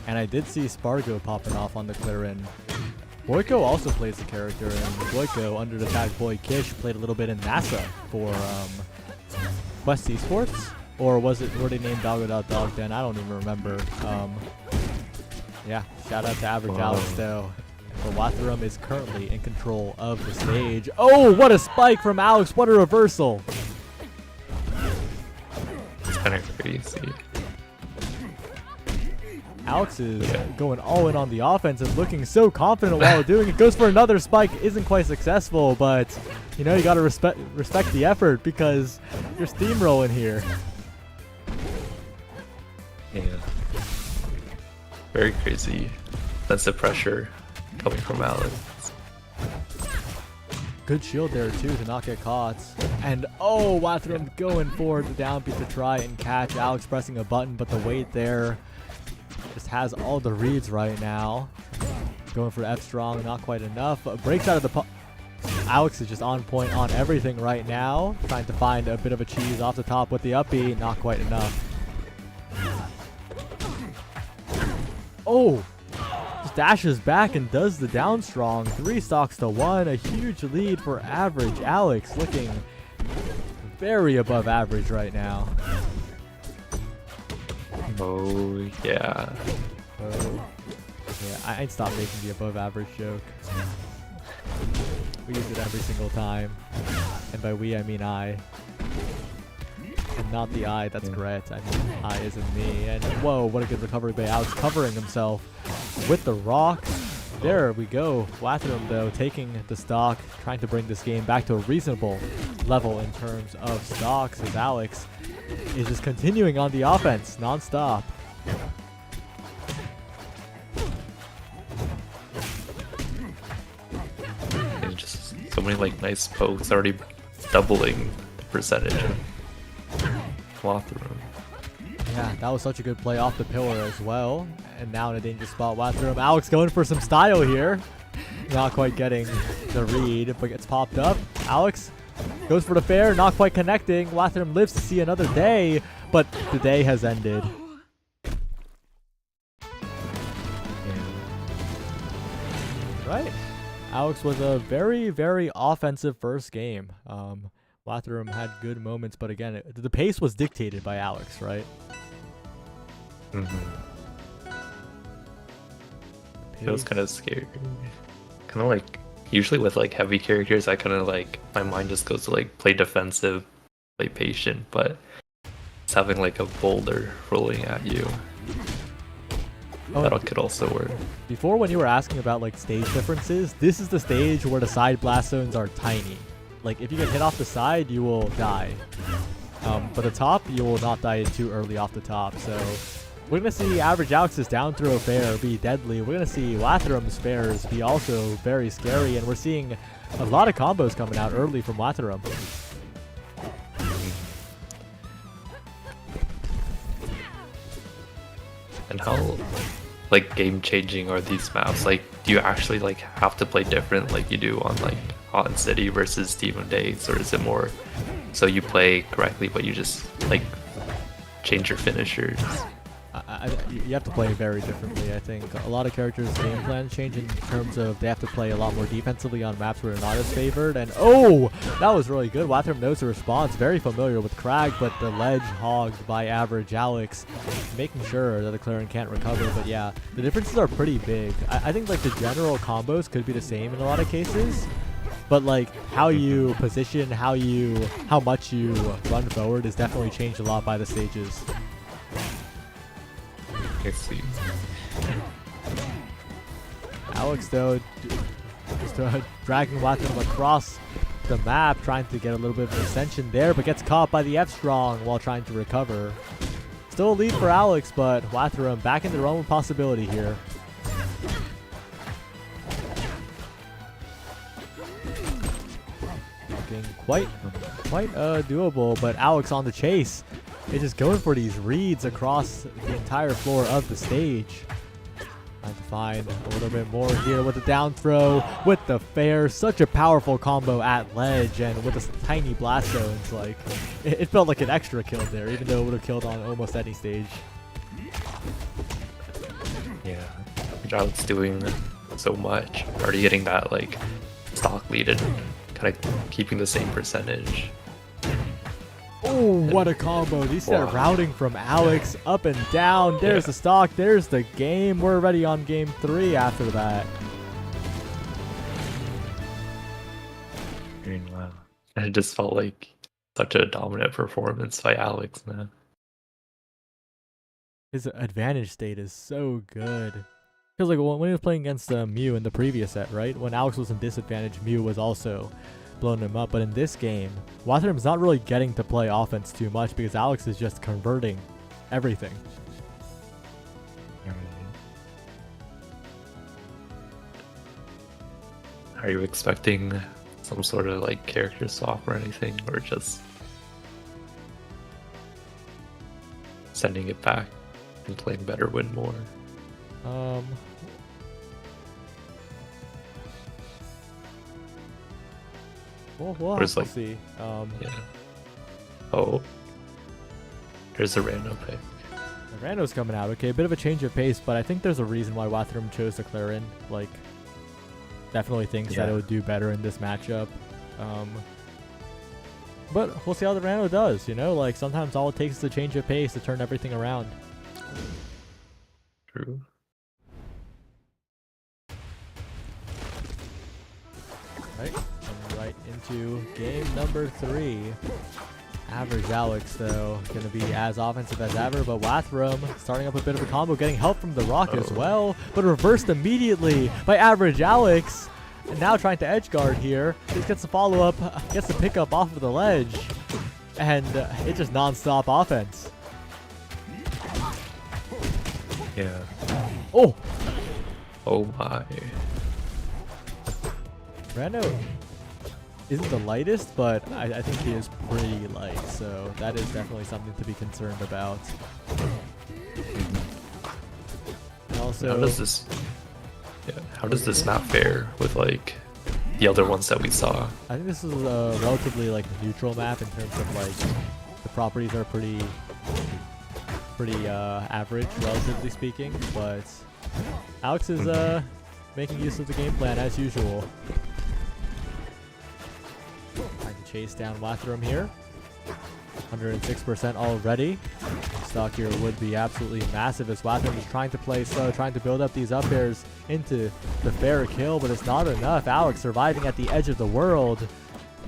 and I did see Spargo popping off on the Clarin. Boyko also plays the character, and Boyko, under the tag Boy Kish, played a little bit in NASA for Quest Esports, or were they named Doggo.Dog then? I don't even remember. Yeah, shout out to Average Alex though. But Watherum is currently in control of the stage. Oh, what a spike from Alex! What a reversal! It's kind of crazy. Alex is going all in on the offense and looking so confident while doing it. Goes for another spike, isn't quite successful, but you know you gotta respect the effort because you're steamrolling here. Yeah. Very crazy. That's the pressure coming from Alex. Good shield there too to not get caught. And oh, Watherum going for the down beat to try and catch Alex pressing a button, but the weight there just has all the reads right now. Going for F strong, not quite enough. Breaks out of the Alex is just on point on everything right now. Trying to find a bit of a cheese off the top with the up B, not quite enough. Oh! Just dashes back and does the down strong. 3 stocks to 1. A huge lead for Average Alex, looking very above average right now. Oh, yeah. Oh. Yeah, I'd stop making the above average joke. We use it every single time. And by we, I mean I. And not the I, that's correct. I mean, I isn't me. And whoa, what a good recovery by Alex, covering himself with the rock. There we go. Watherum, though, taking the stock, trying to bring this game back to a reasonable level in terms of stocks, as Alex is just continuing on the offense non-stop. And just so many like nice pokes, already doubling the percentage of Watherum. Yeah, that was such a good play off the pillar as well. and now in a dangerous spot. Watharum, Alex going for some style here. Not quite getting the read, but gets popped up. Alex goes for the fair, not quite connecting. Watharum lives to see another day, but the day has ended. Right. Alex was a very, very offensive first game. Watharum had good moments, but again, the pace was dictated by Alex, right? Feels kind of scary. Kind of like, usually with like heavy characters, I kind of like, my mind just goes to like play defensive, play patient, but it's having like a boulder rolling at you. Oh, That could also work. before, when you were asking about like stage differences, this is the stage where the side blast zones are tiny. Like if you get hit off the side, you will die. But the top, you will not die too early off the top. So we're gonna see average Alex's down throw fair be deadly. We're gonna see Watharum's fairs be also very scary, and we're seeing a lot of combos coming out early from Watharum. And how like game changing are these maps? Like, do you actually like have to play different like you do on like Hot and City versus Demon Days, or is it more so you play correctly but you just like change your finishers? You have to play very differently, I think. A lot of characters' game plans change in terms of they have to play a lot more defensively on maps where they're not as favored. And oh, that was really good. Watharum knows the response. Very familiar with Crag, but the ledge hogged by average Alex, making sure that the Clarion can't recover. But yeah, the differences are pretty big. I think like the general combos could be the same in a lot of cases, but like how you position, how much you run forward is definitely changed a lot by the stages. I see. Alex, though, just dragging Watharum across the map, trying to get a little bit of an ascension there, but gets caught by the F-Strong while trying to recover. Still a lead for Alex, but Watharum back in the realm of possibility here. Looking quite doable, but Alex on the chase. It's just going for these reads across the entire floor of the stage. Trying to find a little bit more here with the down throw, with the fair. Such a powerful combo at ledge, and with the tiny blast zones, like it felt like an extra kill there, even though it would have killed on almost any stage. Yeah, Alex doing so much, already getting that like stock lead and kind of keeping the same percentage. Oh, what a combo. These start routing from Alex up and down. There's the stock. There's the game. We're already on game 3 after that. Wow. And it just felt like such a dominant performance by Alex, man. His advantage state is so good. Because like when he was playing against Mew in the previous set, right? When Alex was in disadvantage, Mew was also blowing him up. But in this game, Watharum's not really getting to play offense too much because Alex is just converting everything. Are you expecting some sort of like character swap or anything, or just sending it back and playing better win more? We'll have to see. Yeah. Oh. There's a random pick. The Rando's coming out. Okay, a bit of a change of pace, but I think there's a reason why Watharum chose the Clarion. Like, definitely thinks that it would do better in this matchup. But we'll see how the Rando does, you know? Like, sometimes all it takes is a change of pace to turn everything around. True. Right, and right into game number 3. Average Alex, though, going to be as offensive as ever, but Watharum starting up a bit of a combo, getting help from the Rock as well, but reversed immediately by Average Alex. And now trying to edge guard here. Just gets the follow-up, gets the pickup off of the ledge, and it's just non-stop offense. Yeah. Oh! Oh my. Rando isn't the lightest, but I think he is pretty light, so that is definitely something to be concerned about. Also, How does this? Yeah, how does this map fare with like the other ones that we saw? I think this is a relatively like neutral map in terms of like the properties are pretty average, relatively speaking. But Alex is making use of the game plan as usual. Trying to chase down Lathram here. 106% already. Stock here would be absolutely massive as Lathram is trying to play slow, trying to build up these up airs into the fair kill, but it's not enough. Alex surviving at the edge of the world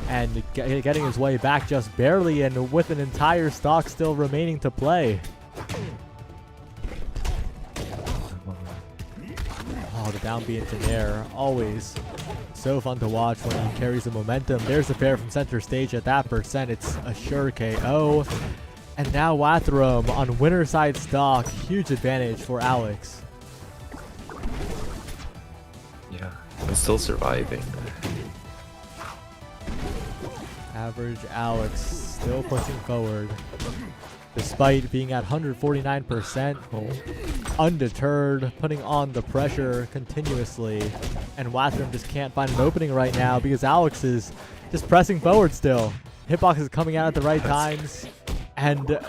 and getting his way back just barely, and with an entire stock still remaining to play. Oh, the down B into Nair, always so fun to watch when he carries the momentum. There's the fair from center stage at that percent. It's a sure KO. And now Lathram on winner side stock. Huge advantage for Alex. Yeah, I'm still surviving. Average Alex still pushing forward. Despite being at 149%, undeterred, putting on the pressure continuously. And Lathram just can't find an opening right now because Alex is just pressing forward still. Hitbox is coming out at the right times. And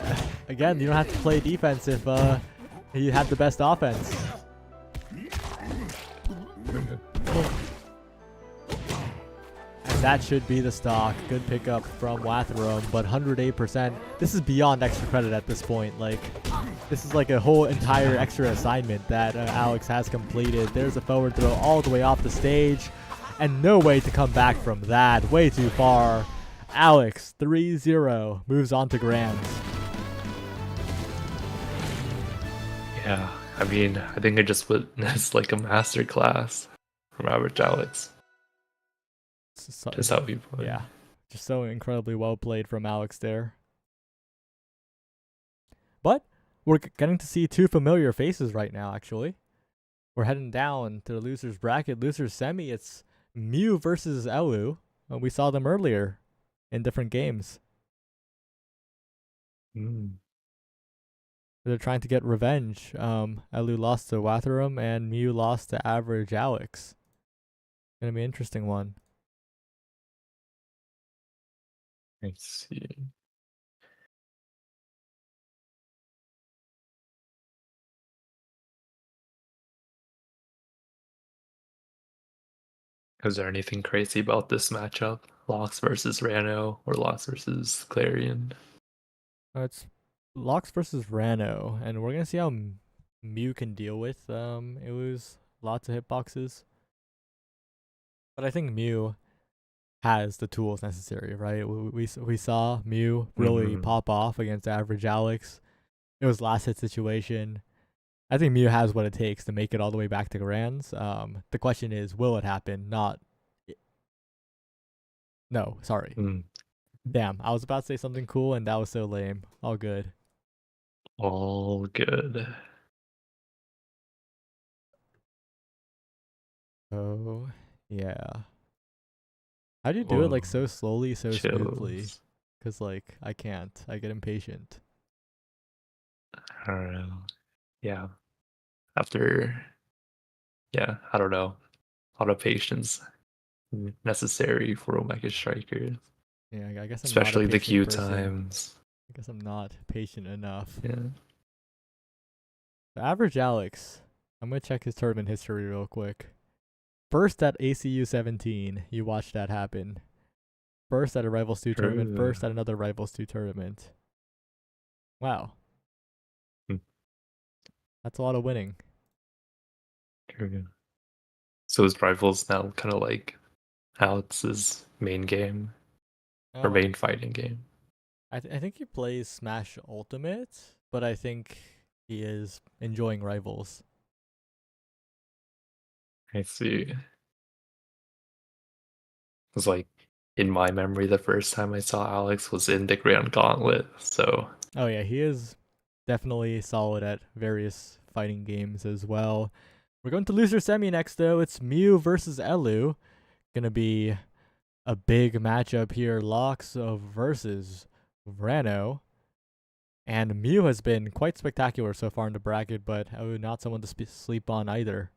again, you don't have to play defense if you have the best offense. And that should be the stock. Good pickup from Lathram, but 108%. This is beyond extra credit at this point. Like, this is like a whole entire extra assignment that Alex has completed. There's a forward throw all the way off the stage, and no way to come back from that. Way too far. Alex, 3-0, moves on to Grands. Yeah, I mean, I think I just witnessed like a master class from Average Alex. Just how we play. Yeah, just so incredibly well played from Alex there. But we're getting to see two familiar faces right now, actually. We're heading down to the loser's bracket, loser's semi. It's Mew versus Elu. We saw them earlier in different games. They're trying to get revenge. Elu lost to Lathram and Mew lost to Average Alex. Gonna be an interesting one. Let's see. Is there anything crazy about this matchup? Lox versus Rano or Lox versus Clarion? It's Lox versus Rano, and we're gonna see how Mew can deal with Elu's lots of hitboxes. But I think Mew has the tools necessary, right? We saw Mew really pop off against Average Alex. It was last hit situation. I think Mew has what it takes to make it all the way back to Grands. The question is, will it happen? No, sorry. Damn, I was about to say something cool and that was so lame. All good. All good. Oh, yeah. How do you do it like so slowly, so smoothly? Chills. Because like, I can't. I get impatient. I don't know. Yeah. I don't know. A lot of patience necessary for Omega Strikers. Yeah, I guess I'm Especially not a the queue patient person. times. I guess I'm not patient enough. Yeah. The Average Alex, I'm going to check his tournament history real quick. First at ACU 17, you watched that happen. First at a Rivals 2 tournament, first at another Rivals 2 tournament. Wow. That's a lot of winning. True. So is Rivals now kind of like Alex's main game? Or main fighting game? I think he plays Smash Ultimate, but I think he is enjoying Rivals. I see. It was like, in my memory, the first time I saw Alex was in the Grand Gauntlet, so... Oh yeah, he is definitely solid at various fighting games as well. We're going to loser semi next, though. It's Mew versus Elu. Gonna be a big matchup here. Lox versus Rano. And Mew has been quite spectacular so far in the bracket, but not someone to sleep on either.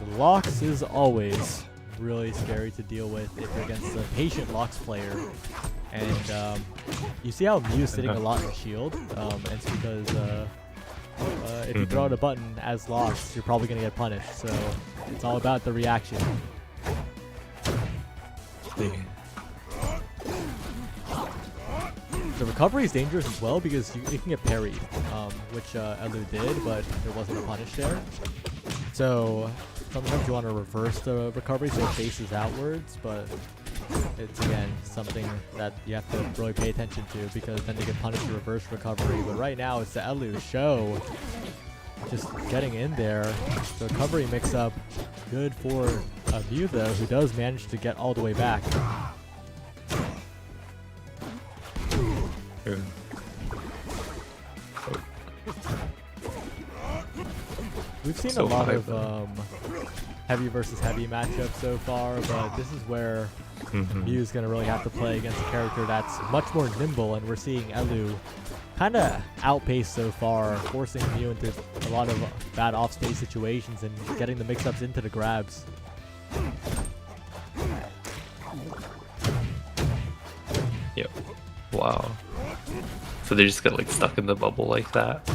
And Lox is always really scary to deal with if you're against a patient Lox player. And you see how Mew's sitting a lot in shield, and it's because if you throw out a button as Lox, you're probably going to get punished. So it's all about the reaction. The recovery is dangerous as well because you can get parried, which Elu did, but there wasn't a punish there. So sometimes you want to reverse the recovery so it faces outwards, but it's again something that you have to really pay attention to because then they can punish the reverse recovery. But right now it's the Elu show just getting in there. The recovery mix up good for Mew though, who does manage to get all the way back. We've seen a lot of heavy versus heavy matchups so far, but this is where Mew's going to really have to play against a character that's much more nimble, and we're seeing Elu kind of outpace so far, forcing Mew into a lot of bad off-stage situations and getting the mix-ups into the grabs. Yep. Wow. So they just got like stuck in the bubble like that.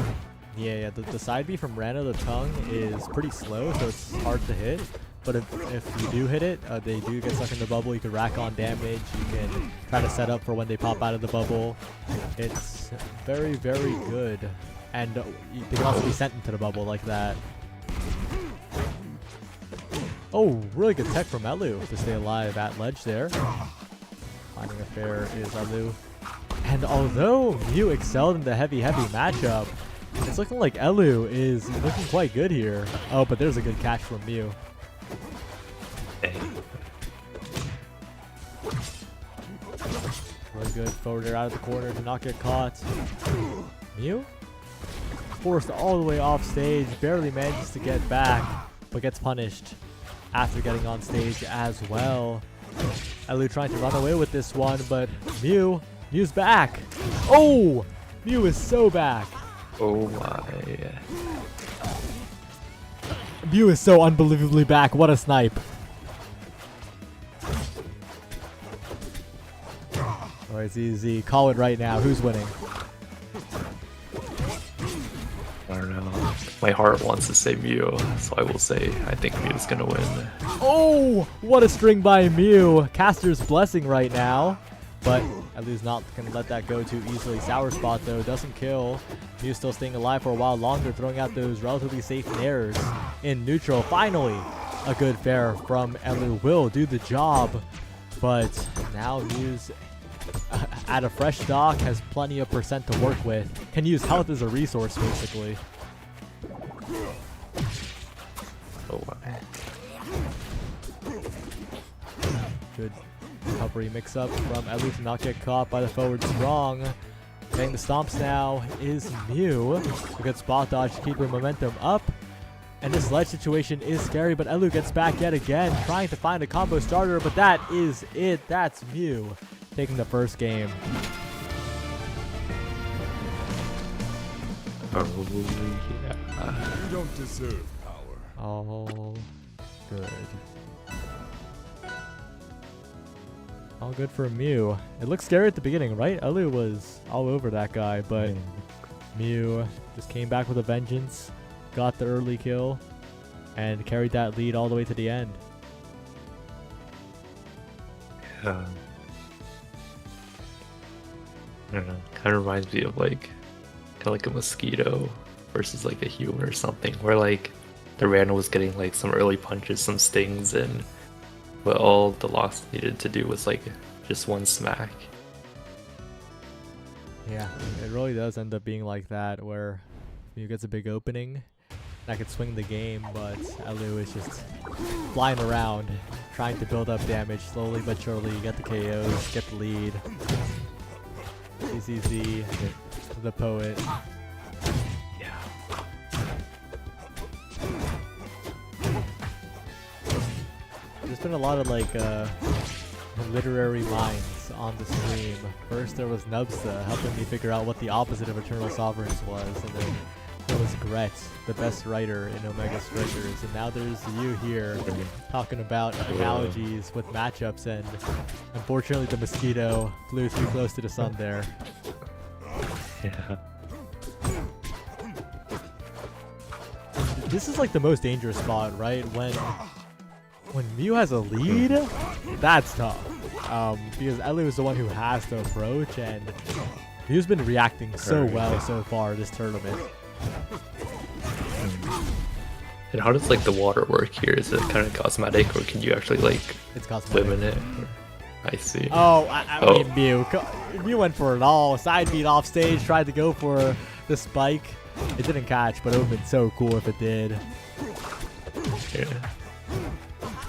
Yeah, the side B from Rana the Tongue is pretty slow, so it's hard to hit. But if you do hit it, they do get stuck in the bubble. You can rack on damage. You can try to set up for when they pop out of the bubble. It's very, very good. And they can also be sent into the bubble like that. Oh, really good tech from Elu to stay alive at ledge there. Finding a fair is Elu. And although Mew excelled in the heavy matchup, it's looking like Elu is looking quite good here. Oh, but there's a good catch from Mew. Really good forwarder out of the corner to not get caught. Mew forced all the way off stage, barely manages to get back, but gets punished after getting on stage as well. Elu trying to run away with this one, but Mew's back. Oh, Mew is so back. Oh my. Mew is so unbelievably back. What a snipe. Alright, ZZ, call it right now. Who's winning? I don't know. My heart wants to say Mew, so I will say I think Mew's gonna win. Oh, what a string by Mew. Caster's blessing right now. But Elu's not going to let that go too easily. Sour Spot, though, doesn't kill. Mew still staying alive for a while longer, throwing out those relatively safe nairs in neutral. Finally, a good fair from Elu will do the job. But now Mew's at a fresh stock, has plenty of percent to work with. Can use health as a resource, basically. Oh wow. Good recovery mix-up from Elu to not get caught by the forward strong. Getting the stomps now is Mew. A good spot dodge to keep her momentum up. And this ledge situation is scary, but Elu gets back yet again, trying to find a combo starter, but that is it. That's Mew taking the first game. Oh yeah. You don't deserve power. All good. All good for Mew. It looked scary at the beginning, right? Elu was all over that guy, but Mew just came back with a vengeance, got the early kill, and carried that lead all the way to the end. I don't know. Kind of reminds me of like a mosquito versus like a human or something, where like the Randall was getting like some early punches, some stings, and but all the Lox needed to do was like just one smack. Yeah, it really does end up being like that, where Mew gets a big opening that could swing the game, but Elu is just flying around, trying to build up damage slowly but surely, get the KOs, get the lead. CCZ, the poet. Yeah. There's been a lot of like literary minds on the stream. First there was Nubsta helping me figure out what the opposite of Eternal Sovereigns was, and then there was Gret, the best writer in Omega Strikers, and now there's you here talking about analogies with matchups, and unfortunately the mosquito flew too close to the sun there. Yeah. This is like the most dangerous spot, right? When Mew has a lead, that's tough. Because Elu is the one who has to approach, and Mew's been reacting so well so far this tournament. And how does like the water work here? Is it kind of cosmetic, or can you actually like It's cosmetic. swim in it? I see. Oh, I mean Mew went for it all. Side beat off stage, tried to go for the spike. It didn't catch, but it would have been so cool if it did. Yeah.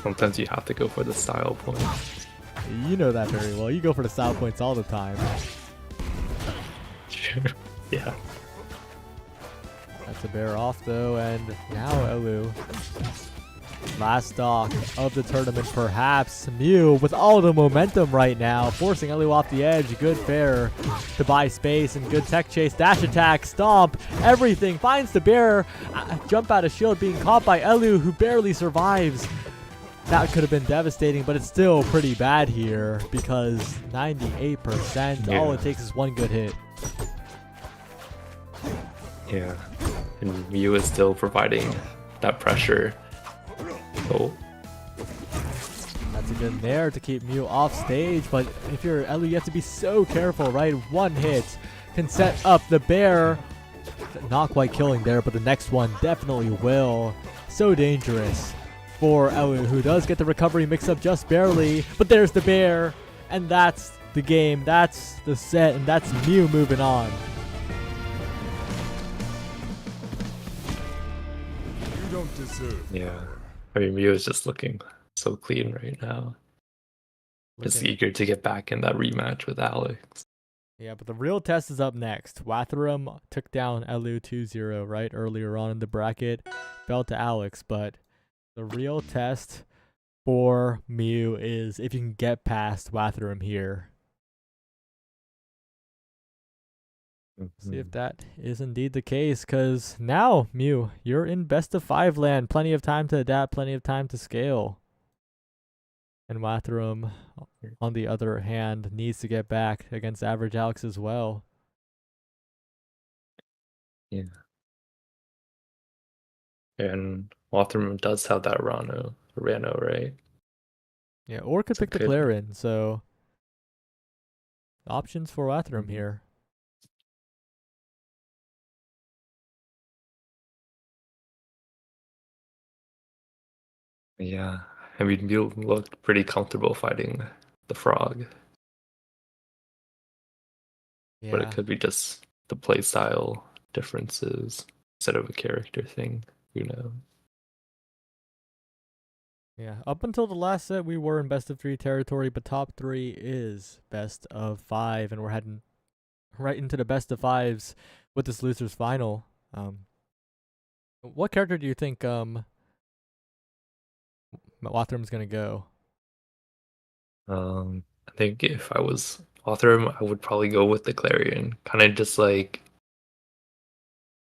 Sometimes you have to go for the style point. You know that very well. You go for the style points all the time. Sure. Yeah. That's a bear off though, and now Elu. Last stock of the tournament, perhaps. Mew with all the momentum right now, forcing Elu off the edge. Good fair to buy space and good tech chase. Dash attack, stomp, everything. Finds the bear. Jump out of shield being caught by Elu, who barely survives. That could have been devastating, but it's still pretty bad here because 98%. Yeah. All it takes is one good hit. Yeah. And Mew is still providing that pressure. Oh. That's a good nair to keep Mew off stage, but if you're Elu, you have to be so careful, right? One hit can set up the bear. Not quite killing there, but the next one definitely will. So dangerous for Elu, who does get the recovery mix up just barely, but there's the bear, and that's the game, that's the set, and that's Mew moving on. You don't deserve Yeah. I mean, Mew is just looking so clean right now. Just Looking- eager to get back in that rematch with Alex. Yeah, but the real test is up next. Watharum took down Elu 2-0, right, earlier on in the bracket. Fell to Alex, but the real test for Mew is if you can get past Watharum here. See if that is indeed the case, because now, Mew, you're in best of 5 land. Plenty of time to adapt, plenty of time to scale. And Watharum, on the other hand, needs to get back against average Alex as well. Yeah. And Watherman does have that Rano, right? Yeah, or could So pick the could- Clarion, so options for Watharum Mhm. here. Yeah. I mean, Mew looked pretty comfortable fighting the frog, but Yeah. it could be just the playstyle differences instead of a character thing. Who knows? Yeah, up until the last set, we were in best of 3 territory, but top 3 is best of 5, and we're heading right into the best of 5s with this losers final. What character do you think Watharum's gonna go? I think if I was Watherman, I would probably go with the Clarion. Kind of just like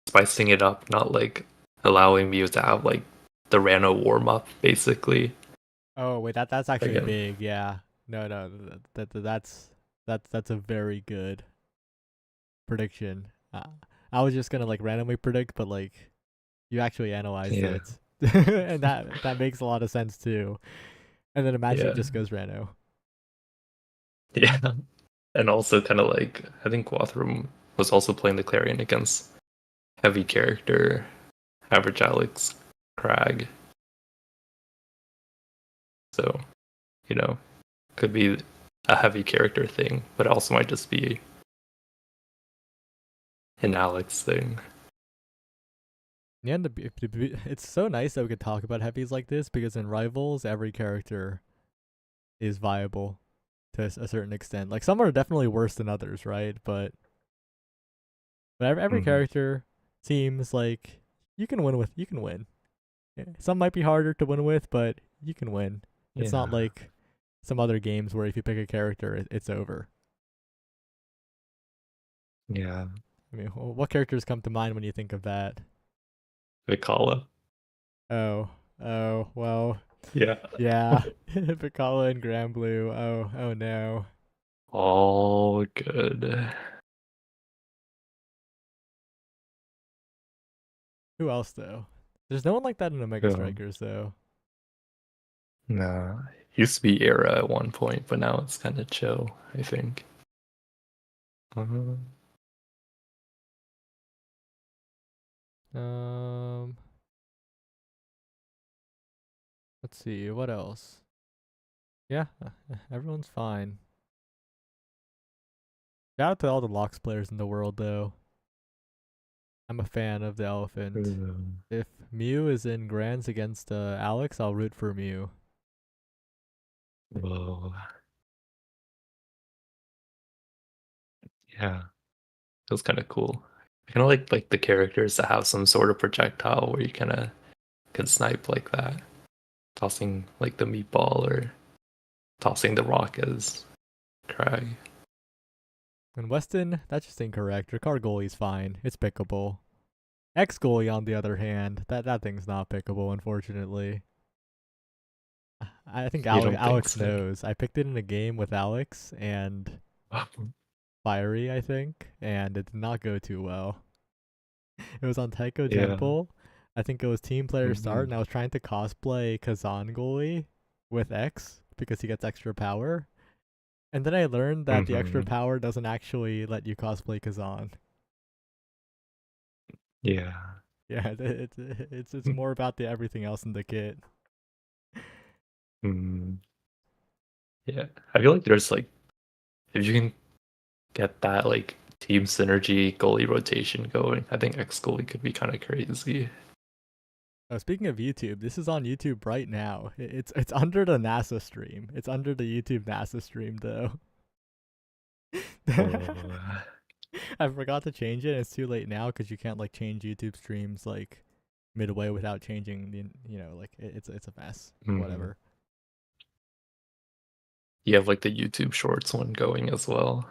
spicing it up, not like allowing Mew to have like the Rano warm up, basically. Oh wait, that's actually Again. big. Yeah, no, that's a very good prediction. I was just gonna like randomly predict, but like you actually analyzed Yeah. it, and that makes a lot of sense too. And then imagine Yeah. it just goes Rano. Yeah. And also kind of like, I think Watherman was also playing the Clarion against heavy character, average Alex Crag. So, could be a heavy character thing, but it also might just be an Alex thing. Yeah, and it's so nice that we could talk about heavies like this because in Rivals, every character is viable to a certain extent. Like some are definitely worse than others, right? But every Mhm. character seems like you can win with. You can win. Yeah, some might be harder to win with, but you can win. It's not Yeah. like some other games where if you pick a character, it's over. Yeah. I mean, what characters come to mind when you think of that? Vicala. Oh, well, Yeah. yeah, Piccola and Granblue. Oh no. All good. Who else though? There's no one like that in Omega Who? Strikers though. Nah. Used to be Era at one point, but now it's kind of chill, I think. Uh, Let's see, what else? Yeah, everyone's fine. Shout out to all the Locks players in the world though. I'm a fan of the Elephant. If Mew is in Grands against Alex, I'll root for Mew. Whoa. Yeah. Feels kind of cool. I kind of like the characters that have some sort of projectile where you kind of can snipe like that. Tossing like the meatball or tossing the rock as Crag. And Weston, that's just incorrect. Ricard goalie's fine. It's pickable. X goalie, on the other hand, that thing's not pickable, unfortunately. I think You don't think Alex so? knows. I picked it in a game with Alex and Fiery, I think, and it did not go too well. It was on Taiko Yeah. Temple. I think it was team player start, Mhm. and I was trying to cosplay Kazan goalie with X because he gets extra power. And then I learned that the extra Mhm. power doesn't actually let you cosplay Kazan. Yeah. Yeah, it's more about the everything else in the kit. Mm. Yeah. I feel like there's like, if you can get that like team synergy goalie rotation going, I think X goalie could be kind of crazy. Speaking of YouTube, this is on YouTube right now. It's under the NASA stream. It's under the YouTube NASA stream though. Oh. I forgot to change it. It's too late now because you can't like change YouTube streams like midway without changing the like it's a mess. Mhm. Whatever. You have like the YouTube Shorts one going as well.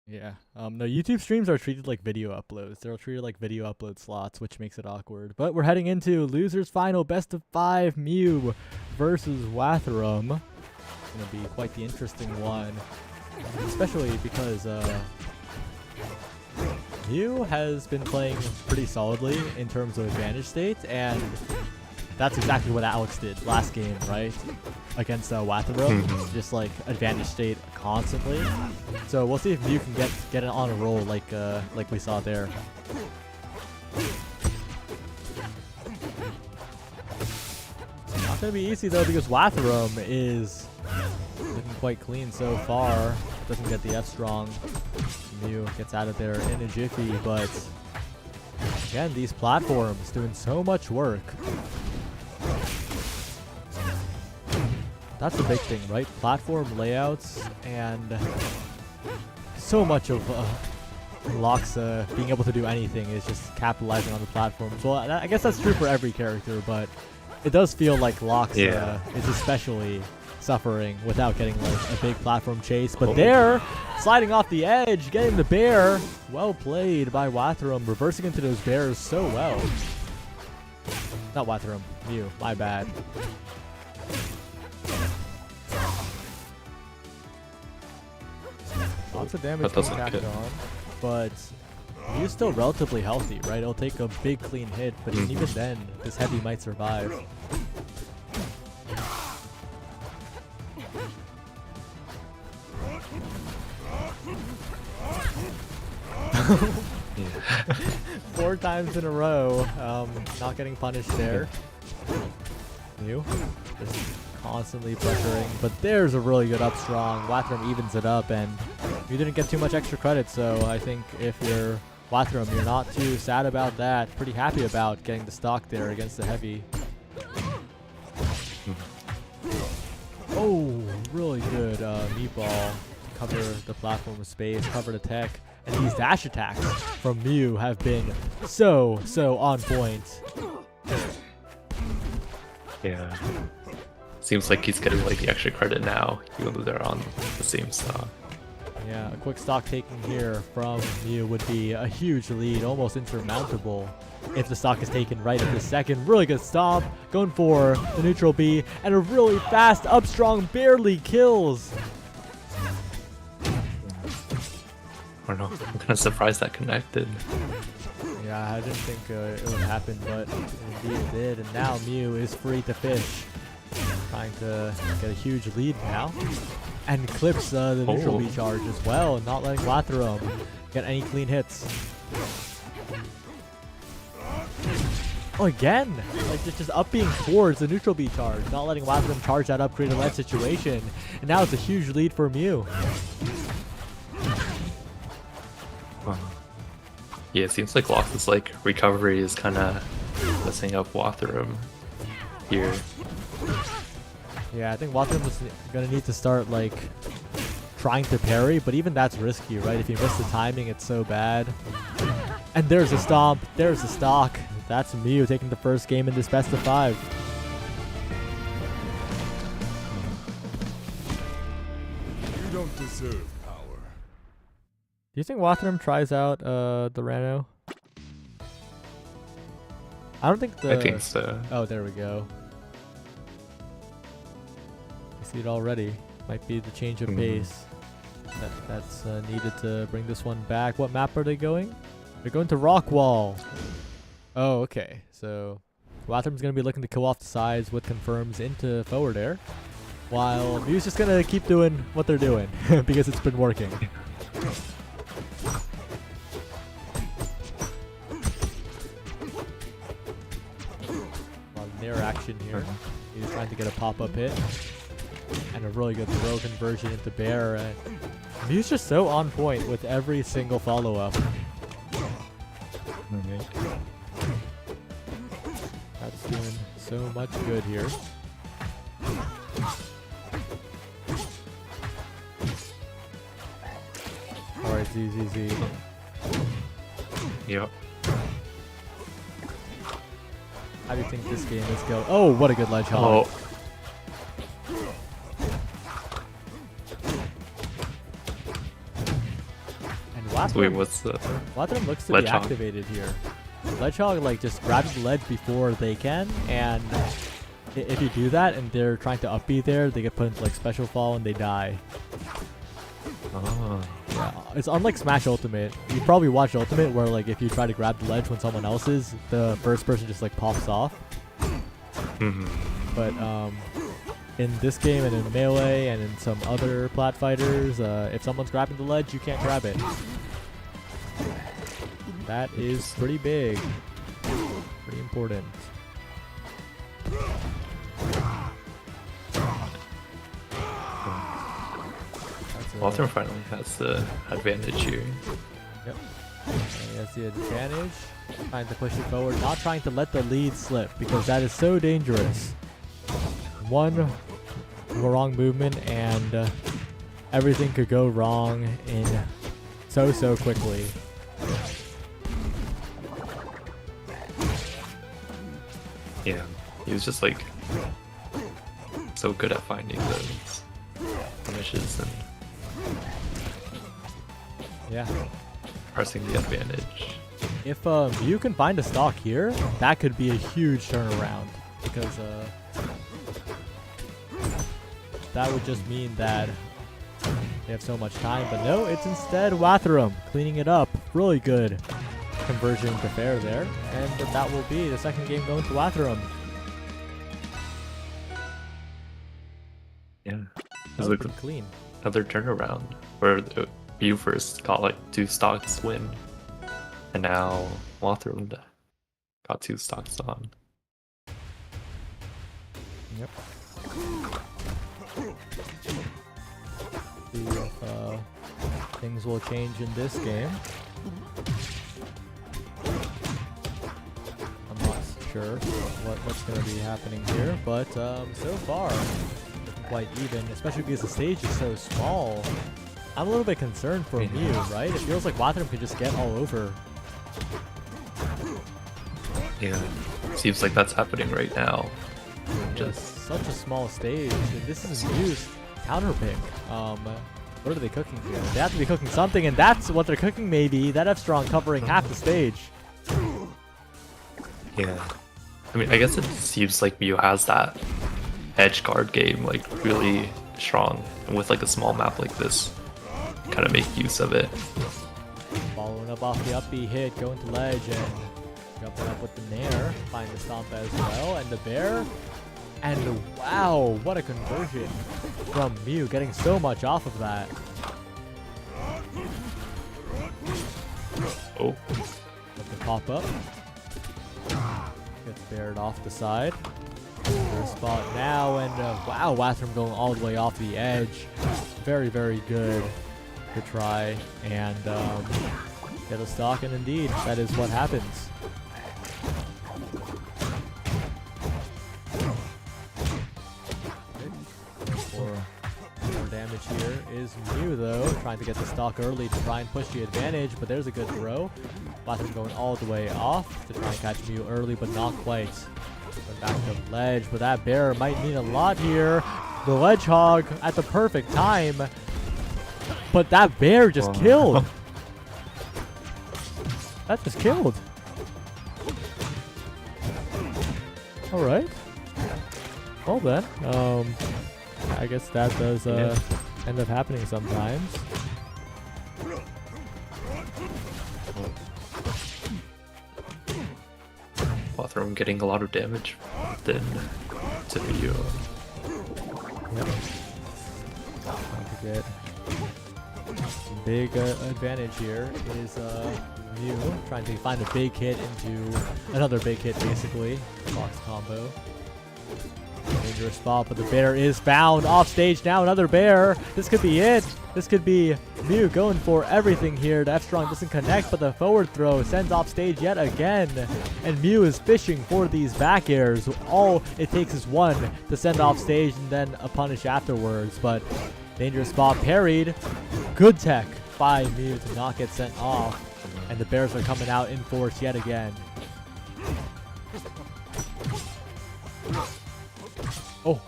Yeah. No, YouTube streams are treated like video uploads. They're treated like video upload slots, which makes it awkward. But we're heading into losers final, best of 5, Mew versus Wathram. It's gonna be quite the interesting one, especially because Mew has been playing pretty solidly in terms of advantage state, and that's exactly what Alex did last game, right? Against Wathram, Mhm. just like advantage state constantly. So we'll see if Mew can get it on a roll like we saw there. Not gonna be easy though because Wathram is looking quite clean so far. Doesn't get the F strong. Mew gets out of there in a jiffy, but again, these platforms doing so much work. That's the big thing, right? Platform layouts and so much of Locks being able to do anything is just capitalizing on the platforms. Well, I guess that's true for every character, but it does feel like Locks Yeah. is especially suffering without getting like a big platform chase. But there, sliding off the edge, getting the bear. Well played by Wathram, reversing into those bears so well. Not Wathram, Mew, my bad. Lots of damage That being doesn't tacked hit. on, but Mew's still relatively healthy, right? It'll take a big clean hit, but even then, this heavy might survive. Yeah. 4 times in a row, not getting punished there. Mew just constantly pressuring, but there's a really good up strong. Wathram evens it up, and you didn't get too much extra credit, so I think if you're Wathram, you're not too sad about that. Pretty happy about getting the stock there against the heavy. Oh, really good meatball to cover the platform with space, cover the tech. And these dash attacks from Mew have been so on point. Yeah. seems like he's getting like the extra credit now, even though they're on the same stock. Yeah, a quick stock taking here from Mew would be a huge lead, almost insurmountable if the stock is taken right at this second. Really good stop, going for the neutral B, and a really fast up strong barely kills. I don't know. I'm kind of surprised that connected. Yeah, I didn't think it would happen, but indeed it did. And now Mew is free to fish, trying to get a huge lead now, and clips the neutral B charge as well, not letting Lathram get any clean hits. Oh, again, like just up being towards the neutral B charge, not letting Lathram charge that up, create a lead situation, and now it's a huge lead for Mew. Yeah, it seems like Lox's like recovery is kind of messing up Watharum here. Yeah, I think Watharum is gonna need to start like trying to parry, but even that's risky, right? If you miss the timing, it's so bad. And there's a stomp, there's the stock. That's Mew taking the first game in this best of 5. You don't deserve power. Do you think Watharum tries out the Rano? I don't think the... I think so. Oh, there we go. I see it already. Might be the change of pace that's needed to bring this one back. What map are they going? They're going to Rockwall. Oh, okay. So Watham's going to be looking to kill off the sides with confirms into forward air, while Mew's just going to keep doing what they're doing because it's been working. Near action here. He's trying to get a pop-up hit. And a really good throw conversion into Bear. And Mew's just so on point with every single follow-up. That's doing so much good here. Alright, ZZZ. Yep. How do you think this game is going? Oh, what a good ledge hog. Oh. And Watharum, Wait, what's the Watharum looks to ledge be hog? activated here. Ledge hog like just grabs the ledge before they can, and if you do that and they're trying to up B there, they get put into like special fall and they die. Oh. Yeah, it's unlike Smash Ultimate. You probably watched Ultimate where like if you try to grab the ledge when someone else is, the first person just like pops off. But in this game and in Melee and in some other plat fighters, if someone's grabbing the ledge, you can't grab it. That is pretty big. Pretty important. Walter finally has the advantage here. Yep. And he has the advantage. Trying to push it forward, not trying to let the lead slip because that is so dangerous. One wrong movement and everything could go wrong in so quickly. Yeah, he was just like so good at finding those punishes and Yeah. pressing the advantage. If you can find a stock here, that could be a huge turnaround because that would just mean that they have so much time. But no, it's instead Watharum cleaning it up. Really good conversion to fair there, and that will be the second game going to Watharum. Yeah, That it was was pretty clean. another turnaround where you first got like 2 stocks win, and now Lothram got 2 stocks on. Yep. See if things will change in this game. I'm not sure what's going to be happening here, but so far, quite even, especially because the stage is so small. I'm a little bit concerned for Mew, right? It feels like Watharum can just get all over. Yeah, seems like that's happening right now. Just such a small stage, and this is Mew's counter pick. What are they cooking here? They have to be cooking something, and that's what they're cooking maybe. That F-Strong covering half the stage. Yeah. I mean, I guess it seems like Mew has that edge guard game like really strong, and with like a small map like this, kind of make use of it. Following up off the up B hit, going to ledge, and jumping up with the Nair. Find the stomp as well, and the bear. And wow, what a conversion from Mew, getting so much off of that. Oh, Let the pop up. Gets bared off the side. First spot now, and wow, Wathram going all the way off the edge. Very, very good to try and get a stock, and indeed, that is what happens. More damage here is Mew, though, trying to get the stock early to try and push the advantage, but there's a good throw. Wathram going all the way off to try and catch Mew early, but not quite. Went back to ledge, but that bear might mean a lot here. The ledge hog at the perfect time, but that bear just killed. That just killed. All right. Well then, I guess that does end up happening sometimes. Wathram getting a lot of damage then to Mew. Yep. Trying to get some big advantage here is Mew trying to find a big hit into another big hit, basically. Box combo. Dangerous spot, but the bear is found off stage now. Another bear. This could be it. This could be Mew going for everything here. The F-Strong doesn't connect, but the forward throw sends off stage yet again. And Mew is fishing for these back airs. All it takes is one to send off stage and then a punish afterwards. But dangerous spot parried. Good tech by Mew to not get sent off. And the bears are coming out in force yet again. Oh.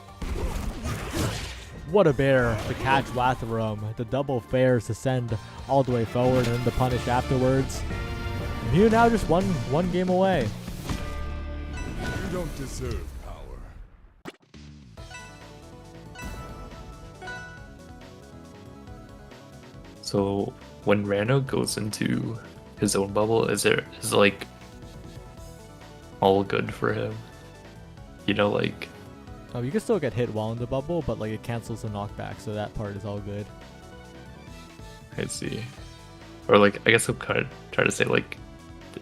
What a bear to catch Wathram. The double fares to send all the way forward and then the punish afterwards. Mew now just one game away. You don't deserve power. So when Rano goes into his own bubble, is like all good for him? You know, like Oh, you can still get hit while in the bubble, but like it cancels the knockback, so that part is all good. I see. Or like I guess I'm kind of trying to say like,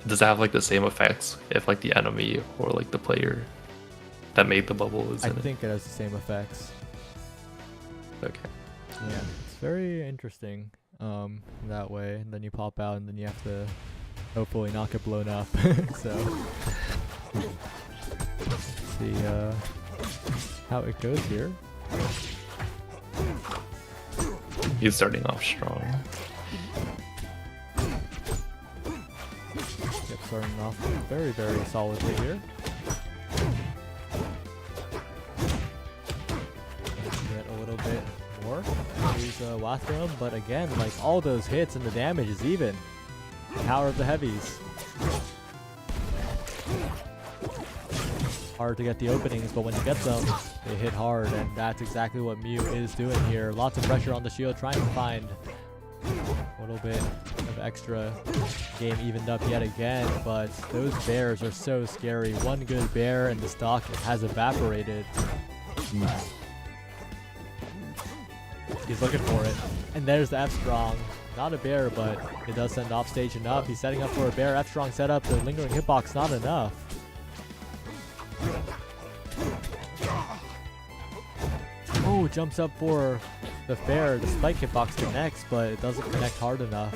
does it have like the same effects if like the enemy or like the player that made the bubble is I in it? think it has the same effects. Okay. Yeah, it's very interesting that way. And then you pop out, and then you have to hopefully not get blown up. So let's see how it goes here. He's starting off strong. Yep, starting off very, very solidly here. Get a little bit more. Use Wathram, but again, like all those hits and the damage is even. Power of the heavies. Hard to get the openings, but when you get them, they hit hard, and that's exactly what Mew is doing here. Lots of pressure on the shield, trying to find a little bit of extra game evened up yet again, but those bears are so scary. One good bear and the stock has evaporated. He's looking for it, and there's the F-Strong. Not a bear, but it does send off stage enough. He's setting up for a bear. F-Strong setup, the lingering hitbox not enough. Oh, jumps up for the fair. The spike hitbox connects, but it doesn't connect hard enough.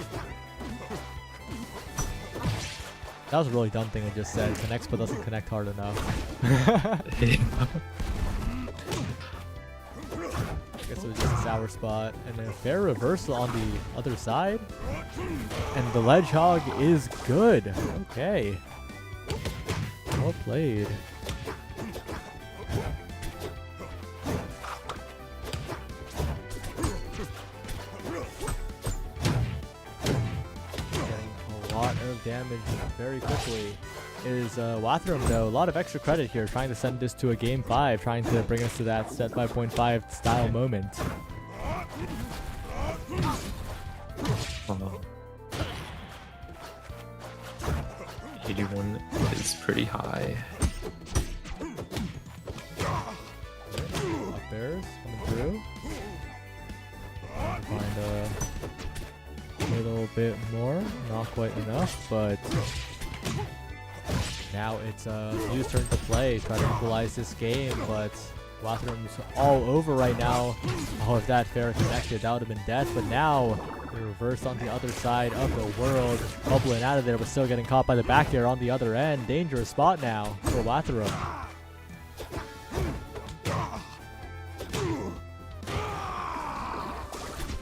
That was a really dumb thing I just said. Connects but doesn't connect hard enough. I guess it was just a sour spot. And then a fair reversal on the other side. And the ledge hog is good. Okay. Well played. of damage very quickly. Is Wathrem, though. A lot of extra credit here, trying to send this to a game 5, trying to bring us to that set 5.5 style moment. Oh. 81 is pretty high. Up bears coming through. Find a little bit more, not quite enough, but now it's Mew's turn to play, try to equalize this game, but Wathrem's all over right now. Oh, if that fair connected, that would have been death, but now the reverse on the other side of the world, bubbling out of there, but still getting caught by the back air on the other end. Dangerous spot now for Wathrem.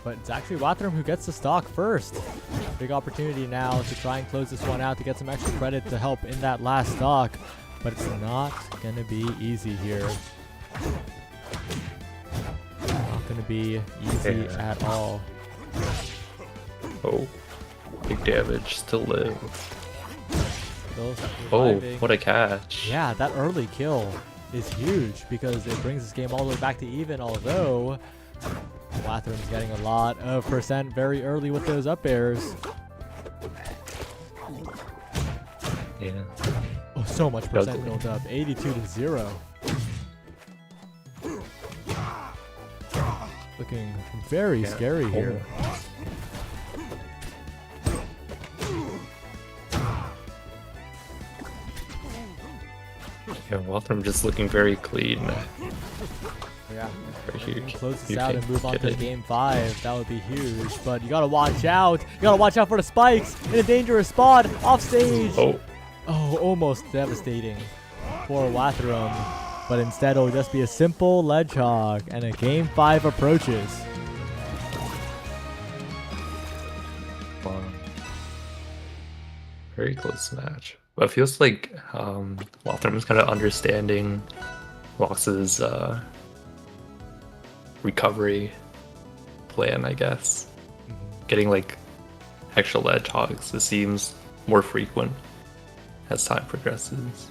But it's actually Wathrem who gets the stock first. Big opportunity now to try and close this one out to get some extra credit to help in that last stock. But it's not going to be easy here. Not going to be easy at all. Oh, big damage to live. Still Oh, surviving. what a catch. Yeah, that early kill is huge because it brings this game all the way back to even, although Wathrem's getting a lot of percent very early with those up airs. Yeah. Oh, so much percent Ugly. built up. 82 to 0. Looking very scary here. Yeah, Wathrem just looking very clean. Yeah. Right here. Close this You out can and move on to get it. game 5. That would be huge. But you gotta watch out. You gotta watch out for the spikes in a dangerous spot. Off stage. Oh, Oh, almost devastating for Wathrem. But instead it'll just be a simple ledge hog and a game 5 approaches. wow. Very close match. But it feels like Wathrem is kind of understanding Lox's recovery plan, I guess. Getting like extra ledge hogs, it seems more frequent as time progresses.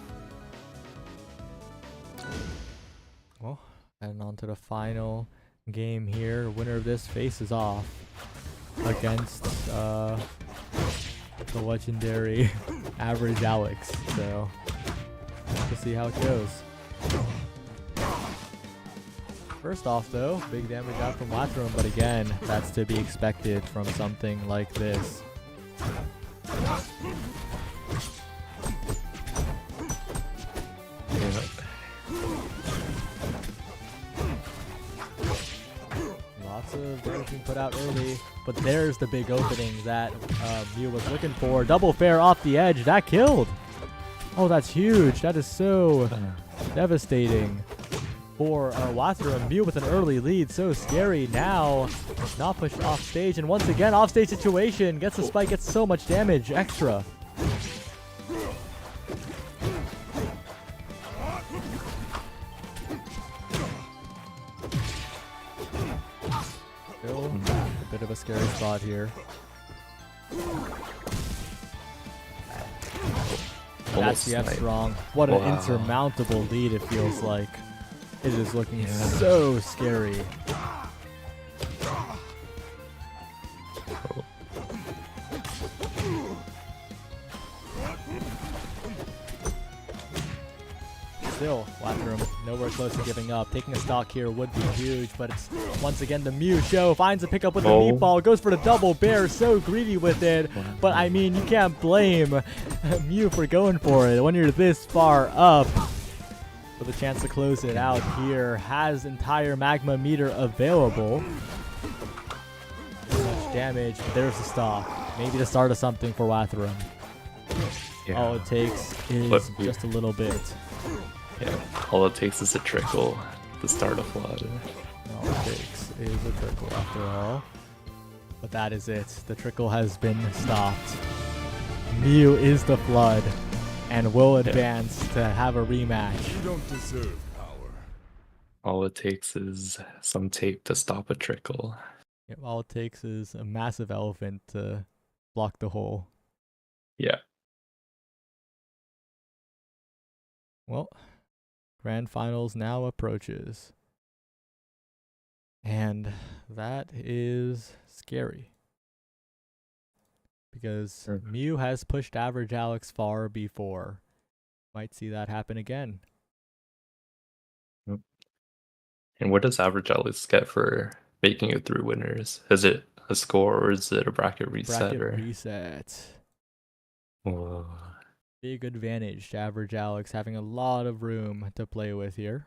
Well, and on to the final game here. Winner of this faces off against the legendary Average Alex. So we'll see how it goes. First off, though, big damage out from Wathrem, but again, that's to be expected from something like this. Yeah. Lots of damage being put out early, but there's the big opening that Mew was looking for. Double fair off the edge, that killed! Oh, that's huge. That is so devastating for Wathrem. Mew with an early lead, so scary. Now, not pushed off stage, and once again, off stage situation. Gets the spike, gets so much damage extra. Still a bit of a scary spot here. That's Almost yet snipe. strong. What an Wow. insurmountable lead it feels like. It is looking Yeah. so scary. Still, Wathrem nowhere close to giving up. Taking a stock here would be huge, but it's once again the Mew show. Finds a pickup with the Oh. meatball, goes for the double bear, so greedy with it. But I mean, you can't blame Mew for going for it when you're this far up. With a chance to close it out here, has entire magma meter available. So much damage, but there's the stock. Maybe the start of something for Wathrem. Yeah. All it takes is But we- just a little bit. Yeah, all it takes is a trickle to start a flood. All it takes is a trickle after all. But that is it. The trickle has been stopped. Mew is the flood and will advance to have a rematch. You don't deserve power. All it takes is some tape to stop a trickle. Yep, all it takes is a massive elephant to block the hole. Yeah. Well, grand finals now approaches. And that is scary. Because Sure. Mew has pushed average Alex far before. Might see that happen again. And what does average Alex get for making it through winners? Is it a score or is it a bracket reset? Bracket Or... reset. Whoa. Big advantage to average Alex having a lot of room to play with here.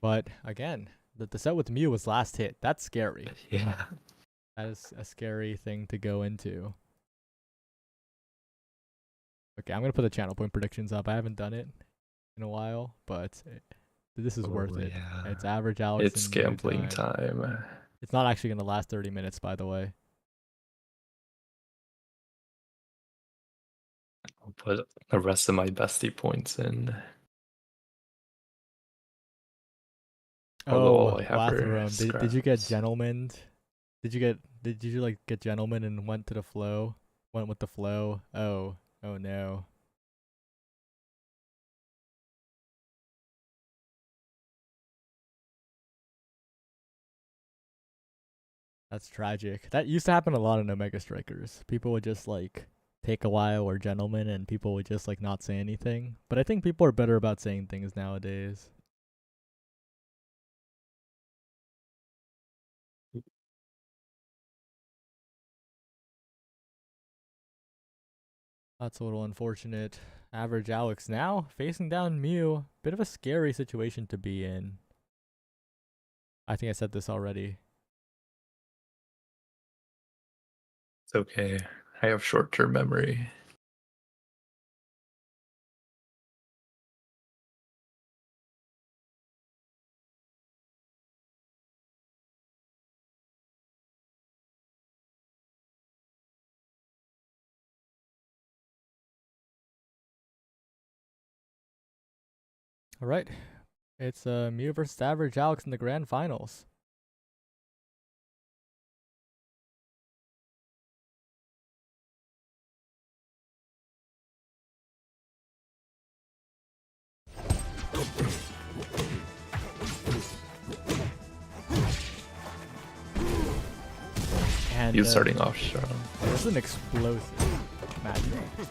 But again, the set with Mew was last hit. That's scary. Yeah. That is a scary thing to go into. Okay, I'm going to put the channel point predictions up. I haven't done it in a while, but this is worth it. Yeah. It's average Alex. It's in Mew gambling time. It's not actually going to last 30 minutes, by the way. I'll put the rest of my bestie points in. Although all I have are Latharum, did you get scraps. Gentleman? Did you like get Gentleman and went to the flow? Went with the flow? Oh no. That's tragic. That used to happen a lot in Omega Strikers. People would just like take a while or Gentleman and people would just like not say anything. But I think people are better about saying things nowadays. That's a little unfortunate. Average Alex now facing down Mew. Bit of a scary situation to be in. I think I said this already. It's okay. I have short-term memory. All right. It's Mew versus Average Alex in the grand finals. And He's starting off strong. this is an explosive matchup.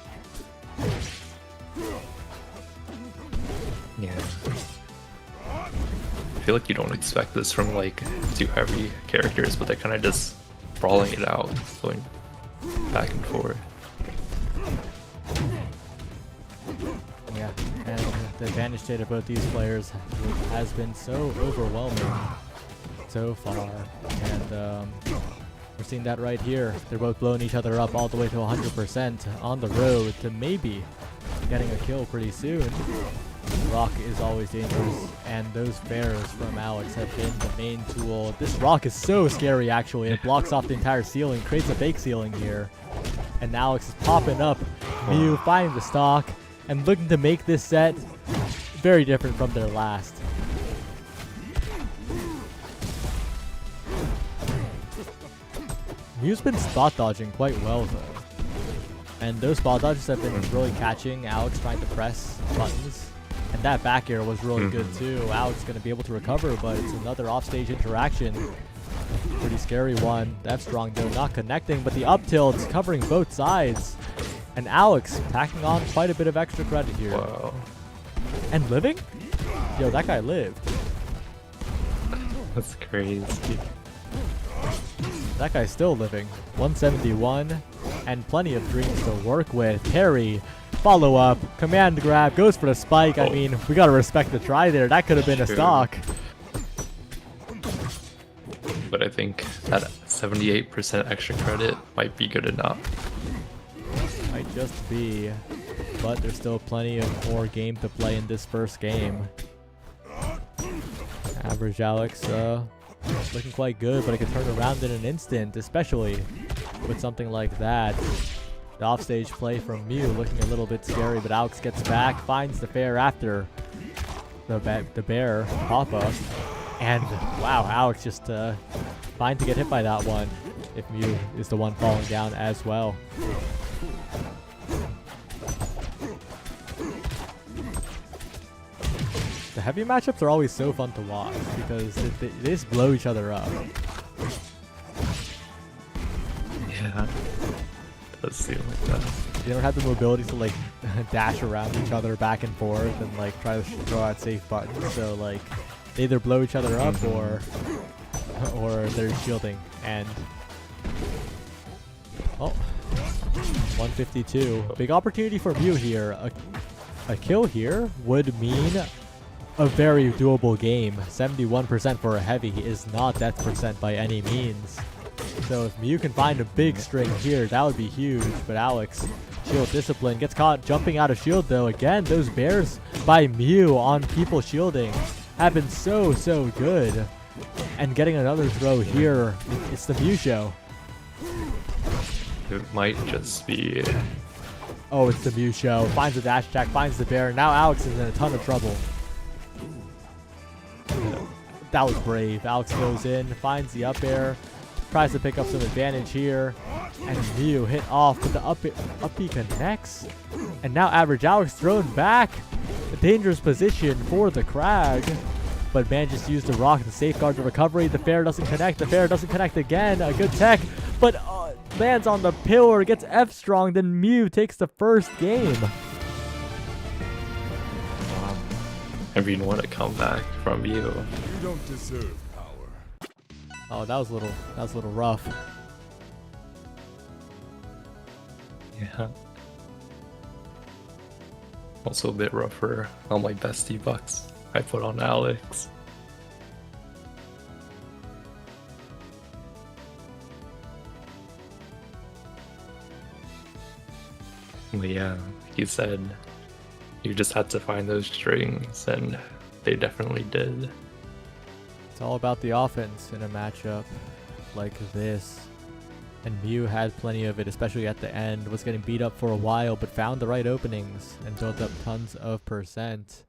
Yeah. I feel like you don't expect this from like two heavy characters, but they're kind of just brawling it out, going back and forth. Yeah, and the advantage state of both these players has been so overwhelming so far, and we're seeing that right here. They're both blowing each other up all the way to 100% on the road to maybe getting a kill pretty soon. Rock is always dangerous, and those bears from Alex have been the main tool. This rock is so scary, actually. It blocks off the entire ceiling, creates a fake ceiling here. And Alex is popping up. Mew finding the stock and looking to make this set very different from their last. Mew's been spot dodging quite well, though. And those spot dodges have been really catching Alex trying to press buttons. And that back air was really good too. Alex is going to be able to recover, but it's another offstage interaction. Pretty scary one. F strong though, not connecting, but the up tilt's covering both sides. And Alex packing on quite a bit of extra credit here. Wow. And living? Yo, that guy lived. That's crazy. That guy's still living. 171 and plenty of dreams to work with. Parry, follow up, command grab, goes for the spike. I mean, we gotta respect the try there. That could have been a True. stock. But I think that 78% extra credit might be good enough. Might just be, but there's still plenty of more game to play in this first game. Average Alex looking quite good, but it could turn around in an instant, especially with something like that. The offstage play from Mew looking a little bit scary, but Alex gets back, finds the fair after the bear pop-up. And wow, Alex just fine to get hit by that one if Mew is the one falling down as well. The heavy matchups are always so fun to watch because they just blow each other up. Yeah. Does seem like that. They don't have the mobility to like dash around each other back and forth and like try to throw out safe buttons. So like they either blow each other up or they're shielding. And oh, 152. Big opportunity for Mew here. A kill here would mean a very doable game. 71% for a heavy is not death percent by any means. So if Mew can find a big string here, that would be huge. But Alex, shield discipline, gets caught jumping out of shield though. Again, those bears by Mew on people shielding have been so good. And getting another throw here, it's the Mew show. It might just be. Oh, it's the Mew show. Finds the dash attack, finds the bear. Now Alex is in a ton of trouble. That was brave. Alex goes in, finds the up air, tries to pick up some advantage here. And Mew hit off, but the up B connects. And now Average Alex thrown back. A dangerous position for the Crag. But manages to use the rock to safeguard the recovery. The fair doesn't connect. The fair doesn't connect again. A good tech, but lands on the pillar, gets F strong. Then Mew takes the first game. I mean, what a comeback from you. You don't deserve power. Oh, that was a little rough. Yeah. Also a bit rougher on my bestie bucks I put on Alex. But yeah, he said you just had to find those strings, and they definitely did. It's all about the offense in a matchup like this. And Mew had plenty of it, especially at the end. Was getting beat up for a while, but found the right openings and built up tons of percent.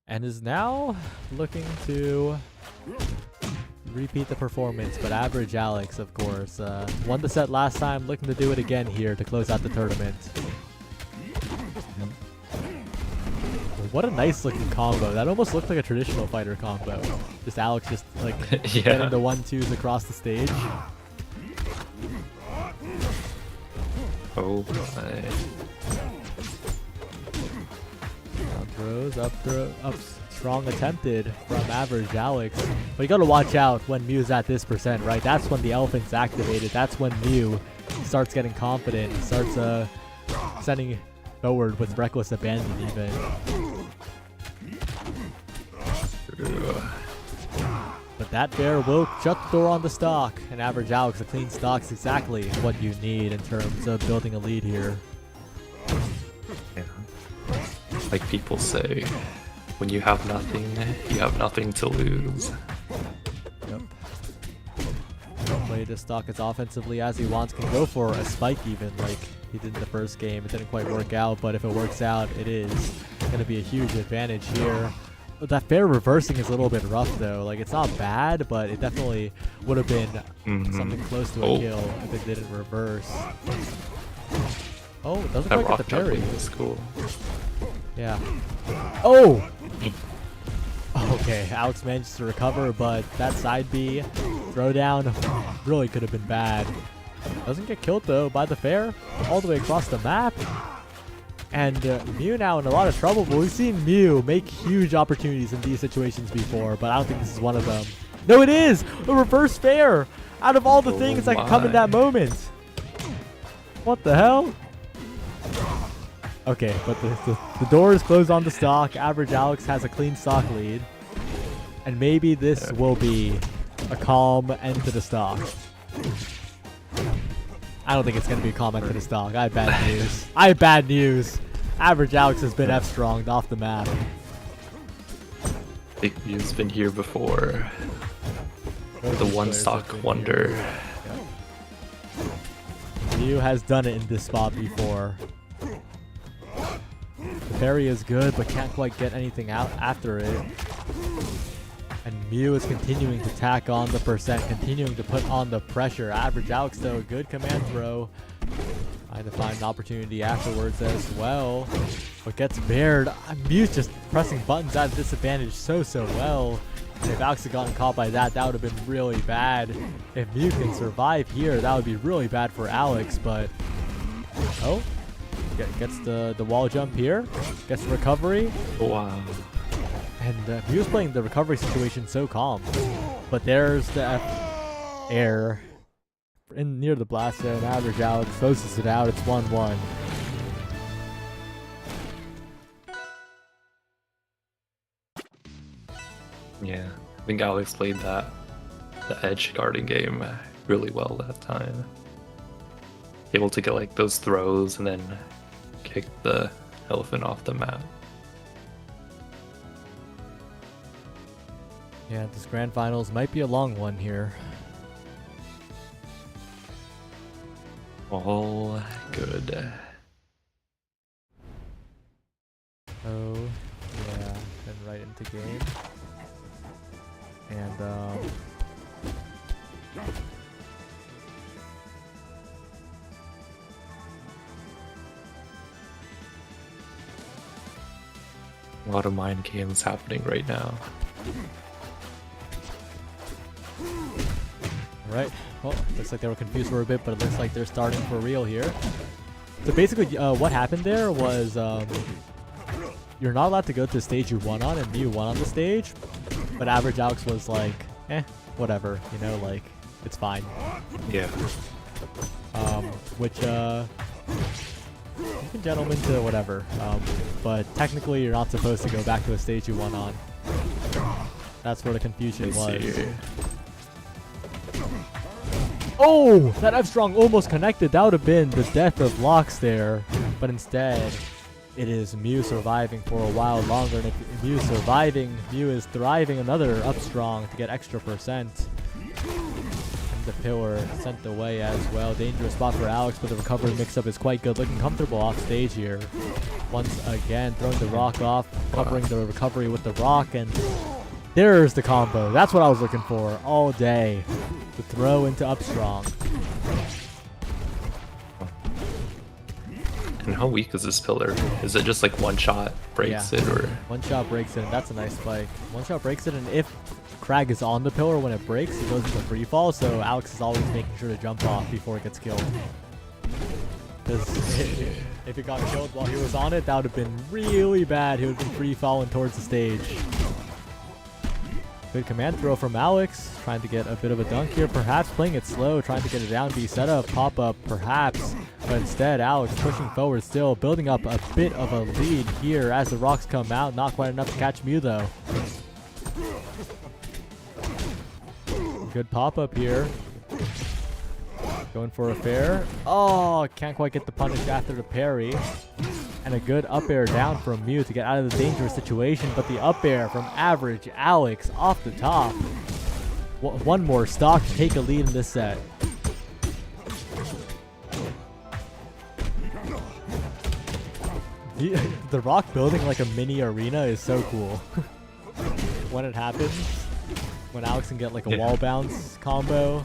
And is now looking to repeat the performance, but Average Alex, of course, won the set last time, looking to do it again here to close out the tournament. What a nice looking combo. That almost looked like a traditional fighter combo. Just Alex just like Yeah. getting the 1-2s across the stage. Oh my. Down throws, up strong attempted from Average Alex. But you gotta watch out when Mew's at this percent, right? That's when the elephant's activated. That's when Mew starts getting confident, starts sending forward with reckless abandon even. But that bear will shut the door on the stock, and Average Alex, a clean stock's exactly what you need in terms of building a lead here. Yeah. Like people say, when you have nothing to lose. Yep. Play this stock as offensively as he wants, can go for a spike even like he did in the first game. It didn't quite work out, but if it works out, it is going to be a huge advantage here. That fair reversing is a little bit rough though. Like, it's not bad, but it definitely would have been something close to a kill if it didn't reverse. Oh, it doesn't That quite rock get the parry. jumping was cool. Yeah. Oh! Okay, Alex manages to recover, but that side B throwdown really could have been bad. Doesn't get killed though by the fair, all the way across the map. And Mew now in a lot of trouble, but we've seen Mew make huge opportunities in these situations before, but I don't think this is one of them. No, it is! A reverse fair! Out of all the things that can come in that moment. What the hell? Okay, but the door is closed on the stock. Average Alex has a clean stock lead. And maybe this will be a calm end to the stock. I don't think it's going to be a calm end to the stock. I have bad news. I have bad news. Average Alex has been F-stronged off the map. Big Mew's been here before. The one stock wonder. Mew has done it in this spot before. The parry is good, but can't quite get anything out after it. And Mew is continuing to tack on the percent, continuing to put on the pressure. Average Alex though, good command throw. Trying to find an opportunity afterwards as well. But gets bared. Mew's just pressing buttons at a disadvantage so well. And if Alex had gotten caught by that, that would have been really bad. If Mew can survive here, that would be really bad for Alex, but... Oh, gets the wall jump here. Gets the recovery. Wow. And Mew's playing the recovery situation so calm. But there's the air in near the blast zone. Average Alex closes it out. It's 1-1. Yeah, I think Alex played the edge guarding game really well that time. Able to get like those throws and then kick the elephant off the map. Yeah, this grand finals might be a long one here. All good. Oh, yeah, then right into game. And, A lot of mind games happening right now. Alright, well, looks like they were confused for a bit, but it looks like they're starting for real here. So basically, what happened there was, you're not allowed to go to the stage you won on, and Mew won on the stage, but Average Alex was like, whatever, you know, like, it's fine. Yeah. Which, you can gentlemen to whatever, but technically you're not supposed to go back to a stage you won on. That's where the confusion was. Oh, that F-Strong almost connected. That would have been the death of Locks there, but instead, it is Mew surviving for a while longer, and if Mew surviving, Mew is thriving another up strong to get extra percent. And the pillar sent away as well. Dangerous spot for Alex, but the recovery mix-up is quite good. Looking comfortable off stage here. Once again, throwing the rock off, covering the recovery with the rock, and there's the combo. That's what I was looking for all day. The throw into up strong. And how weak is this pillar? Is it just like one shot breaks it, or? One shot breaks it, and that's a nice spike. One shot breaks it, and if Crag is on the pillar when it breaks, it goes into free fall, so Alex is always making sure to jump off before it gets killed. Because if it got killed while he was on it, that would have been really bad. He would have been free falling towards the stage. Good command throw from Alex, trying to get a bit of a dunk here, perhaps playing it slow, trying to get it down B, set up, pop up, perhaps, but instead Alex pushing forward still, building up a bit of a lead here as the rocks come out, not quite enough to catch Mew though. Good pop up here. Going for a fair. Oh, can't quite get the punish after the parry. And a good up air down from Mew to get out of the dangerous situation, but the up air from Average Alex off the top. One more stock to take a lead in this set. The rock building like a mini arena is so cool. When it happens, when Alex can get like a wall bounce combo.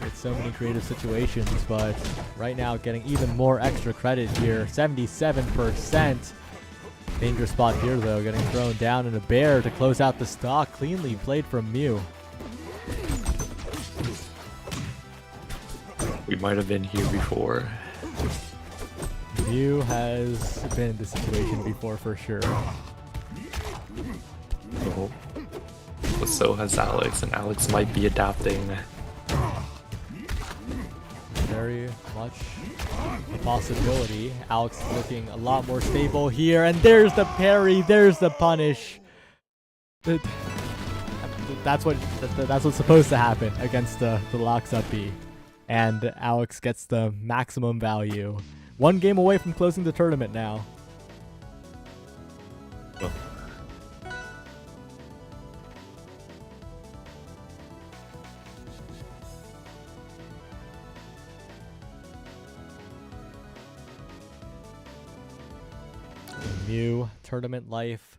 It's so many creative situations, but right now getting even more extra credit here. 77%. Dangerous spot here though, getting thrown down in a bear to close out the stock. Cleanly played from Mew. We might have been here before. Mew has been in this situation before for sure. Oh. But so has Alex, and Alex might be adapting. Very much a possibility. Alex looking a lot more stable here, and there's the parry, there's the punish. That's what's supposed to happen against the Locks up B, and Alex gets the maximum value. One game away from closing the tournament now. Oh. Mew tournament life.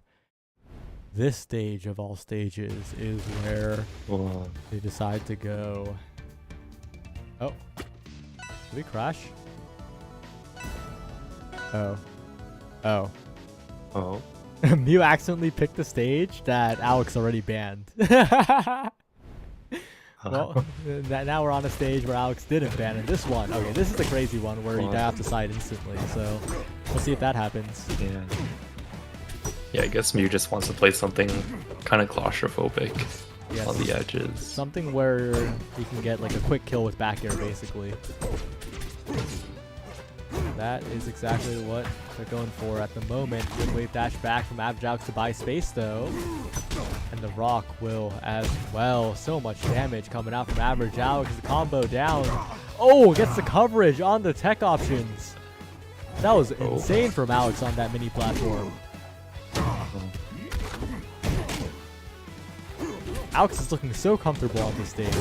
This stage of all stages is where Whoa. they decide to go. Oh, did we crash? Oh. Oh. Oh. Mew accidentally picked the stage that Alex already banned. Well, now we're on a stage where Alex didn't ban in this one. Okay, this is the crazy one where you die off the side instantly. So we'll see if that happens. Yeah. Yeah, I guess Mew just wants to play something kind of claustrophobic Yes. on the edges. Something where you can get like a quick kill with back air, basically. That is exactly what they're going for at the moment. Good wave dash back from Average to buy space, though. And the rock will as well. So much damage coming out from Average Alex. The combo down. Oh, gets the coverage on the tech options. That was insane from Alex on that mini platform. Alex is looking so comfortable on this stage.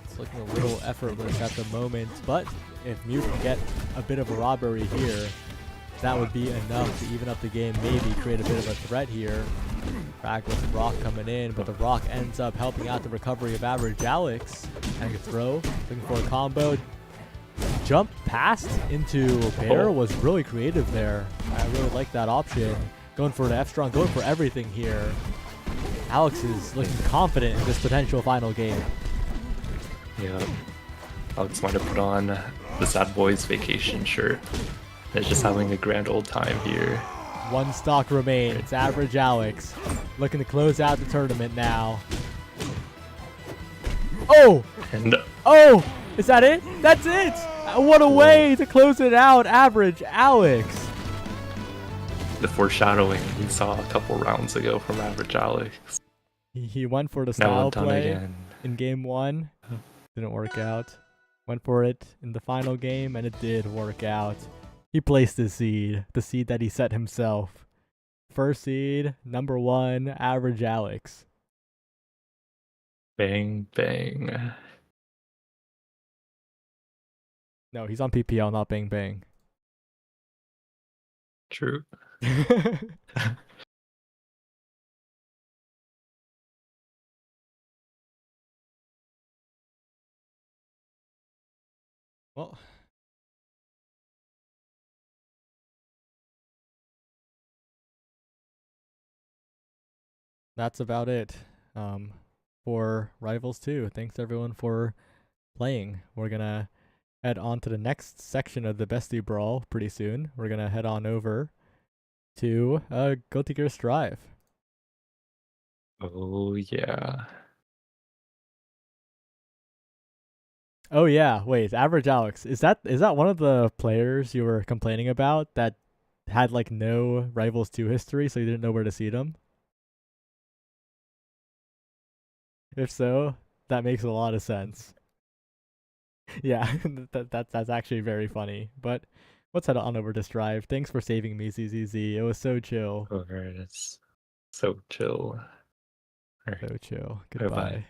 It's looking a little effortless at the moment, but if Mew can get a bit of a robbery here, that would be enough to even up the game, maybe create a bit of a threat here. Frag with the rock coming in, but the rock ends up helping out the recovery of Average Alex. And a throw, looking for a combo. Jump past into Bear was really creative there. I really like that option. Going for an F-Strong, going for everything here. Alex is looking confident in this potential final game. Yeah. Alex might have put on the Sad Boys vacation shirt. They're just having a grand old time here. One stock remains. Average Alex looking to close out the tournament now. Oh! And Oh! Is that it? That's it! What a way to close it out, Average Alex. the foreshadowing we saw a couple rounds ago from Average Alex. He went for the Now style undone play again. in game one. Didn't work out. Went for it in the final game, and it did work out. He placed the seed that he set himself. First seed, number 1, Average Alex. Bang, bang. No, he's on PPL, not Bang Bang. True. Well, that's about it for Rivals 2. Thanks everyone for playing. We're gonna head on to the next section of the Bestie Brawl pretty soon. We're gonna head on over to Guilty Gear Strive. Oh, yeah. Oh yeah, wait, Average Alex. Is that one of the players you were complaining about that had like no Rivals 2 history, so you didn't know where to see them? If so, that makes a lot of sense. Yeah, that's actually very funny. But let's head on over to Strive. Thanks for saving me, ZZZ. It was so chill. Alright, it's so chill. Alright. So chill. Bye-bye. Goodbye.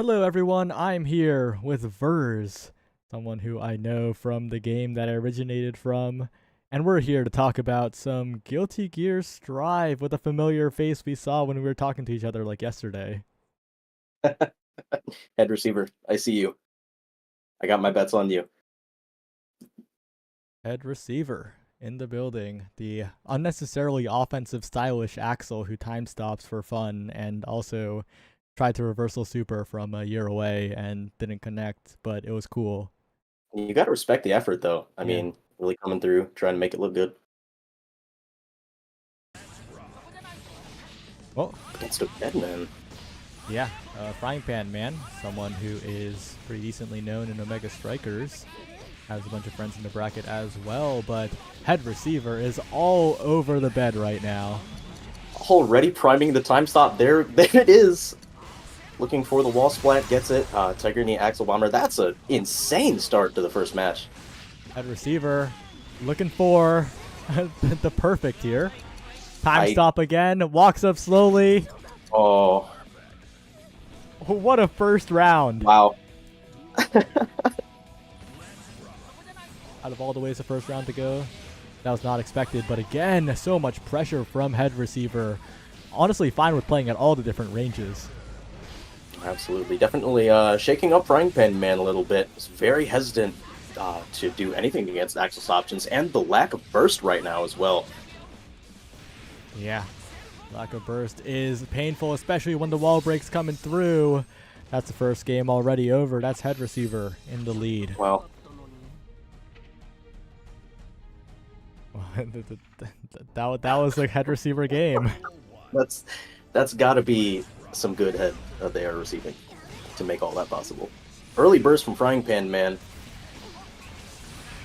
Hello everyone, I'm here with Verz, someone who I know from the game that I originated from, and we're here to talk about some Guilty Gear Strive with a familiar face we saw when we were talking to each other like yesterday. Head receiver, I see you. I got my bets on you. Head receiver in the building, the unnecessarily offensive stylish Axel who time stops for fun and also tried to reversal super from a year away and didn't connect, but it was cool. You got to respect the effort, though. I Yeah. mean, really coming through, trying to make it look good. Well, Against a Bedman. yeah, Frying Pan Man, someone who is pretty decently known in Omega Strikers, has a bunch of friends in the bracket as well, but Head Receiver is all over the bed right now. Already priming the time stop. There it is. Looking for the wall splat, gets it. Tiger Knee Axel Bomber. That's an insane start to the first match. Head Receiver looking for the perfect here. Time I- stop again, walks up slowly. Oh, What a first round. wow. Out of all the ways the first round to go, that was not expected, but again, so much pressure from Head Receiver. Honestly, fine with playing at all the different ranges. Absolutely. Definitely shaking up Frying Pan Man a little bit. He's very hesitant to do anything against Axel's options, and the lack of burst right now as well. Yeah, lack of burst is painful, especially when the wall breaks coming through. That's the first game already over. That's Head Receiver in the lead. Well, that was a Head Receiver game. that's got to be some good head that they are receiving to make all that possible. Early burst from Frying Pan Man.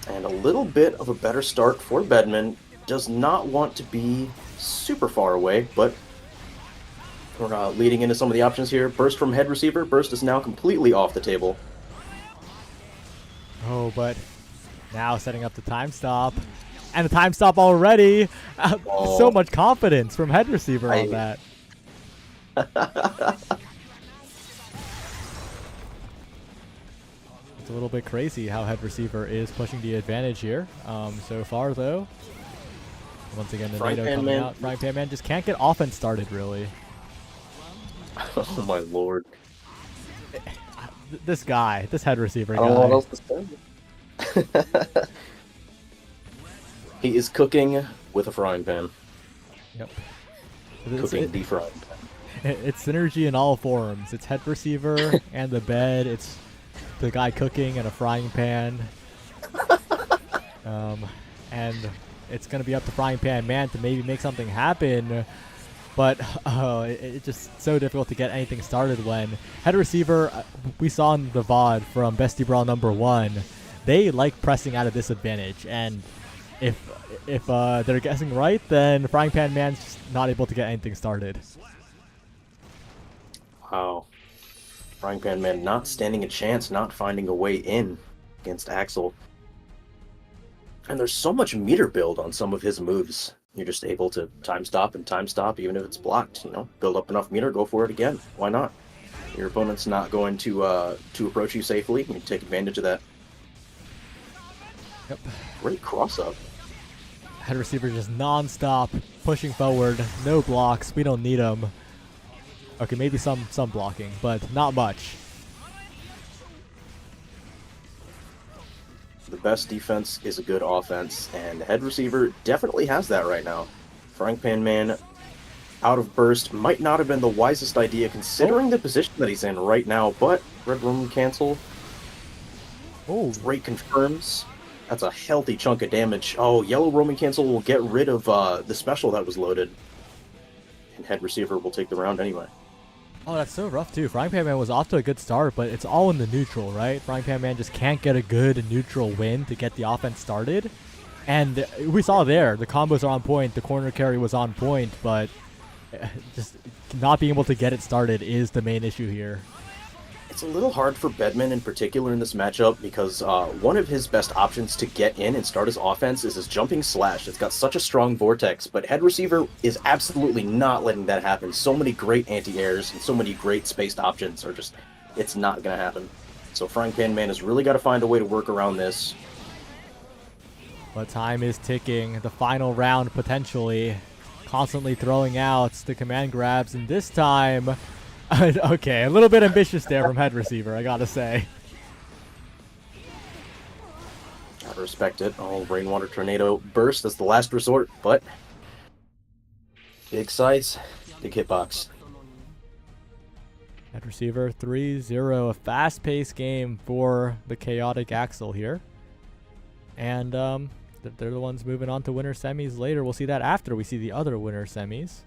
And a little bit of a better start for Bedman. Does not want to be super far away, but we're leading into some of the options here. Burst from Head Receiver. Burst is now completely off the table. Oh, but now setting up the time stop. And the time stop already. Oh. So much confidence from Head Receiver on I- that. It's a little bit crazy how Head Receiver is pushing the advantage here. So far, though. Once again, the Frying NATO Pan coming Man. out. Frying Pan Man just can't get offense started, really. Oh my lord. This guy, this Head Receiver I don't know what guy. else to say. He is cooking with a frying pan. Yep. Cooking the frying pan. It's synergy in all forms. It's Head Receiver and the bed. It's the guy cooking and a frying pan. And it's going to be up to Frying Pan Man to maybe make something happen. But it's just so difficult to get anything started when Head Receiver, we saw in the VOD from Bestie Brawl #1, they like pressing out of disadvantage. And if they're guessing right, then Frying Pan Man's just not able to get anything started. Wow. Frying Pan Man not standing a chance, not finding a way in against Axel. And there's so much meter build on some of his moves. You're just able to time stop, even if it's blocked, you know? Build up enough meter, go for it again. Why not? Your opponent's not going to approach you safely. You can take advantage of that. Yep. Great cross-up. Head Receiver just non-stop pushing forward, no blocks. We don't need them. Okay, maybe some blocking, but not much. The best defense is a good offense, and Head Receiver definitely has that right now. Frying Pan Man out of burst might not have been the wisest idea considering the position that he's in right now, but Red Room cancel. Oh, Great confirms. That's a healthy chunk of damage. Oh, Yellow Roaming Cancel will get rid of the special that was loaded. And Head Receiver will take the round anyway. oh, that's so rough too. Frying Pan Man was off to a good start, but it's all in the neutral, right? Frying Pan Man just can't get a good neutral win to get the offense started. And we saw there, the combos are on point, the corner carry was on point, but just not being able to get it started is the main issue here. It's a little hard for Bedman in particular in this matchup because one of his best options to get in and start his offense is his jumping slash. It's got such a strong vortex, but Head Receiver is absolutely not letting that happen. So many great anti-airs and so many great spaced options are just it's not going to happen. So Frying Pan Man has really got to find a way to work around this. But time is ticking. The final round potentially. Constantly throwing out the command grabs, and this time, okay, a little bit ambitious there from head receiver, I gotta say. Gotta respect it. Oh, Rainwater Tornado Burst, that's the last resort, but big size, big hitbox. Head receiver 3-0, a fast-paced game for the Chaotic Axel here. And they're the ones moving on to winner semis later. We'll see that after we see the other winner semis,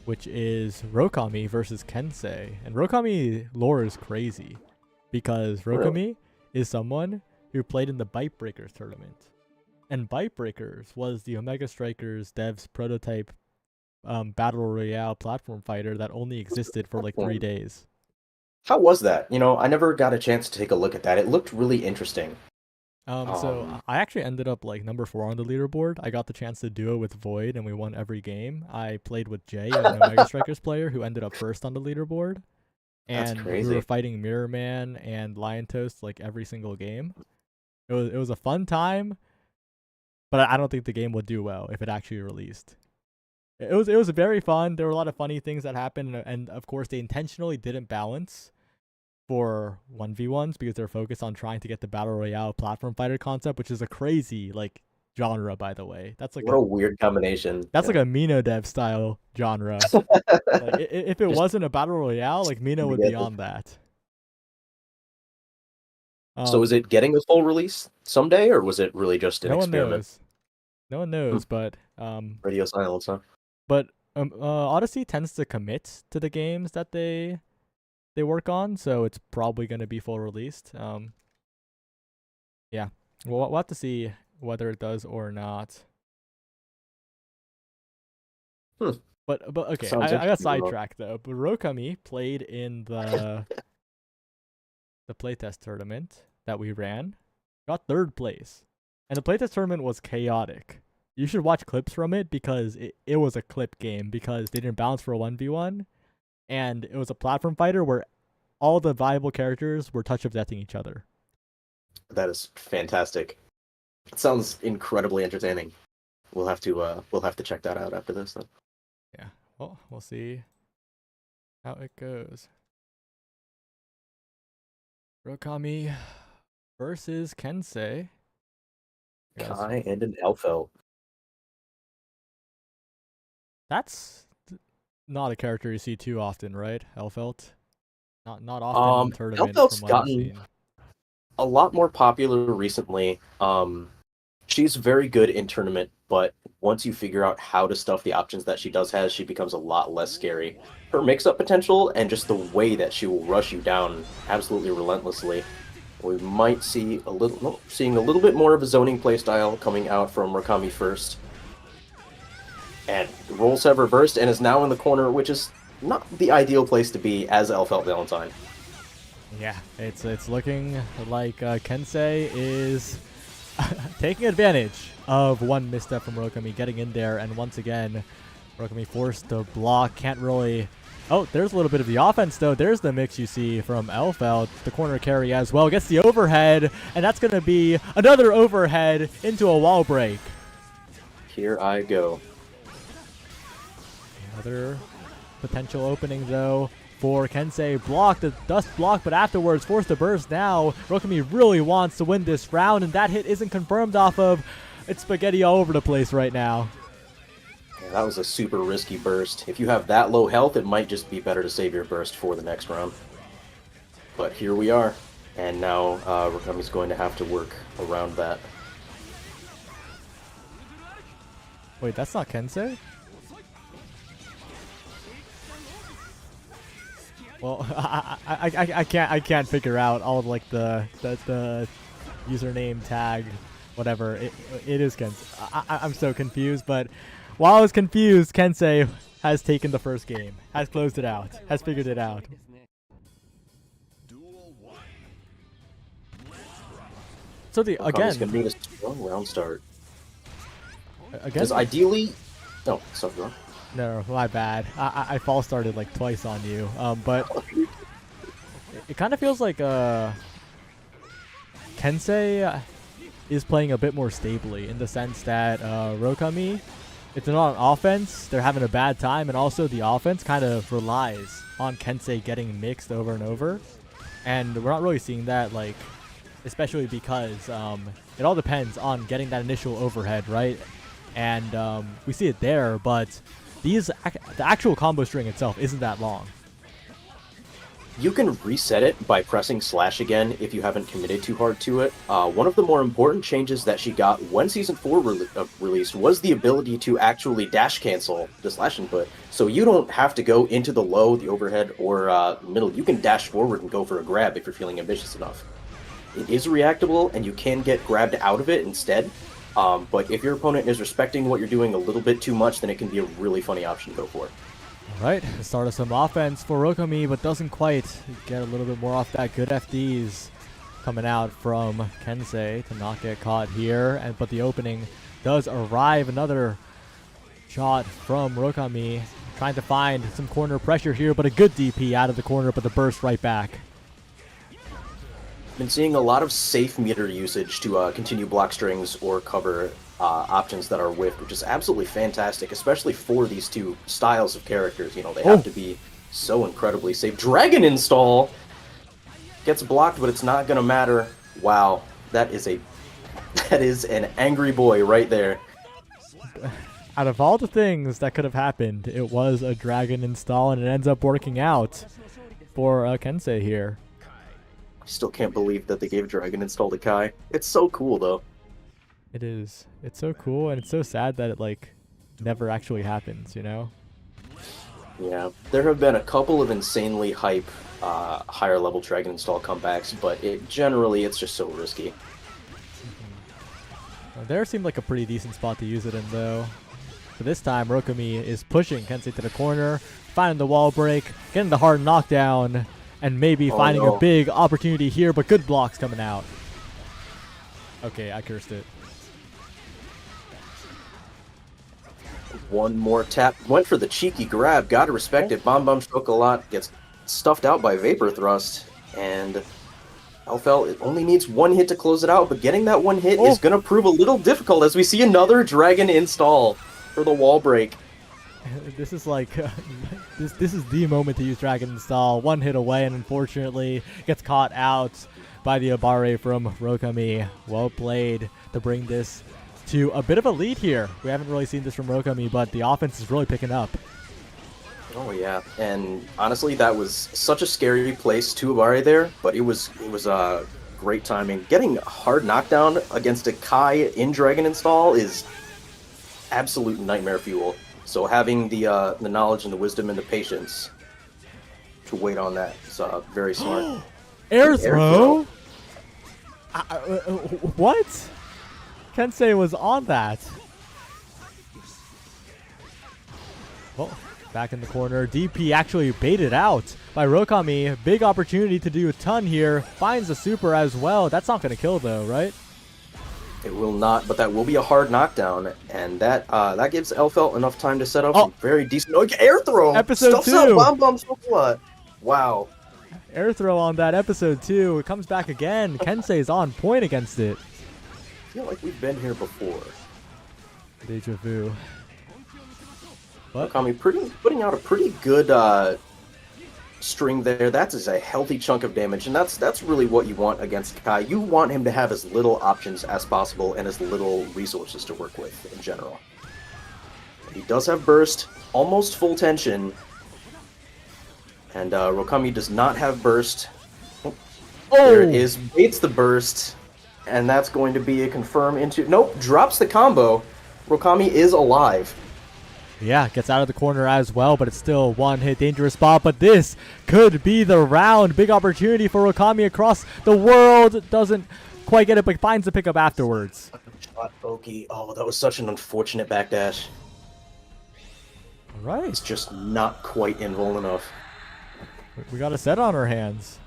which is Rokami versus Kensei. And Rokami lore is crazy because Rokami is someone who played in the Bite Breakers tournament. And Bite Breakers was the Omega Strikers devs prototype battle royale platform fighter that only existed for like 3 days. How was that? You know, I never got a chance to take a look at that. It looked really interesting. So I actually ended up like number 4 on the leaderboard. I got the chance to do it with Void, and we won every game. I played with Jay, an Omega Strikers player, who ended up first on the leaderboard. That's And crazy. we were fighting Mirror Man and Lion Toast like every single game. It was a fun time, but I don't think the game would do well if it actually released. It was very fun. There were a lot of funny things that happened, and of course they intentionally didn't balance for 1v1s because they're focused on trying to get the battle royale platform fighter concept, which is a crazy like genre, by the way. That's like What a weird combination. that's like a Mino dev style genre. Like, if it wasn't a battle royale, like Mino would be on that. So is it getting a full release someday, or was it really just an no one experiment? knows. No one knows, but Radio silence, huh? Odyssey tends to commit to the games that they work on, so it's probably going to be full released. Yeah, we'll have to see whether it does or not. But okay, Sounds I got interesting, though. sidetracked though. But Rokami played in the playtest tournament that we ran, got 3rd place, and the playtest tournament was chaotic. You should watch clips from it because it was a clip game because they didn't balance for a 1v1, and it was a platform fighter where all the viable characters were touch of deathing each other. That is fantastic. It sounds incredibly entertaining. We'll have to check that out after this then. Yeah, well, we'll see how it goes. Rokami versus Kensei. Yes. Kai and an Elfelt. That's not a character you see too often, right? Elfelt? Not often in tournament Elfelt's from what I've gotten seen. a lot more popular recently. She's very good in tournament, but once you figure out how to stuff the options that she does has, she becomes a lot less scary. Her mix-up potential and just the way that she will rush you down absolutely relentlessly. We might see seeing a little bit more of a zoning playstyle coming out from Rokami first. And the roles have reversed and is now in the corner, which is not the ideal place to be as Elfelt Valentine. Yeah, it's looking like Kensei is taking advantage of one misstep from Rokami, getting in there, and once again, Rokami forced to block, can't really... Oh, there's a little bit of the offense, though. There's the mix you see from Elfelt, the corner carry as well. Gets the overhead, and that's going to be another overhead into a wall break. Here I go. Another potential opening, though, for Kensei. Blocked, the dust block, but afterwards forced to burst now. Rokami really wants to win this round, and that hit isn't confirmed off of. It's spaghetti all over the place right now. Yeah, that was a super risky burst. If you have that low health, it might just be better to save your burst for the next round. But here we are, and now Rokami's going to have to work around that. Wait, that's not Kensei? Well, I can't figure out all of like the username tag, whatever. It is Kensei. I'm so confused. But while I was confused, Kensei has taken the first game, has closed it out, has figured it out. So Rokami's going to need a strong round start. Again, Because ideally, sorry, go on. no, my bad. I false started like twice on you. But it kind of feels like Kensei is playing a bit more stably in the sense that Rokami, if they're not on offense, they're having a bad time, and also the offense kind of relies on Kensei getting mixed over and over, and we're not really seeing that, like, especially because it all depends on getting that initial overhead, right? And we see it there, but the actual combo string itself isn't that long. You can reset it by pressing slash again if you haven't committed too hard to it. One of the more important changes that she got when Season 4 released was the ability to actually dash cancel the slash input. So you don't have to go into the low, the overhead, or middle. You can dash forward and go for a grab if you're feeling ambitious enough. It is reactable, and you can get grabbed out of it instead. But if your opponent is respecting what you're doing a little bit too much, then it can be a really funny option to go for. Alright, the start of some offense for Rokami, but doesn't quite get a little bit more off that. Good FDs coming out from Kensei to not get caught here, but the opening does arrive. Another shot from Rokami, trying to find some corner pressure here, but a good DP out of the corner, but the burst right back. Been seeing a lot of safe meter usage to continue block strings or cover options that are whiffed, which is absolutely fantastic, especially for these two styles of characters. You know, they have to be so incredibly safe. Dragon install gets blocked, but it's not gonna matter. Wow, that is an angry boy right there. Out of all the things that could have happened, it was a dragon install, and it ends up working out for Kensei here. I still can't believe that they gave Dragon install to Kai. It's so cool, though. It is. It's so cool, and it's so sad that it, like, never actually happens, you know? Yeah, there have been a couple of insanely hype higher level Dragon install comebacks, but generally it's just so risky. There seemed like a pretty decent spot to use it in, though. But this time, Rokami is pushing Kensei to the corner, finding the wall break, getting the hard knockdown, and maybe finding a big opportunity here, but good blocks coming out. Okay, I cursed it. One more tap. Went for the cheeky grab. Gotta respect it. Bomb Bomb Chocolat gets stuffed out by Vapor Thrust. And Elfel, it only needs one hit to close it out, but getting that one hit is going to prove a little difficult as we see another Dragon install for the wall break. This is like, this is the moment to use Dragon install. One hit away, and unfortunately gets caught out by the Abare from Rokami. Well played to bring this to a bit of a lead here. We haven't really seen this from Rokami, but the offense is really picking up. Oh yeah, and honestly, that was such a scary place to Abare there, but it was great timing. Getting a hard knockdown against a Kai in Dragon install is absolute nightmare fuel. So having the knowledge and the wisdom and the patience to wait on that is very smart. Air throw? What? Kensei was on that. Well, back in the corner. DP actually baited out by Rokami. Big opportunity to do a ton here. Finds a super as well. That's not going to kill though, right? It will not, but that will be a hard knockdown, and that gives Elfel enough time to set up some very decent air throw. Episode Stuffs 2. Out Bomb Bomb Chocolat. Wow. Air throw on that episode 2. It comes back again. Kensei is on point against it. I feel like we've been here before. Deja vu. What? Rokami putting out a pretty good string there. That is a healthy chunk of damage, and that's really what you want against Kai. You want him to have as little options as possible and as little resources to work with in general. He does have burst, almost full tension, and Rokami does not have burst. There it is, baits the burst, and that's going to be a confirm into... Nope, drops the combo. Rokami is alive. Yeah, gets out of the corner as well, but it's still one hit dangerous spot. But this could be the round. Big opportunity for Rokami across the world. Doesn't quite get it, but finds the pickup afterwards. Shot Oki. Oh, that was such an unfortunate backdash. All right. It's just not quite invul enough. We got a set on our hands.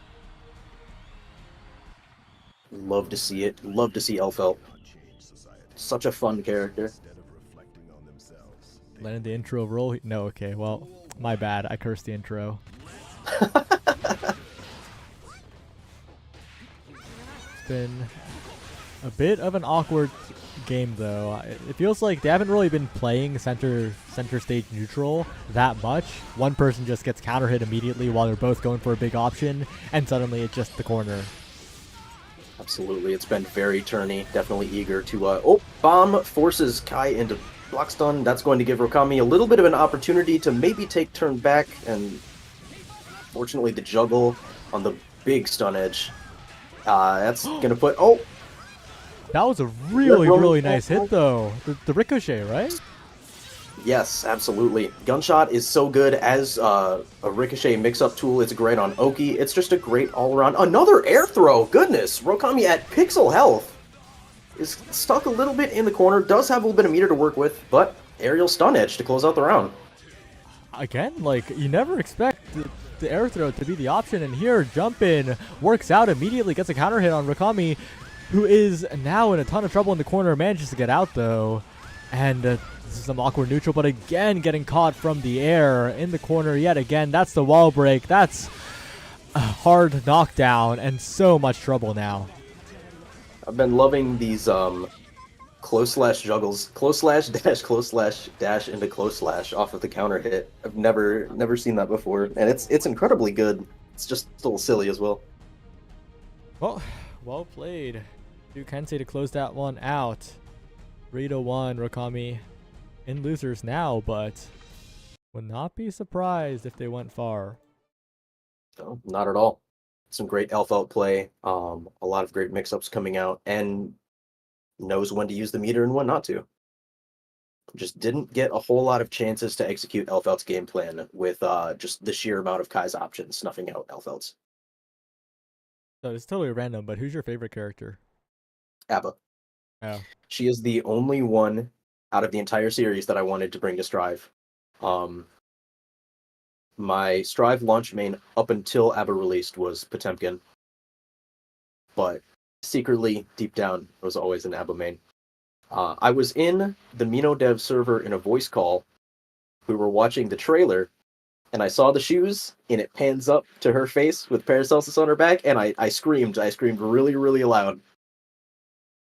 Love to see it. Love to see Elfel. Such a fun character. Letting the intro roll. No, okay. Well, my bad. I cursed the intro. been a bit of an awkward game though. It feels like they haven't really been playing center stage neutral that much. One person just gets counter hit immediately while they're both going for a big option, and suddenly it's just the corner. Absolutely, it's been very turny. Definitely eager to. Oh, bomb forces Kai into block stun. That's going to give Rokami a little bit of an opportunity to maybe take turn back, and fortunately the juggle on the big stun edge. That's gonna put. Oh, That was a really, Roman- really nice hit though. The ricochet, right? yes, absolutely. Gunshot is so good as a ricochet mix-up tool. It's great on Oki. It's just a great all-around. Another air throw. Goodness, Rokami at pixel health is stuck a little bit in the corner. Does have a little bit of meter to work with, but aerial stun edge to close out the round. Again, like, you never expect the air throw to be the option, and here jump in works out immediately, gets a counter hit on Rokami, who is now in a ton of trouble in the corner, manages to get out though, and this is some awkward neutral, but again getting caught from the air in the corner yet again. That's the wall break. That's a hard knockdown and so much trouble now. I've been loving these close slash juggles, close slash dash into close slash off of the counter hit. I've never seen that before, and it's incredibly good. It's just a little silly as well. Well played. Duke Hensei to close that one out. 3-1, Rokami in losers now, but would not be surprised if they went far. No, not at all. Some great elf out play, a lot of great mix-ups coming out, and knows when to use the meter and when not to. Just didn't get a whole lot of chances to execute elf out's game plan with just the sheer amount of Kai's options snuffing out elf outs. So it's totally random, but who's your favorite character? Abba. Oh. She is the only one out of the entire series that I wanted to bring to Strive. My Strive launch main up until Abba released was Potemkin, but secretly, deep down, I was always an Abba main. I was in the Mino Dev server in a voice call. We were watching the trailer, and I saw the shoes, and it pans up to her face with Paracelsus on her back, and I screamed. I screamed really, really loud.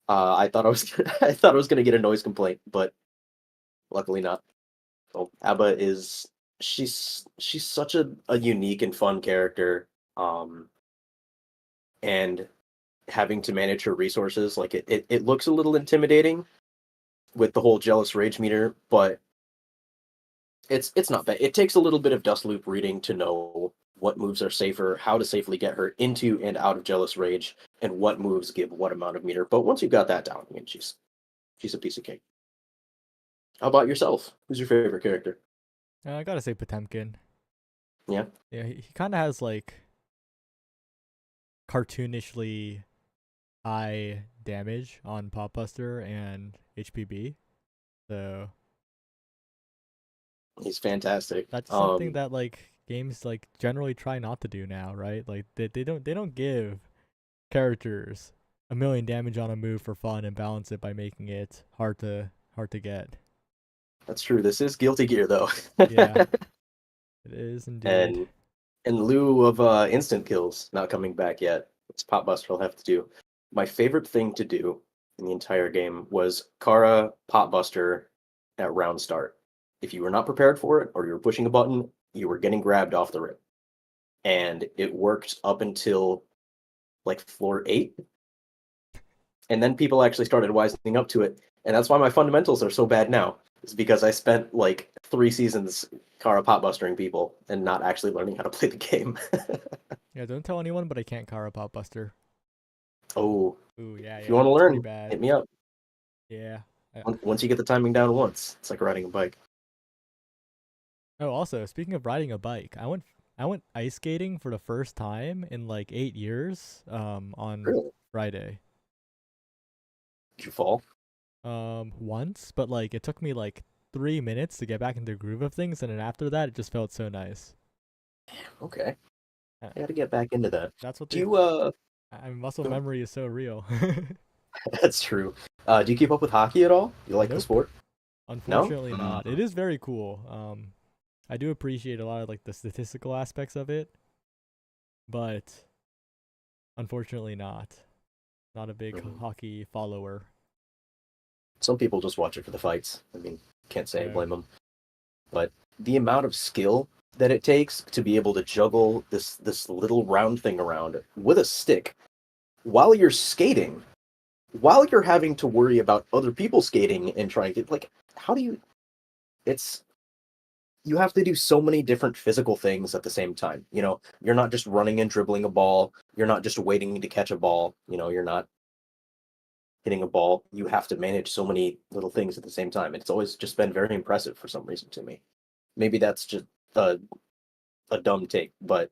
I thought I was gonna get a noise complaint, but luckily not. So Abba is she's such a unique and fun character, and having to manage her resources, like it looks a little intimidating with the whole jealous rage meter, but it's not bad. It takes a little bit of dust loop reading to know what moves are safer, how to safely get her into and out of jealous rage, and what moves give what amount of meter. But once you've got that down, I mean, she's a piece of cake. How about yourself? Who's your favorite character? I gotta say Potemkin. Yeah? Yeah, he kind of has like cartoonishly high damage on Popbuster and HPB. So He's fantastic. that's something that like games like generally try not to do now, right? Like they don't give characters a million damage on a move for fun and balance it by making it hard to get. That's true. This is Guilty Gear, though. Yeah. It is indeed. And in lieu of instant kills not coming back yet, it's Popbuster will have to do. My favorite thing to do in the entire game was Kara Popbuster at round start. If you were not prepared for it, or you were pushing a button, you were getting grabbed off the rip. And it worked up until like floor 8. And then people actually started wising up to it. And that's why my fundamentals are so bad now. Is because I spent like 3 seasons Kara Popbustering people and not actually learning how to play the game. Yeah, don't tell anyone, but I can't Kara Popbuster. Oh, Ooh, yeah. if you want to it's pretty learn, bad. hit me up. Yeah. Once you get the timing down once, it's like riding a bike. Oh, also, speaking of riding a bike, I went ice skating for the first time in like 8 years on Really? Friday. Did you fall? Once, but like it took me like 3 minutes to get back into the groove of things, and then after that it just felt so nice. Okay. I gotta get back into that. That's what Do you, muscle memory is so real. that's true. Do you keep up with hockey at all? You like the Nope. sport? Unfortunately not. It is very cool. I do appreciate a lot of like the statistical aspects of it, but unfortunately not. Not a big Mhm. hockey follower. Some people just watch it for the fights. I mean, can't say I Yeah. blame them. But the amount of skill that it takes to be able to juggle this little round thing around with a stick while you're skating, while you're having to worry about other people skating and trying to like, how do you? It's you have to do so many different physical things at the same time. You know, you're not just running and dribbling a ball. You're not just waiting to catch a ball. You know, you're not hitting a ball. You have to manage so many little things at the same time. It's always just been very impressive for some reason to me. Maybe that's just a, a dumb take, but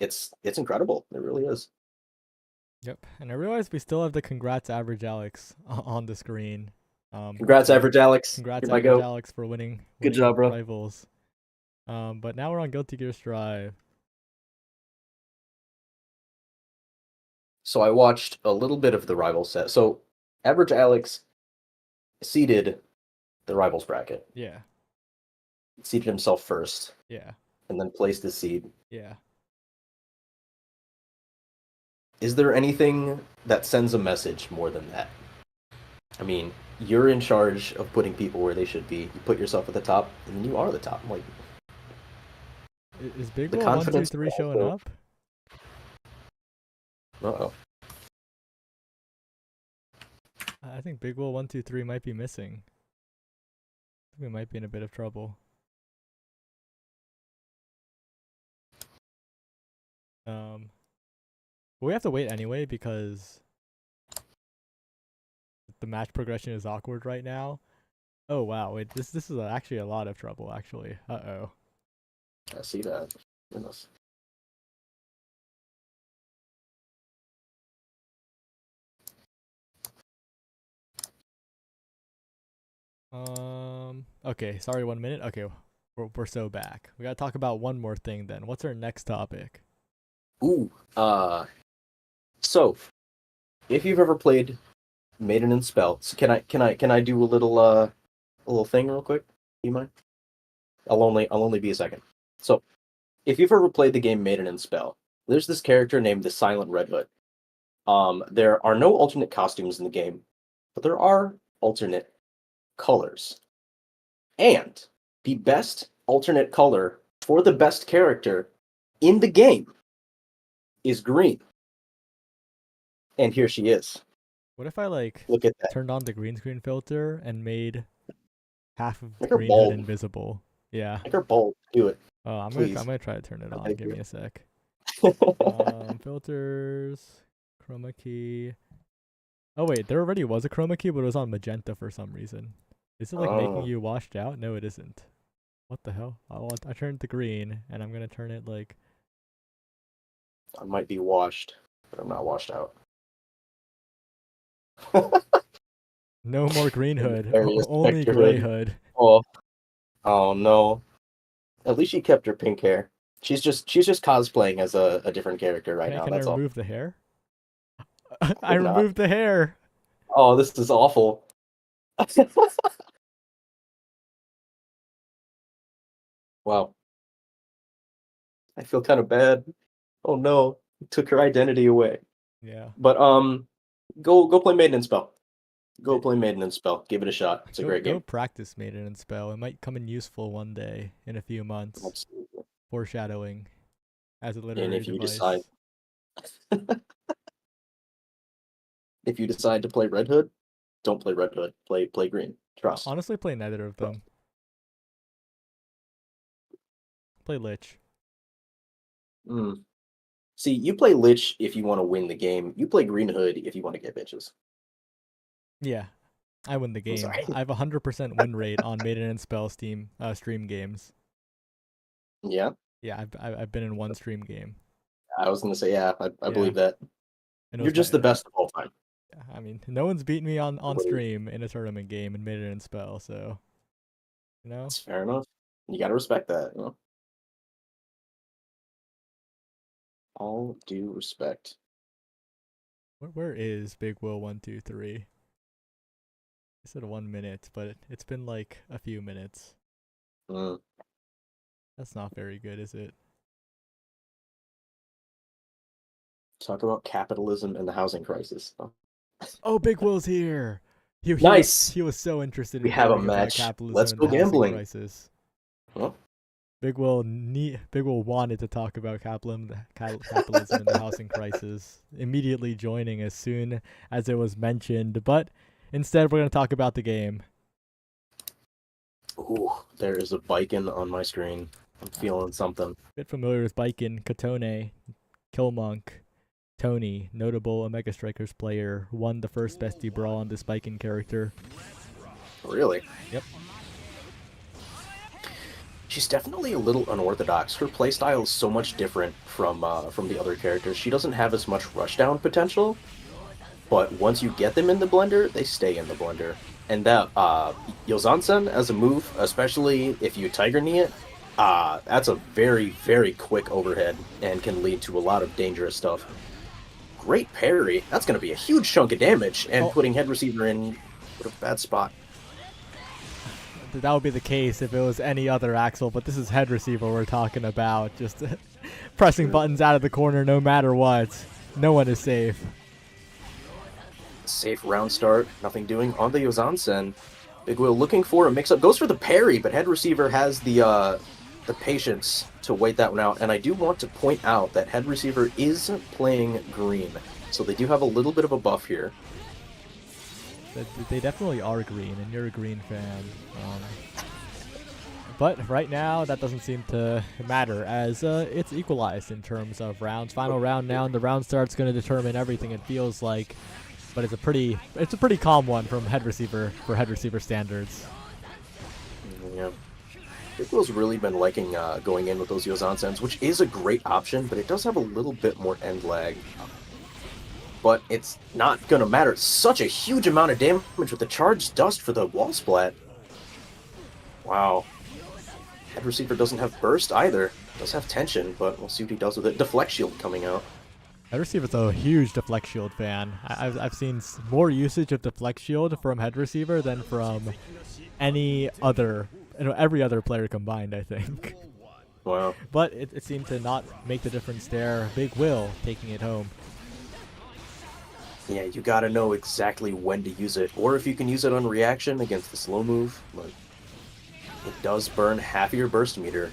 it's incredible. It really is. Yep. And I realize we still have the congrats average Alex on the screen. Congrats, So Average Alex. congrats You're my average goat. Alex for winning Good job, bro. Rivals. But now we're on Guilty Gear Strive. So I watched a little bit of the rival set. So Average Alex seeded the rivals bracket. Yeah. Seeded himself first, Yeah. and then placed his seed. Yeah. Is there anything that sends a message more than that? I mean, you're in charge of putting people where they should be. You put yourself at the top, and then you are the top. Like, Is Big The Will 1, 2, confidence 3 also- showing up? uh-oh. I think Big Will 1, 2, 3 might be missing. I think we might be in a bit of trouble. But we have to wait anyway because the match progression is awkward right now. Oh wow, wait, this is actually a lot of trouble actually. Uh-oh. I see that. Goodness. Okay, sorry, 1 minute. Okay, we're so back. We gotta talk about one more thing then. What's our next topic? Ooh. So, if you've ever played Maiden and Spell, so can I do a little thing real quick? Do you mind? I'll only be a second. So, if you've ever played the game Maiden and Spell, there's this character named the Silent Red Hood. There are no alternate costumes in the game, but there are alternate colors. And the best alternate color for the best character in the game is green. And here she is. What if I like Look at that. turned on the green screen filter and made half of Make her Green Hood bald. invisible? Yeah. Make her bold. Do it. Oh, I'm Please. gonna try to turn it I on. beg Give you. me a sec. Filters, chroma key. Oh wait, there already was a chroma key, but it was on magenta for some reason. Is it like making Oh. you washed out? No, it isn't. What the hell? I turned to green, and I'm gonna turn it like. I might be washed, but I'm not washed out. No more Green Hood. Various Only Spectre Gray Hood. Hood. Oh no. At least she kept her pink hair. She's just cosplaying as a different character right now. Can I That's all. remove the hair? I Could not. removed the hair. Oh, this is awful. Wow. I feel kind of bad. Oh no, it took her identity away. Yeah. But go play Maiden and Spell. Go play Maiden and Spell. Give it a shot. It's a great Go game. practice Maiden and Spell. It might come in useful one day in a few months. Absolutely. Foreshadowing as a literary if you device. If you decide to play Red Hood, don't play Red Hood. Play Green. Trust. Honestly, play neither of them. Play Lich. Mm. See, you play Lich if you want to win the game. You play Green Hood if you want to get bitches. Yeah, I win the game. sorry. I have 100% win rate on Maiden and Spell stream games. Yeah, Yeah, I've been in one stream game. I was gonna say yeah. I Yeah. believe that. And it You're was just my- the best of all time. Yeah, I mean, no one's beaten me on Totally. stream in a tournament game in Maiden and Spell, so you know. That's fair enough. You gotta respect that. You know? All due respect. Where is Big Will 1, 2, 3? I said 1 minute, but it's been like a few minutes. Mm. That's not very good, is it? Talk about capitalism and the housing crisis. Oh, Big Will's here. Nice. He was so interested We in have a hearing about match. capitalism Let's and go the housing gambling. crisis. Well, Big Will wanted to talk about capitalism and the housing crisis, immediately joining as soon as it was mentioned. But instead, we're going to talk about the game. ooh, there is a Viking on my screen. I'm feeling something. Bit familiar with Baiken, Katone, Killmonk, Tony, notable Omega Strikers player, won the first bestie brawl on this Baiken character. Really? Yep. She's definitely a little unorthodox. Her playstyle is so much different from the other characters. She doesn't have as much rushdown potential, but once you get them in the blender, they stay in the blender. And that Yozansen as a move, especially if you Tiger Knee it, that's a very, very quick overhead and can lead to a lot of dangerous stuff. Great parry. That's going to be a huge chunk of damage, and putting head receiver in a bad spot. That would be the case if it was any other Axel, but this is head receiver we're talking about. Just pressing buttons out of the corner no matter what. No one is safe. Safe round start, nothing doing on the Yozansen. Big Will looking for a mix-up, goes for the parry, but head receiver has the patience to wait that one out. And I do want to point out that head receiver is playing green, so they do have a little bit of a buff here. They definitely are green, and you're a green fan. But right now, that doesn't seem to matter, as it's equalized in terms of rounds. Final round now, and the round start's going to determine everything, it feels like. But it's a pretty calm one from head receiver for head receiver standards. Yeah. Big Will's really been liking going in with those Yozansens, which is a great option, but it does have a little bit more end lag. But it's not going to matter. It's such a huge amount of damage with the charged dust for the wall splat. Wow. Head receiver doesn't have burst either. Does have tension, but we'll see what he does with it. Deflect shield coming out. Head receiver's a huge deflect shield fan. I've seen more usage of deflect shield from head receiver than from any other, every other player combined, I think. Wow. But it seemed to not make the difference there. Big Will taking it home. Yeah, you gotta know exactly when to use it, or if you can use it on reaction against the slow move, but it does burn half of your burst meter.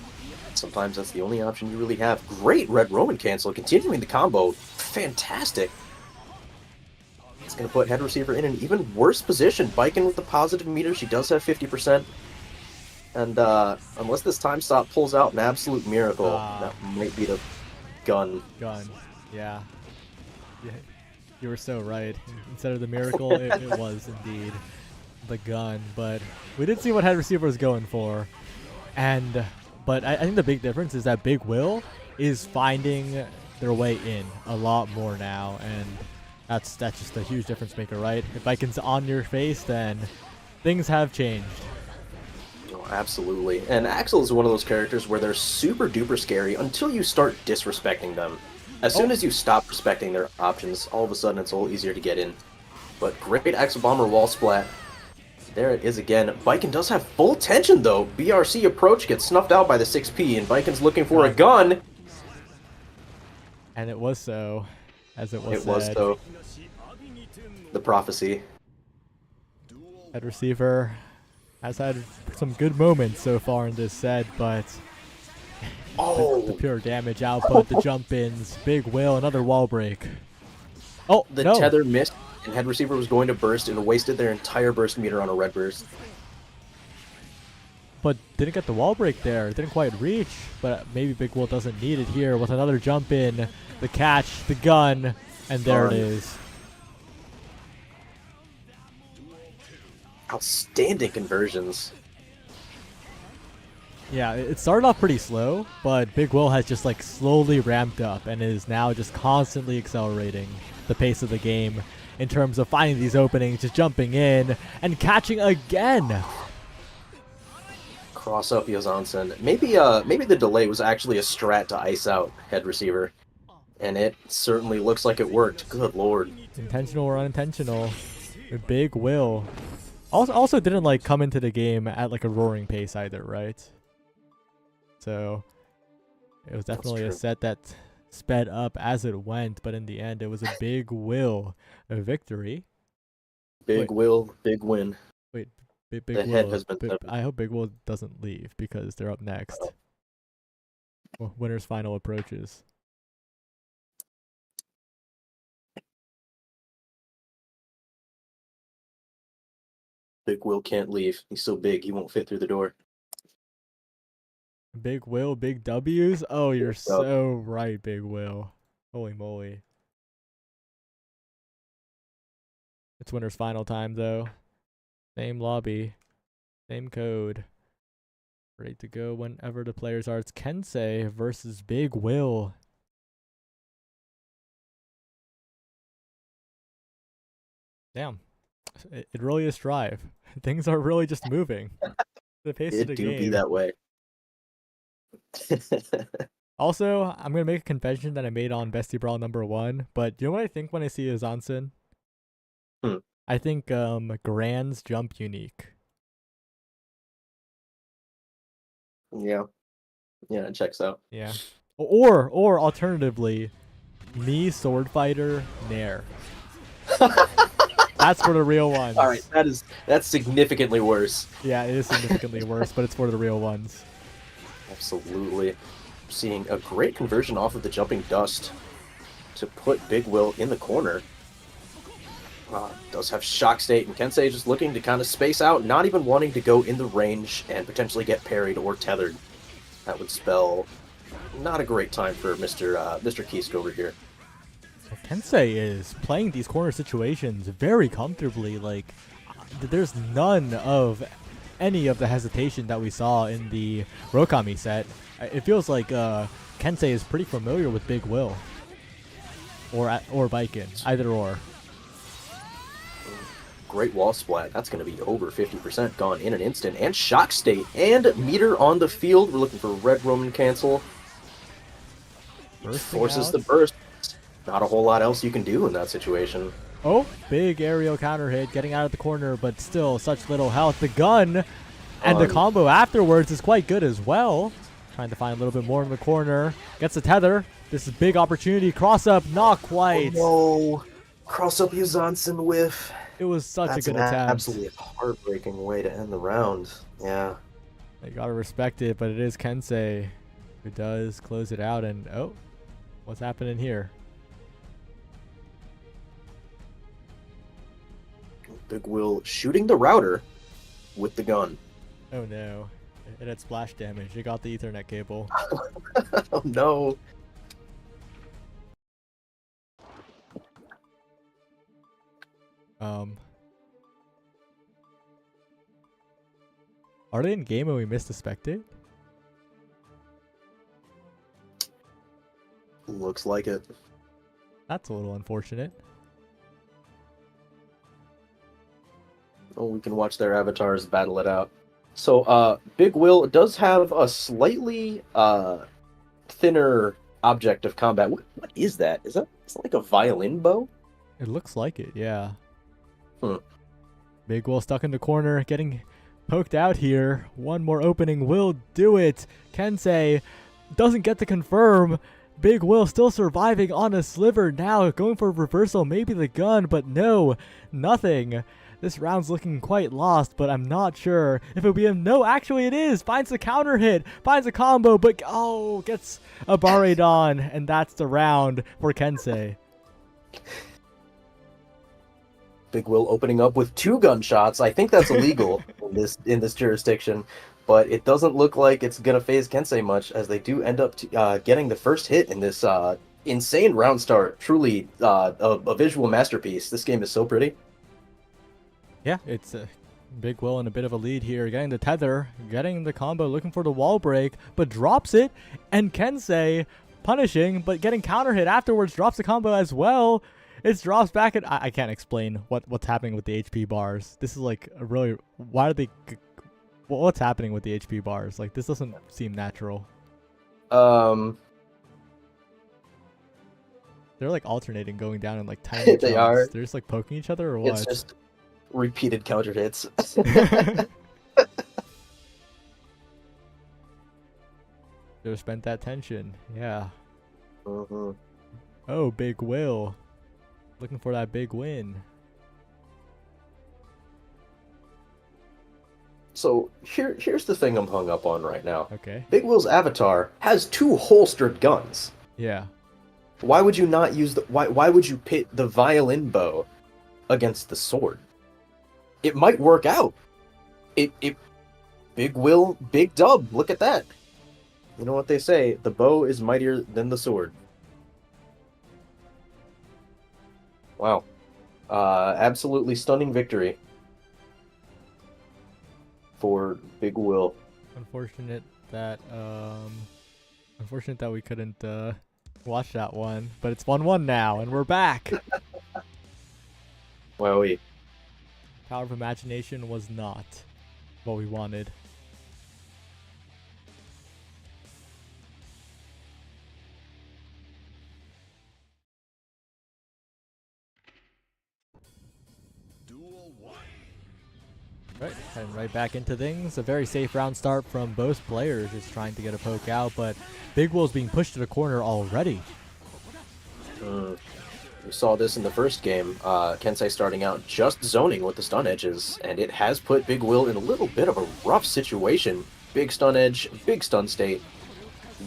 Sometimes that's the only option you really have. Great Red Roman cancel, continuing the combo. Fantastic. It's gonna put head receiver in an even worse position. Viking with the positive meter, she does have 50%. And unless this time stop pulls out an absolute miracle, that might be the gun. Gun, yeah. You were so right. Instead of the miracle, it was indeed the gun. But we did see what head receiver was going for. But I think the big difference is that Big Will is finding their way in a lot more now. And that's just a huge difference maker, right? If Viken's on your face, then things have changed. Oh, absolutely. And Axel is one of those characters where they're super duper scary until you start disrespecting them. As soon as you stop respecting their options, all of a sudden it's a little easier to get in. But great Axel Bomber wall splat. There it is again. Viking does have full tension though. BRC approach gets snuffed out by the 6P, and Viking's looking for a gun. And it was so, as it was It was said. though. The prophecy. Head receiver has had some good moments so far in this set, but the pure damage output, the jump-ins, Big Will, another wall break. Oh, The no. tether missed, and head receiver was going to burst and wasted their entire burst meter on a red burst. But didn't get the wall break there. Didn't quite reach, but maybe Big Will doesn't need it here with another jump in, the catch, the gun, and there it is. Outstanding conversions. Yeah, it started off pretty slow, but Big Will has just like slowly ramped up and is now just constantly accelerating the pace of the game in terms of finding these openings, just jumping in and catching again. Cross up Yozansen. Maybe the delay was actually a strat to ice out head receiver. And it certainly looks like it worked. Good lord. Intentional or unintentional. Big Will. Also didn't like come into the game at like a roaring pace either, right? So it was definitely a true. set that sped up as it went, but in the end, it was a big Will victory. Big Wait. Will, big win. Wait, Big The head Will. has been severed. I hope Big Will doesn't leave because they're up next. Well, winner's final approaches. Big Will can't leave. He's so big, he won't fit through the door. Big Will, big W's? Oh, you're Big W. so right, Big Will. Holy moly. It's winner's final time, though. Same lobby. Same code. Ready to go whenever the players are. It's Kensei versus Big Will. Damn. It really is Strive. Things are really just moving. The pace of It the do be game. that way. Also, I'm gonna make a confession that I made on Bestie Brawl #1, but you know what I think when I see Azansen? Hmm. I think Grand's jump unique. Yeah. Yeah, it checks out. Yeah. Or alternatively, me sword fighter Nair. That's for the real ones. All right, that's significantly worse. Yeah, it is significantly worse, but it's for the real ones. Absolutely. Seeing a great conversion off of the jumping dust to put Big Will in the corner. Does have shock state, and Kensei just looking to kind of space out, not even wanting to go in the range and potentially get parried or tethered. That would spell not a great time for Mr. Kiske over here. Kensei is playing these corner situations very comfortably. Like, there's none of any of the hesitation that we saw in the Rokami set. It feels like Kensei is pretty familiar with Big Will. Or Baiken, either or. Great wall splat. That's going to be over 50% gone in an instant. And shock state and meter on the field. We're looking for red Roman cancel. Bursting Forces out. the burst. Not a whole lot else you can do in that situation. Oh, big aerial counter hit, getting out of the corner, but still such little health. The gun and the combo afterwards is quite good as well. Trying to find a little bit more in the corner. Gets the tether. This is big opportunity. Cross up, not quite. Oh no! Cross up Yuzansen whiff. It was such That's a good an attempt. absolutely heartbreaking way to end the round. Yeah. You gotta respect it, but it is Kensei who does close it out. And oh, what's happening here? Big Will shooting the router with the gun. Oh no, it had splash damage. It got the Ethernet cable. Oh no! Are they in game and we missed a spectate? Looks like it. That's a little unfortunate. Oh, we can watch their avatars battle it out. So, Big Will does have a slightly thinner object of combat. What is that? Is that like a violin bow? It looks like it, yeah. Hmm. Big Will stuck in the corner, getting poked out here. One more opening will do it. Kensei doesn't get to confirm. Big Will still surviving on a sliver now, going for a reversal, maybe the gun, but no, nothing. This round's looking quite lost, but I'm not sure if it'll be him. No, actually it is. Finds the counter hit, finds a combo, but oh, gets a Baridon, and that's the round for Kensei. Big Will opening up with 2 gunshots. I think that's illegal in this jurisdiction, but it doesn't look like it's gonna phase Kensei much, as they do end up getting the first hit in this insane round start. Truly a visual masterpiece. This game is so pretty. Yeah, it's Big Will in a bit of a lead here, getting the tether, getting the combo, looking for the wall break, but drops it, and Kensei punishing, but getting counter hit afterwards, drops the combo as well. It drops back, and I can't explain what's happening with the HP bars. This is like a really, why are they, what's happening with the HP bars? Like, this doesn't seem natural. They're like alternating, going down in like tiny They chunks. are. They're just like poking each other or what? It's just repeated counter hits. They spent that tension, yeah. Mhm. Oh, Big Will. Looking for that big win. So here's the thing I'm hung up on right now. Okay. Big Will's avatar has 2 holstered guns. Yeah. Why would you not use the why would you pit the violin bow against the sword? It might work out. It Big Will, big dub. Look at that. You know what they say, the bow is mightier than the sword. Wow. Absolutely stunning victory for Big Will. Unfortunate that we couldn't watch that one, but it's 1-1 now, and we're back. Wowie. Power of Imagination was not what we wanted. Right, heading right back into things. A very safe round start from both players, just trying to get a poke out, but Big Will's being pushed to the corner already. We saw this in the first game. Kensei starting out just zoning with the stun edges, and it has put Big Will in a little bit of a rough situation. Big stun edge, big stun state.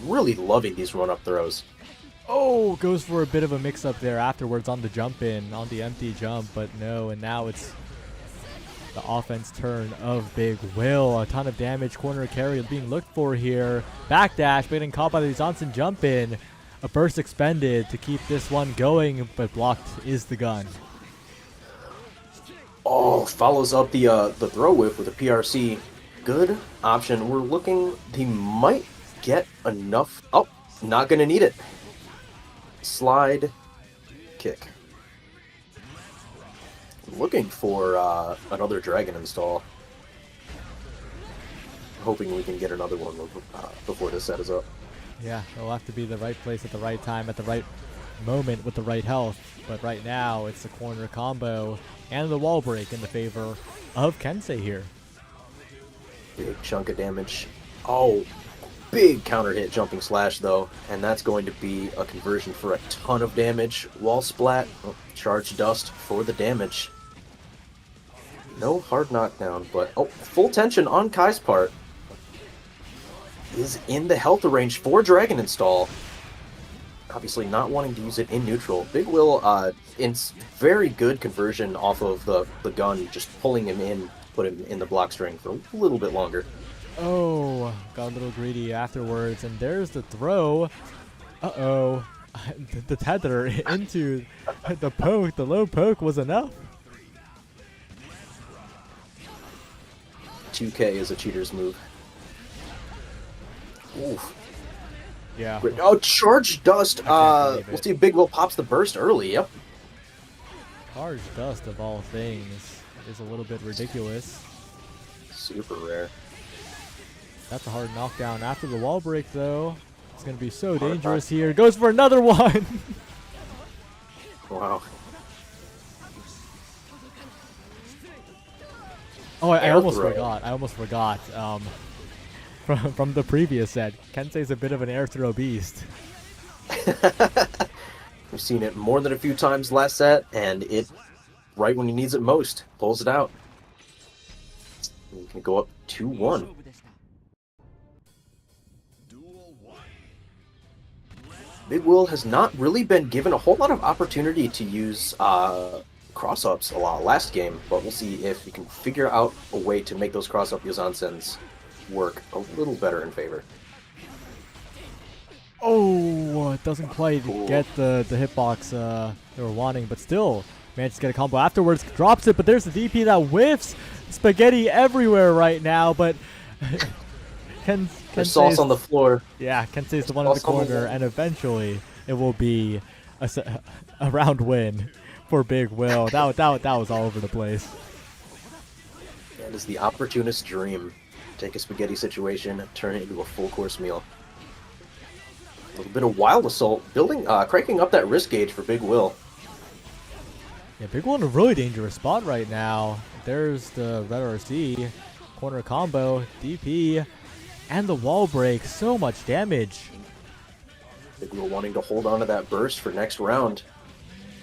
Really loving these run-up throws. Oh, goes for a bit of a mix-up there afterwards on the jump in, on the empty jump, but no, and now it's the offense turn of Big Will. A ton of damage, corner carry being looked for here. Backdash, but getting caught by the Johnson jump in. A burst expended to keep this one going, but blocked is the gun. Oh, follows up the throw whiff with a PRC. Good option. We're looking, he might get enough. Oh, not gonna need it. Slide kick. Looking for another dragon install. Hoping we can get another one before this set is up. Yeah, it'll have to be the right place at the right time, at the right moment with the right health. But right now, it's the corner combo and the wall break in the favor of Kensei here. Big chunk of damage. Oh, big counter hit jumping slash though, and that's going to be a conversion for a ton of damage. Wall splat, charge dust for the damage. No hard knockdown, but full tension on Kai's part. Is in the health range for Dragon Install. Obviously not wanting to use it in neutral. Big Will, in very good conversion off of the gun, just pulling him in, put him in the block string for a little bit longer. Oh, got a little greedy afterwards, and there's the throw. Uh-oh. The tether into the poke, the low poke was enough. 2K is a cheater's move. Oof. Yeah. Oh, charge dust. believe We'll it. see if Big Will pops the burst early. Yep. Charge dust of all things is a little bit ridiculous. Super rare. That's a hard knockdown after the wall break, though. It's going to be so dangerous here. Goes for another one. Wow. Oh, I Air almost throw. forgot. I almost forgot. From the previous set, Kensei's a bit of an air throw beast. We've seen it more than a few times last set, and it, right when he needs it most, pulls it out. We can go up 2-1. Big Will has not really been given a whole lot of opportunity to use cross-ups a lot last game, but we'll see if we can figure out a way to make those cross-up Yozansens work a little better in favor. Oh, it doesn't quite Cool. get the hitbox they were wanting, but still manages to get a combo afterwards. Drops it, but there's the DP that whiffs. Spaghetti everywhere right now, but There's sauce on the floor. Yeah, Kensei's the one in the sauce on the corner, wall. and eventually it will be a round win for Big Will. That was all over the place. That is the opportunist dream. Take a spaghetti situation, turn it into a full course meal. A little bit of wild assault, cranking up that risk gauge for Big Will. Yeah, Big Will in a really dangerous spot right now. There's the Red RC, corner combo, DP, and the wall break. So much damage. Big Will wanting to hold on to that burst for next round.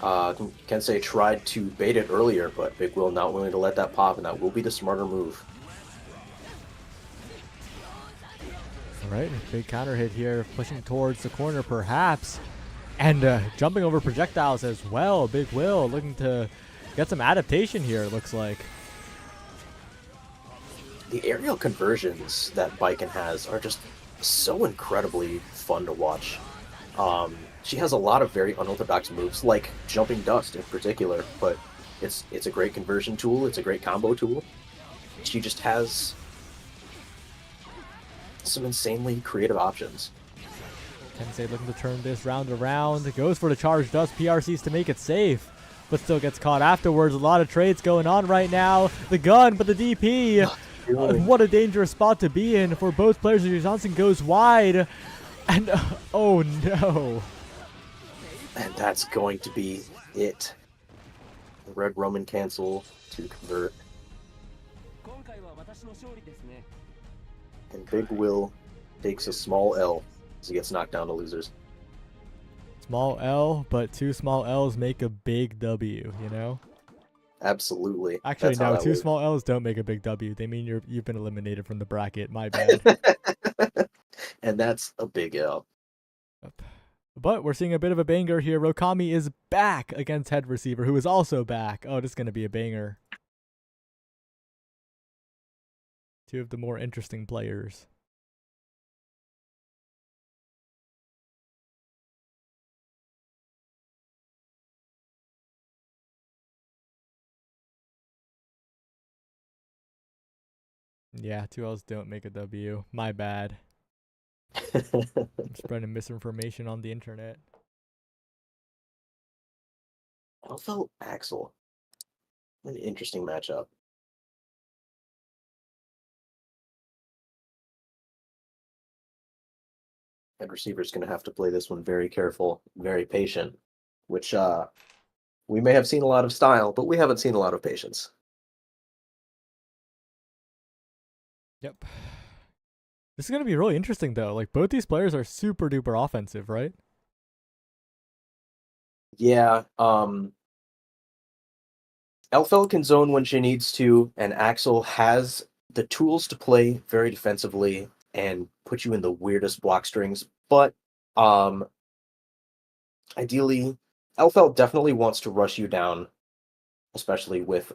Kensei tried to bait it earlier, but Big Will not willing to let that pop, and that will be the smarter move. Alright, big counter hit here, pushing towards the corner perhaps. And jumping over projectiles as well. Big Will looking to get some adaptation here, it looks like. The aerial conversions that Baiken has are just so incredibly fun to watch. She has a lot of very unorthodox moves, like jumping dust in particular, but it's a great conversion tool, it's a great combo tool. She just has some insanely creative options. Kensei looking to turn this round around. Goes for the charge dust. PRCs to make it safe, but still gets caught afterwards. A lot of trades going on right now. The gun, but the DP. What a dangerous spot to be in for both players. Johnson goes wide. And oh no. And that's going to be it. Red Roman cancel to convert. And Big Will takes a small L as he gets knocked down to losers. Small L, but 2 small L's make a big W, you know? Absolutely. Actually, That's how no, that 2 works. small L's don't make a big W. They mean you've been eliminated from the bracket. My bad. And that's a big L. Yep. But we're seeing a bit of a banger here. Rokami is back against Head Receiver, who is also back. Oh, this is going to be a banger. 2 of the more interesting players. Yeah, 2 L's don't make a W. My bad. I'm spreading misinformation on the internet. Also, Axel. An interesting matchup. Head receiver's going to have to play this one very careful, very patient, which we may have seen a lot of style, but we haven't seen a lot of patience. Yep. This is going to be really interesting, though. Like, both these players are super duper offensive, right? Yeah, Elfeld can zone when she needs to, and Axel has the tools to play very defensively and put you in the weirdest block strings. But ideally, Elfeld definitely wants to rush you down, especially with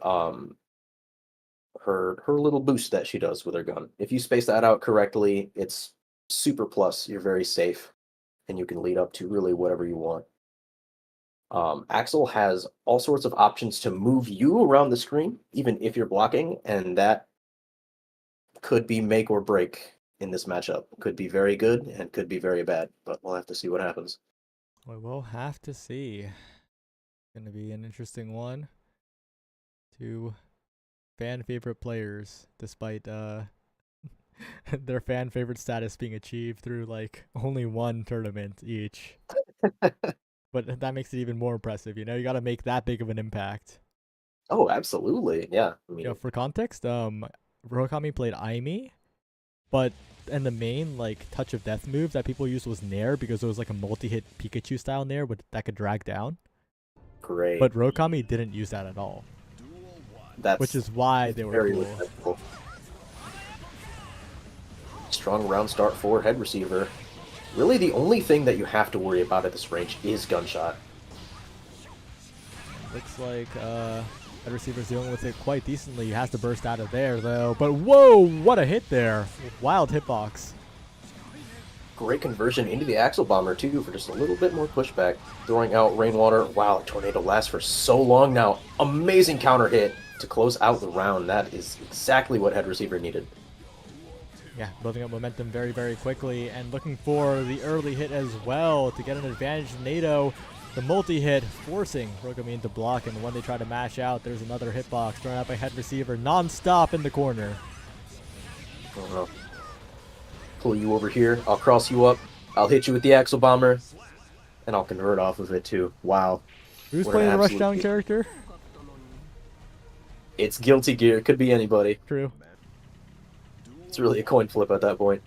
her little boost that she does with her gun. If you space that out correctly, it's super plus. You're very safe, and you can lead up to really whatever you want. Axel has all sorts of options to move you around the screen, even if you're blocking, and that could be make or break in this matchup. Could be very good and could be very bad, but we'll have to see what happens. We will have to see. Going to be an interesting one. 2 fan favorite players, despite their fan favorite status being achieved through like only 1 tournament each. But that makes it even more impressive, you know? You got to make that big of an impact. Oh, absolutely. Yeah. I mean, You know, for context, Rokami played Aimi, but in the main like touch of death move that people used was Nair, because it was like a multi-hit Pikachu style Nair that could drag down. great. But Rokami didn't use that at all, That's which is why they were very cool. respectable. Strong round start for head receiver. Really, the only thing that you have to worry about at this range is gunshot. Looks like Head Receiver's dealing with it quite decently. He has to burst out of there though. But whoa, what a hit there. Wild hitbox. Great conversion into the Axel Bomber, too, for just a little bit more pushback. Throwing out Rainwater. Wow, Tornado lasts for so long now. Amazing counter hit to close out the round. That is exactly what head receiver needed. Yeah, building up momentum very, very quickly and looking for the early hit as well to get an advantage. NATO, the multi-hit, forcing Rokami into block, and when they try to mash out, there's another hitbox thrown out by head receiver non-stop in the corner. Pull you over here. I'll cross you up. I'll hit you with the Axel Bomber. And I'll convert off of it, too. Wow. Who's What an playing the absolute rushdown beat. character? It's Guilty Gear. It could be anybody. True. It's really a coin flip at that point.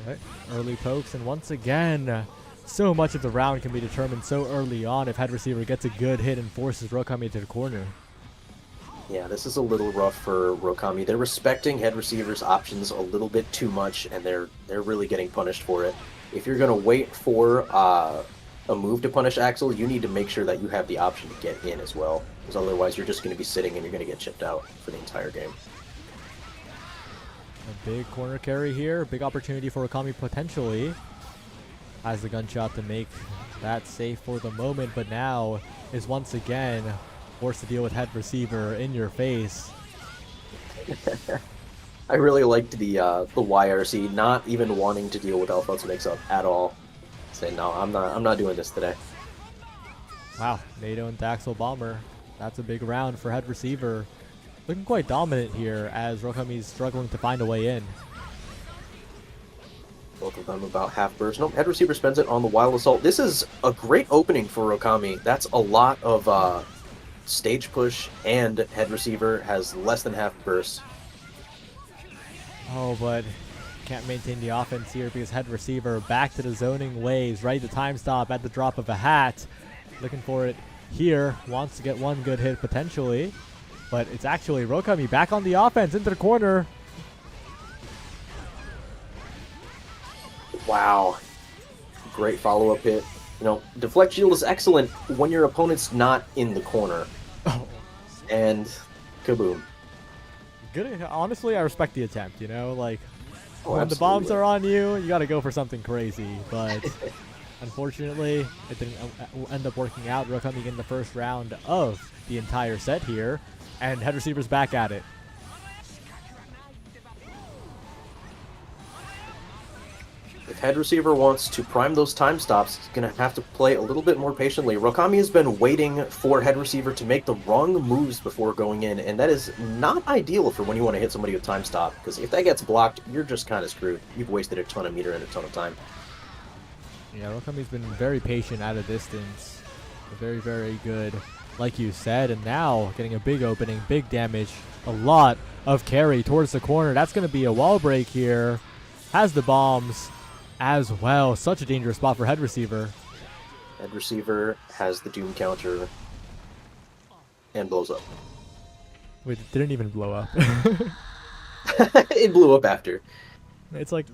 Right. Early pokes, and once again, so much of the round can be determined so early on if head receiver gets a good hit and forces Rokami to the corner. Yeah, this is a little rough for Rokami. They're respecting head receivers' options a little bit too much, and they're really getting punished for it. If you're gonna wait for a move to punish Axel, you need to make sure that you have the option to get in as well, because otherwise you're just gonna be sitting and you're gonna get chipped out for the entire game. A big corner carry here, big opportunity for Rokami potentially. Has the gunshot to make that safe for the moment, but now is once again forced to deal with head receiver in your face. I really liked the YRC not even wanting to deal with Elfeld's mix-up at all. Saying, no, I'm not doing this today. Wow, NATO and Daxel Bomber. That's a big round for head receiver. Looking quite dominant here as Rokami's struggling to find a way in. Both of them about half burst. Nope, head receiver spends it on the Wild Assault. This is a great opening for Rokami. That's a lot of stage push, and head receiver has less than half burst. Oh, but can't maintain the offense here because head receiver back to the zoning waves, ready to time stop at the drop of a hat. Looking for it here, wants to get one good hit potentially, but it's actually Rokami back on the offense into the corner. Wow. Great follow-up hit. You know, deflect shield is excellent when your opponent's not in the corner. Oh. And kaboom. Good. Honestly, I respect the attempt, you know, like Oh, when the bombs absolutely. are on you, you got to go for something crazy, but unfortunately, it didn't end up working out. Rokami getting the first round of the entire set here, and head receiver's back at it. If head receiver wants to prime those time stops, he's going to have to play a little bit more patiently. Rokami has been waiting for head receiver to make the wrong moves before going in, and that is not ideal for when you want to hit somebody with time stop, because if that gets blocked, you're just kind of screwed. You've wasted a ton of meter and a ton of time. Yeah, Rokami's been very patient at a distance. Very, very good, like you said, and now getting a big opening, big damage, a lot of carry towards the corner. That's going to be a wall break here. Has the bombs as well. Such a dangerous spot for head receiver. Head receiver has the Doom counter and blows up. Wait, it didn't even blow up. It blew up after. It's like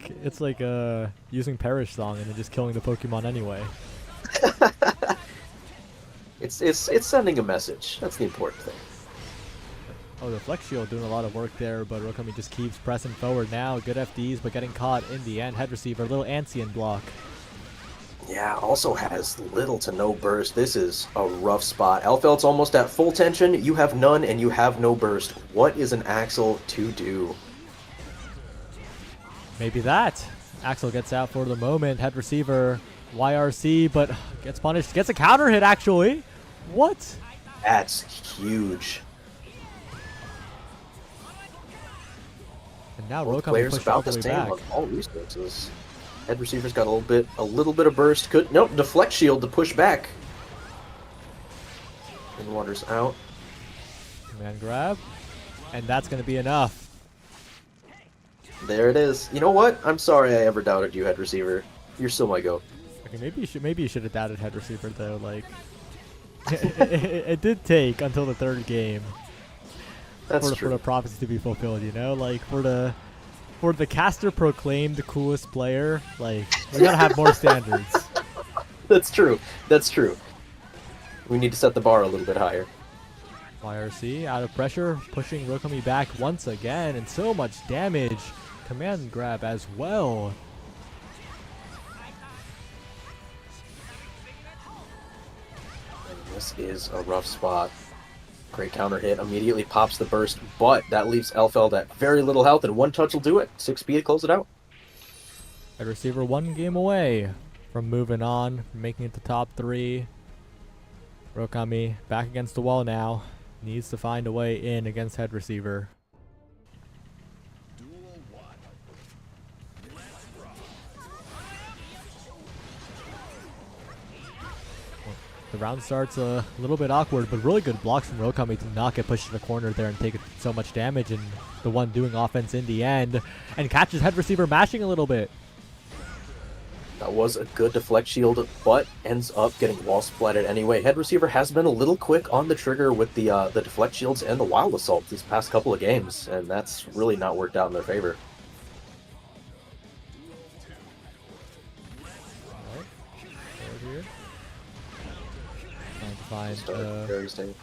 using Perish Song and then just killing the Pokemon anyway. It's sending a message. That's the important thing. Oh, the Flex Shield doing a lot of work there, but Rokami just keeps pressing forward now. Good FDs, but getting caught in the end. Head receiver, little Ancient block. Yeah, also has little to no burst. This is a rough spot. Elfeld's almost at full tension. You have none, and you have no burst. What is an Axel to do? Maybe that. Axel gets out for the moment. Head receiver, YRC, but gets punished. Gets a counter hit, actually. What? That's huge. And now Both Rokami players pushed all about the the way same back. on all resources. Head receiver's got a little bit of burst. Nope, deflect shield to push back. And water's out. Command grab. And that's going to be enough. There it is. You know what? I'm sorry I ever doubted you, head receiver. You're still my goat. Okay, maybe you should have doubted head receiver though. Like, it did take until the third game That's for true. the prophecy to be fulfilled. You know, like for the caster proclaimed coolest player, like we gotta have more standards. That's true. That's true. We need to set the bar a little bit higher. YRC out of pressure, pushing Rokami back once again, and so much damage. Command grab as well. And this is a rough spot. Great counter hit, immediately pops the burst, but that leaves Elfeld at very little health, and one touch will do it. 6 speed, close it out. Head receiver one game away from moving on, making it to top 3. Rokami back against the wall now. Needs to find a way in against head receiver. The round starts a little bit awkward, but really good blocks from Rokami to not get pushed to the corner there and take so much damage, and the one doing offense in the end, and catches head receiver mashing a little bit. That was a good deflect shield, but ends up getting wall splatted anyway. Head receiver has been a little quick on the trigger with the deflect shields and the wild assault these past couple of games, and that's really not worked out in their favor. Here. Trying to find Very stable.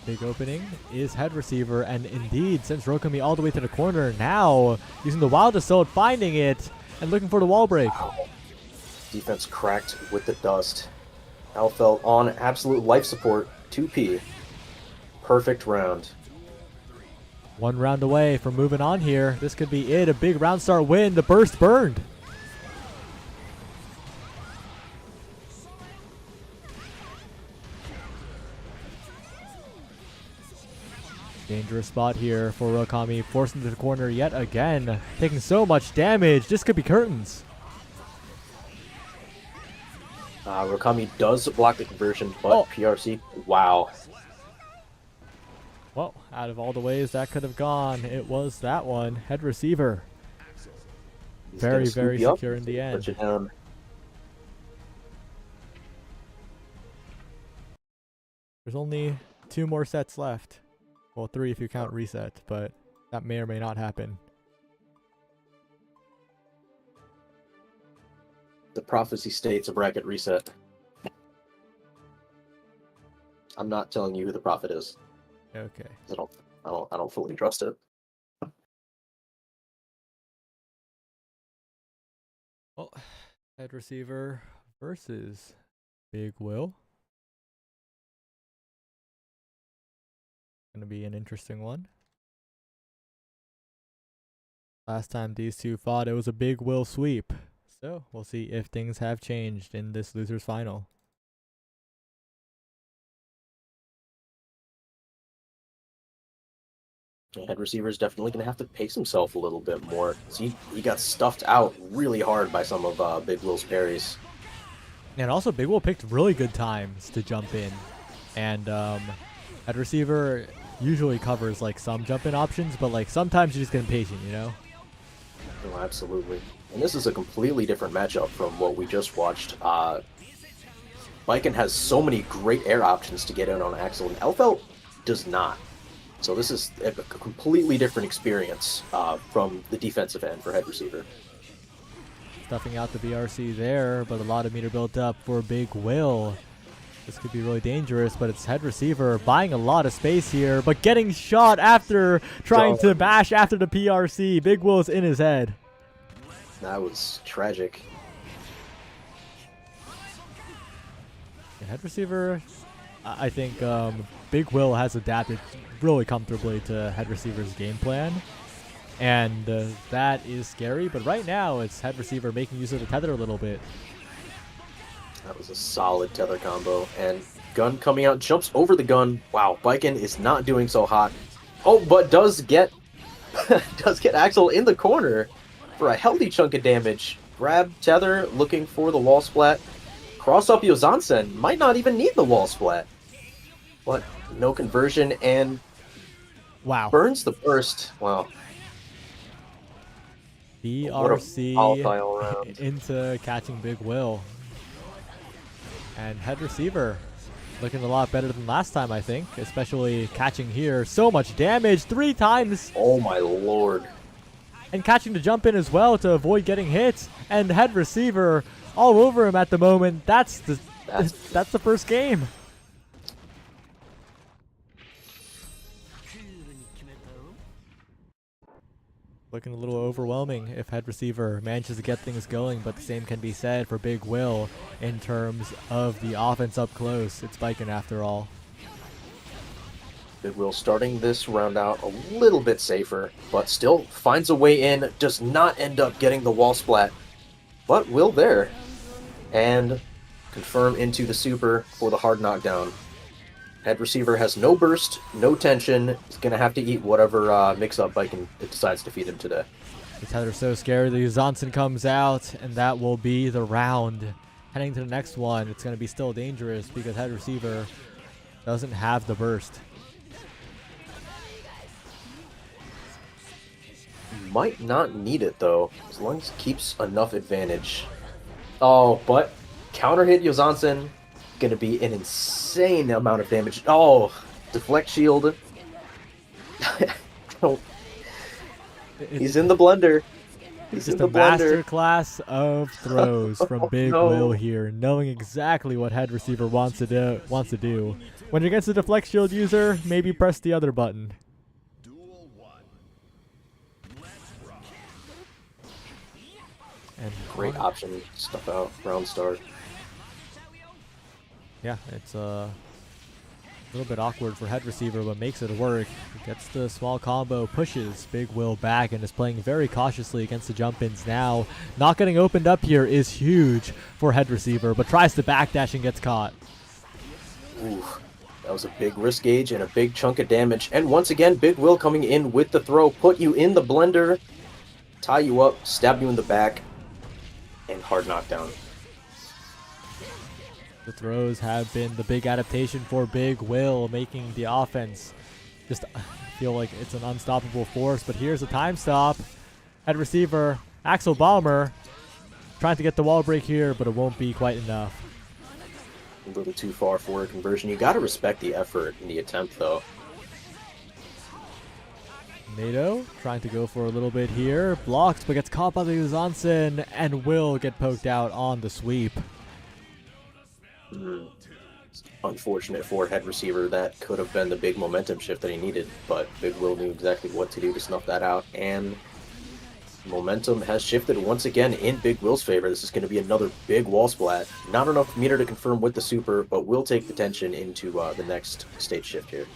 big opening is head receiver, and indeed sends Rokami all the way to the corner. Now using the wild assault, finding it and looking for the wall break. Defense cracked with the dust. Alfeld on absolute life support, 2P. Perfect round. 1 round away from moving on here. This could be it. A big round start win. The burst burned. Dangerous spot here for Rokami, forced into the corner yet again, taking so much damage. This could be curtains. Rokami does block the conversion, but Oh. PRC, wow. Well, out of all the ways that could have gone, it was that one. Head receiver. He's Very, gonna scoop very you up, secure in the end. put you down. There's only 2 more sets left. Well, 3 if you count reset, but that may or may not happen. The prophecy states a bracket reset. I'm not telling you who the prophet is. Okay. I don't fully trust it. Well, head receiver versus Big Will. Gonna be an interesting one. Last time these two fought, it was a Big Will sweep. So we'll see if things have changed in this losers final. The head receiver is definitely going to have to pace himself a little bit more. He got stuffed out really hard by some of Big Will's parries. And also, Big Will picked really good times to jump in. And head receiver usually covers like some jump in options, but like sometimes you're just getting patient, you know? Oh, absolutely. And this is a completely different matchup from what we just watched. Viken has so many great air options to get in on Axel, and Elfelt does not. So this is a completely different experience from the defensive end for head receiver. Stuffing out the BRC there, but a lot of meter built up for Big Will. This could be really dangerous, but it's head receiver buying a lot of space here, but getting shot after trying to bash after the PRC. Big Will's in his head. That was tragic. Yeah, head receiver, I think Big Will has adapted really comfortably to head receiver's game plan. And that is scary, but right now it's head receiver making use of the tether a little bit. That was a solid tether combo, and gun coming out, jumps over the gun. Wow, Viken is not doing so hot. Oh, but does get Axel in the corner for a healthy chunk of damage. Grab tether, looking for the wall splat. Cross up Yozansen, might not even need the wall splat. But no conversion, and Wow. burns the burst. Wow. BRC volatile round. into catching Big Will. And head receiver looking a lot better than last time, I think. Especially catching here. So much damage. 3 times. Oh my lord. And catching the jump in as well to avoid getting hit. And head receiver all over him at the moment. That's the first game. Looking a little overwhelming if head receiver manages to get things going, but the same can be said for Big Will in terms of the offense up close. It's Viken after all. Big Will starting this round out a little bit safer, but still finds a way in, does not end up getting the wall splat, but Will there. And confirm into the super for the hard knockdown. Head receiver has no burst, no tension. He's going to have to eat whatever mix-up Viken decides to feed him today. The tether's so scary. The Zonson comes out, and that will be the round. Heading to the next one, it's going to be still dangerous because head receiver doesn't have the burst. Might not need it, though, as long as he keeps enough advantage. Oh, but counter hit Yozansen. Gonna be an insane amount of damage. Oh, deflect shield. Don't- He's in the blender. He's in Just the a blender. masterclass of throws from Big no. Will here, knowing exactly what head receiver wants to do. When you're against a deflect shield user, maybe press the other button. And Great option stuff out. Round start. yeah, it's a little bit awkward for head receiver, but makes it work. He gets the small combo, pushes Big Will back, and is playing very cautiously against the jump-ins now. Not getting opened up here is huge for head receiver, but tries to backdash and gets caught. Ooh, that was a big risk gauge and a big chunk of damage. And once again, Big Will coming in with the throw, put you in the blender, tie you up, stab you in the back, and hard knockdown. The throws have been the big adaptation for Big Will, making the offense just feel like it's an unstoppable force. But here's a time stop. Head receiver, Axel Balmer, trying to get the wall break here, but it won't be quite enough. A little too far for a conversion. You gotta respect the effort in the attempt, though. Nato trying to go for a little bit here. Blocks, but gets caught by the Uzansen and will get poked out on the sweep. Unfortunate for head receiver. That could have been the big momentum shift that he needed, but Big Will knew exactly what to do to snuff that out, and momentum has shifted once again in Big Will's favor. This is going to be another big wall splat. Not enough meter to confirm with the super, but will take the tension into the next stage shift here.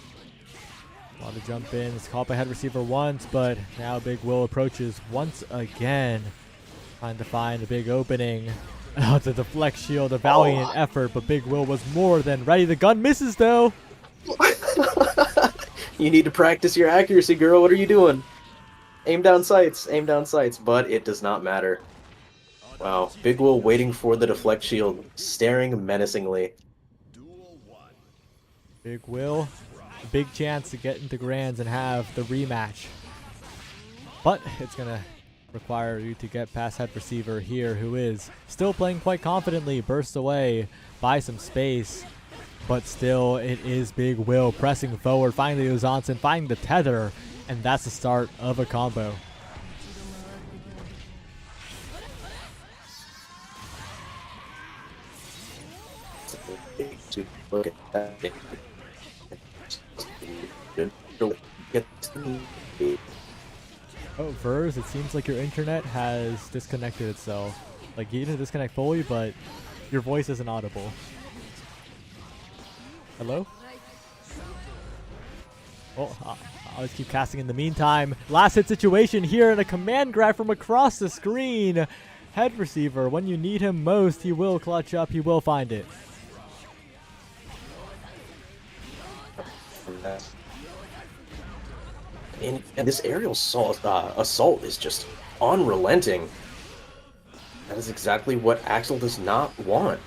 A lot of jump in. It's caught by head receiver once, but now Big Will approaches once again, trying to find a big opening. The deflect shield, a valiant effort, but Big Will was more than ready. The gun misses though. You need to practice your accuracy, girl. What are you doing? Aim down sights, but it does not matter. Wow, Big Will waiting for the deflect shield, staring menacingly. Big Will, a big chance to get into Grands and have the rematch. But it's going to require you to get past head receiver here, who is still playing quite confidently, bursts away by some space. But still, it is Big Will pressing forward, finding the Uzansen, finding the tether, and that's the start of a combo. Look at that. Oh, Verz, it seems like your internet has disconnected itself. Like, you didn't disconnect fully, but your voice isn't audible. Hello? Oh, I'll just keep casting in the meantime. Last hit situation here, and a command grab from across the screen. Head receiver, when you need him most, he will clutch up, he will find it. And this aerial assault is just unrelenting. That is exactly what Axel does not want.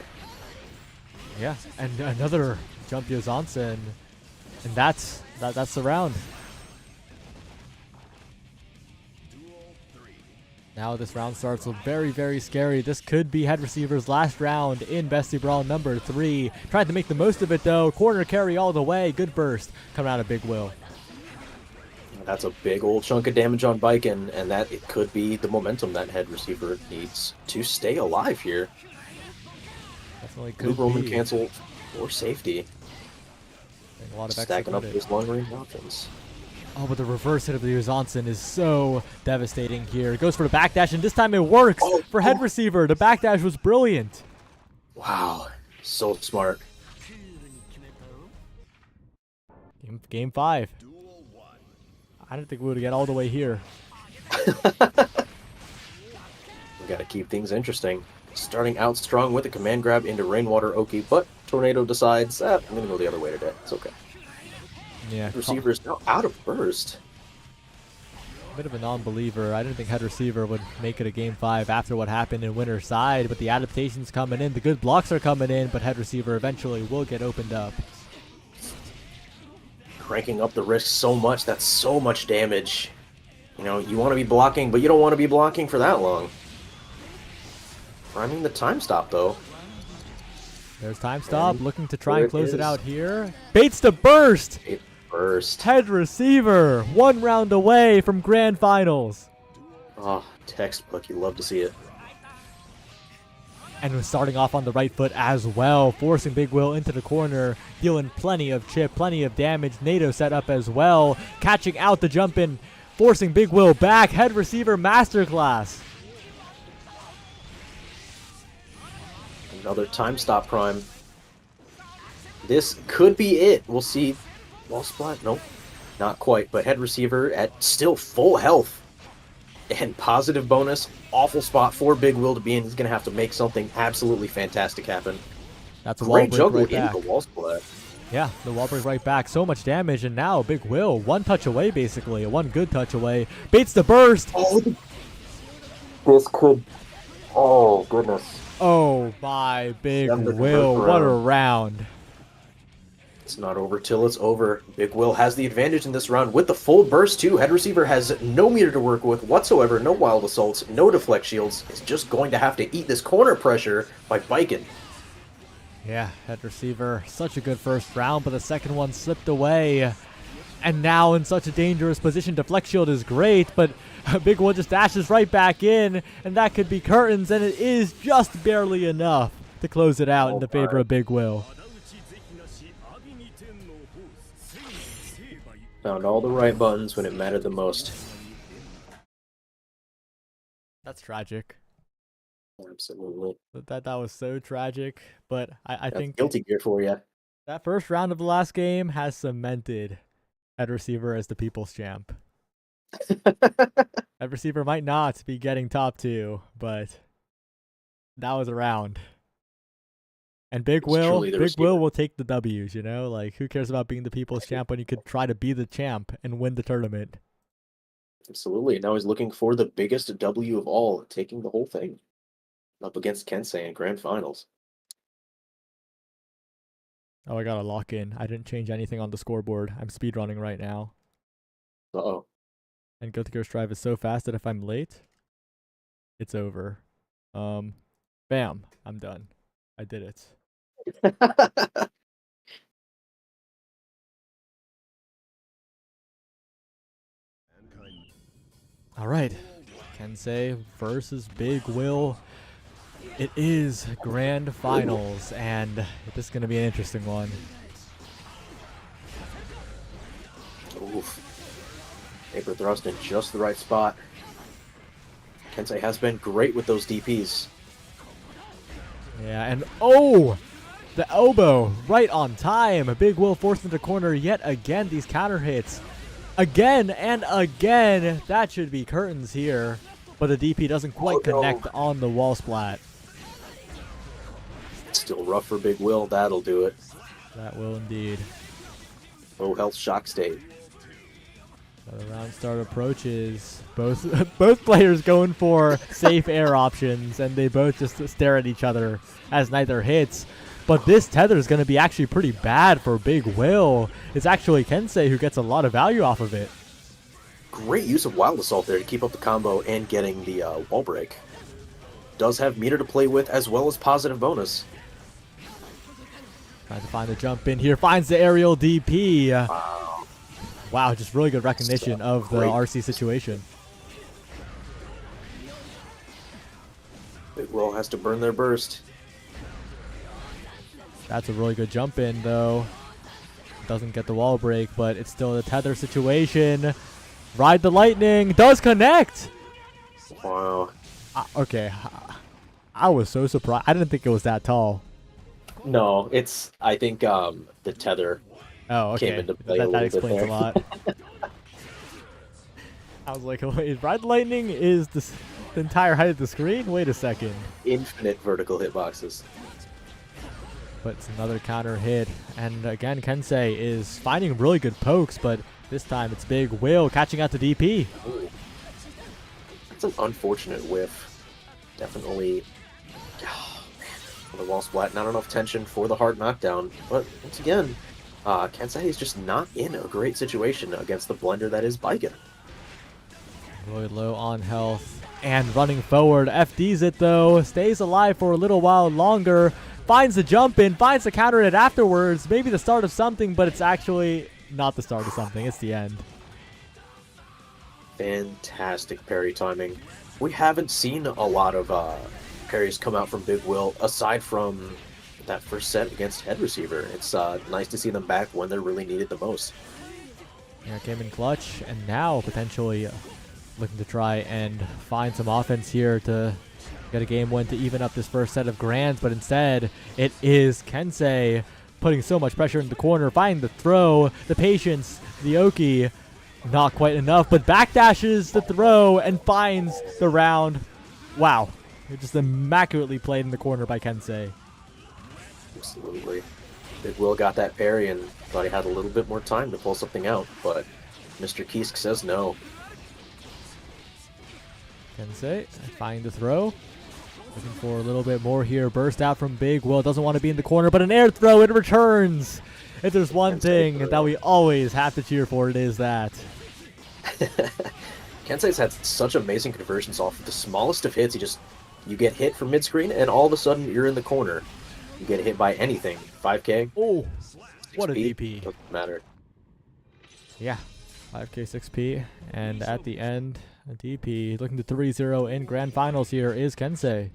Yeah, and another jump Yozansen, and that's the round. Now this round starts very, very scary. This could be head receiver's last round in Bestie Brawl number 3. Tried to make the most of it though. Corner carry all the way. Good burst coming out of Big Will. That's a big old chunk of damage on Biken, and that it could be the momentum that head receiver needs to stay alive here. Definitely could Blue Roman be. cancel or safety. A lot of extra Stacking up credit. his long range options. Oh, but the reverse hit of the Uzansen is so devastating here. Goes for the backdash, and this time it works for head receiver. The backdash was brilliant. Wow, so smart. Game 5. I don't think we would get all the way here. We gotta keep things interesting. Starting out strong with a command grab into Rainwater Oki, but Tornado decides, I'm gonna go the other way today. It's okay. Yeah. Receiver is now out of burst. Bit of a non-believer. I didn't think head receiver would make it a game 5 after what happened in winner's side, but the adaptations coming in, the good blocks are coming in, but head receiver eventually will get opened up. Cranking up the risk so much, that's so much damage. You know, you want to be blocking, but you don't want to be blocking for that long. Priming the time stop, though. There's time stop, And looking to try there and close it is. out here. Baits the burst! It burst. Head receiver, 1 round away from grand finals. Oh, textbook. You love to see it. And was starting off on the right foot as well, forcing Big Will into the corner, dealing plenty of chip, plenty of damage. NATO set up as well, catching out the jump in, forcing Big Will back. Head receiver masterclass. Another time stop prime. This could be it. We'll see. Wall splat? Nope. Not quite, but head receiver at still full health. And positive bonus. Awful spot for Big Will to be in. He's going to have to make something absolutely fantastic happen. That's a wall Great break juggle right into back. the wall splat. Yeah, the wall break right back. So much damage, and now Big Will, 1 touch away basically, 1 good touch away. Baits the burst. Oh, this could... Oh, goodness. Oh my Big Them to Will, convert what a around. round. It's not over till it's over. Big Will has the advantage in this round with the full burst too. Head receiver has no meter to work with whatsoever, no wild assaults, no deflect shields. Is just going to have to eat this corner pressure by Biken. Yeah, head receiver, such a good first round, but the second one slipped away. And now in such a dangerous position, deflect shield is great, but Big Will just dashes right back in, and that could be curtains, and it is just barely enough to close it out in the favor of Big Will. Found all the right buttons when it mattered the most. That's tragic. Absolutely. That was so tragic, but I That's think guilty gear for you. that first round of the last game has cemented head receiver as the people's champ. Head receiver might not be getting top 2, but that was a round. And Big It's Will, truly the Big receiver. Will take the W's, you know? Like, who cares about being the people's champ when you could try to be the champ and win the tournament? Absolutely. Now he's looking for the biggest W of all, taking the whole thing. Up against Kensei in grand finals. Oh, I gotta lock in. I didn't change anything on the scoreboard. I'm speedrunning right now. Uh-oh. And Guilty Gear Strive is so fast that if I'm late, it's over. Bam. I'm done. I did it. All right, Kensei versus Big Will. It is grand finals, and this is going to be an interesting one. Oof. Paper thrust in just the right spot. Kensei has been great with those DPs. Yeah, and oh, the elbow right on time. Big Will forced into corner yet again. These counter hits, again and again. That should be curtains here, but the DP doesn't quite connect on the wall splat. Still rough for Big Will. That'll do it. That will indeed. Low health shock state. The round start approaches. Both players going for safe air options, and they both just stare at each other as neither hits. But this tether is going to be actually pretty bad for Big Will. It's actually Kensei who gets a lot of value off of it. Great use of Wild Assault there to keep up the combo and getting the wall break. Does have meter to play with as well as positive bonus. Trying to find the jump in here. Finds the aerial DP. Wow, just really good recognition of the Great. RC situation. Big Will has to burn their burst. That's a really good jump in, though. Doesn't get the wall break, but it's still a tether situation. Ride the lightning. Does connect. Wow. Okay. I was so surprised. I didn't think it was that tall. No, it's, I think, the tether. Oh, okay. Came into play That a little bit explains there. a lot. I was like, wait, Ride the Lightning is the entire height of the screen? Wait a second. Infinite vertical hitboxes. But it's another counter hit. And again, Kensei is finding really good pokes, but this time it's Big Will catching out the DP. Ooh. That's an unfortunate whiff. Definitely. Oh, man. The wall splat, not enough tension for the hard knockdown. But once again, Kensei is just not in a great situation against the blender that is Biken. Really low on health. and running forward. FDs it though, stays alive for a little while longer, finds the jump in, finds the counter hit afterwards. Maybe the start of something, but it's actually not the start of something. It's the end. Fantastic parry timing. We haven't seen a lot of parries come out from Big Will aside from that first set against Head Receiver. It's nice to see them back when they're really needed the most. Yeah, came in clutch, and now potentially looking to try and find some offense here to get a game win to even up this first set of grands, but instead it is Kensei putting so much pressure in the corner, finding the throw, the patience, the Oki, not quite enough, but backdashes the throw and finds the round. Wow, it just immaculately played in the corner by Kensei. Absolutely. Big Will got that parry and thought he had a little bit more time to pull something out, but Mr. Kisk says no. Kensei finding the throw. Looking for a little bit more here. Burst out from Big Will. Doesn't want to be in the corner, but an air throw. It returns. If there's one thing that we always have to cheer for, it is that. Kensei's had such amazing conversions off of the smallest of hits. You get hit from mid-screen, and all of a sudden you're in the corner. You get hit by anything. 5K. Oh, what a 6P, DP. doesn't matter. Yeah, 5K, 6P. And at the end, a DP. Looking to 3-0 in grand finals here is Kensei.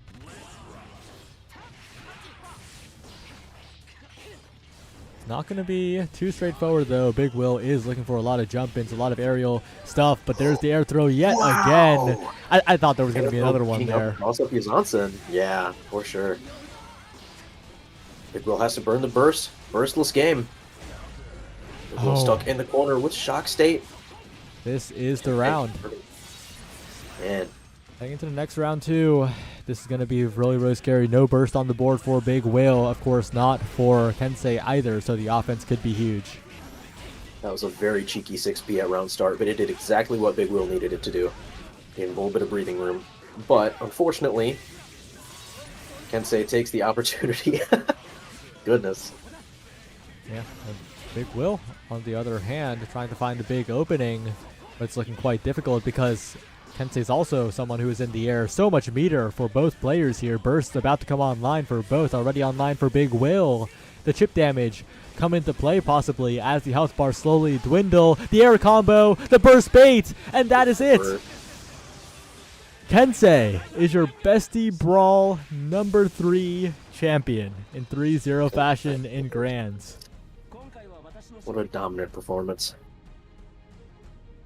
Not going to be too straightforward, though. Big Will is looking for a lot of jump-ins, a lot of aerial stuff, but there's the air throw yet again. I thought there was going to be another one there. Also, Johnson. Yeah, for sure. Big Will has to burn the burst. Burstless game. Big Will stuck in the corner with Shock State. This is the round. Man. Heading into the next round, too. This is going to be really, really scary. No burst on the board for Big Will. Of course, not for Kensei either, so the offense could be huge. That was a very cheeky 6P at round start, but it did exactly what Big Will needed it to do. Gave him a little bit of breathing room. But, unfortunately, Kensei takes the opportunity. Goodness. Yeah, Big Will, on the other hand, trying to find the big opening, but it's looking quite difficult because Kensei's also someone who is in the air. So much meter for both players here. Burst about to come online for both, already online for Big Will. The chip damage come into play possibly as the health bars slowly dwindle. The air combo, the burst bait, and that is it. Kensei is your Bestie Brawl number 3 champion in 3-0 fashion in Grands. What a dominant performance.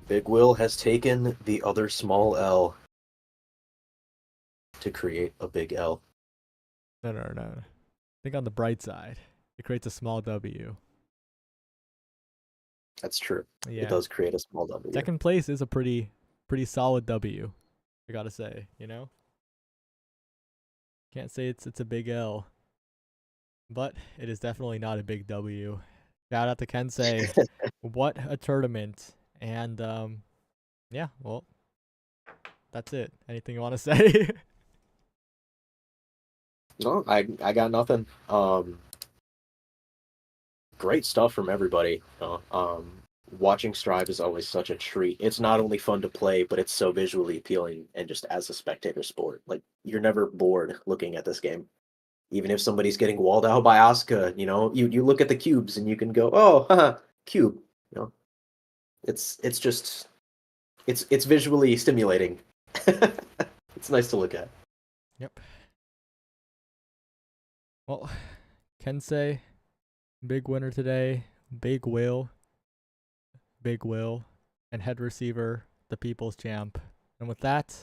Big Will has taken the other small L to create a big L. No. Think on the bright side. It creates a small W. That's true. Yeah. It does create a small W. Second place is a pretty solid W, I gotta say, you know? Can't say it's a big L, but it is definitely not a big W. Shout out to Kensei. What a tournament. And, yeah, well, that's it. Anything you want to say? No, I got nothing. Great stuff from everybody. Watching Strive is always such a treat. It's not only fun to play, but it's so visually appealing and just as a spectator sport. Like, you're never bored looking at this game. Even if somebody's getting walled out by Asuka, you know, you look at the cubes and you can go, oh, haha, cube. You know, it's visually stimulating. It's nice to look at. Yep. Well, Kensei, big winner today. Big Will, and head receiver, the People's Champ. And with that,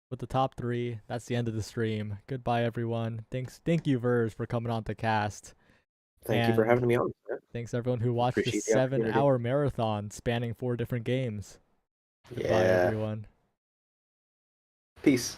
with the top 3, that's the end of the stream. Goodbye, everyone. Thank you, Verge, for coming on the cast. Thank you for having me on. Thanks everyone who watched Appreciate this the 7-hour marathon spanning 4 different games. Goodbye, everyone. Peace.